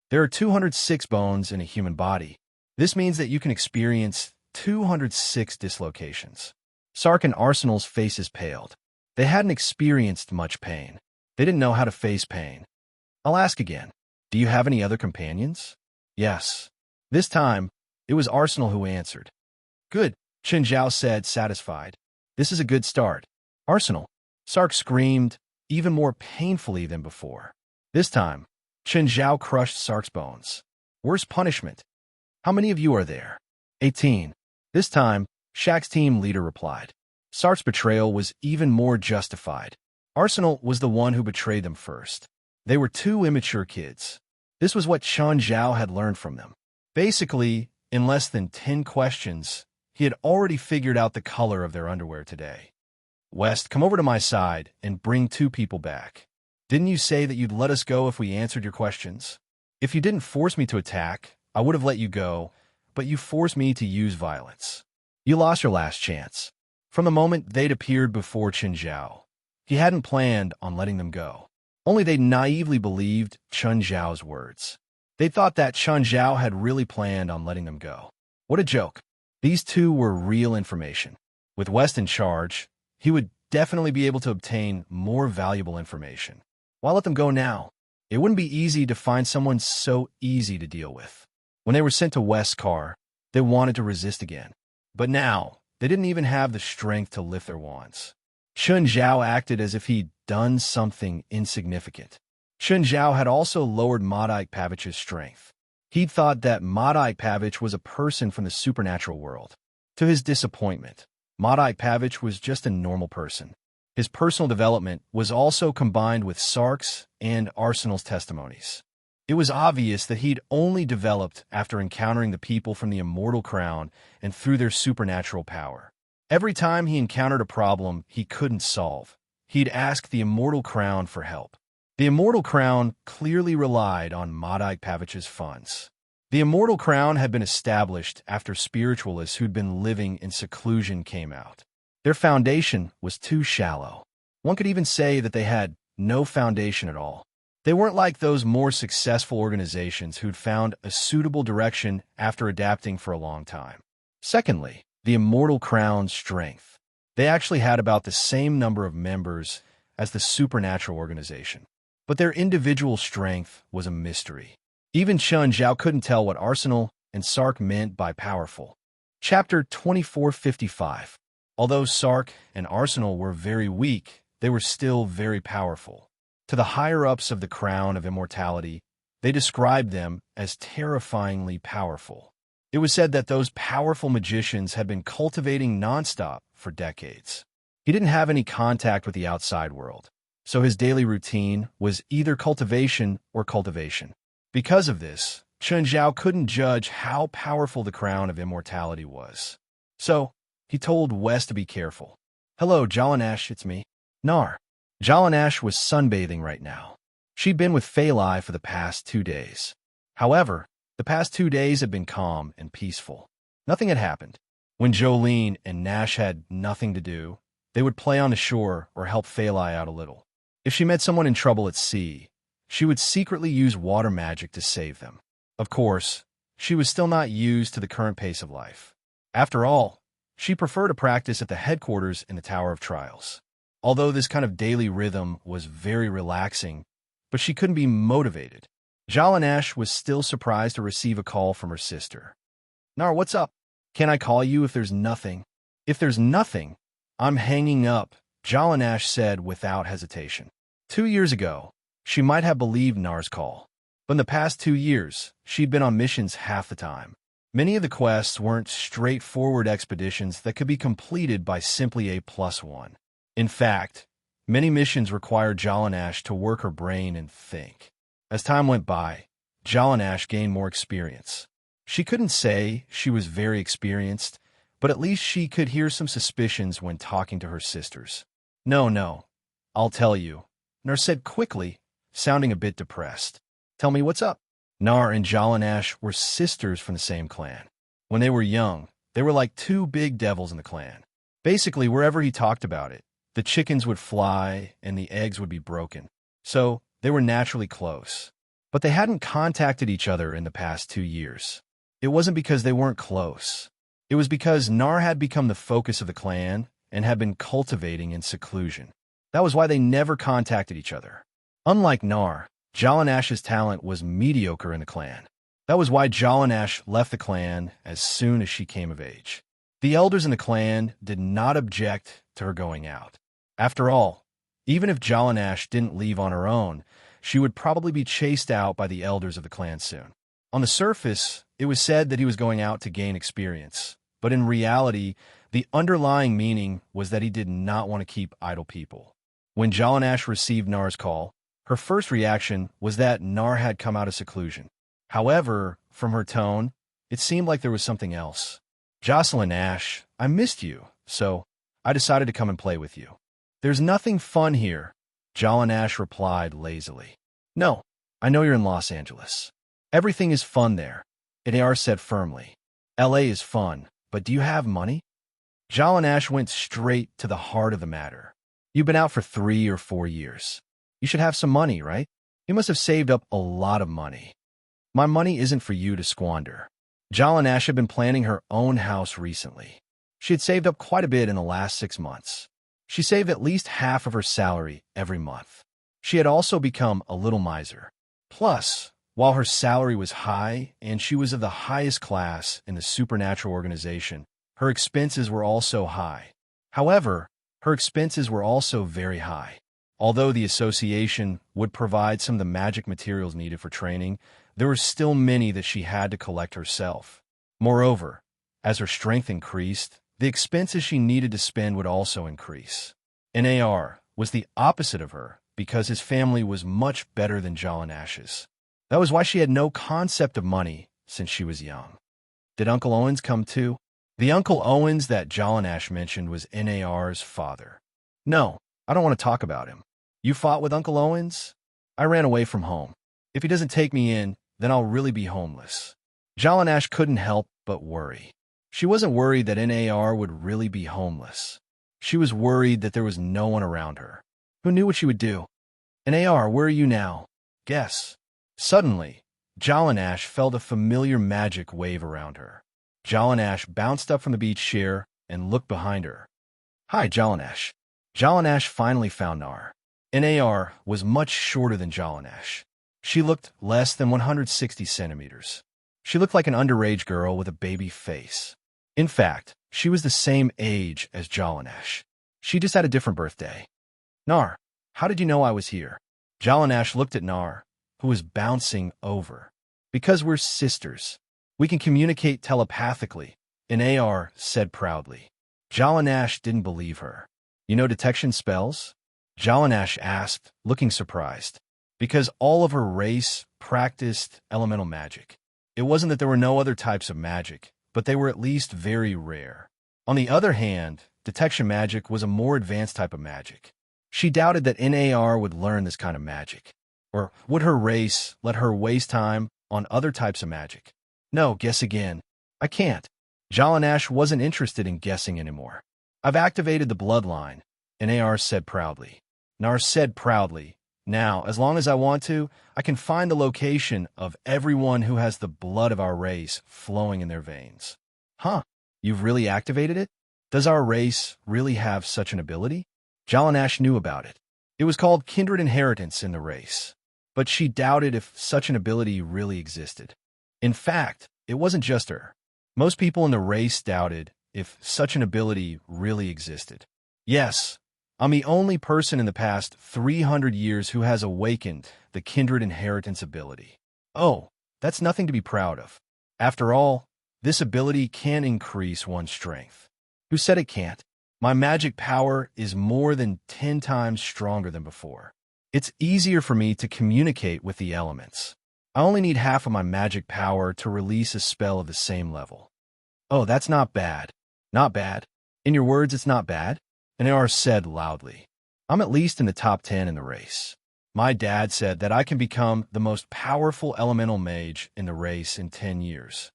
There are 206 bones in a human body. This means that you can experience 206 dislocations. Sark and Arsenal's faces paled. They hadn't experienced much pain. They didn't know how to face pain. I'll ask again. Do you have any other companions? Yes. This time, it was Arsenal who answered. Good, Chun Zhao said, satisfied. This is a good start. Arsenal. Sark screamed, even more painfully than before. This time, Chun Zhao crushed Sark's bones. Worse punishment. How many of you are there? 18. This time, Shaq's team leader replied. Sark's betrayal was even more justified. Arsenal was the one who betrayed them first. They were two immature kids. This was what Chun Zhao had learned from them. Basically, in less than 10 questions, he had already figured out the color of their underwear today. West, come over to my side and bring two people back. Didn't you say that you'd let us go if we answered your questions? If you didn't force me to attack, I would have let you go, but you forced me to use violence. You lost your last chance. From the moment they'd appeared before Chun Zhao, he hadn't planned on letting them go. Only they naively believed Chun Zhao's words. They thought that Chun Zhao had really planned on letting them go. What a joke. These two were real information. With West in charge, he would definitely be able to obtain more valuable information. Why let them go now? It wouldn't be easy to find someone so easy to deal with. When they were sent to West's car, they wanted to resist again. But now, they didn't even have the strength to lift their wands. Chun Zhao acted as if he'd done something insignificant. Chun Zhao had also lowered Madek Pavich's strength. He'd thought that Madek Pavich was a person from the supernatural world. To his disappointment, Madek Pavich was just a normal person. His personal development was also combined with Sark's and Arsenal's testimonies. It was obvious that he'd only developed after encountering the people from the Immortal Crown and through their supernatural power. Every time he encountered a problem he couldn't solve, he'd ask the Immortal Crown for help. The Immortal Crown clearly relied on Madek Pavich's funds. The Immortal Crown had been established after spiritualists who'd been living in seclusion came out. Their foundation was too shallow. One could even say that they had no foundation at all. They weren't like those more successful organizations who'd found a suitable direction after adapting for a long time. Secondly, the Immortal Crown's strength. They actually had about the same number of members as the supernatural organization. But their individual strength was a mystery. Even Chun Zhao couldn't tell what Arsenal and Sark meant by powerful. Chapter 2455. Although Sark and Arsenal were very weak, they were still very powerful. To the higher-ups of the Crown of Immortality, they described them as terrifyingly powerful. It was said that those powerful magicians had been cultivating nonstop for decades. He didn't have any contact with the outside world. so his daily routine was either cultivation or cultivation. Because of this, Chen Zhao couldn't judge how powerful the crown of immortality was. So, he told Wes to be careful. "Hello, Jalanash, it's me." Nar. Jalanash was sunbathing right now. She'd been with Phalai for the past 2 days. However, the past 2 days had been calm and peaceful. Nothing had happened. When Jolene and Nash had nothing to do, they would play on the shore or help Phalai out a little. If she met someone in trouble at sea, she would secretly use water magic to save them. Of course, she was still not used to the current pace of life. After all, she preferred to practice at the headquarters in the Tower of Trials. Although this kind of daily rhythm was very relaxing, but she couldn't be motivated. Jalanash was still surprised to receive a call from her sister. "Nar, what's up? Can I call you if there's nothing?" "If there's nothing, I'm hanging up," Jalanash said without hesitation. 2 years ago, she might have believed Nar's call. But in the past 2 years, she'd been on missions half the time. Many of the quests weren't straightforward expeditions that could be completed by simply a +1. In fact, many missions required Jalanash to work her brain and think. As time went by, Jalanash gained more experience. She couldn't say she was very experienced, but at least she could hear some suspicions when talking to her sisters. No, I'll tell you," Nar said quickly, sounding a bit depressed. "Tell me what's up." Nar and Jalanash were sisters from the same clan. When they were young, they were like 2 big devils in the clan. Basically, wherever he talked about it, the chickens would fly and the eggs would be broken. So, they were naturally close. But they hadn't contacted each other in the past 2 years. It wasn't because they weren't close. It was because Nar had become the focus of the clan and had been cultivating in seclusion. That was why they never contacted each other. Unlike Nar, Jalanash's talent was mediocre in the clan. That was why Jalanash left the clan as soon as she came of age. The elders in the clan did not object to her going out. After all, even if Jalanash didn't leave on her own, she would probably be chased out by the elders of the clan soon. On the surface, it was said that he was going out to gain experience, but in reality, the underlying meaning was that he did not want to keep idle people. When Jalanash received Nar's call, her first reaction was that Nar had come out of seclusion. However, from her tone, it seemed like there was something else. "Jocelyn Ash, I missed you, so I decided to come and play with you." "There's nothing fun here," Jalanash replied lazily. "No, I know you're in Los Angeles. Everything is fun there," Idar said firmly. "LA is fun, but do you have money?" Jalanash went straight to the heart of the matter. "You've been out for 3 or 4 years. You should have some money, right? You must have saved up a lot of money." "My money isn't for you to squander." Jalanash had been planning her own house recently. She had saved up quite a bit in the last 6 months. She saved at least half of her salary every month. She had also become a little miser. Plus, while her salary was high and she was of the highest class in the supernatural organization, her expenses were also high. However, her expenses were also very high. Although the association would provide some of the magic materials needed for training, there were still many that she had to collect herself. Moreover, as her strength increased, the expenses she needed to spend would also increase. Nar was the opposite of her because his family was much better than Jalanash's. That was why she had no concept of money since she was young. Did Uncle Owens come too? The Uncle Owens that Jalanash mentioned was Nar's father. "No, I don't want to talk about him." "You fought with Uncle Owens?" "I ran away from home. If he doesn't take me in, then I'll really be homeless." Jalanash couldn't help but worry. She wasn't worried that Nar would really be homeless. She was worried that there was no one around her. Who knew what she would do? "Nar, where are you now?" "Guess." Suddenly, Jalanash felt a familiar magic wave around her. Jalanash bounced up from the beach chair and looked behind her. "Hi, Jalanash." Jalanash finally found Nar. Nar was much shorter than Jalanash. She looked less than 160 centimeters. She looked like an underage girl with a baby face. In fact, she was the same age as Jalanash. She just had a different birthday. "Nar, how did you know I was here?" Jalanash looked at Nar, who was bouncing over. "Because we're sisters. We can communicate telepathically," Nar said proudly. Jalanash didn't believe her. "You know detection spells?" Jalanash asked, looking surprised. Because all of her race practiced elemental magic. It wasn't that there were no other types of magic, but they were at least very rare. On the other hand, detection magic was a more advanced type of magic. She doubted that NAR would learn this kind of magic. Or would her race let her waste time on other types of magic? No, guess again. I can't. Jalanash wasn't interested in guessing anymore. I've activated the bloodline, NAR said proudly. Nar said proudly, now, as long as I want to, I can find the location of everyone who has the blood of our race flowing in their veins. Huh, you've really activated it? Does our race really have such an ability? Jalanash knew about it. It was called kindred inheritance in the race. But she doubted if such an ability really existed. In fact, it wasn't just her. Most people in the race doubted if such an ability really existed. Yes, I'm the only person in the past 300 years who has awakened the kindred inheritance ability. Oh, that's nothing to be proud of. After all, this ability can increase one's strength. Who said it can't? My magic power is more than 10 times stronger than before. It's easier for me to communicate with the elements. I only need half of my magic power to release a spell of the same level. Oh, that's not bad. Not bad. In your words, it's not bad? Nar said loudly. I'm at least in the top 10 in the race. My dad said that I can become the most powerful elemental mage in the race in 10 years.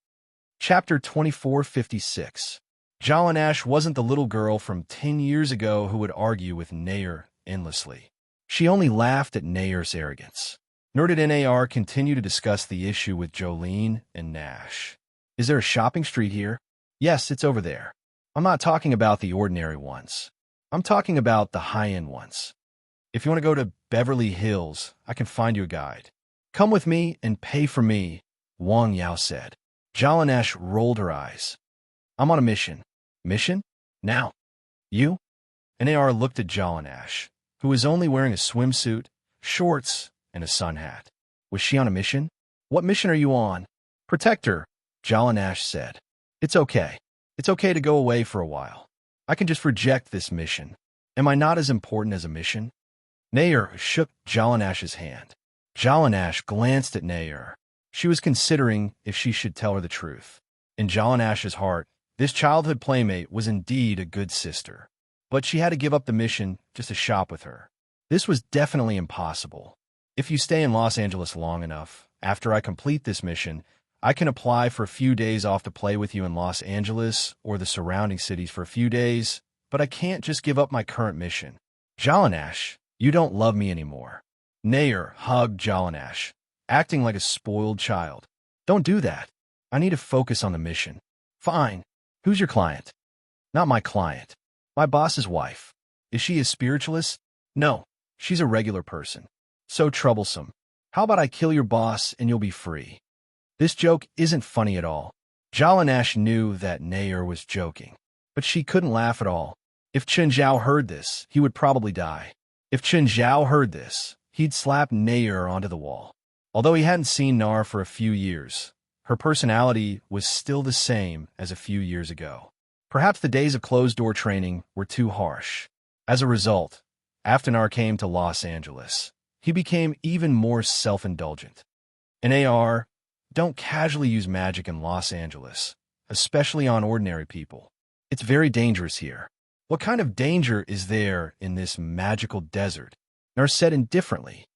Chapter 2456. Jalanash wasn't the little girl from 10 years ago who would argue with Nair endlessly. She only laughed at Nair's arrogance. Nor did NAR continue to discuss the issue with Jolene and Nash. Is there a shopping street here? Yes, it's over there. I'm not talking about the ordinary ones. I'm talking about the high-end ones. If you want to go to Beverly Hills, I can find you a guide. Come with me and pay for me, Wang Yao said. Jalanash rolled her eyes. I'm on a mission. Mission? Now. You? NAR looked at Jalanash, who was only wearing a swimsuit, shorts, and a sun hat. Was she on a mission? What mission are you on? Protect her, Jalanash said. It's okay. It's okay to go away for a while. I can just reject this mission. Am I not as important as a mission? Nair shook Jalanash's hand. Jalanash glanced at Nair. She was considering if she should tell her the truth. In Jalanash's heart, this childhood playmate was indeed a good sister. But she had to give up the mission just to shop with her. This was definitely impossible. If you stay in Los Angeles long enough, after I complete this mission, I can apply for a few days off to play with you in Los Angeles or the surrounding cities for a few days, but I can't just give up my current mission. Jalanash, you don't love me anymore. Nair hugged Jalanash, acting like a spoiled child. Don't do that. I need to focus on the mission. Fine. Who's your client? Not my client. My boss's wife. Is she a spiritualist? No, she's a regular person. So troublesome. How about I kill your boss and you'll be free? This joke isn't funny at all. Jalanash knew that Nair was joking, but she couldn't laugh at all. If Chen Zhao heard this, he would probably die. If Chen Zhao heard this, he'd slap Nair onto the wall. Although he hadn't seen Nar for a few years, her personality was still the same as a few years ago. Perhaps the days of closed-door training were too harsh. As a result, after Nar came to Los Angeles, he became even more self-indulgent. NAR, don't casually use magic in Los Angeles, especially on ordinary people. It's very dangerous here. What kind of danger is there in this magical desert? Nar said indifferently.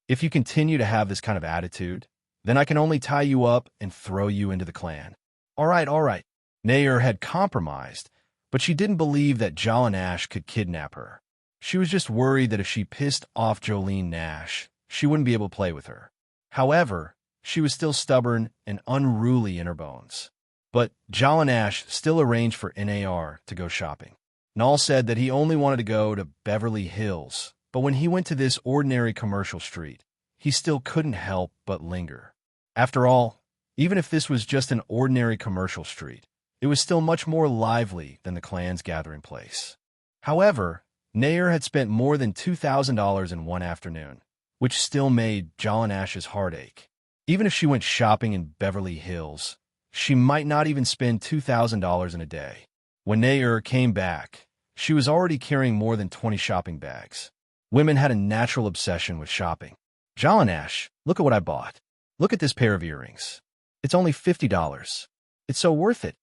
If you continue to have this kind of attitude, then I can only tie you up and throw you into the clan. All right. Nair had compromised, but she didn't believe that Jalanash could kidnap her. She was just worried that if she pissed off Jolene Nash, she wouldn't be able to play with her. However, she was still stubborn and unruly in her bones. But Jalanash still arranged for NAR to go shopping. Nall said that he only wanted to go to Beverly Hills, but when he went to this ordinary commercial street, he still couldn't help but linger. After all, even if this was just an ordinary commercial street, it was still much more lively than the clan's gathering place. However, Nair had spent more than $2,000 in one afternoon, which still made Jalanash's heart ache. Even if she went shopping in Beverly Hills, she might not even spend $2,000 in a day. When Nair came back, she was already carrying more than 20 shopping bags. Women had a natural obsession with shopping. Jalanesh, look at what I bought. Look at this pair of earrings. It's only $50. It's so worth it.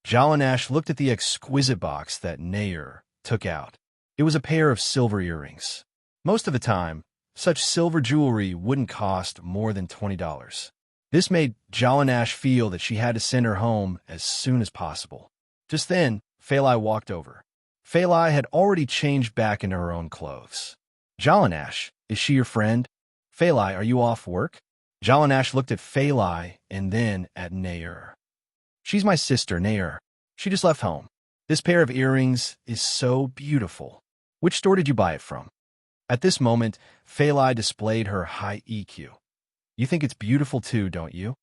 Jalanesh looked at the exquisite box that Nair took out. It was a pair of silver earrings. Most of the time, such silver jewelry wouldn't cost more than $20. This made Jalanesh feel that she had to send her home as soon as possible. Just then, Phalai walked over. Phalai had already changed back into her own clothes. Jalanesh, is she your friend? Phalai, are you off work? Jalanesh looked at Phalai and then at Nair. She's my sister, Nair. She just left home. This pair of earrings is so beautiful. Which store did you buy it from? At this moment, Phalai displayed her high EQ. You think it's beautiful too, don't you?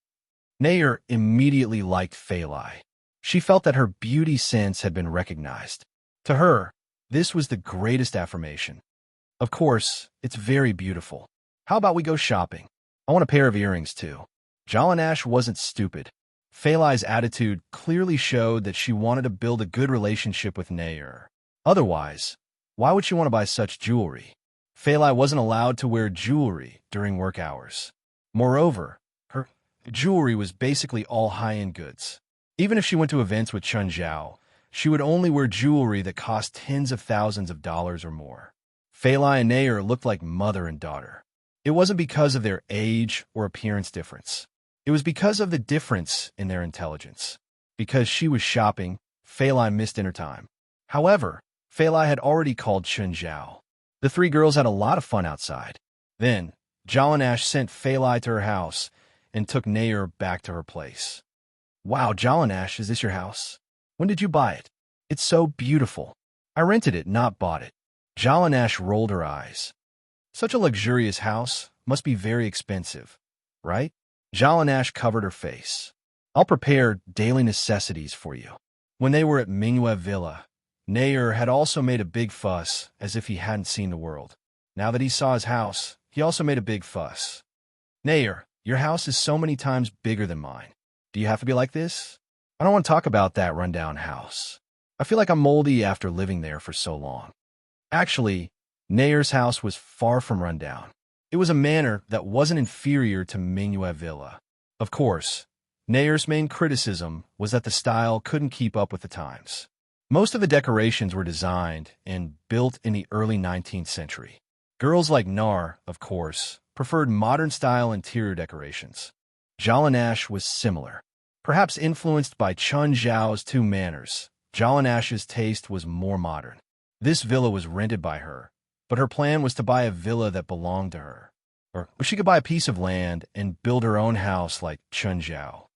Nair immediately liked Phalai. She felt that her beauty sense had been recognized. To her, this was the greatest affirmation. Of course, it's very beautiful. How about we go shopping? I want a pair of earrings too. Jalanesh wasn't stupid. Phalai's attitude clearly showed that she wanted to build a good relationship with Nair. Otherwise, why would she want to buy such jewelry? Phalai wasn't allowed to wear jewelry during work hours. Moreover, her jewelry was basically all high-end goods. Even if she went to events with Chun Zhao, she would only wear jewelry that cost tens of thousands of dollars or more. Phalai and Nair looked like mother and daughter. It wasn't because of their age or appearance difference. It was because of the difference in their intelligence. Because she was shopping, Phalai missed dinner time. However, Phalai had already called Chun Zhao. The three girls had a lot of fun outside. Then, Jalanesh sent Phalai to her house and took Nair back to her place. Wow, Jalanesh, is this your house? When did you buy it? It's so beautiful. I rented it, not bought it. Jalanesh rolled her eyes. Such a luxurious house must be very expensive, right? Jalanesh covered her face. I'll prepare daily necessities for you. When they were at Mingyue Villa, Nair had also made a big fuss as if he hadn't seen the world. Now that he saw his house, he also made a big fuss. Nair, your house is so many times bigger than mine. Do you have to be like this? I don't want to talk about that rundown house. I feel like I'm moldy after living there for so long. Actually, Nair's house was far from rundown. It was a manor that wasn't inferior to Mingyue Villa. Of course, Nair's main criticism was that the style couldn't keep up with the times. Most of the decorations were designed and built in the early 19th century. Girls like Nar, of course, preferred modern-style interior decorations. Jalanesh was similar. Perhaps influenced by Chun Zhao's two manors, Jalanesh's taste was more modern. This villa was rented by her, but her plan was to buy a villa that belonged to her. Or she could buy a piece of land and build her own house like Chun Zhao.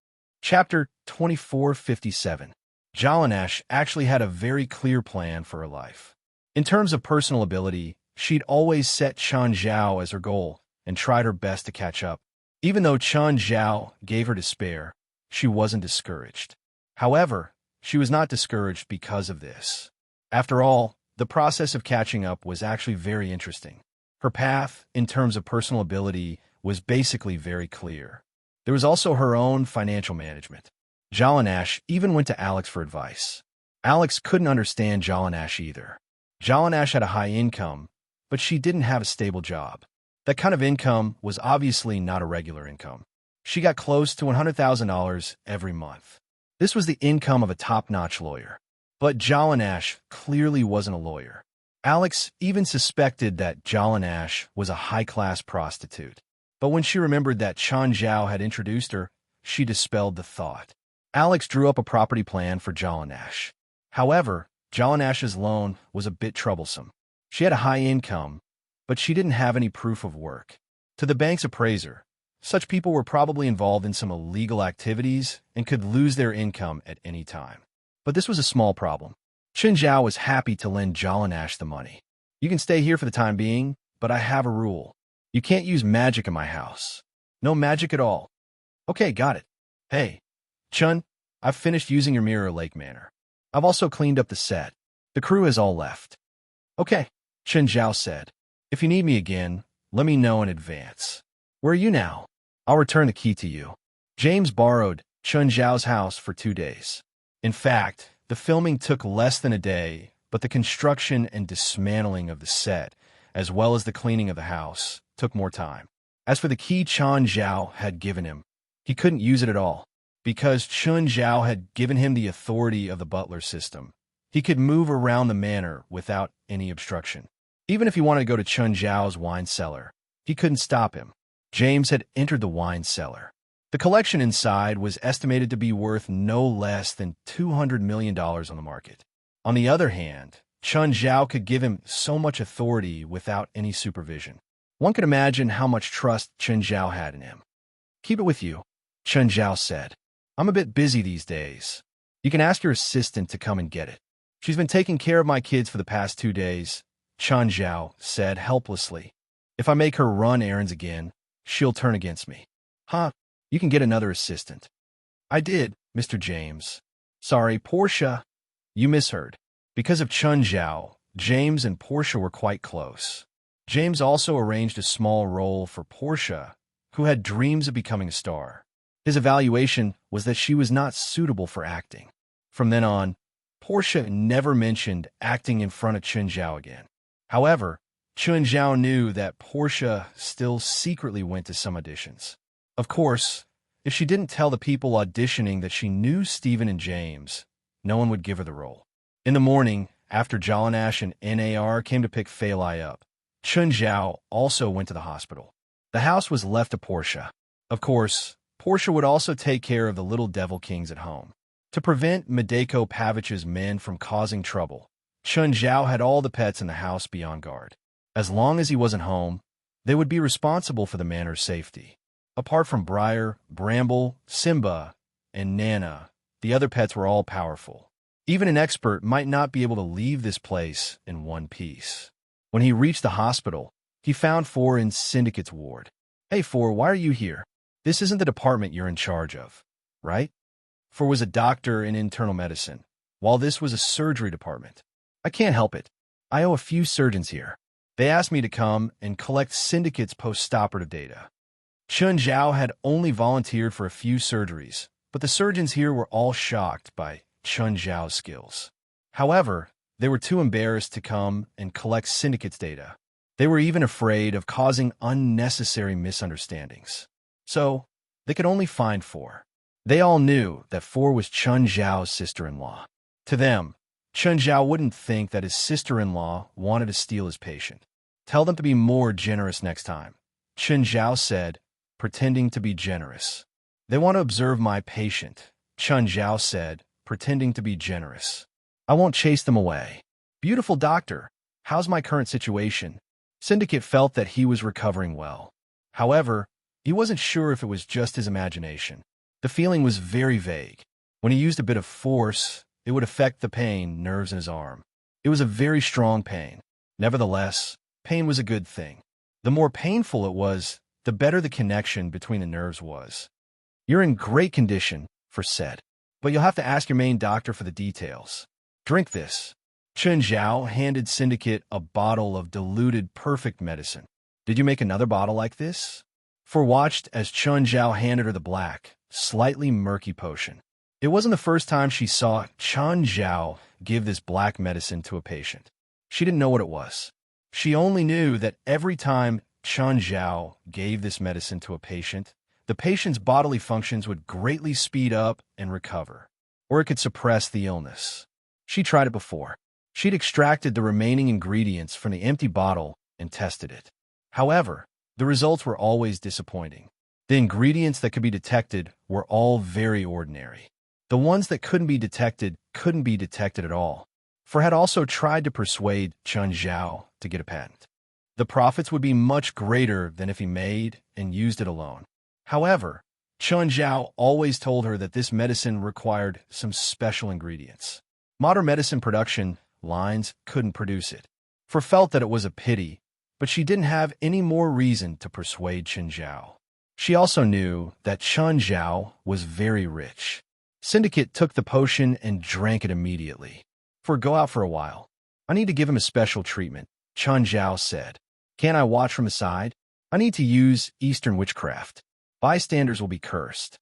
Chapter 2457. Jalanesh actually had a very clear plan for her life. In terms of personal ability, she'd always set Chun Zhao as her goal and tried her best to catch up. Even though Chun Zhao gave her despair, she wasn't discouraged. However, she was not discouraged because of this. After all, the process of catching up was actually very interesting. Her path, in terms of personal ability, was basically very clear. There was also her own financial management. Jalanesh even went to Alex for advice. Alex couldn't understand Jalanesh either. Jalanesh had a high income, but she didn't have a stable job. That kind of income was obviously not a regular income. She got close to $100,000 every month. This was the income of a top-notch lawyer. But Jalanesh clearly wasn't a lawyer. Alex even suspected that Jalanesh was a high-class prostitute. But when she remembered that Chun Zhao had introduced her, she dispelled the thought. Alex drew up a property plan for Jalanesh. However, Jalanesh's loan was a bit troublesome. She had a high income, but she didn't have any proof of work. To the bank's appraiser, such people were probably involved in some illegal activities and could lose their income at any time. But this was a small problem. Chun Zhao was happy to lend Jalanesh the money. You can stay here for the time being, but I have a rule. You can't use magic in my house. No magic at all. Okay, got it. Hey, Chun, I've finished using your Mirror Lake Manor. I've also cleaned up the set. The crew has all left. Okay, Chun Zhao said. If you need me again, let me know in advance. Where are you now? I'll return the key to you. James borrowed Chun Zhao's house for 2 days. In fact, the filming took less than a day, but the construction and dismantling of the set as well as the cleaning of the house, took more time. As for the key Chun Zhao had given him, he couldn't use it at all. Because Chun Zhao had given him the authority of the butler system, he could move around the manor without any obstruction. Even if he wanted to go to Chun Zhao's wine cellar, he couldn't stop him. James had entered the wine cellar. The collection inside was estimated to be worth no less than $200 million on the market. On the other hand, Chun Zhao could give him so much authority without any supervision. One could imagine how much trust Chun Zhao had in him. "Keep it with you," Chun Zhao said. "I'm a bit busy these days. You can ask your assistant to come and get it. She's been taking care of my kids for the past 2 days," Chun Zhao said helplessly. "If I make her run errands again, she'll turn against me." "Huh, you can get another assistant." "I did, Mr. James. Sorry, Portia." You misheard. Because of Chun Zhao, James and Portia were quite close. James also arranged a small role for Portia, who had dreams of becoming a star. His evaluation was that she was not suitable for acting. From then on, Portia never mentioned acting in front of Chun Zhao again. However, Chun Zhao knew that Portia still secretly went to some auditions. Of course, if she didn't tell the people auditioning that she knew Stephen and James, no one would give her the role. In the morning, after Jalanash and NAR came to pick Fei Lai up, Chun Zhao also went to the hospital. The house was left to Portia. Of course, Portia would also take care of the little devil kings at home. To prevent Madeko Pavich's men from causing trouble, Chun Zhao had all the pets in the house be on guard. As long as he wasn't home, they would be responsible for the manor's safety. Apart from Briar, Bramble, Simba, and Nana, the other pets were all powerful. Even an expert might not be able to leave this place in one piece. When he reached the hospital, he found Four in Syndicate's ward. "Hey, Four, why are you here? This isn't the department you're in charge of, right?" Four was a doctor in internal medicine, while this was a surgery department. "I can't help it. I owe a few surgeons here. They asked me to come and collect Syndicate's post-operative data." Chun Zhao had only volunteered for a few surgeries, but the surgeons here were all shocked by Chun Zhao's skills. However, they were too embarrassed to come and collect Syndicate's data. They were even afraid of causing unnecessary misunderstandings. So, they could only find Four. They all knew that Four was Chun Zhao's sister-in-law. To them, Chun Zhao wouldn't think that his sister-in-law wanted to steal his patient. "Tell them to be more generous next time," Chun Zhao said, pretending to be generous. "They want to observe my patient," Chun Zhao said, pretending to be generous. "I won't chase them away." "Beautiful doctor, how's my current situation?" Syndicate felt that he was recovering well. However, he wasn't sure if it was just his imagination. The feeling was very vague. When he used a bit of force, it would affect the pain nerves in his arm. It was a very strong pain. Nevertheless, pain was a good thing. The more painful it was, the better the connection between the nerves was. "You're in great condition," Four said, "but you'll have to ask your main doctor for the details. Drink this." Chun Zhao handed Syndicate a bottle of diluted perfect medicine. "Did you make another bottle like this?" Four watched as Chun Zhao handed her the black, slightly murky potion. It wasn't the first time she saw Chun Zhao give this black medicine to a patient. She didn't know what it was. She only knew that every time Chun Zhao gave this medicine to a patient, the patient's bodily functions would greatly speed up and recover, or it could suppress the illness. She tried it before. She'd extracted the remaining ingredients from the empty bottle and tested it. However, the results were always disappointing. The ingredients that could be detected were all very ordinary. The ones that couldn't be detected at all. Four had also tried to persuade Chun Zhao to get a patent. The profits would be much greater than if he made and used it alone. However, Chun Zhao always told her that this medicine required some special ingredients. Modern medicine production lines couldn't produce it. Four felt that it was a pity, but she didn't have any more reason to persuade Chun Zhao. She also knew that Chun Zhao was very rich. Syndicate took the potion and drank it immediately. "Four, go out for a while. I need to give him a special treatment," Chun Zhao said. "Can't I watch from the side? I need to use Eastern witchcraft. Bystanders will be cursed."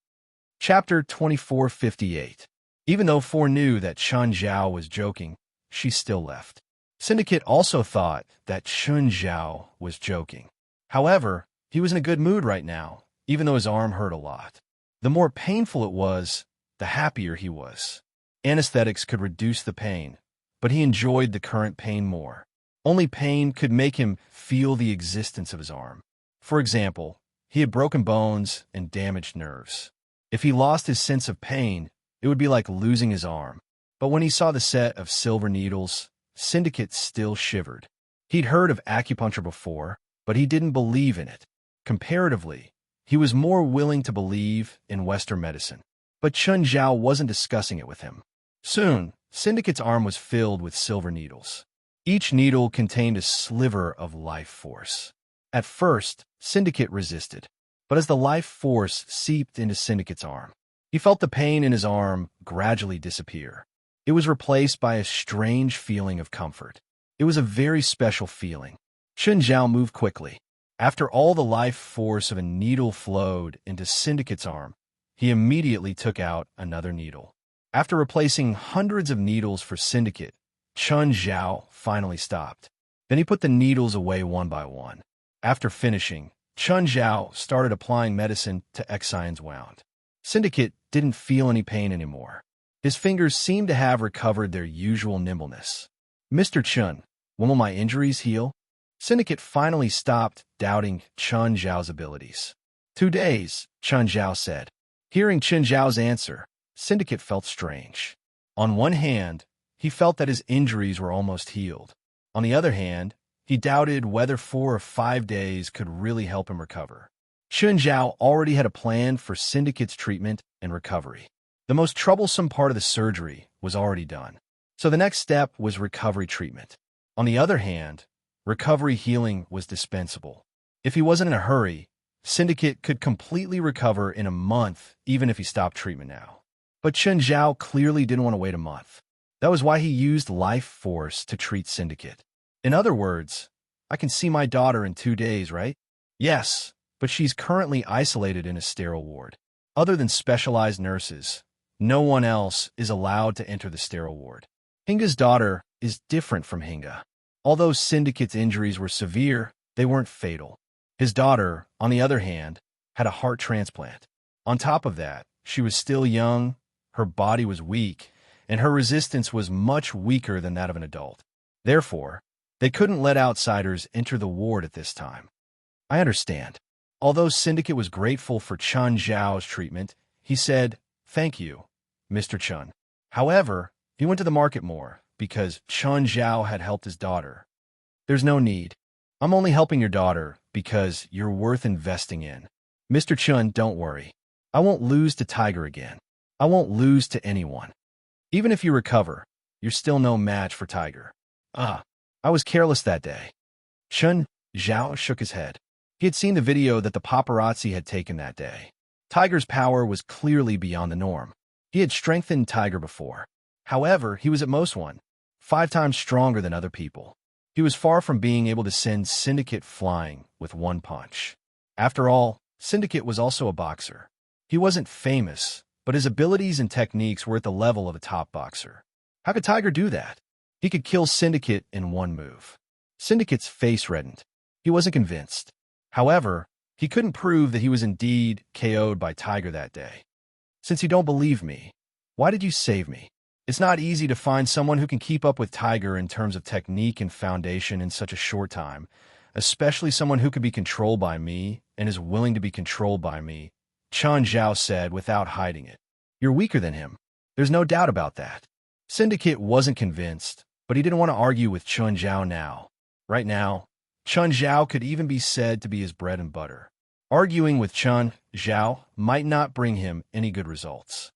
Chapter 2458. Even though Four knew that Chun Zhao was joking, she still left. Syndicate also thought that Chun Zhao was joking. However, he was in a good mood right now, even though his arm hurt a lot. The more painful it was, the happier he was. Anesthetics could reduce the pain, but he enjoyed the current pain more. Only pain could make him feel the existence of his arm. For example, he had broken bones and damaged nerves. If he lost his sense of pain, it would be like losing his arm. But when he saw the set of silver needles, Syndicate still shivered. He'd heard of acupuncture before, but he didn't believe in it. Comparatively, he was more willing to believe in Western medicine. But Chun Zhao wasn't discussing it with him. Soon, Syndicate's arm was filled with silver needles. Each needle contained a sliver of life force. At first, Syndicate resisted, but as the life force seeped into Syndicate's arm, he felt the pain in his arm gradually disappear. It was replaced by a strange feeling of comfort. It was a very special feeling. Chun Zhao moved quickly. After all the life force of a needle flowed into Syndicate's arm, he immediately took out another needle. After replacing hundreds of needles for Syndicate, Chun Zhao finally stopped. Then he put the needles away one by one. After finishing, Chun Zhao started applying medicine to Xian's wound. Syndicate didn't feel any pain anymore. His fingers seemed to have recovered their usual nimbleness. "Mr. Chun, when will my injuries heal?" Syndicate finally stopped doubting Chun Zhao's abilities. 2 days, Chun Zhao said. Hearing Chun Zhao's answer, Syndicate felt strange. On one hand, he felt that his injuries were almost healed. On the other hand, he doubted whether 4 or 5 days could really help him recover. Chun Zhao already had a plan for Syndicate's treatment and recovery. The most troublesome part of the surgery was already done, so the next step was recovery treatment. On the other hand, recovery healing was dispensable. If he wasn't in a hurry, Syndicate could completely recover in a month even if he stopped treatment now. But Chun Zhao clearly didn't want to wait a month. That was why he used life force to treat Syndicate. In other words, I can see my daughter in 2 days, right? Yes, but she's currently isolated in a sterile ward. Other than specialized nurses, no one else is allowed to enter the sterile ward. Hinga's daughter is different from Hinga. Although Syndicate's injuries were severe, they weren't fatal. His daughter, on the other hand, had a heart transplant. On top of that, she was still young, her body was weak, and her resistance was much weaker than that of an adult. Therefore, they couldn't let outsiders enter the ward at this time. I understand. Although Syndicate was grateful for Chun Zhao's treatment, he said, "Thank you, Mr. Chun." However, he went to the market more because Chun Zhao had helped his daughter. "There's no need. I'm only helping your daughter because you're worth investing in. Mr. Chun, don't worry. I won't lose to Tiger again. I won't lose to anyone. Even if you recover, you're still no match for Tiger." I was careless that day. Chun Zhao shook his head. He had seen the video that the paparazzi had taken that day. Tiger's power was clearly beyond the norm. He had strengthened Tiger before. However, he was at most 5 times stronger than other people. He was far from being able to send Syndicate flying with one punch. After all, Syndicate was also a boxer. He wasn't famous, but his abilities and techniques were at the level of a top boxer. How could Tiger do that? He could kill Syndicate in one move. Syndicate's face reddened. He wasn't convinced. However, he couldn't prove that he was indeed KO'd by Tiger that day. "Since you don't believe me, why did you save me? It's not easy to find someone who can keep up with Tiger in terms of technique and foundation in such a short time, especially someone who could be controlled by me and is willing to be controlled by me," Chun Zhao said without hiding it. "You're weaker than him. There's no doubt about that." Syndicate wasn't convinced, but he didn't want to argue with Chun Zhao now. Right now, Chun Zhao could even be said to be his bread and butter. Arguing with Chun Zhao might not bring him any good results.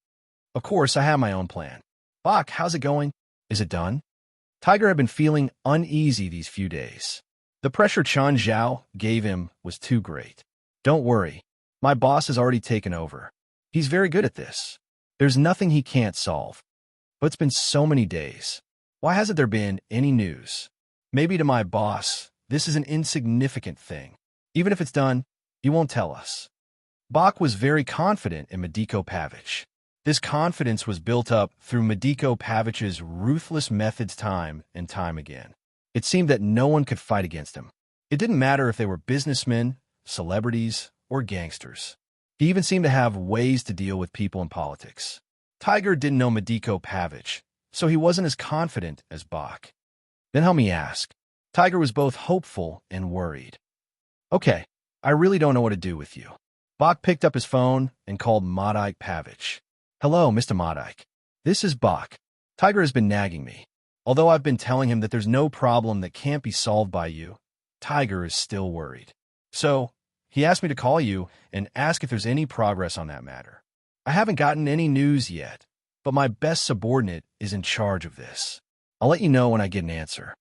"Of course, I have my own plan. Bach, how's it going? Is it done?" Tiger had been feeling uneasy these few days. The pressure Chun Zhao gave him was too great. "Don't worry. My boss has already taken over. He's very good at this. There's nothing he can't solve. But it's been so many days. Why hasn't there been any news? Maybe to my boss, this is an insignificant thing. Even if it's done, he won't tell us." Bach was very confident in Mediko Pavich. This confidence was built up through Mediko Pavich's ruthless methods time and time again. It seemed that no one could fight against him. It didn't matter if they were businessmen, celebrities, or gangsters. He even seemed to have ways to deal with people in politics. Tiger didn't know Medico Pavich, so he wasn't as confident as Bach. Then help me ask. Tiger was both hopeful and worried. Okay, I really don't know what to do with you. Bach picked up his phone and called Madaik Pavich. Hello, Mr. Madaik. This is Bach. Tiger has been nagging me. Although I've been telling him that there's no problem that can't be solved by you, Tiger is still worried. So, he asked me to call you and ask if there's any progress on that matter. I haven't gotten any news yet, but my best subordinate is in charge of this. I'll let you know when I get an answer.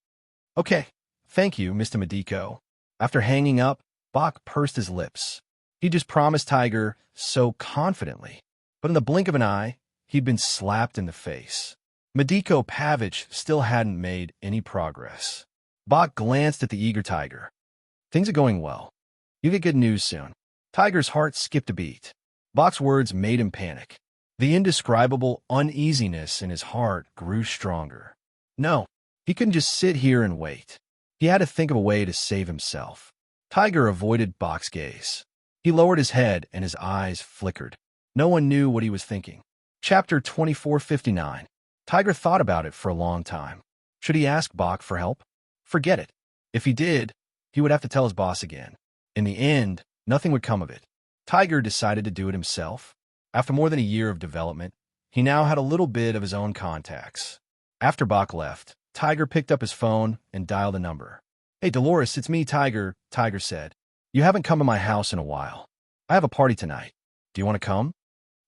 Okay, thank you, Mr. Medico. After hanging up, Bach pursed his lips. He just promised Tiger so confidently, but in the blink of an eye, he'd been slapped in the face. Medico Pavich still hadn't made any progress. Bach glanced at the eager Tiger. Things are going well. You get good news soon. Tiger's heart skipped a beat. Bach's words made him panic. The indescribable uneasiness in his heart grew stronger. No, he couldn't just sit here and wait. He had to think of a way to save himself. Tiger avoided Bach's gaze. He lowered his head and his eyes flickered. No one knew what he was thinking. Chapter 2459. Tiger thought about it for a long time. Should he ask Bach for help? Forget it. If he did, he would have to tell his boss again. In the end, nothing would come of it. Tiger decided to do it himself. After more than a year of development, he now had a little bit of his own contacts. After Bach left, Tiger picked up his phone and dialed a number. Hey, Dolores, it's me, Tiger, Tiger said. You haven't come to my house in a while. I have a party tonight. Do you want to come?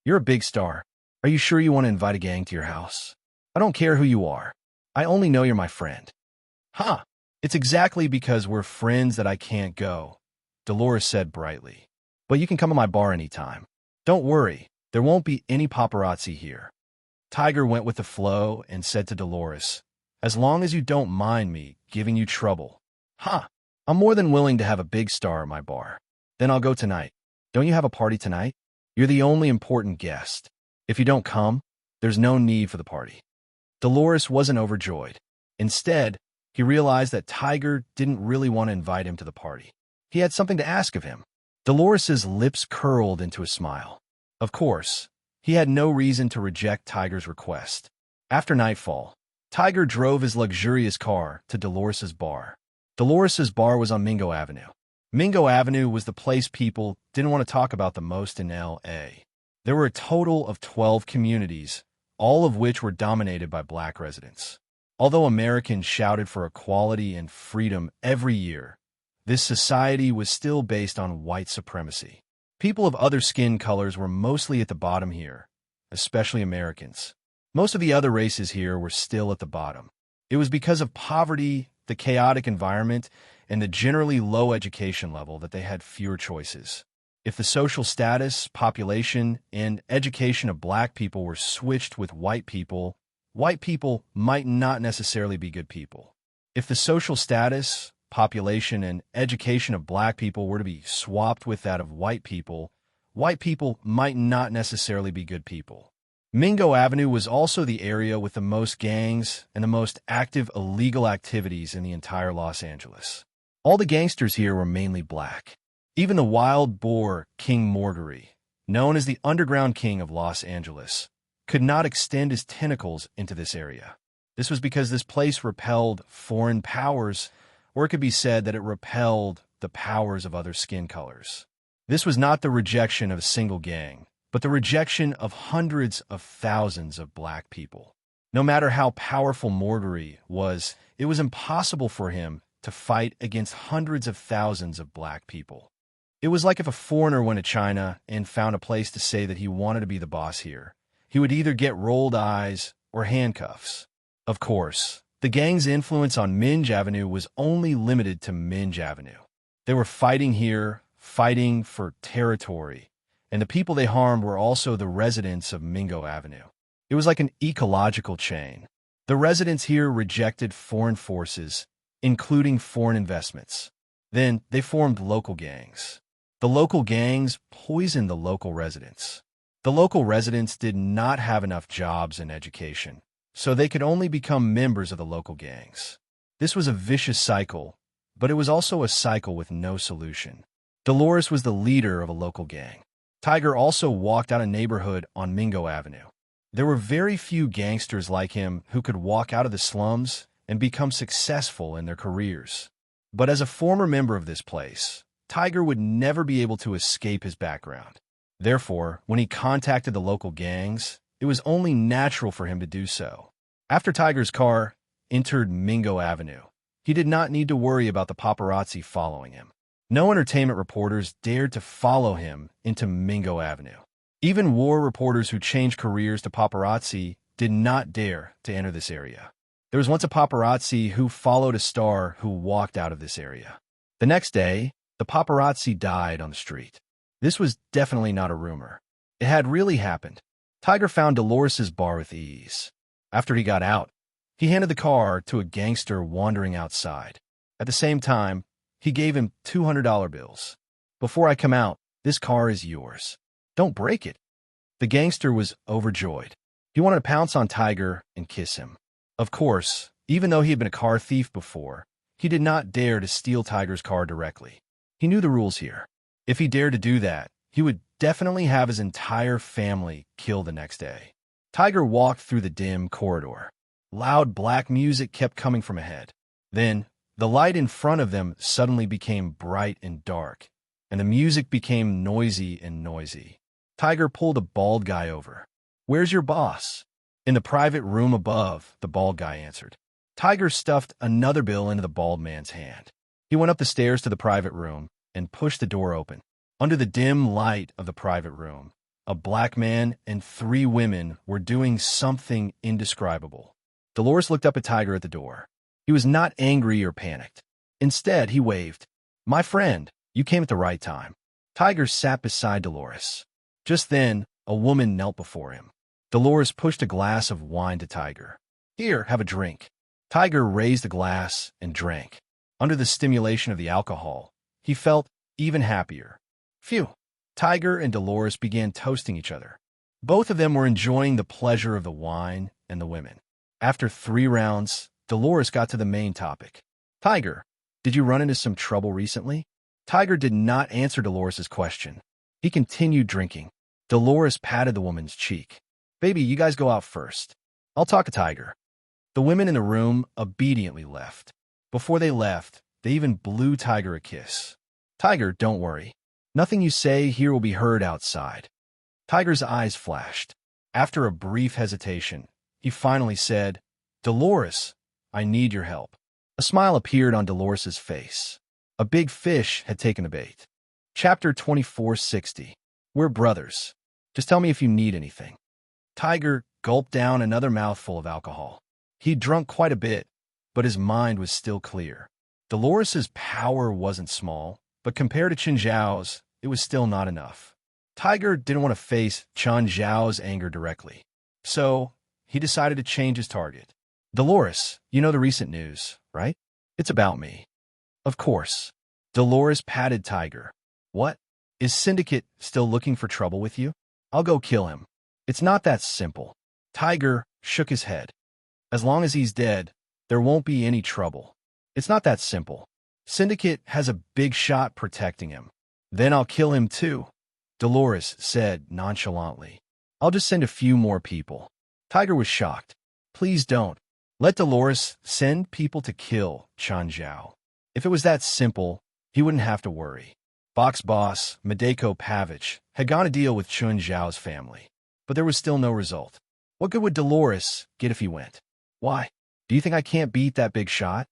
You're a big star. Are you sure you want to invite a gang to your house? I don't care who you are. I only know you're my friend. Huh. It's exactly because we're friends that I can't go, Dolores said brightly. But you can come to my bar anytime. Don't worry, there won't be any paparazzi here. Tiger went with the flow and said to Dolores, as long as you don't mind me giving you trouble. Huh. I'm more than willing to have a big star at my bar. Then I'll go tonight. Don't you have a party tonight? You're the only important guest. If you don't come, there's no need for the party. Dolores wasn't overjoyed. Instead, he realized that Tiger didn't really want to invite him to the party. He had something to ask of him. Dolores's lips curled into a smile. Of course, he had no reason to reject Tiger's request. After nightfall, Tiger drove his luxurious car to Dolores's bar. Dolores's bar was on Mingo Avenue. Mingo Avenue was the place people didn't want to talk about the most in L.A. There were a total of 12 communities, all of which were dominated by black residents. Although Americans shouted for equality and freedom every year, this society was still based on white supremacy. People of other skin colors were mostly at the bottom here, especially Americans. Most of the other races here were still at the bottom. It was because of poverty, the chaotic environment, and the generally low education level that they had fewer choices. If the social status, population, and education of black people were switched with white people might not necessarily be good people. If the social status, population, and education of black people were to be swapped with that of white people might not necessarily be good people. Mingo Avenue was also the area with the most gangs and the most active illegal activities in the entire Los Angeles. All the gangsters here were mainly black. Even the wild boar King Morgary, known as the underground king of Los Angeles, could not extend his tentacles into this area. This was because this place repelled foreign powers, or it could be said that it repelled the powers of other skin colors. This was not the rejection of a single gang, but the rejection of hundreds of thousands of black people. No matter how powerful Morgary was, it was impossible for him to fight against hundreds of thousands of black people. It was like if a foreigner went to China and found a place to say that he wanted to be the boss here. He would either get rolled eyes or handcuffs. Of course, the gang's influence on Minge Avenue was only limited to Minge Avenue. They were fighting here, fighting for territory, and the people they harmed were also the residents of Mingo Avenue. It was like an ecological chain. The residents here rejected foreign forces, including foreign investments. Then they formed local gangs. The local gangs poisoned the local residents. The local residents did not have enough jobs and education, so they could only become members of the local gangs. This was a vicious cycle, but it was also a cycle with no solution. Dolores was the leader of a local gang. Tiger also walked out a neighborhood on Mingo Avenue. There were very few gangsters like him who could walk out of the slums and become successful in their careers. But as a former member of this place, Tiger would never be able to escape his background. Therefore, when he contacted the local gangs, it was only natural for him to do so. After Tiger's car entered Mingo Avenue, he did not need to worry about the paparazzi following him. No entertainment reporters dared to follow him into Mingo Avenue. Even war reporters who changed careers to paparazzi did not dare to enter this area. There was once a paparazzi who followed a star who walked out of this area. The next day, the paparazzi died on the street. This was definitely not a rumor. It had really happened. Tiger found Dolores's bar with ease. After he got out, he handed the car to a gangster wandering outside. At the same time, he gave him $200 bills. "Before I come out, this car is yours. Don't break it." The gangster was overjoyed. He wanted to pounce on Tiger and kiss him. Of course, even though he had been a car thief before, he did not dare to steal Tiger's car directly. He knew the rules here. If he dared to do that, he would definitely have his entire family killed the next day. Tiger walked through the dim corridor. Loud black music kept coming from ahead. Then, the light in front of them suddenly became bright and dark, and the music became noisy and noisy. Tiger pulled a bald guy over. "Where's your boss?" "In the private room above," the bald guy answered. Tiger stuffed another bill into the bald man's hand. He went up the stairs to the private room and pushed the door open. Under the dim light of the private room, a black man and 3 women were doing something indescribable. Dolores looked up at Tiger at the door. He was not angry or panicked. Instead, he waved. "My friend, you came at the right time." Tiger sat beside Dolores. Just then, a woman knelt before him. Dolores pushed a glass of wine to Tiger. "Here, have a drink." Tiger raised the glass and drank. Under the stimulation of the alcohol, he felt even happier. Phew! Tiger and Dolores began toasting each other. Both of them were enjoying the pleasure of the wine and the women. After 3 rounds, Dolores got to the main topic. "Tiger, did you run into some trouble recently?" Tiger did not answer Dolores's question. He continued drinking. Dolores patted the woman's cheek. "Baby, you guys go out first. I'll talk to Tiger." The women in the room obediently left. Before they left, they even blew Tiger a kiss. "Tiger, don't worry. Nothing you say here will be heard outside." Tiger's eyes flashed. After a brief hesitation, he finally said, "Dolores, I need your help." A smile appeared on Dolores's face. A big fish had taken the bait. Chapter 2460. We're brothers. Just tell me if you need anything. Tiger gulped down another mouthful of alcohol. He'd drunk quite a bit, but his mind was still clear. Dolores's power wasn't small, but compared to Chen Zhao's, it was still not enough. Tiger didn't want to face Chen Zhao's anger directly, so he decided to change his target. "Dolores, you know the recent news, right? It's about me." "Of course." Dolores patted Tiger. "What? Is Syndicate still looking for trouble with you? I'll go kill him." "It's not that simple." Tiger shook his head. "As long as he's dead, there won't be any trouble." "It's not that simple. Syndicate has a big shot protecting him." "Then I'll kill him too," Dolores said nonchalantly. "I'll just send a few more people." Tiger was shocked. "Please don't. Let Dolores send people to kill Chen Zhao. If it was that simple, he wouldn't have to worry." Box boss Madeko Pavich had gone to deal with Chen Zhao's family, but there was still no result. What good would Dolores get if he went? "Why? Do you think I can't beat that big shot?"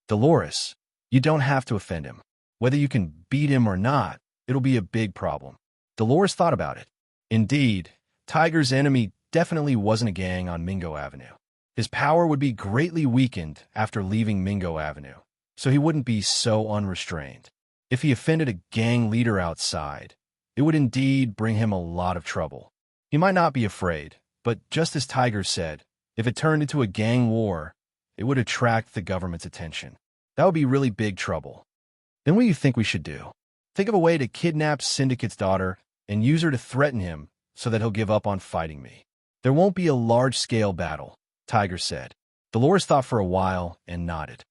"Dolores, you don't have to offend him. Whether you can beat him or not, it'll be a big problem." Dolores thought about it. Indeed, Tiger's enemy definitely wasn't a gang on Mingo Avenue. His power would be greatly weakened after leaving Mingo Avenue, so he wouldn't be so unrestrained. If he offended a gang leader outside, it would indeed bring him a lot of trouble. He might not be afraid, but just as Tiger said, if it turned into a gang war, it would attract the government's attention. That would be really big trouble. Then what do you think we should do? Think of a way to kidnap Syndicate's daughter and use her to threaten him so that he'll give up on fighting me. There won't be a large-scale battle, Tiger said. Dolores thought for a while and nodded.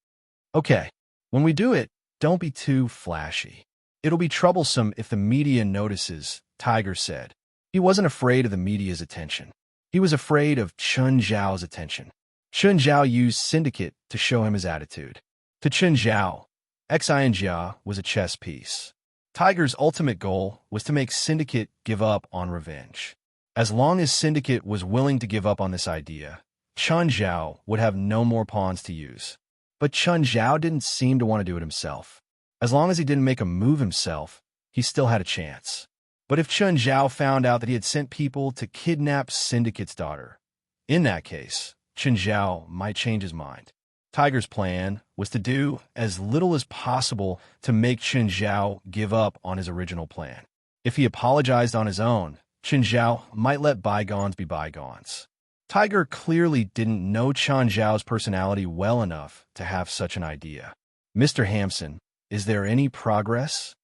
Okay, when we do it, don't be too flashy. It'll be troublesome if the media notices, Tiger said. He wasn't afraid of the media's attention. He was afraid of Chun Zhao's attention. Chun Zhao used Syndicate to show him his attitude. To Chun Zhao, Xinjia was a chess piece. Tiger's ultimate goal was to make Syndicate give up on revenge. As long as Syndicate was willing to give up on this idea, Chun Zhao would have no more pawns to use. But Chun Zhao didn't seem to want to do it himself. As long as he didn't make a move himself, he still had a chance. But if Chun Zhao found out that he had sent people to kidnap Syndicate's daughter, in that case, Chun Zhao might change his mind. Tiger's plan was to do as little as possible to make Chun Zhao give up on his original plan. If he apologized on his own, Chun Zhao might let bygones be bygones. Tiger clearly didn't know Chun Zhao's personality well enough to have such an idea. Mr. Hampson, is there any progress?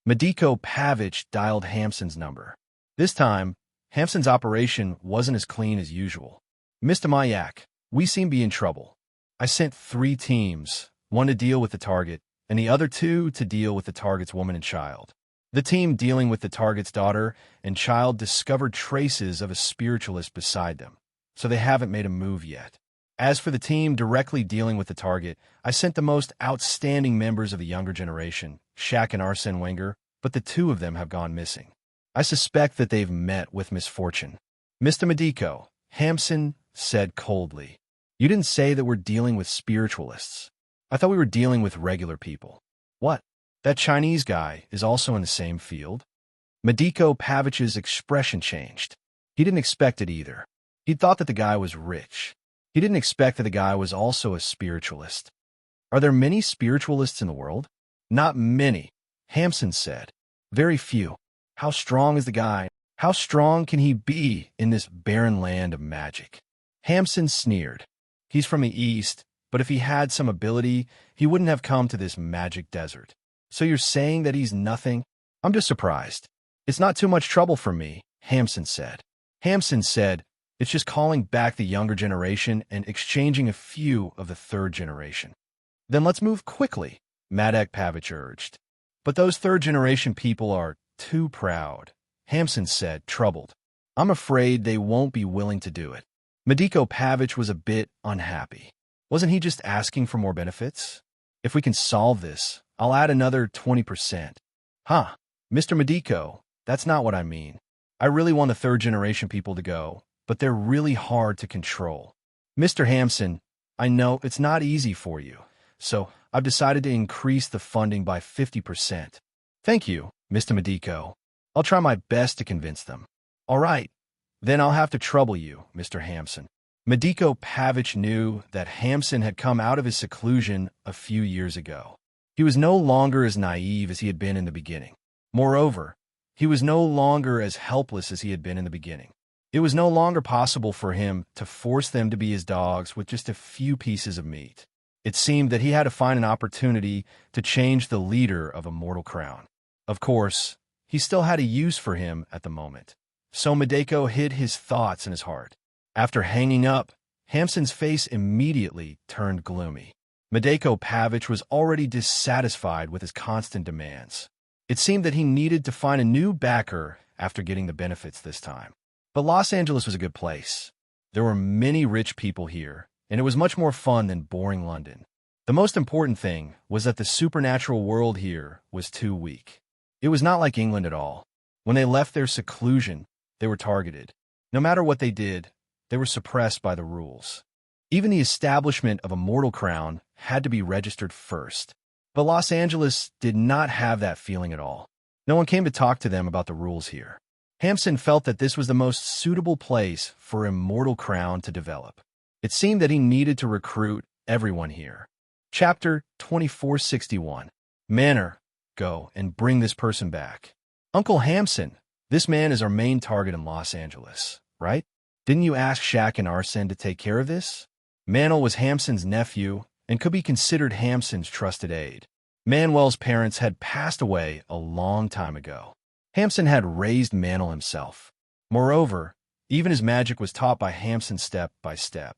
Madiko Pavich dialed Hampson's number. This time, Hampson's operation wasn't as clean as usual. Mr. Mayak, we seem to be in trouble. I sent 3 teams, one to deal with the target, and the other 2 to deal with the target's woman and child. The team dealing with the target's daughter and child discovered traces of a spiritualist beside them, so they haven't made a move yet. As for the team directly dealing with the target, I sent the most outstanding members of the younger generation, Shaq and Arsene Wenger, but the 2 of them have gone missing. I suspect that they've met with misfortune. Mr. Madiko, Hampson said coldly, you didn't say that we're dealing with spiritualists. I thought we were dealing with regular people. What? That Chinese guy is also in the same field? Madiko Pavich's expression changed. He didn't expect it either. He thought that the guy was rich. He didn't expect that the guy was also a spiritualist. Are there many spiritualists in the world? Not many, Hampson said. Very few. How strong is the guy? How strong can he be in this barren land of magic? Hampson sneered. He's from the East, but if he had some ability, he wouldn't have come to this magic desert. So you're saying that he's nothing? I'm just surprised. It's not too much trouble for me, Hampson said. Hampson said, it's just calling back the younger generation and exchanging a few of the 3rd generation. Then let's move quickly, Madek Pavich urged. But those 3rd generation people are too proud, Hampson said, troubled. I'm afraid they won't be willing to do it. Madiko Pavich was a bit unhappy. Wasn't he just asking for more benefits? If we can solve this, I'll add another 20%. Huh, Mr. Madiko, that's not what I mean. I really want the 3rd generation people to go, but they're really hard to control. Mr. Hampson, I know it's not easy for you, so I've decided to increase the funding by 50%. Thank you, Mr. Madiko. I'll try my best to convince them. All right, then I'll have to trouble you, Mr. Hampson. Madiko Pavich knew that Hampson had come out of his seclusion a few years ago. He was no longer as naive as he had been in the beginning. Moreover, he was no longer as helpless as he had been in the beginning. It was no longer possible for him to force them to be his dogs with just a few pieces of meat. It seemed that he had to find an opportunity to change the leader of a mortal crown. Of course, he still had a use for him at the moment. So Madeko hid his thoughts in his heart. After hanging up, Hampson's face immediately turned gloomy. Madeko Pavich was already dissatisfied with his constant demands. It seemed that he needed to find a new backer after getting the benefits this time. But Los Angeles was a good place. There were many rich people here, and it was much more fun than boring London. The most important thing was that the supernatural world here was too weak. It was not like England at all. When they left their seclusion, they were targeted. No matter what they did, they were suppressed by the rules. Even the establishment of a mortal crown had to be registered first. But Los Angeles did not have that feeling at all. No one came to talk to them about the rules here. Hampson felt that this was the most suitable place for a mortal crown to develop. It seemed that he needed to recruit everyone here. Chapter 2461. Manor, go and bring this person back. Uncle Hampson, this man is our main target in Los Angeles, right? Didn't you ask Shaq and Arsene to take care of this? Manuel was Hampson's nephew and could be considered Hampson's trusted aide. Manuel's parents had passed away a long time ago. Hampson had raised Manuel himself. Moreover, even his magic was taught by Hampson step by step.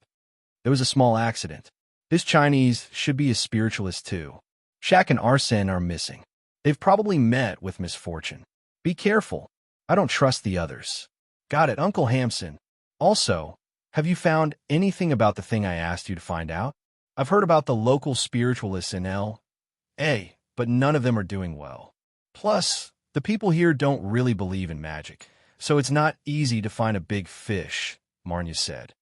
There was a small accident. This Chinese should be a spiritualist too. Shaq and Arsene are missing. They've probably met with misfortune. Be careful. I don't trust the others. Got it, Uncle Hamson. Also, have you found anything about the thing I asked you to find out? I've heard about the local spiritualists in L.A., but none of them are doing well. Plus, the people here don't really believe in magic, so it's not easy to find a big fish, Marnia said.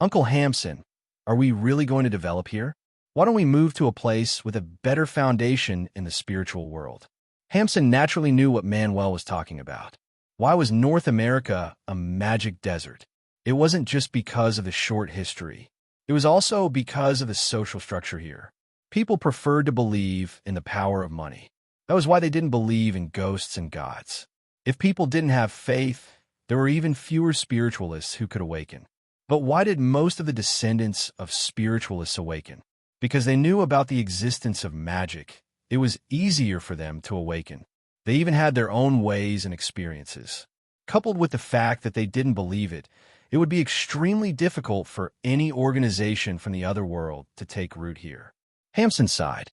Uncle Hamson, are we really going to develop here? Why don't we move to a place with a better foundation in the spiritual world? Hamson naturally knew what Manuel was talking about. Why was North America a magic desert? It wasn't just because of the short history. It was also because of the social structure here. People preferred to believe in the power of money. That was why they didn't believe in ghosts and gods. If people didn't have faith, there were even fewer spiritualists who could awaken. But why did most of the descendants of spiritualists awaken? Because they knew about the existence of magic. It was easier for them to awaken. They even had their own ways and experiences. Coupled with the fact that they didn't believe it, it would be extremely difficult for any organization from the other world to take root here. Hamson sighed.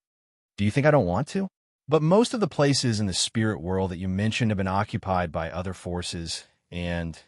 Do you think I don't want to? But most of the places in the spirit world that you mentioned have been occupied by other forces, and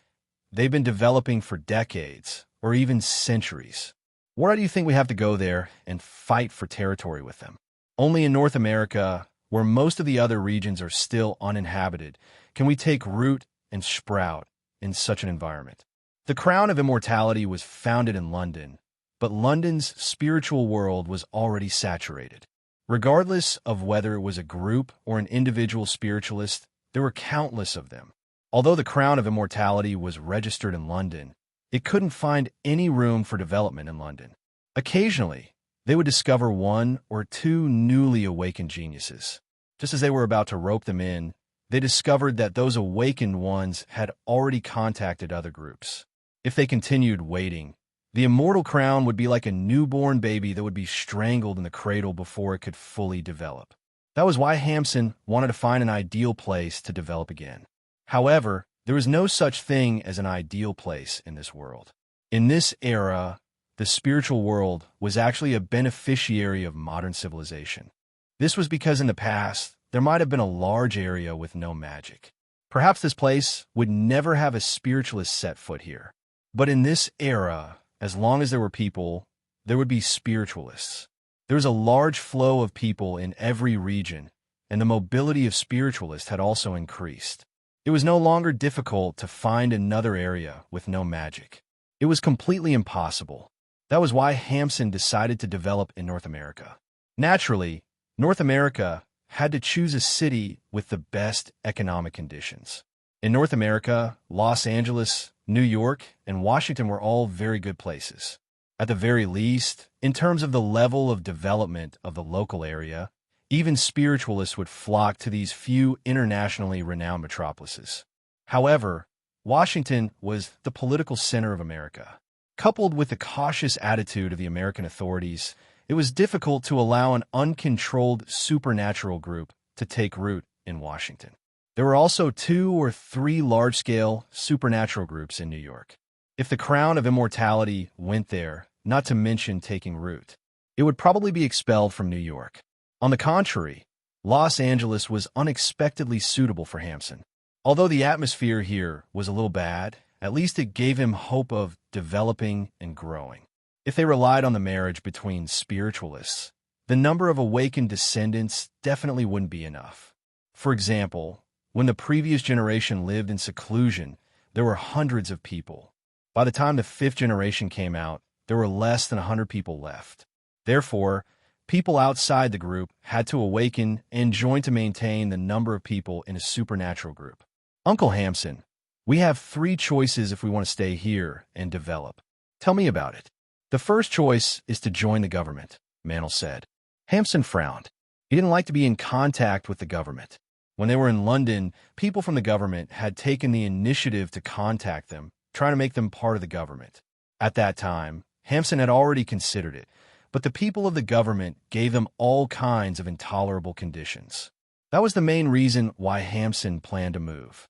they've been developing for decades, or even centuries. Why do you think we have to go there and fight for territory with them? Only in North America, where most of the other regions are still uninhabited, can we take root and sprout in such an environment. The Crown of Immortality was founded in London, but London's spiritual world was already saturated. Regardless of whether it was a group or an individual spiritualist, there were countless of them. Although the Crown of Immortality was registered in London, it couldn't find any room for development in London. Occasionally, they would discover one or two newly awakened geniuses. Just as they were about to rope them in, they discovered that those awakened ones had already contacted other groups. If they continued waiting, the immortal crown would be like a newborn baby that would be strangled in the cradle before it could fully develop. That was why Hamson wanted to find an ideal place to develop again. However, there was no such thing as an ideal place in this world. In this era, the spiritual world was actually a beneficiary of modern civilization. This was because in the past, there might have been a large area with no magic. Perhaps this place would never have a spiritualist set foot here. But in this era, as long as there were people, there would be spiritualists. There was a large flow of people in every region, and the mobility of spiritualists had also increased. It was no longer difficult to find another area with no magic. It was completely impossible. That was why Hamson decided to develop in North America. Naturally, North America had to choose a city with the best economic conditions. In North America, Los Angeles, New York, and Washington were all very good places. At the very least, in terms of the level of development of the local area, even spiritualists would flock to these few internationally renowned metropolises. However, Washington was the political center of America. Coupled with the cautious attitude of the American authorities, it was difficult to allow an uncontrolled supernatural group to take root in Washington. There were also 2 or 3 large-scale supernatural groups in New York. If the Crown of Immortality went there, not to mention taking root, it would probably be expelled from New York. On the contrary, Los Angeles was unexpectedly suitable for Hamson. Although the atmosphere here was a little bad, at least it gave him hope of developing and growing. If they relied on the marriage between spiritualists, the number of awakened descendants definitely wouldn't be enough. For example, when the previous generation lived in seclusion, there were hundreds of people. By the time the 5th generation came out, there were less than 100 people left. Therefore, people outside the group had to awaken and join to maintain the number of people in a supernatural group. Uncle Hamson, we have 3 choices if we want to stay here and develop. Tell me about it. The first choice is to join the government, Manel said. Hamson frowned. He didn't like to be in contact with the government. When they were in London, people from the government had taken the initiative to contact them, trying to make them part of the government. At that time, Hamson had already considered it, but the people of the government gave them all kinds of intolerable conditions. That was the main reason why Hamson planned to move.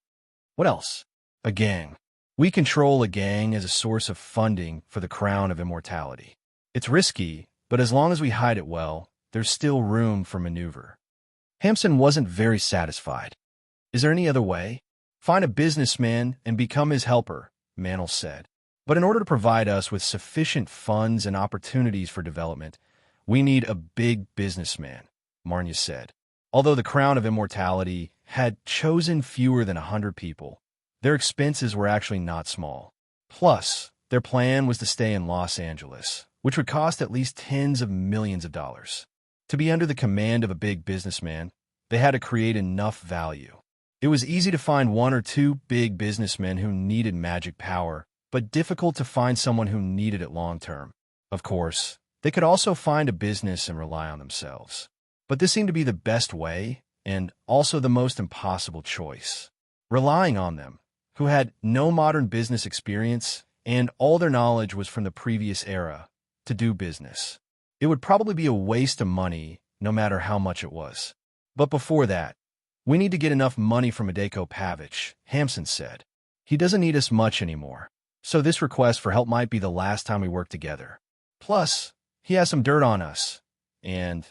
What else? A gang. We control a gang as a source of funding for the Crown of Immortality. It's risky, but as long as we hide it well, there's still room for maneuver. Hamson wasn't very satisfied. Is there any other way? Find a businessman and become his helper, Mantle said. But in order to provide us with sufficient funds and opportunities for development, we need a big businessman, Marnia said. Although the Crown of Immortality had chosen fewer than 100 people, their expenses were actually not small. Plus, their plan was to stay in Los Angeles, which would cost at least tens of millions of dollars. To be under the command of a big businessman, they had to create enough value. It was easy to find one or two big businessmen who needed magic power, but difficult to find someone who needed it long-term. Of course, they could also find a business and rely on themselves. But this seemed to be the best way, and also the most impossible choice. Relying on them, who had no modern business experience, and all their knowledge was from the previous era, to do business. It would probably be a waste of money, no matter how much it was. But before that, we need to get enough money from Adeko Pavich, Hamson said. He doesn't need us much anymore, so this request for help might be the last time we work together. Plus, he has some dirt on us, and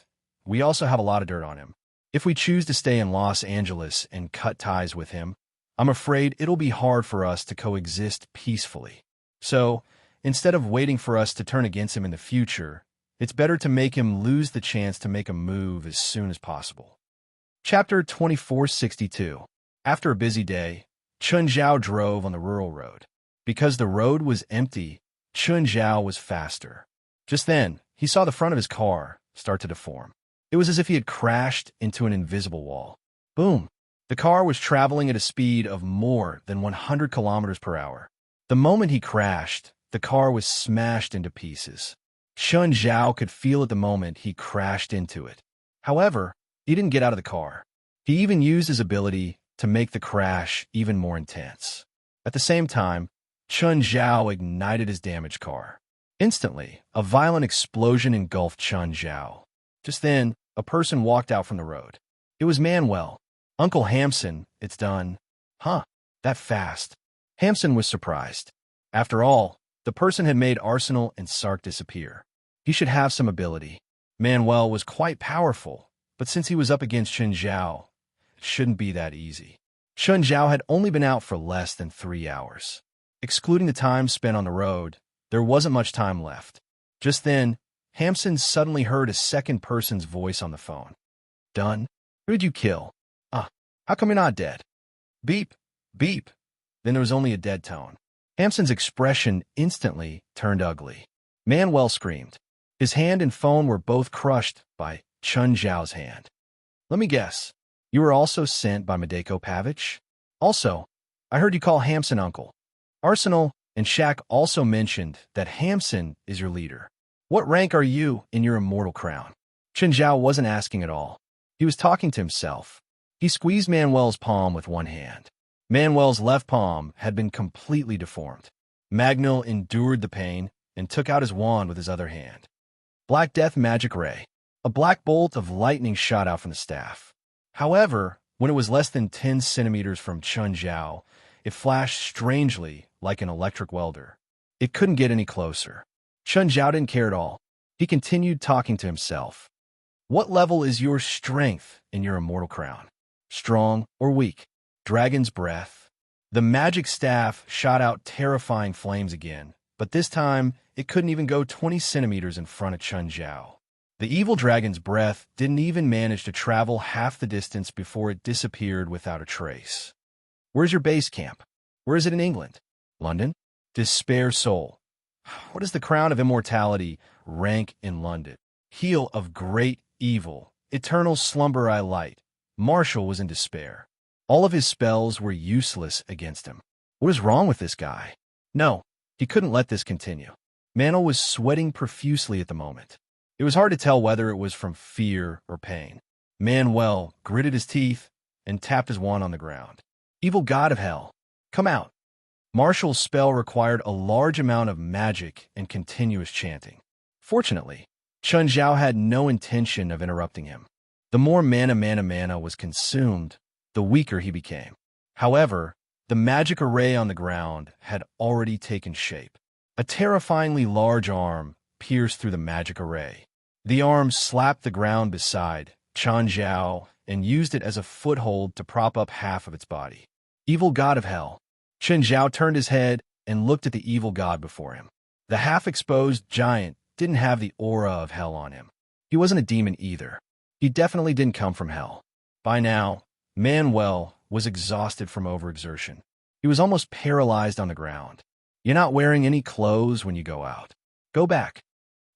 we also have a lot of dirt on him. If we choose to stay in Los Angeles and cut ties with him, I'm afraid it'll be hard for us to coexist peacefully. So, instead of waiting for us to turn against him in the future, it's better to make him lose the chance to make a move as soon as possible. Chapter 2462. After a busy day, Chun Zhao drove on the rural road. Because the road was empty, Chun Zhao was faster. Just then, he saw the front of his car start to deform. It was as if he had crashed into an invisible wall. Boom! The car was traveling at a speed of more than 100 kilometers per hour. The moment he crashed, the car was smashed into pieces. Chun Zhao could feel at the moment he crashed into it. However, he didn't get out of the car. He even used his ability to make the crash even more intense. At the same time, Chun Zhao ignited his damaged car. Instantly, a violent explosion engulfed Chun Zhao. Just then, a person walked out from the road. It was Manuel. Uncle Hamson, it's done. Huh, that fast. Hamson was surprised. After all, the person had made Arsenal and Sark disappear. He should have some ability. Manuel was quite powerful, but since he was up against Chun Zhao, it shouldn't be that easy. Chun Zhao had only been out for less than 3 hours. Excluding the time spent on the road, there wasn't much time left. Just then, Hamson suddenly heard a second person's voice on the phone. Done? Who did you kill? How come you're not dead? Beep, beep. Then there was only a dead tone. Hamson's expression instantly turned ugly. Manuel screamed. His hand and phone were both crushed by Chun Zhao's hand. Let me guess. You were also sent by Madeko Pavich? Also, I heard you call Hamson uncle. Arsenal and Shaq also mentioned that Hamson is your leader. What rank are you in your immortal crown? Chun Zhao wasn't asking at all. He was talking to himself. He squeezed Manuel's palm with one hand. Manuel's left palm had been completely deformed. Magnil endured the pain and took out his wand with his other hand. Black Death Magic Ray. A black bolt of lightning shot out from the staff. However, when it was less than 10 centimeters from Chun Zhao, it flashed strangely like an electric welder. It couldn't get any closer. Chun Zhao didn't care at all. He continued talking to himself. What level is your strength in your immortal crown? Strong or weak? Dragon's Breath. The magic staff shot out terrifying flames again, but this time it couldn't even go 20 centimeters in front of Chun Zhao. The evil dragon's breath didn't even manage to travel half the distance before it disappeared without a trace. Where's your base camp? Where is it in England? London? Despair Soul. What does the Crown of Immortality rank in London? Heel of Great Evil. Eternal Slumber I Light. Marshall was in despair. All of his spells were useless against him. What is wrong with this guy? No, he couldn't let this continue. Mantle was sweating profusely at the moment. It was hard to tell whether it was from fear or pain. Manuel gritted his teeth and tapped his wand on the ground. Evil god of hell, come out. Marshall's spell required a large amount of magic and continuous chanting. Fortunately, Chun Zhao had no intention of interrupting him. The more mana was consumed, the weaker he became. However, the magic array on the ground had already taken shape. A terrifyingly large arm pierced through the magic array. The arm slapped the ground beside Chan Zhao and used it as a foothold to prop up half of its body. Evil god of hell. Chen Zhao turned his head and looked at the evil god before him. The half-exposed giant didn't have the aura of hell on him. He wasn't a demon either. He definitely didn't come from hell. By now, Manuel was exhausted from overexertion. He was almost paralyzed on the ground. You're not wearing any clothes when you go out. Go back.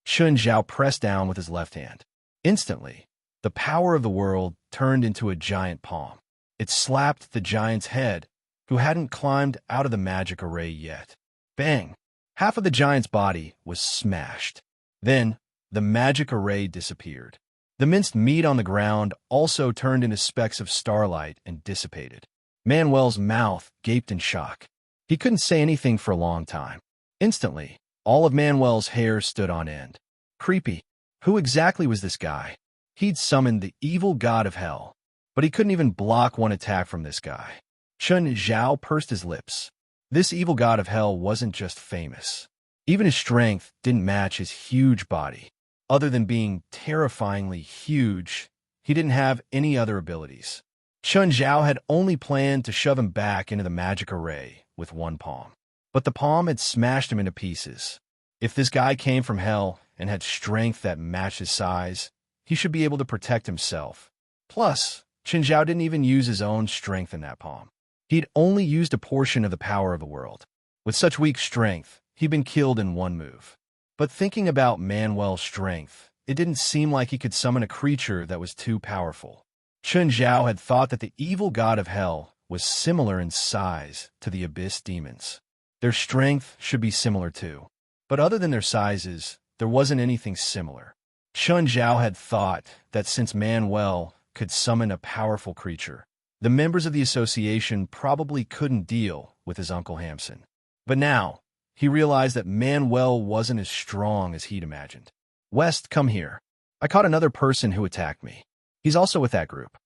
Chen Zhao pressed down with his left hand. Instantly, the power of the world turned into a giant palm. It slapped the giant's head, who hadn't climbed out of the magic array yet. Bang! Half of the giant's body was smashed. Then, the magic array disappeared. The minced meat on the ground also turned into specks of starlight and dissipated. Manuel's mouth gaped in shock. He couldn't say anything for a long time. Instantly, all of Manuel's hair stood on end. Creepy. Who exactly was this guy? He'd summoned the evil god of hell, but he couldn't even block one attack from this guy. Chen Zhao pursed his lips. This evil god of hell wasn't just famous. Even his strength didn't match his huge body. Other than being terrifyingly huge, he didn't have any other abilities. Chen Zhao had only planned to shove him back into the magic array with one palm. But the palm had smashed him into pieces. If this guy came from hell and had strength that matched his size, he should be able to protect himself. Plus, Chen Zhao didn't even use his own strength in that palm. He'd only used a portion of the power of the world. With such weak strength, he'd been killed in one move. But thinking about Manuel's strength, it didn't seem like he could summon a creature that was too powerful. Chen Zhao had thought that the evil god of hell was similar in size to the abyss demons. Their strength should be similar too. But other than their sizes, there wasn't anything similar. Chen Zhao had thought that since Manuel could summon a powerful creature, the members of the association probably couldn't deal with his Uncle Hamson. But now, he realized that Manuel wasn't as strong as he'd imagined. West, come here. I caught another person who attacked me. He's also with that group.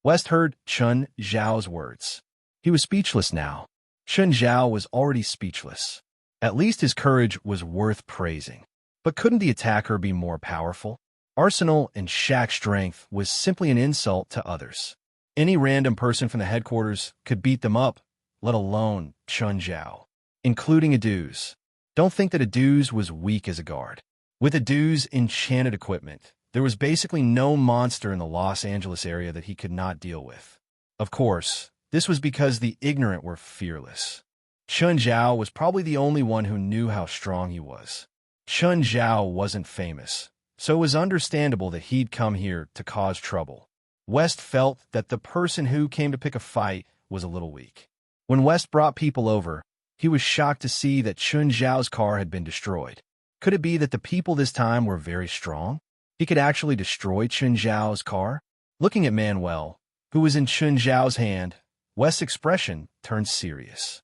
West heard Chen Zhao's words. He was speechless now. Chen Zhao was already speechless. At least his courage was worth praising. But couldn't the attacker be more powerful? Arsenal and Shaq's strength was simply an insult to others. Any random person from the headquarters could beat them up, let alone Chen Zhao. Including Aduz. Don't think that Aduz was weak as a guard. With Aduz's enchanted equipment, there was basically no monster in the Los Angeles area that he could not deal with. Of course, this was because the ignorant were fearless. Chen Zhao was probably the only one who knew how strong he was. Chen Zhao wasn't famous, so it was understandable that he'd come here to cause trouble. West felt that the person who came to pick a fight was a little weak. When West brought people over, he was shocked to see that Chen Zhao's car had been destroyed. Could it be that the people this time were very strong? He could actually destroy Chen Zhao's car? Looking at Manuel, who was in Chen Zhao's hand, West's expression turned serious.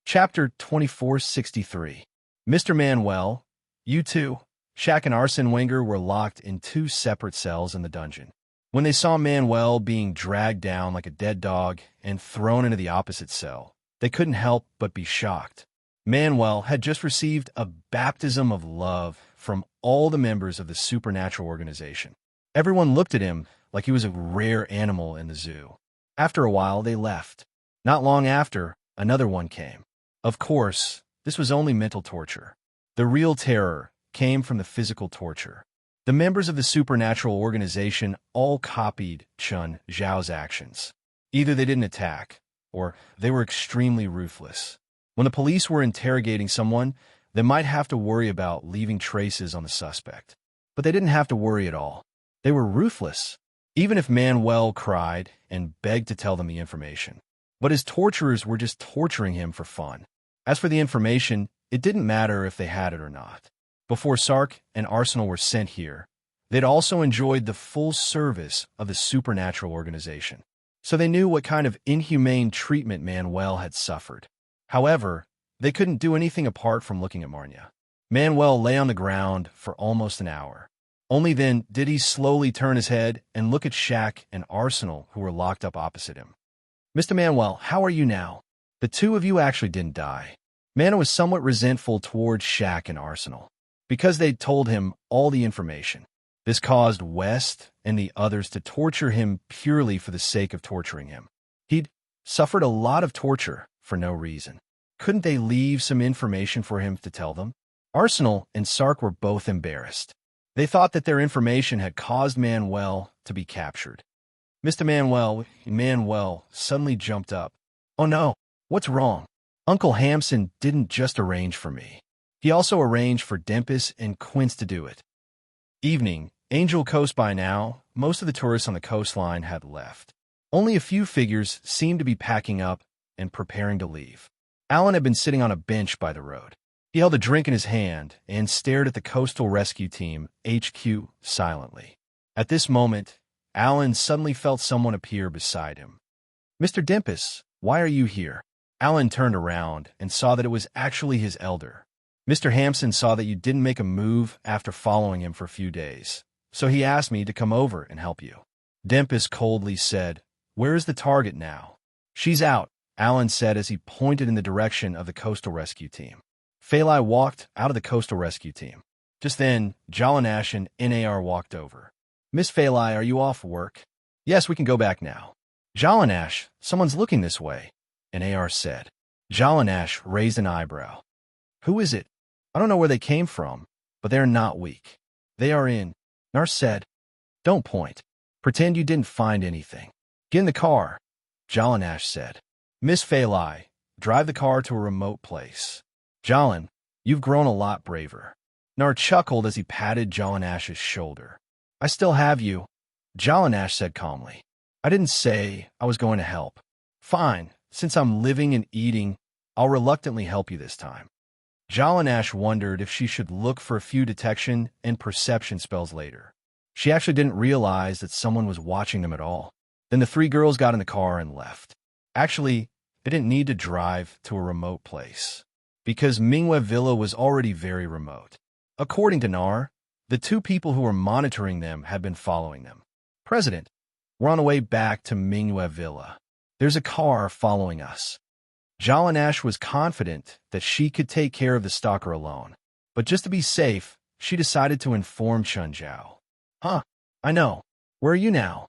Chapter 2463. Mr. Manuel, you two. Shaq and Arsene Wenger were locked in two separate cells in the dungeon. When they saw Manuel being dragged down like a dead dog and thrown into the opposite cell, they couldn't help but be shocked. Manuel had just received a baptism of love from all the members of the supernatural organization. Everyone looked at him like he was a rare animal in the zoo. After a while, they left. Not long after, another one came. Of course, this was only mental torture. The real terror came from the physical torture. The members of the supernatural organization all copied Chen Zhao's actions. Either they didn't attack, or they were extremely ruthless. When the police were interrogating someone, they might have to worry about leaving traces on the suspect. But they didn't have to worry at all. They were ruthless, even if Manuel cried and begged to tell them the information. But his torturers were just torturing him for fun. As for the information, it didn't matter if they had it or not. Before Sark and Arsenal were sent here, they'd also enjoyed the full service of the supernatural organization. So they knew what kind of inhumane treatment Manuel had suffered. However, they couldn't do anything apart from looking at Marnia. Manuel lay on the ground for almost an hour. Only then did he slowly turn his head and look at Shaq and Arsenal, who were locked up opposite him. Mr. Manuel, how are you now? The two of you actually didn't die. Mana was somewhat resentful towards Shaq and Arsenal, because they'd told him all the information. This caused West and the others to torture him purely for the sake of torturing him. He'd suffered a lot of torture for no reason. Couldn't they leave some information for him to tell them? Arsenal and Sark were both embarrassed. They thought that their information had caused Manuel to be captured. Mr. Manuel suddenly jumped up. "Oh no, what's wrong? Uncle Hampson didn't just arrange for me. He also arranged for Dempis and Quince to do it." Evening, Angel Coast. By now, most of the tourists on the coastline had left. Only a few figures seemed to be packing up and preparing to leave. Alan had been sitting on a bench by the road. He held a drink in his hand and stared at the Coastal Rescue Team, HQ, silently. At this moment, Alan suddenly felt someone appear beside him. "Mr. Dempis, why are you here?" Alan turned around and saw that it was actually his elder. "Mr. Hampson saw that you didn't make a move after following him for a few days, so he asked me to come over and help you." Dempis coldly said, "Where is the target now?" "She's out," Alan said as he pointed in the direction of the Coastal Rescue Team. Phalai walked out of the Coastal Rescue Team. Just then, Jalanash and NAR walked over. "Miss Phalai, are you off work?" "Yes, we can go back now." "Jalanash, someone's looking this way," NAR said. Jalanash raised an eyebrow. "Who is it?" "I don't know where they came from, but they're not weak. They are in," Nar said. "Don't point. Pretend you didn't find anything. Get in the car," Jalanash said. "Miss Phalai, drive the car to a remote place." "Jalan, you've grown a lot braver." Nar chuckled as he patted Jalanash's shoulder. "I still have you," Jalanash said calmly. "I didn't say I was going to help." "Fine, since I'm living and eating, I'll reluctantly help you this time." Jalanash wondered if she should look for a few detection and perception spells later. She actually didn't realize that someone was watching them at all. Then the three girls got in the car and left. Actually, they didn't need to drive to a remote place, because Mingwe Villa was already very remote. According to Nar, the two people who were monitoring them had been following them. "President, we're on the way back to Mingwe Villa. There's a car following us." Jalanash was confident that she could take care of the stalker alone, but just to be safe, she decided to inform Chunjiao. "Huh, I know. Where are you now?"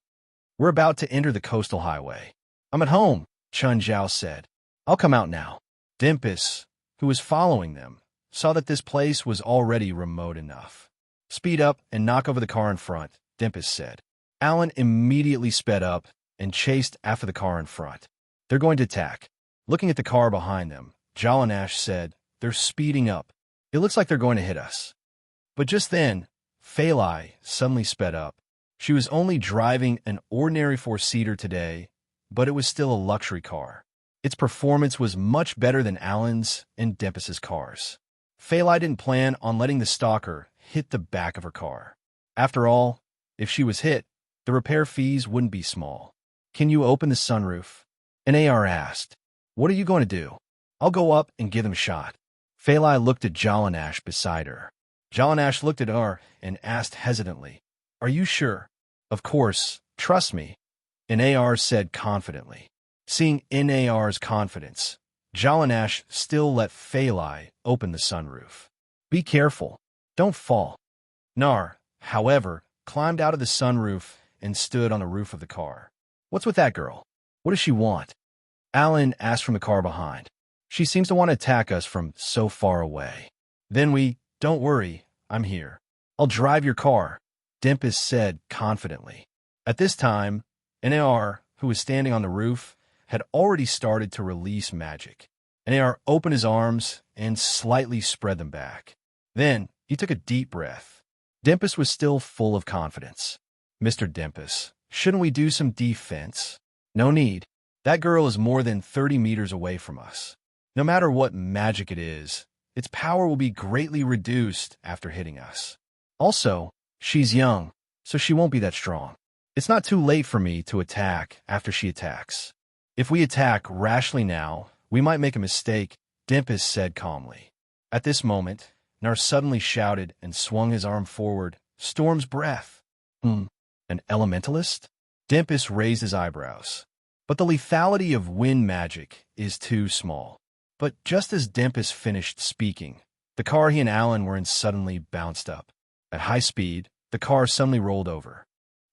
"We're about to enter the coastal highway." "I'm at home," Chunjiao said. "I'll come out now." Dempis, who was following them, saw that this place was already remote enough. "Speed up and knock over the car in front," Dempis said. Alan immediately sped up and chased after the car in front. "They're going to attack." Looking at the car behind them, Jalanash said, "They're speeding up. It looks like they're going to hit us." But just then, Phalai suddenly sped up. She was only driving an ordinary four-seater today, but it was still a luxury car. Its performance was much better than Alan's and Dempis's cars. Phalai didn't plan on letting the stalker hit the back of her car. After all, if she was hit, the repair fees wouldn't be small. "Can you open the sunroof?" NAR asked. "What are you going to do?" "I'll go up and give them a shot." Phalai looked at Jalanash beside her. Jalanash looked at her and asked hesitantly, "Are you sure?" "Of course, trust me," NAR said confidently. Seeing NAR's confidence, Jalanash still let Phalai open the sunroof. "Be careful. Don't fall." Nar, however, climbed out of the sunroof and stood on the roof of the car. "What's with that girl? What does she want?" Alan asked from the car behind. "She seems to want to attack us from so far away." "Don't worry, I'm here. I'll drive your car," Dempis said confidently. At this time, NAR, who was standing on the roof, had already started to release magic. NAR opened his arms and slightly spread them back. Then he took a deep breath. Dempis was still full of confidence. "Mr. Dempis, shouldn't we do some defense?" "No need. That girl is more than 30 meters away from us. No matter what magic it is, its power will be greatly reduced after hitting us. Also, she's young, so she won't be that strong. It's not too late for me to attack after she attacks. If we attack rashly now, we might make a mistake," Dempis said calmly. At this moment, Nar suddenly shouted and swung his arm forward. "Storm's breath." An elementalist?" Dempis raised his eyebrows. "But the lethality of wind magic is too small." But just as Dempis finished speaking, the car he and Alan were in suddenly bounced up. At high speed, the car suddenly rolled over.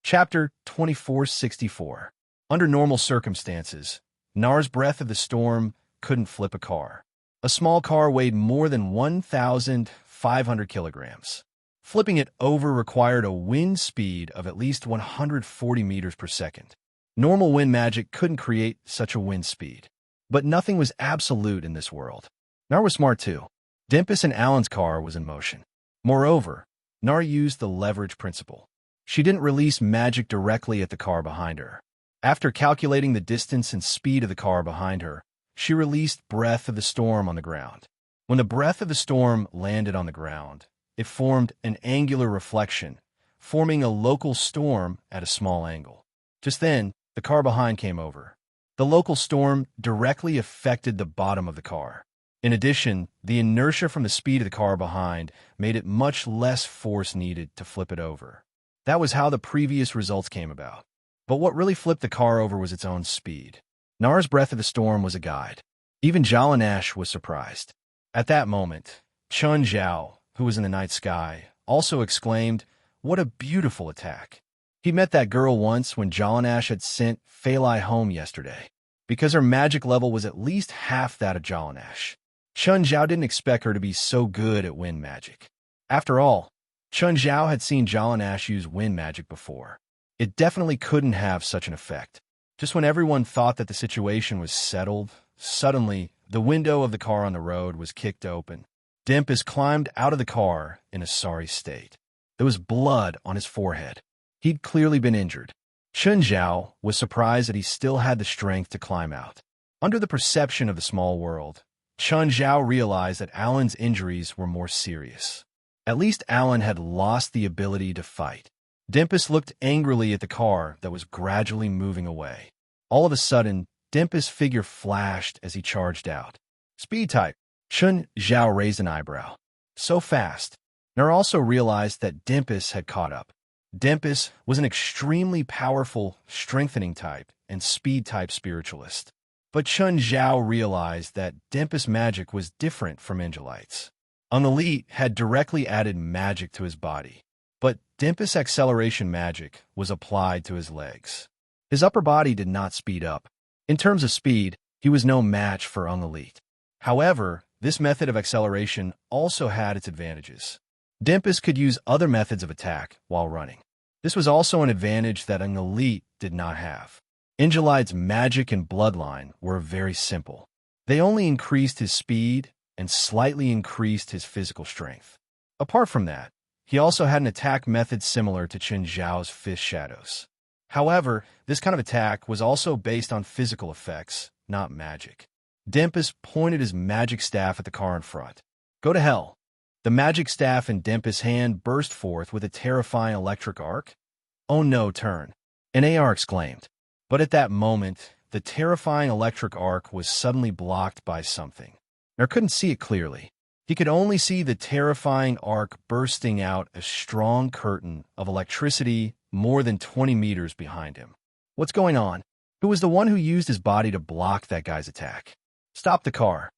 Chapter 2464. Under normal circumstances, Nar's breath of the storm couldn't flip a car. A small car weighed more than 1,500 kilograms. Flipping it over required a wind speed of at least 140 meters per second. Normal wind magic couldn't create such a wind speed. But nothing was absolute in this world. Nar was smart too. Dimpus and Alan's car was in motion. Moreover, Nar used the leverage principle. She didn't release magic directly at the car behind her. After calculating the distance and speed of the car behind her, she released Breath of the Storm on the ground. When the Breath of the Storm landed on the ground, it formed an angular reflection, forming a local storm at a small angle. Just then, the car behind came over. The local storm directly affected the bottom of the car. In addition, the inertia from the speed of the car behind made it much less force needed to flip it over. That was how the previous results came about. But what really flipped the car over was its own speed. Nar's Breath of the Storm was a guide. Even Jalanash was surprised. At that moment, Chun Zhao, who was in the night sky, also exclaimed, "What a beautiful attack." He met that girl once when Jalanash had sent Phalai home yesterday. Because her magic level was at least half that of Jalanash, Chun Zhao didn't expect her to be so good at wind magic. After all, Chun Zhao had seen Jalanash use wind magic before. It definitely couldn't have such an effect. Just when everyone thought that the situation was settled, suddenly, the window of the car on the road was kicked open. Dimpus climbed out of the car in a sorry state. There was blood on his forehead. He'd clearly been injured. Chun Zhao was surprised that he still had the strength to climb out. Under the perception of the small world, Chun Zhao realized that Alan's injuries were more serious. At least Alan had lost the ability to fight. Dimpus looked angrily at the car that was gradually moving away. All of a sudden, Dimpus' figure flashed as he charged out. Speed type. Chun Zhao raised an eyebrow. So fast. Nar also realized that Dimpus had caught up. Dimpus was an extremely powerful strengthening type and speed type spiritualist. But Chun Zhao realized that Dimpus' magic was different from Angelite's. Unelite had directly added magic to his body, but Dimpus' acceleration magic was applied to his legs. His upper body did not speed up. In terms of speed, he was no match for Unelite. However, this method of acceleration also had its advantages. Dimpus could use other methods of attack while running. This was also an advantage that Unelite did not have. Angelite's magic and bloodline were very simple. They only increased his speed and slightly increased his physical strength. Apart from that, he also had an attack method similar to Chun Zhao's Fist Shadows. However, this kind of attack was also based on physical effects, not magic. Dimpus pointed his magic staff at the car in front. Go to hell. The magic staff in Dimpus' hand burst forth with a terrifying electric arc. Oh no, turn. An AR exclaimed. But at that moment, the terrifying electric arc was suddenly blocked by something. Nar couldn't see it clearly. He could only see the terrifying arc bursting out a strong curtain of electricity more than 20 meters behind him. What's going on? Who was the one who used his body to block that guy's attack? Stop the car.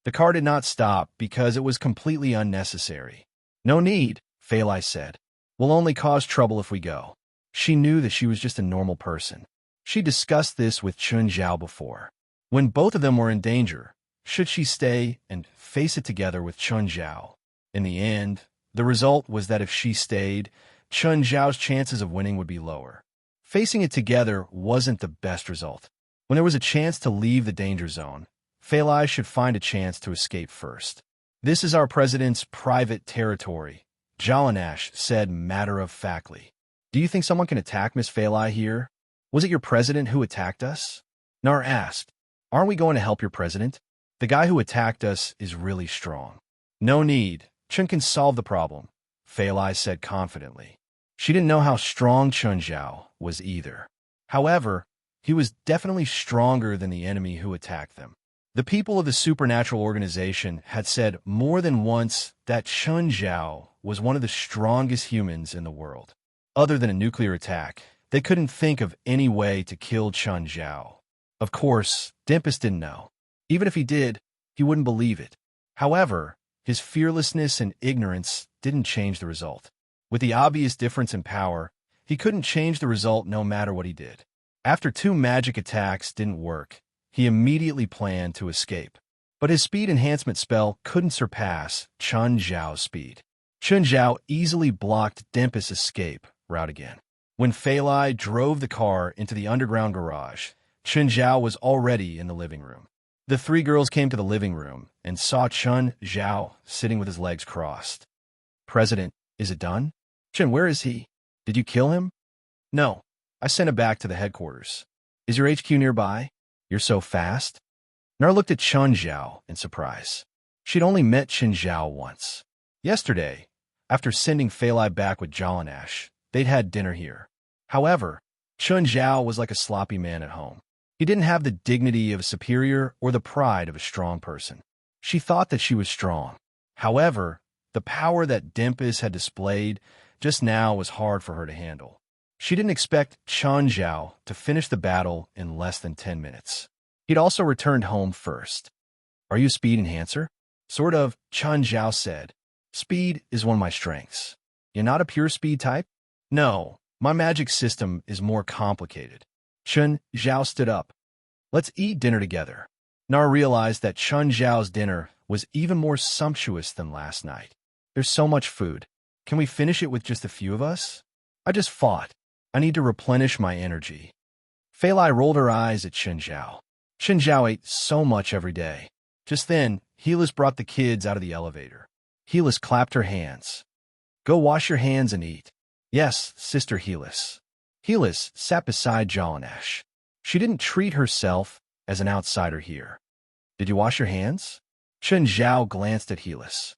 The car did not stop because it was completely unnecessary. No need, Phalai said. We'll only cause trouble if we go. She knew that she was just a normal person. She discussed this with Chun Zhao before. When both of them were in danger, should she stay and face it together with Chun Zhao? In the end, the result was that if she stayed, Chun Zhao's chances of winning would be lower. Facing it together wasn't the best result. When there was a chance to leave the danger zone, Phalai should find a chance to escape first. This is our president's private territory, Jalanash said matter-of-factly. Do you think someone can attack Miss Phalai here? Was it your president who attacked us? Nar asked. Aren't we going to help your president? The guy who attacked us is really strong. No need. Chun can solve the problem, Phalai said confidently. She didn't know how strong Chun Zhao was either. However, he was definitely stronger than the enemy who attacked them. The people of the supernatural organization had said more than once that Chun Zhao was one of the strongest humans in the world. Other than a nuclear attack, they couldn't think of any way to kill Chun Zhao. Of course, Dimpus didn't know. Even if he did, he wouldn't believe it. However, his fearlessness and ignorance didn't change the result. With the obvious difference in power, he couldn't change the result no matter what he did. After 2 magic attacks didn't work, he immediately planned to escape. But his speed enhancement spell couldn't surpass Chun Zhao's speed. Chun Zhao easily blocked Dempus' escape route again. When Fei Lai drove the car into the underground garage, Chun Zhao was already in the living room. The 3 girls came to the living room and saw Chun Zhao sitting with his legs crossed. "President, is it done? Chun, where is he? Did you kill him?" "No. I sent him back to the headquarters." "Is your HQ nearby? You're so fast." Nar looked at Chun Zhao in surprise. She'd only met Chun Zhao once. Yesterday, after sending Fei Lai back with Jalanesh, they'd had dinner here. However, Chun Zhao was like a sloppy man at home. He didn't have the dignity of a superior or the pride of a strong person. She thought that she was strong. However, the power that Dempus had displayed just now was hard for her to handle. She didn't expect Chun Zhao to finish the battle in less than 10 minutes. He'd also returned home first. "Are you a speed enhancer?" "Sort of," Chun Zhao said. "Speed is one of my strengths." "You're not a pure speed type?" "No, my magic system is more complicated." Chun Zhao stood up. "Let's eat dinner together." Nar realized that Chun Zhao's dinner was even more sumptuous than last night. "There's so much food. Can we finish it with just a few of us? I just fought. I need to replenish my energy." Fei Lai rolled her eyes at Chun Zhao. Chun Zhao ate so much every day. Just then, Helis brought the kids out of the elevator. Helis clapped her hands. "Go wash your hands and eat." "Yes, Sister Helis." Helis sat beside Jalanesh. She didn't treat herself as an outsider here. "Did you wash your hands?" Chun Zhao glanced at Helis.